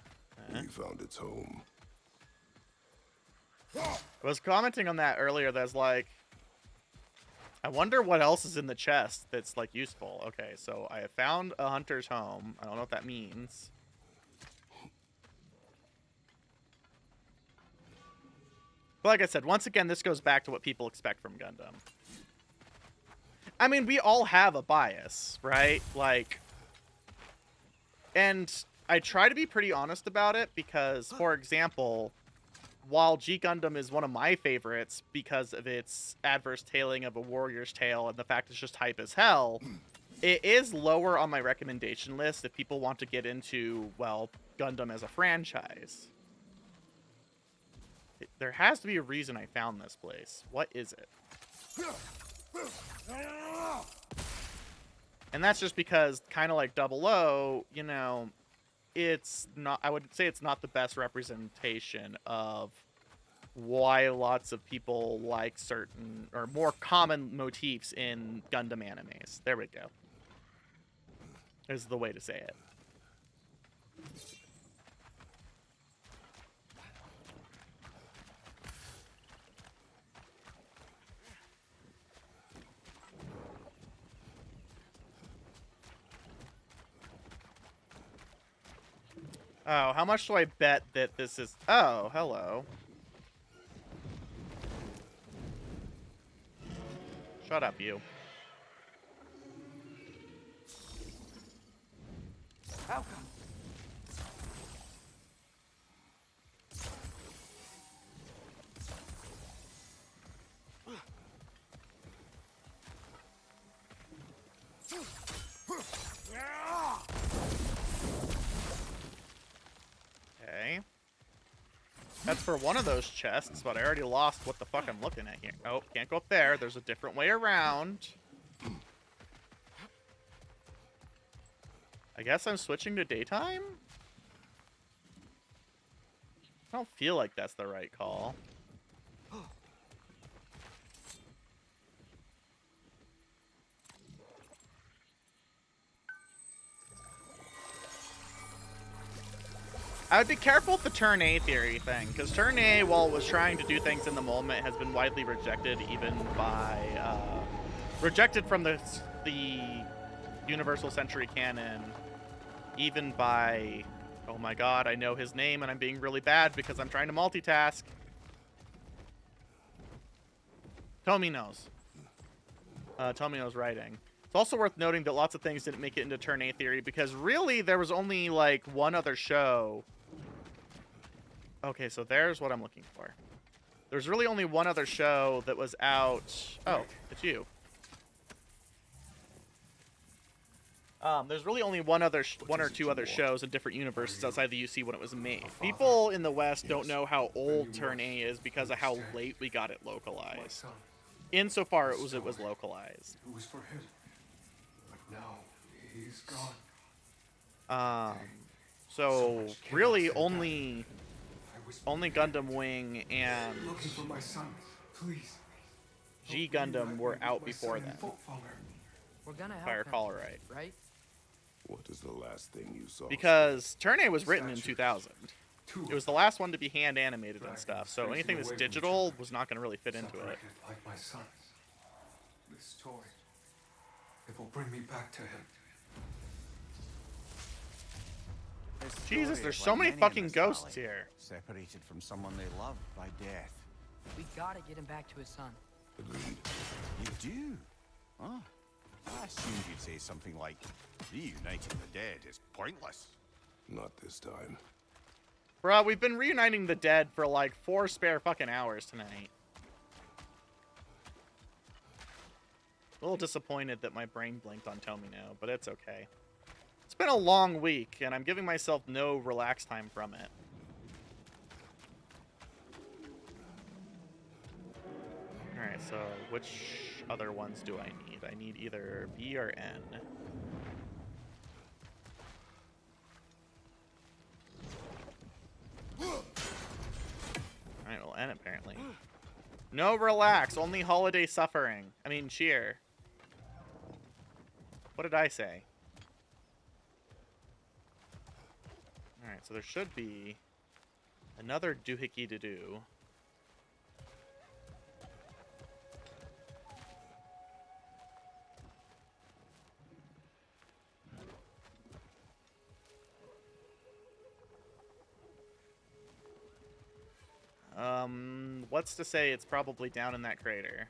G: He found its home.
A: I was commenting on that earlier. That's like, I wonder what else is in the chest that's like useful. Okay, so I have found a hunter's home. I don't know what that means. But like I said, once again, this goes back to what people expect from Gundam. I mean, we all have a bias, right? Like, and I try to be pretty honest about it because, for example, while G Gundam is one of my favorites because of its adverse tailing of a warrior's tale and the fact it's just hype as hell, it is lower on my recommendation list if people want to get into, well, Gundam as a franchise. There has to be a reason I found this place. What is it? And that's just because, kind of like 00, you know, it's not, I would say it's not the best representation of why lots of people like certain or more common motifs in Gundam animes. There we go. Is the way to say it. Oh, how much do I bet that this is... Oh, hello. Shut up, you.
C: How come?
A: Okay. That's for one of those chests, but I already lost what the fuck I'm looking at here. Oh, can't go up there. There's a different way around. I guess I'm switching to daytime? I don't feel like that's the right call. I would be careful with the turn A theory thing, because turn A, while it was trying to do things in the moment, has been widely rejected, even by, rejected from the Universal Century canon, even by, oh my god, I know his name, and I'm being really bad because I'm trying to multitask. Tomino's. Tomino's writing. It's also worth noting that lots of things didn't make it into turn A theory, because really, there was only, like, one other show. Okay, so there's what I'm looking for. There's really only one other show that was out... Oh, it's you. There's really only one or two other shows in different universes outside the UC when it was made. People in the West don't know how old Turn A is because of how late we got it localized. Insofar it was localized.
P: It was for him, but now he's gone.
A: So really only Gundam Wing and
P: Looking for my son, please.
A: G Gundam were out before then.
C: We're gonna help
A: If I recall
C: right?
G: What is the last thing you saw?
A: Because Turn A was written in 2000. It was the last one to be hand animated and stuff, so anything that's digital was not going to really fit into it.
P: Like my sons. This toy, it will bring me back to him.
A: Jesus, there's so many fucking ghosts here.
L: Separated from someone they love by death.
C: We gotta get him back to his son.
G: Agreed.
L: You do? Oh, I assumed you'd say something like, reuniting the dead is pointless.
G: Not this time.
A: Bruh, we've been reuniting the dead for like 4 spare fucking hours tonight. A little disappointed that my brain blinked on Tomino, but it's okay. It's been a long week, and I'm giving myself no relax time from it. Alright, so which other ones do I need? I need either B or N. Alright, well, N apparently. No relax, only holiday suffering. I mean, cheer. What did I say? Alright, so there should be another doohickey to do. What's to say it's probably down in that crater?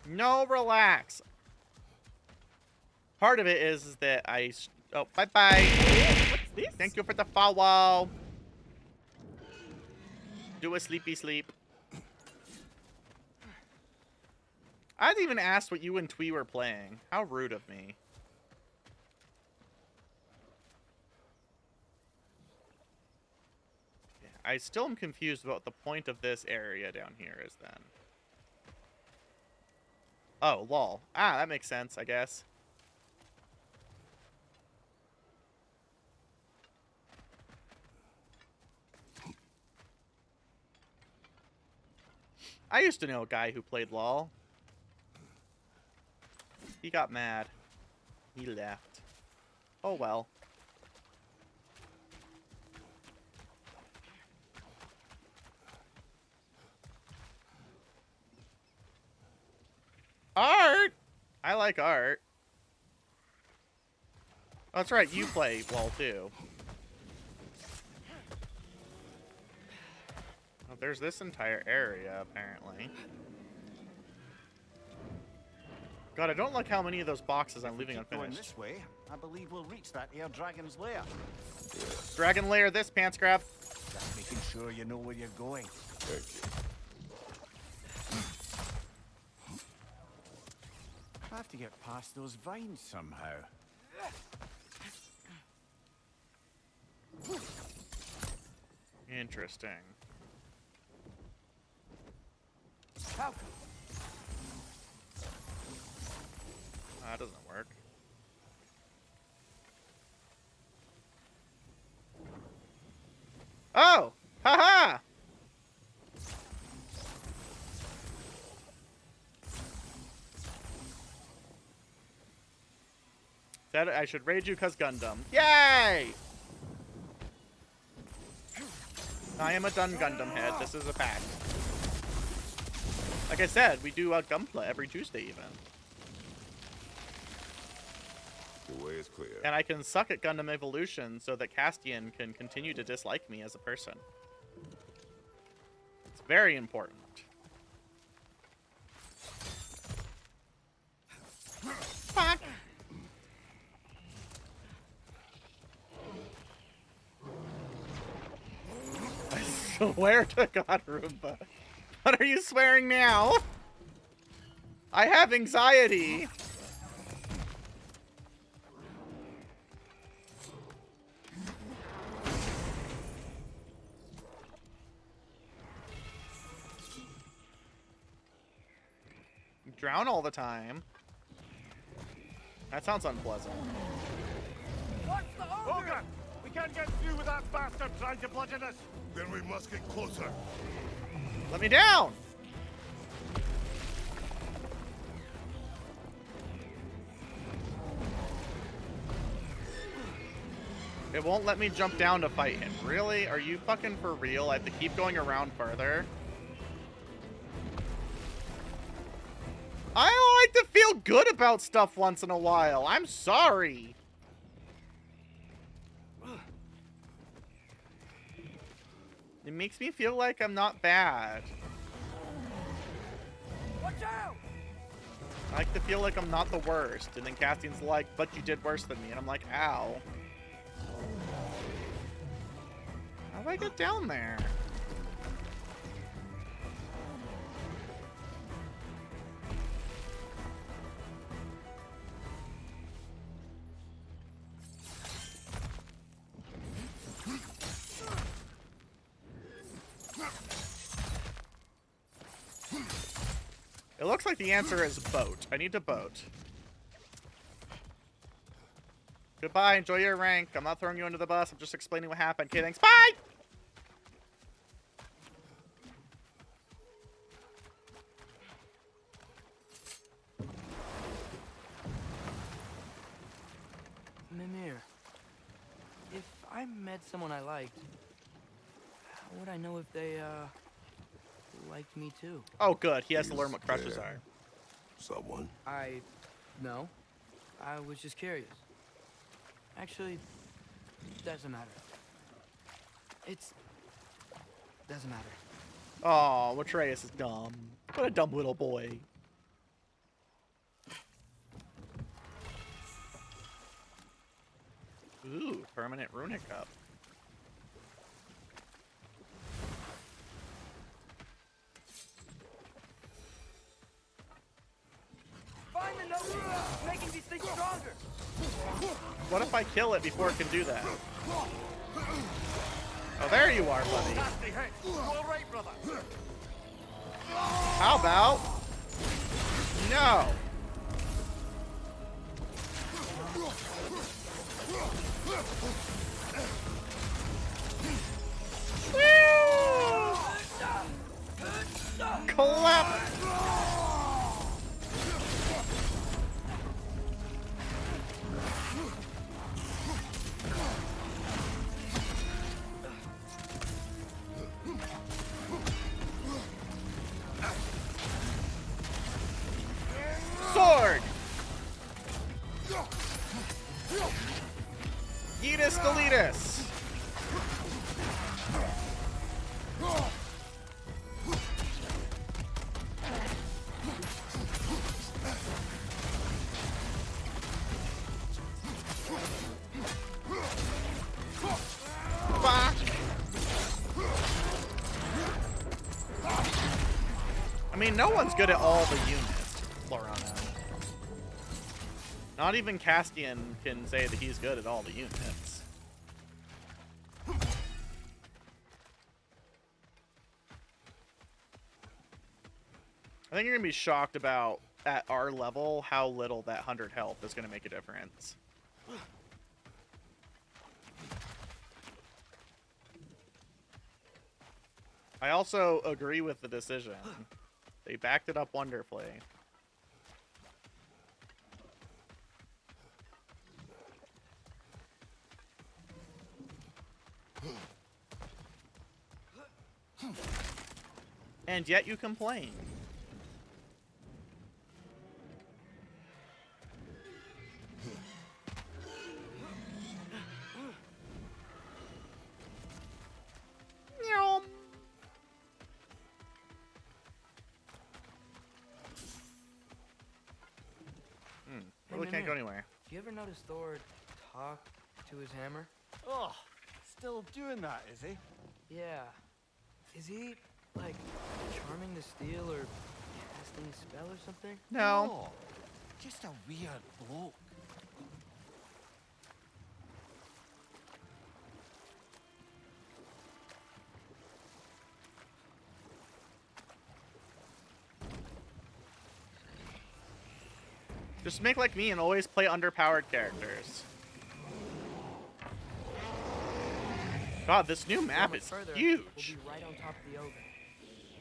A: No, relax. Part of it is that oh, bye-bye. What's this? Thank you for the follow. Do a sleepy sleep. I hadn't even asked what you and Twee were playing. How rude of me. I still am confused about what the point of this area down here is then. Oh, lol. Ah, that makes sense, I guess. I used to know a guy who played LOL. He got mad. He left. Oh well. Art! I like art. Oh, that's right, you play LOL too. Oh, there's this entire area, apparently. God, I don't like how many of those boxes I'm leaving unfinished.
L: Going this way, I believe we'll reach that air dragon's lair.
A: Dragon lair this, pants grab.
L: Just making sure you know where you're going.
G: Thank you.
L: I have to get past those vines somehow.
A: Interesting.
C: How?
A: That doesn't work. Oh! Haha! That I should raid you cause Gundam. Yay! I am a done Gundam head. This is a fact. Like I said, we do Gunpla every Tuesday even.
G: The way is clear.
A: And I can suck at Gundam Evolution so that Castian can continue to dislike me as a person. It's very important. Fuck! I swear to God, Roomba. What are you swearing now? I have anxiety. You drown all the time. That sounds unpleasant.
L: What's the order? We can't get through with that bastard trying to bludgeon us.
G: Then we must get closer.
A: Let me down! It won't let me jump down to fight him. Really? Are you fucking for real? I have to keep going around further? I like to feel good about stuff once in a while. I'm sorry. It makes me feel like I'm not bad.
C: Watch out!
A: I like to feel like I'm not the worst. And then Castian's like, but you did worse than me. And I'm like, ow. How do I get down there? It looks like the answer is boat. I need to boat. Goodbye, enjoy your rank. I'm not throwing you under the bus, I'm just explaining what happened. Okay, thanks, bye!
C: Mimir, if I met someone I liked, how would I know if they, liked me too?
A: Oh, good. He has to learn what crushes are.
G: Someone?
C: No. I was just curious. Actually, doesn't matter. Doesn't matter.
A: Oh, Atreus is dumb. What a dumb little boy. Ooh, permanent runic cup.
C: Find the note! Making these things stronger!
A: What if I kill it before it can do that? Oh, there you are, buddy. How about... No! Woo! Clap! Sword! Yeetus deletus! Fuck! I mean, no one's good at all the units, Lorana. Not even Castian can say that he's good at all the units. I think you're going to be shocked about, at our level, how little that 100 health is going to make a difference. I also agree with the decision. They backed it up wonderfully. And yet you complain. Really can't go anywhere.
C: Do you ever notice Thor talk to his hammer?
L: Oh, still doing that, is he?
C: Yeah. Is he, like, charming the steel or casting a spell or something?
A: No.
L: Just a weird bloke.
A: Just make like me and always play underpowered characters. God, this new map is huge.
C: We'll be right on top of the ogre.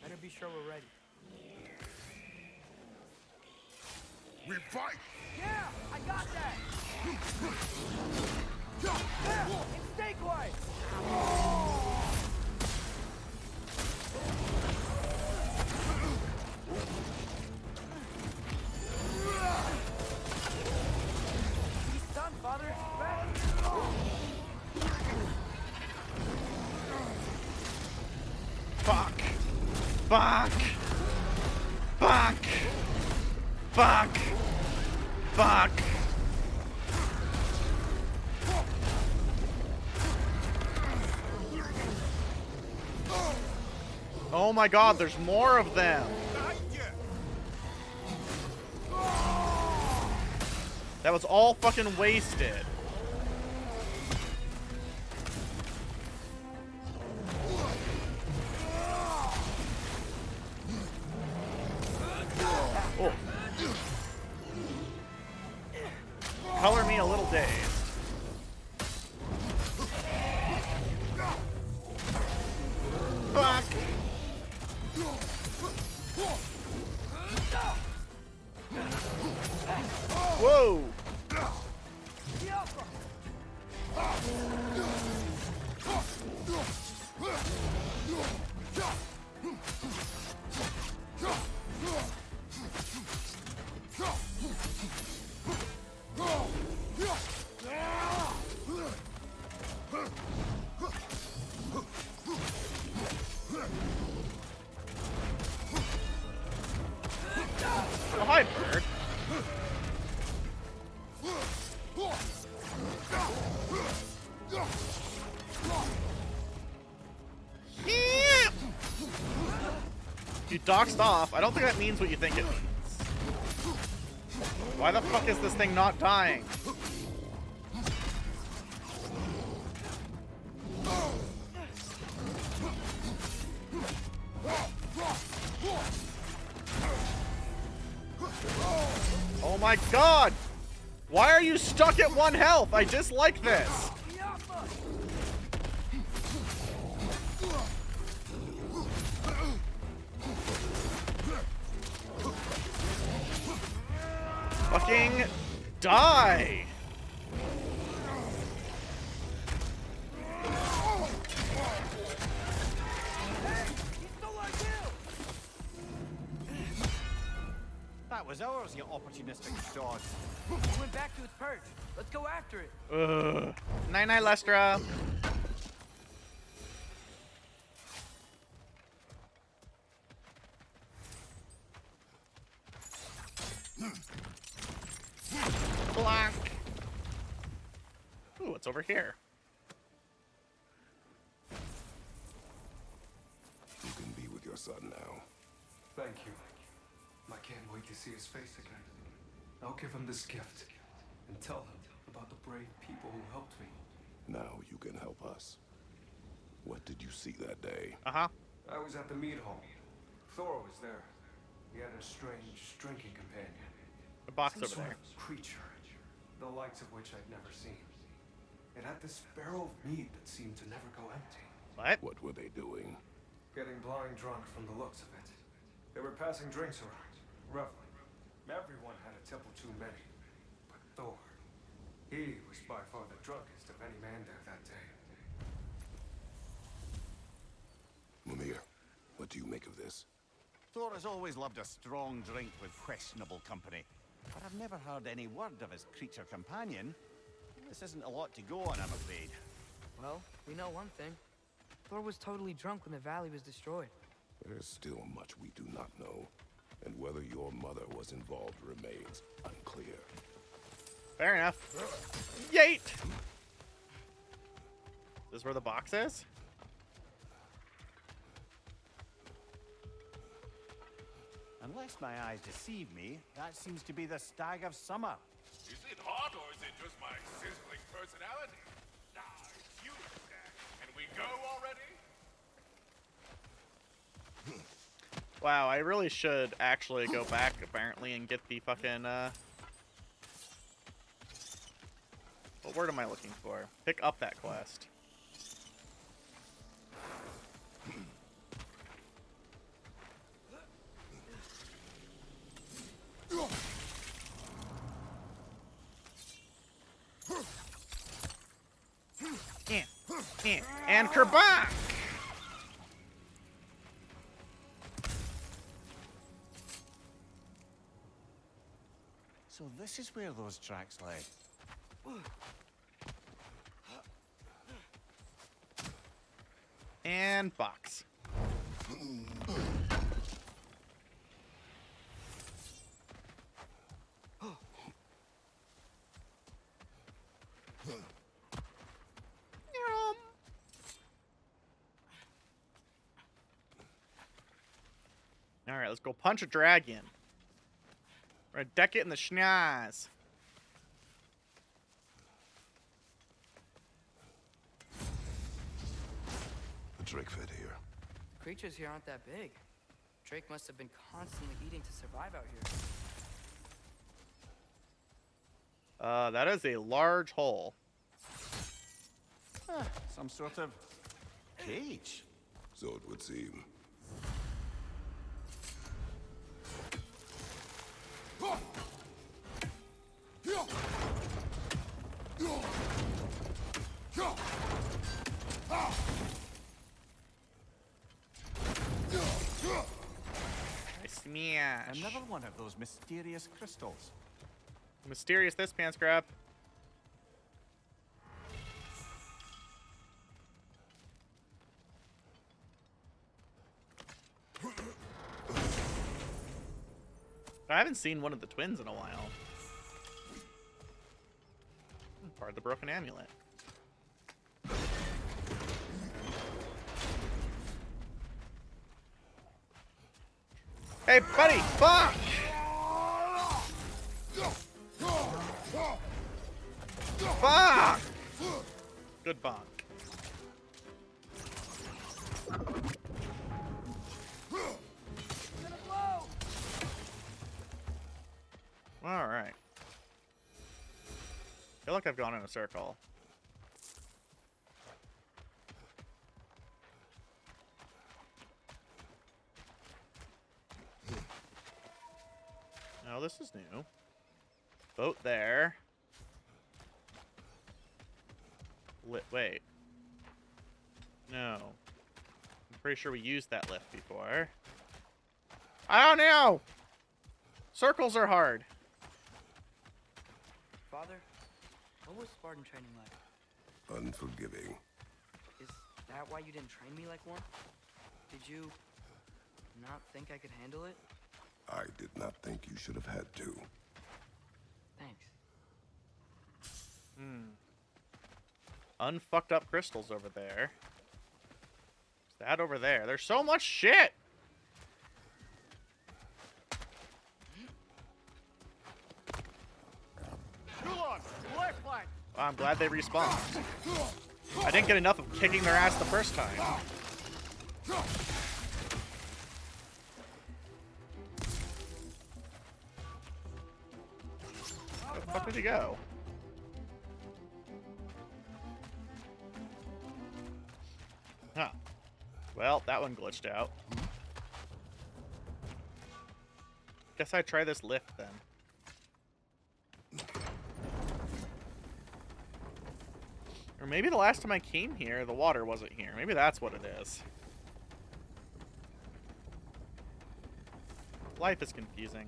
C: Better be sure we're ready.
R: We fight!
C: Yeah, I got that! Yeah, it's Steakway! He's done, Father.
A: Fuck. Fuck. Fuck. Fuck. Fuck. Oh my god, there's more of them. That was all fucking wasted. Oh. Color me a little dazed. Fuck. Whoa. Oh, hi, bird. You doxed off. I don't think that means what you think it means. Why the fuck is this thing not dying? Oh my god! Why are you stuck at 1 health? I dislike this. Fucking die!
L: That was ours, you opportunistic sod.
C: It went back to its perch. Let's go after it.
A: Ugh. Night-night, Lestra. Black. Ooh, what's over here?
G: You can be with your son now.
U: Thank you. I can't wait to see his face again. I'll give him this gift and tell him about the brave people who helped me.
G: Now you can help us. What did you see that day?
A: Uh-huh.
U: I was at the mead hall. Thor was there. He had a strange drinking companion.
A: The box
U: Some
A: over
U: sort
A: there.
U: of creature, the likes of which I'd never seen. It had this barrel of mead that seemed to never go empty.
G: What were they doing?
U: Getting blind drunk from the looks of it. They were passing drinks around, reveling. Everyone had a tipple too many. But Thor, he was by far the drunkest of any man there that day.
G: Mimir, what do you make of this?
L: Thor has always loved a strong drink with questionable company. But I've never heard any word of his creature companion. This isn't a lot to go on, I'm afraid.
C: Well, we know one thing. Thor was totally drunk when the valley was destroyed.
G: There's still much we do not know. And whether your mother was involved remains unclear.
A: Fair enough. Yeet! This is where the box is?
L: Unless my eyes deceive me, that seems to be the Stag of Summer.
O: Is it hot or is it just my sizzling personality? Nah, it's you, Stag. Can we go already?
A: Wow, I really should actually go back, apparently, and get the fucking, what word am I looking for? Pick up that quest. And kerback!
L: So this is where those tracks led.
A: And box. Alright, let's go punch a dragon. We're gonna deck it in the schnoz.
G: The Drake fed here.
C: Creatures here aren't that big. Drake must have been constantly eating to survive out here.
A: That is a large hole.
L: Some sort of cage.
G: So it would seem.
A: Smash.
L: Another one of those mysterious crystals.
A: Mysterious this pants grab. I haven't seen one of the twins in a while. Part of the broken amulet. Hey, buddy! Fuck! Fuck! Good bonk. Alright. I feel like I've gone in a circle. No, this is new. Boat there. Wait. No. I'm pretty sure we used that lift before. I don't know! Circles are hard.
C: Father, what was Spartan training like?
G: Unforgiving.
C: Is that why you didn't train me like one? Did you not think I could handle it?
G: I did not think you should have had to.
C: Thanks.
A: Unfucked up crystals over there. What's that over there? There's so much shit! Well, I'm glad they respawned. I didn't get enough of kicking their ass the first time. Where the fuck did he go? Huh. Well, that one glitched out. Guess I try this lift then. Or maybe the last time I came here, the water wasn't here. Maybe that's what it is. Life is confusing.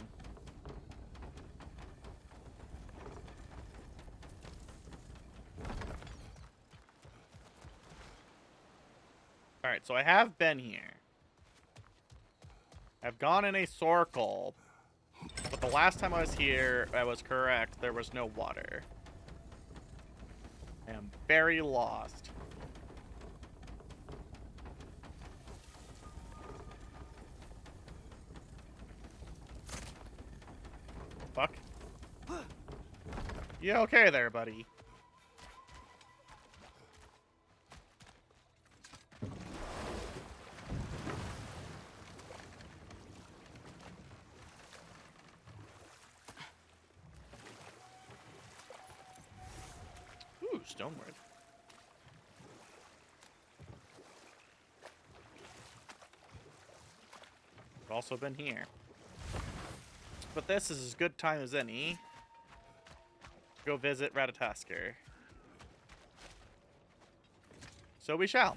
A: Alright, so I have been here. I've gone in a circle. But the last time I was here, I was correct. There was no water. I am very lost. Fuck. You okay there, buddy? Ooh, stonewood. I've also been here. But this is as good time as any. Go visit Ratatoskr. So we shall.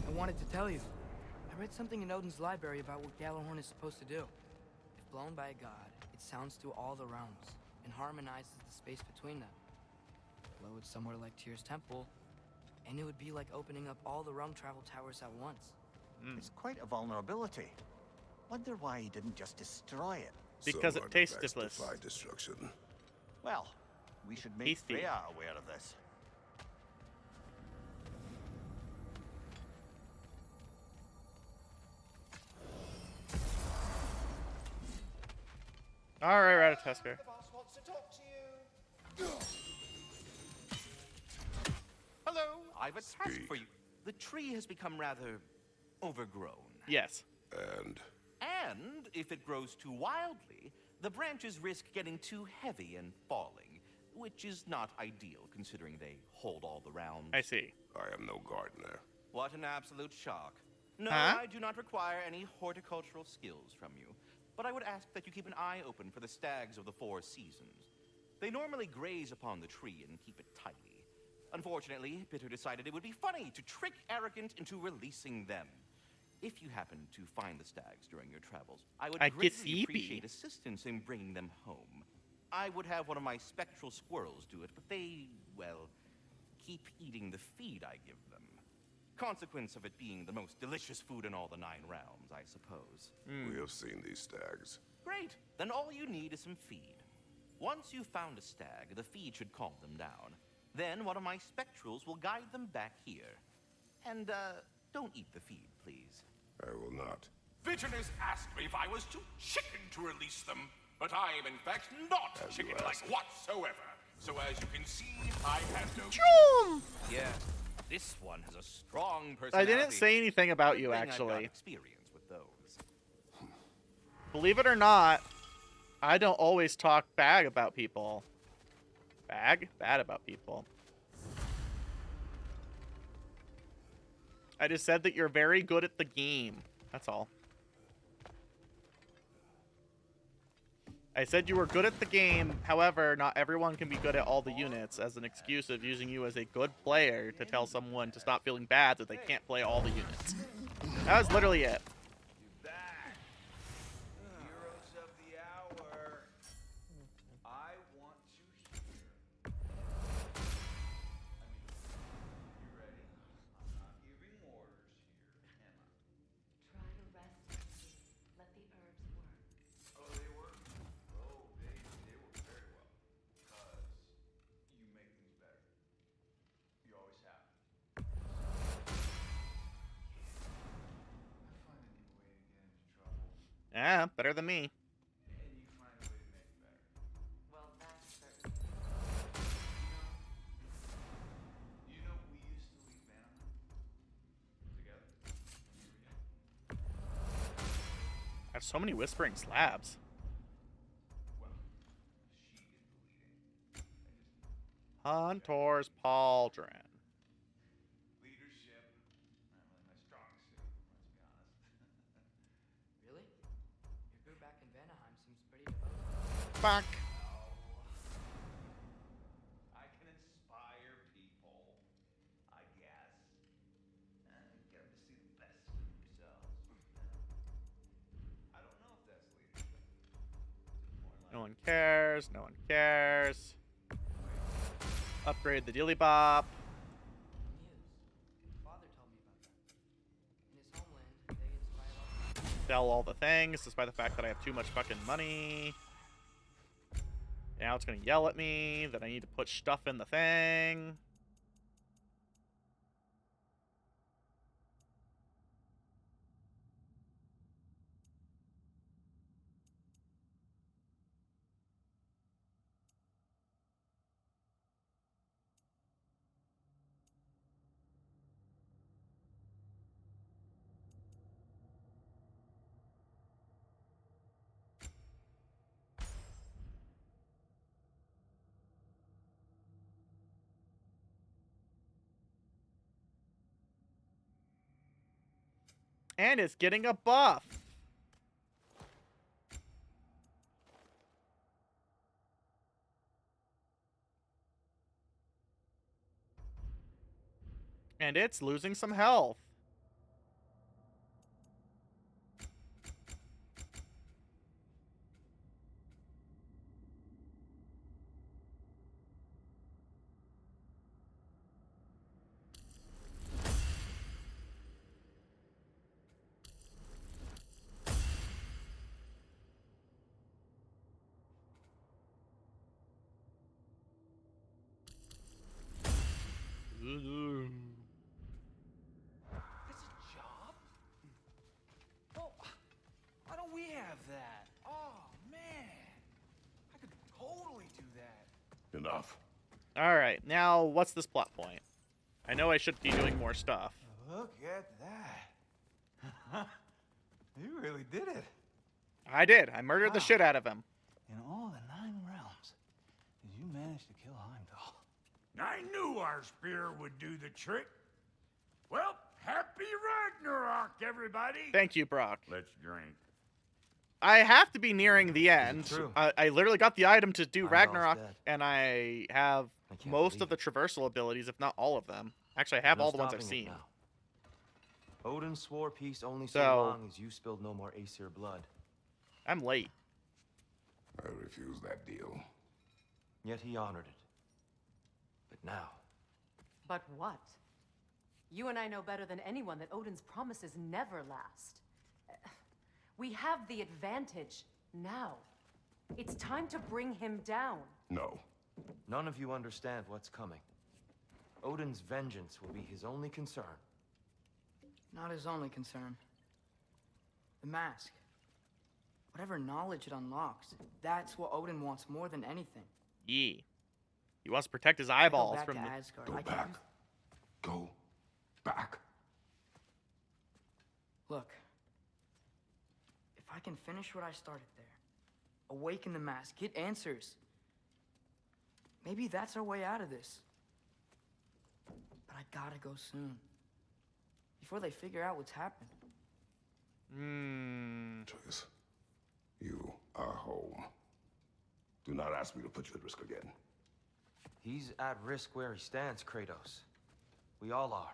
C: I wanted to tell you. I read something in Odin's library about what Gjallarhorn is supposed to do. If blown by a god, it sounds through all the realms and harmonizes the space between them. Blow it somewhere like Tyr's temple, and it would be like opening up all the realm travel towers at once.
L: It's quite a vulnerability. Wonder why he didn't just destroy it.
A: Because
G: Some
A: it tastes
G: artifacts
A: delicious.
G: defy destruction.
L: Well, we should make
A: Tasty.
L: Freya aware of this.
A: All right, Ratatoskr.
E: The boss wants to talk to you.
I: Hello, I've a task for you. The tree has become rather overgrown.
A: Yes.
I: And if it grows too wildly, the branches risk getting too heavy and falling, which is not ideal considering they hold all the realms.
A: I see.
G: I am no gardener.
I: What an absolute shock. No,
A: Huh?
I: I do not require any horticultural skills from you, but I would ask that you keep an eye open for the stags of the 4 seasons. They normally graze upon the tree and keep it tidy. Unfortunately, Bitter decided it would be funny to trick Arrogant into releasing them. If you happen to find the stags during your travels, I would greatly appreciate assistance in bringing them home. I would have one of my spectral squirrels do it, but they, well, keep eating the feed I give them. Consequence of it being the most delicious food in all the 9 realms, I suppose.
G: We have seen these stags.
I: Great. Then all you need is some feed. Once you've found a stag, the feed should calm them down. Then one of my spectrals will guide them back here. And, don't eat the feed, please.
G: I will not.
O: Bitterness asked me if I was too chicken to release them, but I am in fact not chicken-like whatsoever. So as you can see, I have no...
A: Choom!
I: Yeah, this one has a strong
A: I
I: personality.
A: didn't say anything about you,
I: Good thing I've got
A: actually.
I: experience with those.
A: Believe it or not, I don't always talk bad about people. Bad about people. I just said that you're very good at the game. That's all. I said you were good at the game, however, not everyone can be good at all the units as an excuse of using you as a good player to tell someone to stop feeling bad that they can't play all the units. That was literally it.
E: Heroes of the hour. I want to hear. You ready? I'm not giving orders here, am I?
T: Try to rest easy. Let the herbs work.
E: Oh, they work? Oh, they work very well. Because you make things better. You always have. I find a new way to get into trouble.
A: Yeah, better than me.
E: And you find a way to make it better.
T: Well, that's certainly.
E: You know, we used to leave Anaheim together. Here we go.
A: I have so many whispering slabs.
E: Well, she did the leading.
A: Huntor's Pauldron.
E: Leadership, not really my strong suit, let's be honest.
C: Really? Your group back in Vanaheim seems pretty devoted.
A: Fuck.
E: I can inspire people, I guess. Get them to see the best in themselves. I don't know if that's leadership.
A: No one cares. No one cares. Upgrade the Dilly Bop.
C: Father told me about that. In his homeland, they inspired all.
A: Sell all the things, despite the fact that I have too much fucking money. Now it's gonna yell at me that I need to put stuff in the thing. And it's getting a buff. And it's losing some health. Alright, now what's this plot point? I know I should be doing more stuff.
E: Look at that. You really did it.
A: I did. I murdered the shit out of him.
E: In all the 9 realms, did you manage to kill Heimdall?
F: I knew our spear would do the trick. Well, happy Ragnarok, everybody.
A: Thank you, Brock.
F: Let's drink.
A: I have to be nearing the end.
H: true?
A: I literally got the item to do
H: Heimdall's
A: Ragnarok,
H: dead.
A: and I have
H: can't
A: most
H: believe
A: of the traversal abilities, if not all of them. Actually, I have
H: No
A: all the ones I've
H: stopping it
A: seen.
H: now. Odin swore peace only so
A: So-
H: long as you spilled no more Aesir blood.
A: I'm late.
G: I refuse that deal.
H: Yet he honored it. But now,
M: But what? You and I know better than anyone that Odin's promises never last. We have the advantage now. It's time to bring him down.
G: No.
H: none of you understand what's coming. Odin's vengeance will be his only concern.
C: Not his only concern. The mask. Whatever knowledge it unlocks, that's what Odin wants more than anything.
A: Yee. He wants to protect his
C: Go
A: eyeballs
C: back
A: from
C: to
A: the...
C: Asgard.
G: Go
C: I can
G: back.
C: use-
G: Go back.
C: Look. If I can finish what I started there, awaken the mask, get answers. Maybe that's our way out of this. But I gotta go soon. Before they figure out what's happened.
G: Atreus, you are home. Do not ask me to put you at risk again.
H: He's at risk where he stands, Kratos. We all are.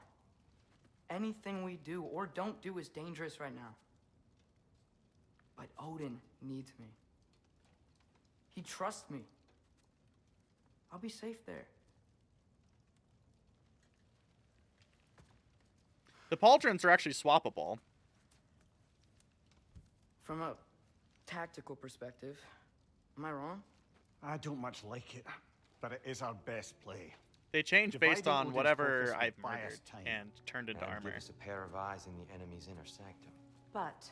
C: Anything we do or don't do is dangerous right now. But Odin needs me. He trusts me. I'll be safe there.
A: The pauldrons are actually swappable.
C: From a tactical perspective, am I wrong?
L: I don't much like it, but it is our best play.
A: They change
L: Dividing
A: based on
L: Odin's
A: whatever
L: focus will
A: I've
L: buy us
A: murdered
L: time.
A: and turned into
H: And
A: armor.
H: give us a pair of eyes in the enemy's inner sanctum.
M: But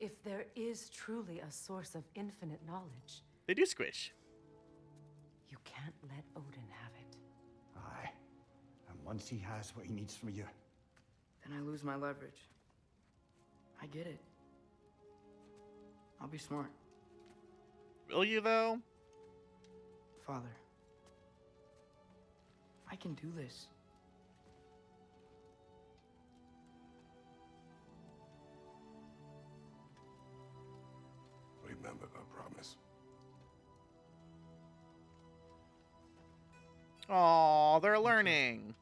M: if there is truly a source of infinite knowledge,
A: They do squish.
M: you can't let Odin have it.
L: Aye. And once he has what he needs from you,
C: Then I lose my leverage. I get it. I'll be smart.
A: Will you, though?
C: Father. I can do this.
G: Remember the promise.
A: Aw, they're learning.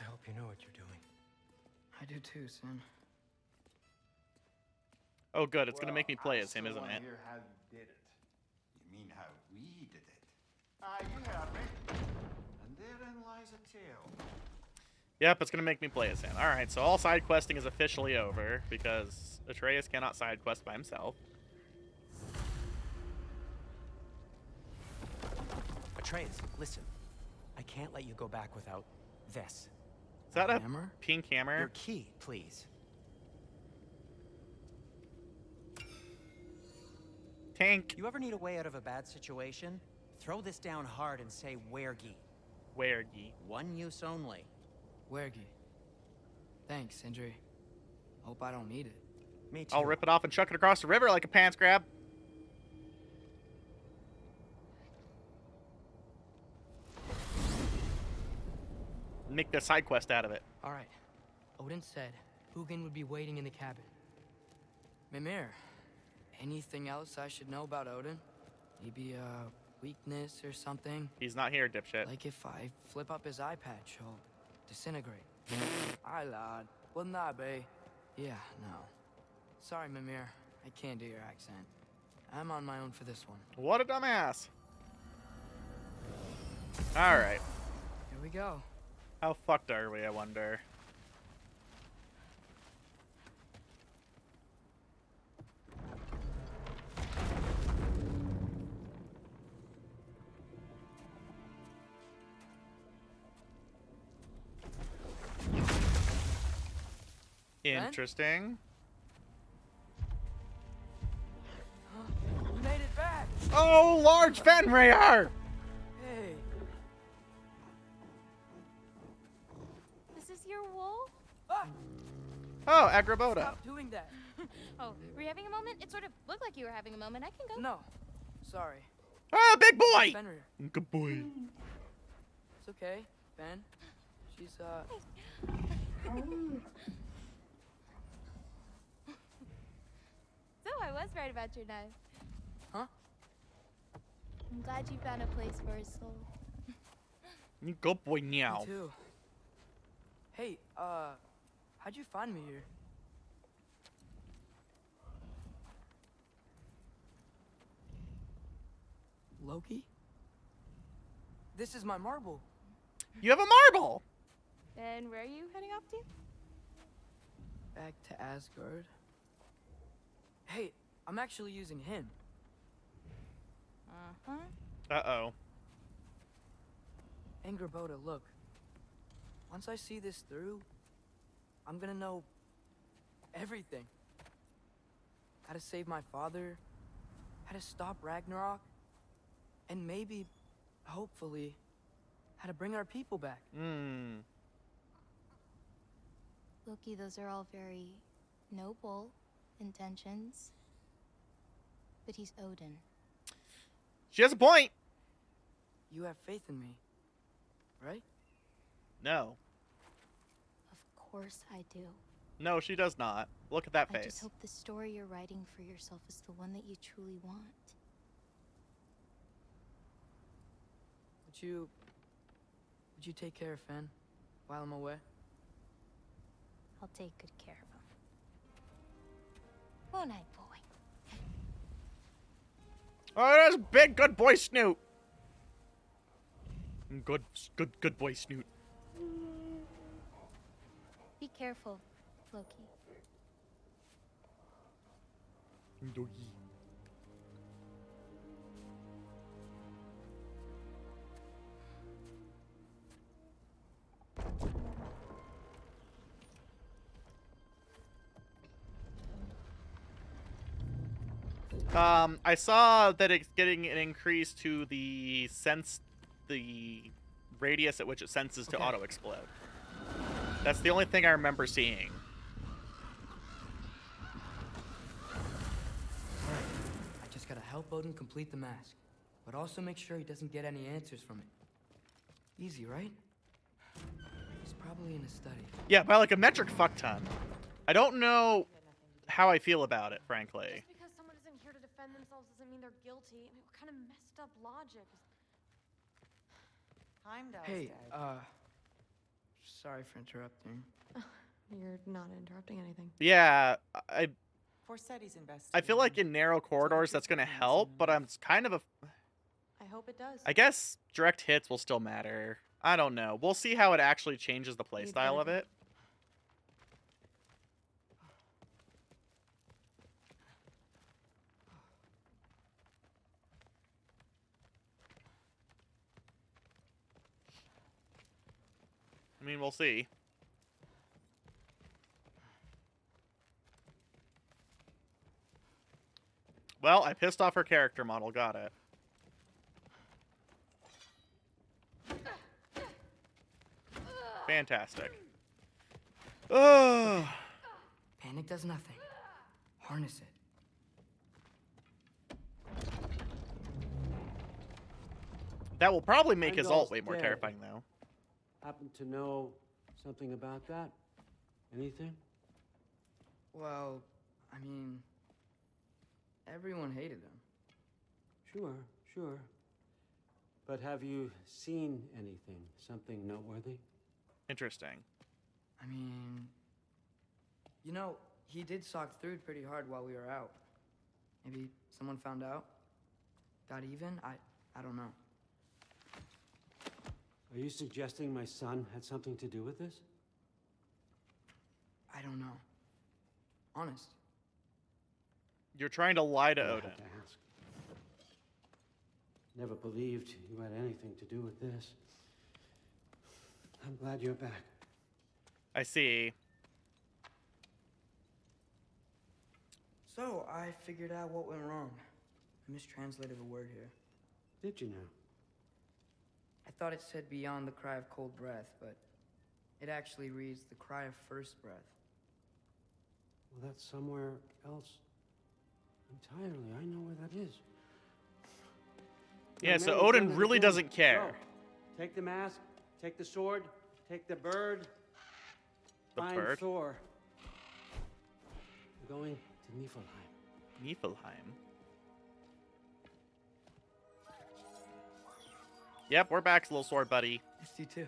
N: I hope you know what you're doing.
C: I do too, Sin.
A: Oh, good. It's gonna make me play as him, isn't
R: I
A: it?
R: hear how you did it. You mean how we did it? Ah, you heard me. And therein lies a tale.
A: Yep, it's gonna make me play as him. Alright, so all side questing is officially over because Atreus cannot side quest by himself.
J: Atreus, listen. I can't let you go back without this.
A: Is that a
C: Hammer?
A: pink hammer?
J: Your key, please.
A: Tank.
J: You ever need a way out of a bad situation? Throw this down hard and say wergi.
A: Wergi.
J: One use only.
C: Wergi. Thanks, Sindri. Hope I don't need it.
J: Me too.
A: I'll rip it off and chuck it across the river like a pants grab. Make the side quest out of it.
C: All right. Odin said Hugin would be waiting in the cabin. Mimir, anything else I should know about Odin? Maybe a weakness or something?
A: He's not here, dipshit.
C: Like if I flip up his eye patch, he'll disintegrate. Aye, lad. Wouldn't that be? Yeah, no. Sorry, Mimir. I can't do your accent. I'm on my own for this one.
A: What a dumbass. Alright.
C: Here we go.
A: How fucked are we, I wonder? Interesting.
C: You made it back!
A: Oh, large Fenrir!
C: Hey.
Q: This is your wolf?
A: Oh, Agrabota.
C: Stop doing that.
Q: Oh, were you having a moment? It sort of looked like you were having a moment. I can go.
C: No. Sorry.
A: Ah, big boy!
C: Fenrir.
A: Good boy.
C: It's okay, Ben. She's,
Q: So I was right about your knife.
C: Huh?
Q: I'm glad you found a place for his soul.
A: Good boy, meow.
C: Me too. Hey, how'd you find me here? Loki? This is my marble.
A: You have a marble!
Q: And where are you heading off to?
C: Back to Asgard. Hey, I'm actually using him.
Q: Uh-huh.
A: Uh-oh.
C: Angrboda, look. Once I see this through, I'm gonna know everything. How to save my father, how to stop Ragnarok, and maybe, hopefully, how to bring our people back.
Q: Loki, those are all very noble intentions. But he's Odin.
A: She has a point.
C: You have faith in me, right?
A: No.
Q: Of course I do.
A: No, she does not. Look at that
Q: I
A: face.
Q: just hope the story you're writing for yourself is the one that you truly want.
C: Would you take care of Fen while I'm away?
Q: I'll take good care of him. Won't I, boy?
A: Oh, that's big good boy Snoot. Good boy Snoot.
Q: Be careful, Loki.
A: Doggy. I saw that it's getting an increase to the radius at which it senses to auto-explode. That's the only thing I remember seeing.
C: Alright, I just gotta help Odin complete the mask, but also make sure he doesn't get any answers from it. Easy, right? He's probably in a study.
A: Yeah, by like a metric fuck ton. I don't know how I feel about it, frankly.
D: Just because someone isn't here to defend themselves doesn't mean they're guilty. I mean, what kind of messed up logic?
C: Hey, sorry for interrupting.
T: You're not interrupting anything.
A: Yeah,
T: Forseti's investigating.
A: I feel like in narrow corridors that's going to help, but I'm kind of
T: I hope it does.
A: I guess direct hits will still matter. I don't know. We'll see how it actually changes the playstyle of it. I mean, we'll see. Well, I pissed off her character model. Got it. Fantastic. Ugh.
C: Panic does nothing. Harness it.
A: That will probably make his
B: Heimdall's
A: ult way more
B: dead.
A: terrifying, though.
B: Happen to know something about that? Anything?
C: Well, I mean, everyone hated him.
B: Sure, sure. But have you seen anything? Something noteworthy?
A: Interesting.
C: I mean, you know, he did sock through it pretty hard while we were out. Maybe someone found out? Got even? I don't know.
B: Are you suggesting my son had something to do with this?
C: I don't know. Honest.
A: You're trying to lie to
B: I
A: Odin.
B: have to ask. Never believed you had anything to do with this. I'm glad you're back.
A: I see.
C: So, I figured out what went wrong. I mistranslated a word here.
B: Did you now?
C: I thought it said beyond the cry of cold breath, but it actually reads the cry of first breath.
B: Well, that's somewhere else entirely. I know where that is.
A: Yeah,
B: Now,
A: so
B: man,
A: Odin
B: done it
A: really
B: again.
A: doesn't care.
B: Go. Take the mask, take the sword, take the bird. Find
A: bird?
B: Thor. We're going to Niflheim.
A: Niflheim. Yep, we're back, little sword buddy.
C: Missed you too.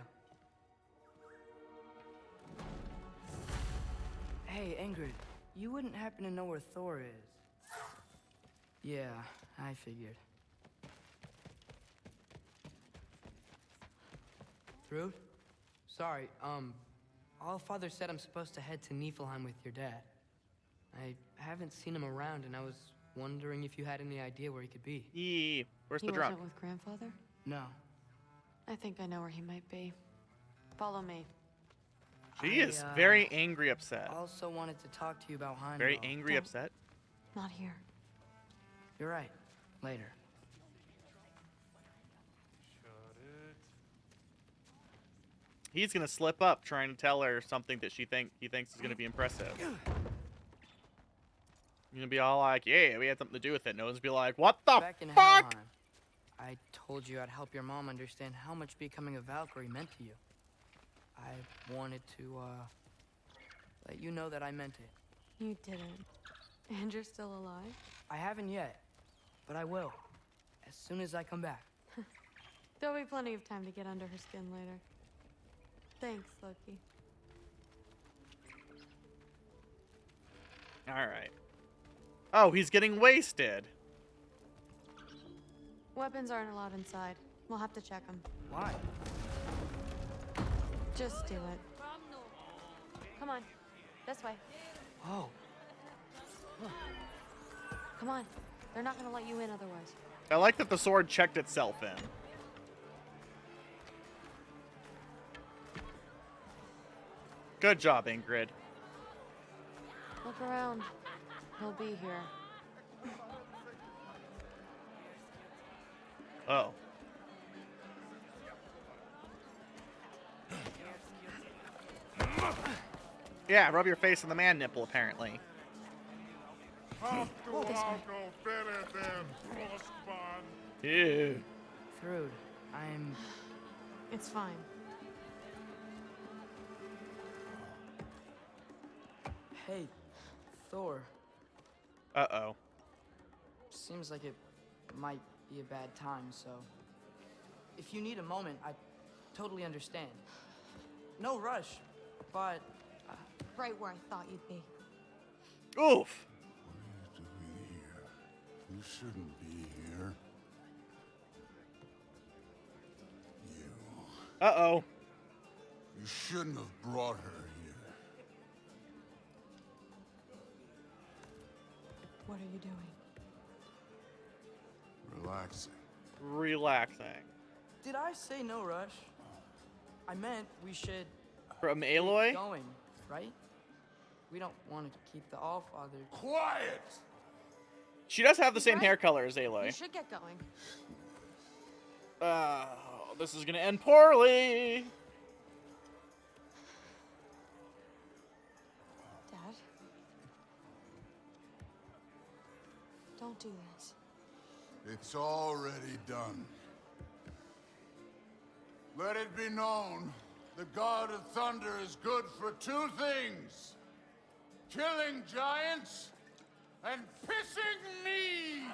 C: Hey, Ingrid, you wouldn't happen to know where Thor is? Yeah, I figured. Thrud? Sorry, Allfather said I'm supposed to head to Niflheim with your dad. I haven't seen him around, and I was wondering if you had any idea where he could be.
A: Yee, where's
T: He
A: the drunk?
T: wasn't with Grandfather?
C: No.
T: I think I know where he might be. Follow me.
A: She is very angry, upset.
C: Also wanted to talk to you about Heimdall.
A: Very angry, upset.
T: Not here.
C: You're right. Later.
A: He's gonna slip up trying to tell her something that he thinks is gonna be impressive. You're gonna be all like, "Yeah, we had something to do with it." No one's be like, "What the
C: Back in
A: fuck?"
C: Helheim, I told you I'd help your mom understand how much becoming a Valkyrie meant to you. I wanted to let you know that I meant it.
T: You didn't. And you're still alive?
C: I haven't yet, but I will. As soon as I come back.
T: There'll be plenty of time to get under her skin later. Thanks, Loki.
A: Alright. Oh, he's getting wasted.
T: Weapons aren't allowed inside. We'll have to check them.
C: Why?
T: Just do it. Come on. This way.
C: Oh.
T: Come on. They're not gonna let you in otherwise.
A: I like that the sword checked itself in. Good job, Ingrid.
T: Look around. He'll be here.
A: Oh. Yeah, rub your face on the man nipple, apparently. Ew.
C: Thrud, I'm...
T: It's fine.
C: Hey, Thor.
A: Uh-oh.
C: Seems like it might be a bad time, so... If you need a moment, I totally understand. No rush, but...
T: Right where I thought you'd be.
A: Oof!
R: What are you doing here? You shouldn't be here. You.
A: Uh-oh.
R: You shouldn't have brought her here.
T: What are you doing?
R: Relaxing.
A: Relaxing.
C: Did I say no rush? I meant we should...
A: From
C: keep
A: Aloy?
C: going, right? We don't want to keep the Allfather...
R: Quiet!
A: She does have the same
T: Right.
A: hair color as Aloy.
T: You should get going.
A: This is gonna end poorly.
T: Dad? Don't do this.
R: It's already done. Let it be known, the God of Thunder is good for two things. Killing giants and pissing me!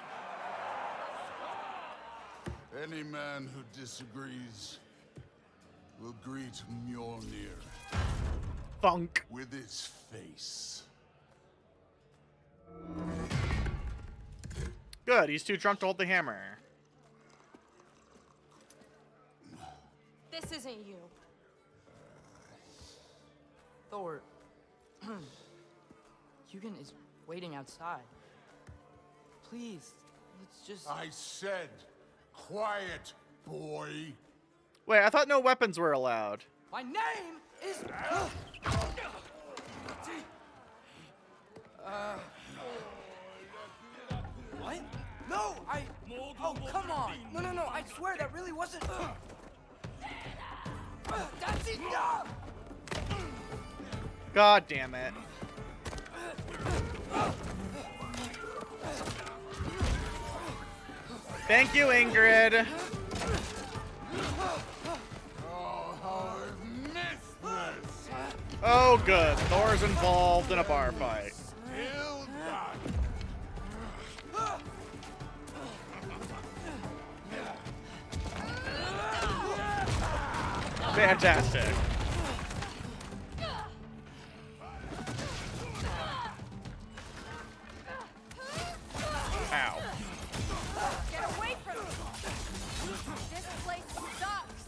R: Any man who disagrees will greet Mjolnir.
A: Funk.
R: With his face.
A: Good, he's too drunk to hold the hammer.
T: This isn't you.
C: Thor... Hugin is waiting outside. Please, let's just...
R: I said, quiet, boy.
A: Wait, I thought no weapons were allowed.
C: My name is... Oh, come on! No, I swear that really wasn't... That's enough!
A: God damn it. Thank you, Ingrid. Oh, good. Thor's involved in a bar fight. Fantastic. Ow.
D: Get away from me! This place sucks!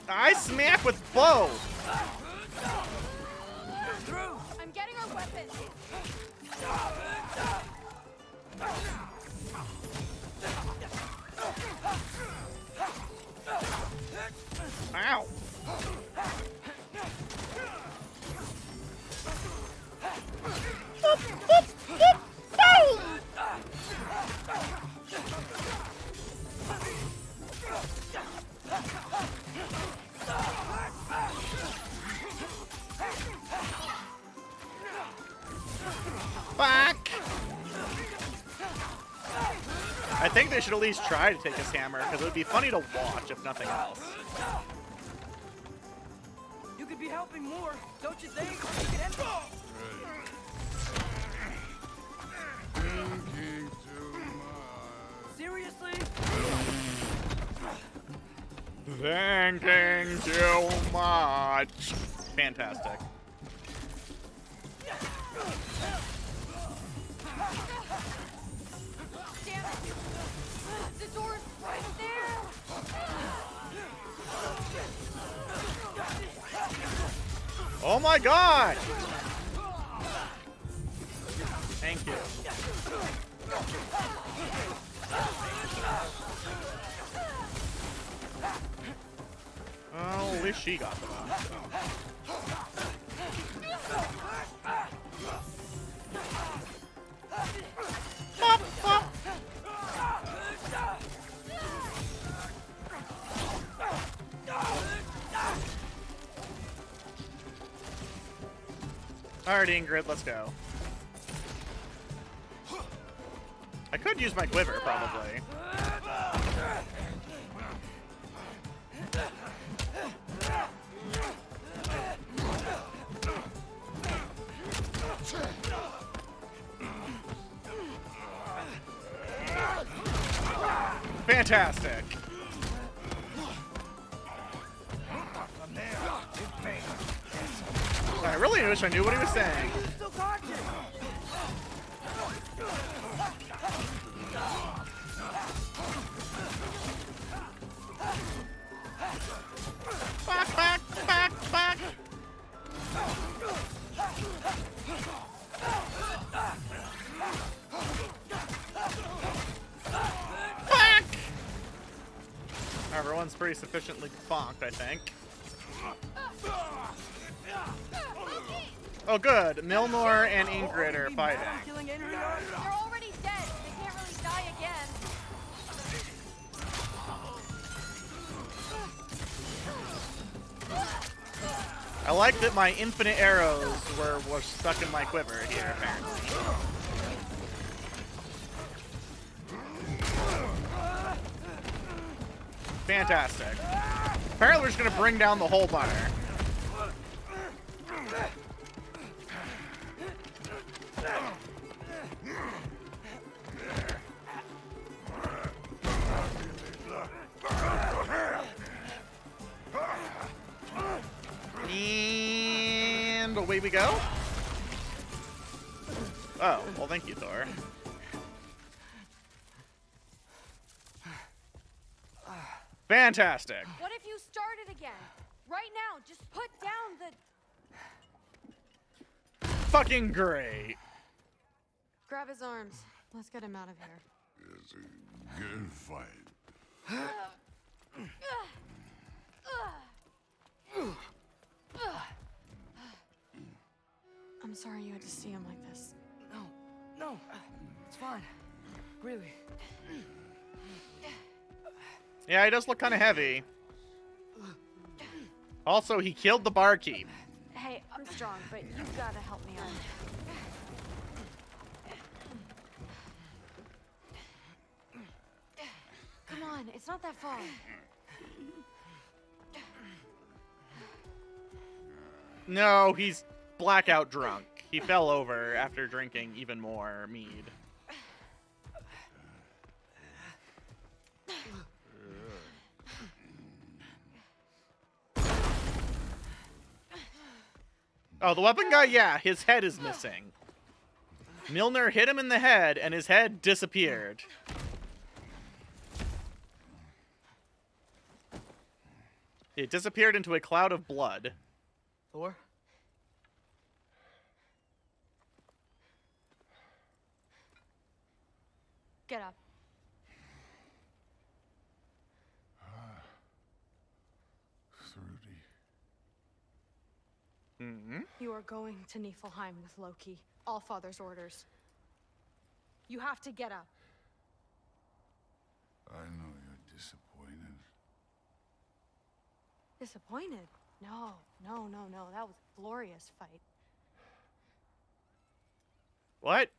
A: I smack with bow.
D: I'm getting our weapons!
A: Ow. Fuck! I think they should at least try to take his hammer, because it would be funny to watch, if nothing else.
C: You could be helping more, don't you think? You could end Seriously?
A: Thinking too much. Fantastic.
D: Damn it! The door's right there!
A: Oh my god! Thank you. Oh, at least she got them out. Pop, pop. Alright, Ingrid, let's go. I could use my quiver, probably. Fantastic. I really wish I knew what he was saying. Back, back, back, back. Back. Everyone's pretty sufficiently bonked, I think. Oh, good. Milnor and Ingrid are fighting.
D: They're already dead. They can't really die again.
A: I like that my infinite arrows were stuck in my quiver here, apparently. Fantastic. Apparently we're just gonna bring down the whole bar. And away we go. Oh, well, thank you, Thor. Fantastic.
D: What if you started again? Right now, just put down the...
A: Fucking great.
M: Grab his arms. Let's get him out of here.
O: It's a good fight.
T: I'm sorry you had to see him like this.
C: No, it's fine. Really.
A: Yeah, he does look kind of heavy. Also, he killed the barkeep.
Q: Hey, I'm strong, but you've got to help me out. Come on, it's not that far.
A: No, he's blackout drunk. He fell over after drinking even more mead. Oh, the weapon guy, yeah, his head is missing. Milner hit him in the head, and his head disappeared. It disappeared into a cloud of blood.
C: Thor?
Q: Get up.
R: Thrudy.
A: Mm-hmm.
Q: You are going to Niflheim with Loki. Allfather's orders. You have to get up.
R: I know you're disappointed.
Q: Disappointed? No. That was a glorious fight.
A: What?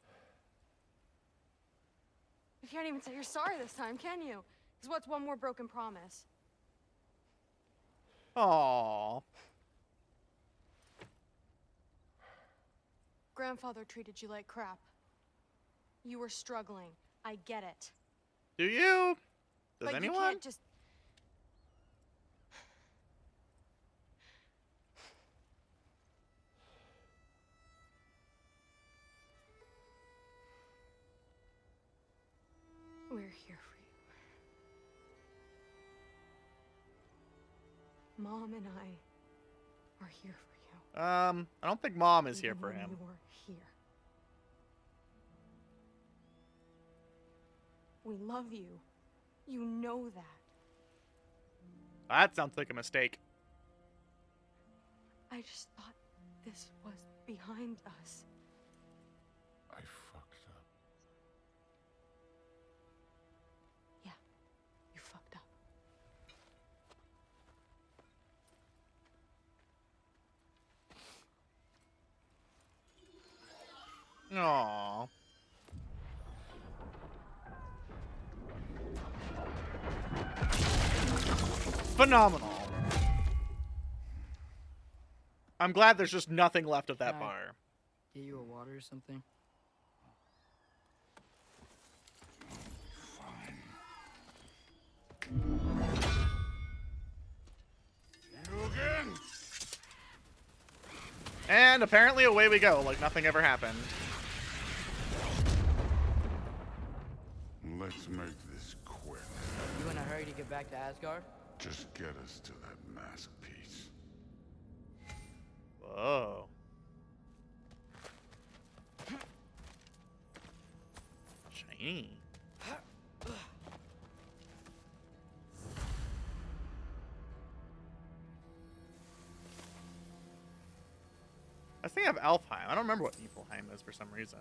Q: You can't even say you're sorry this time, can you? Because what's one more broken promise?
A: Aww.
Q: Grandfather treated you like crap. You were struggling. I get it.
A: Do you? Does
Q: but
A: anyone?
Q: You can't just... We're here for you. Mom and I are here for you.
A: I don't think Mom is here
Q: Even
A: for
Q: when
A: him.
Q: You're here. We love you. You know that.
A: That sounds like a mistake.
Q: I just thought this was behind us.
R: I fucked up.
Q: Yeah, you fucked up.
A: Aww. Phenomenal. I'm glad there's just nothing left of that
C: Can I
A: bar.
C: Get you a water or something?
R: You again?
A: And apparently away we go, like nothing ever happened.
R: Let's make this quick.
C: You in a hurry to get back to Asgard?
R: Just get us to that masterpiece.
A: Whoa. Shiny. I think I have Alfheim. I don't remember what Niflheim is for some reason.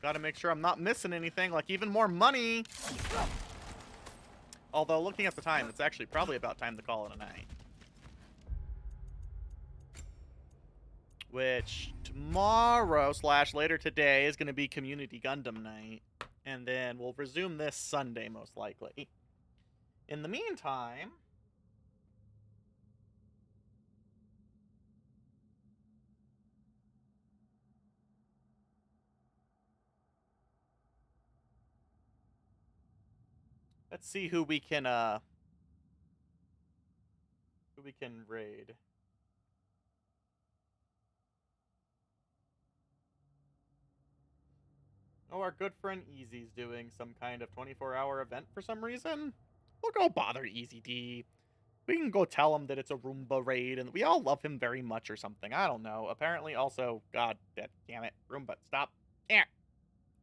A: Gotta make sure I'm not missing anything, like even more money. Although, looking at the time, it's actually probably about time to call it a night. Which, tomorrow / later today is going to be Community Gundam night. And then we'll resume this Sunday, most likely. In the meantime... let's see who we can raid. Oh, our good friend Easy's doing some kind of 24-hour event for some reason. We'll go bother Easy D. We can go tell him that it's a Roomba raid and we all love him very much or something. I don't know. Apparently also, god damn it, Roomba, stop. Yeah.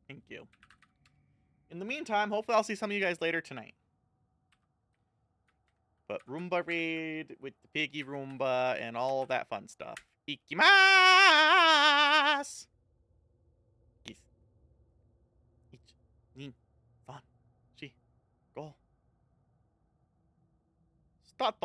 A: Thank you. In the meantime, hopefully I'll see some of you guys later tonight. But Roomba raid with the piggy Roomba and all that fun stuff. Ikimasu! Is. Ich. Nin. Fan. Shi. Go. Start.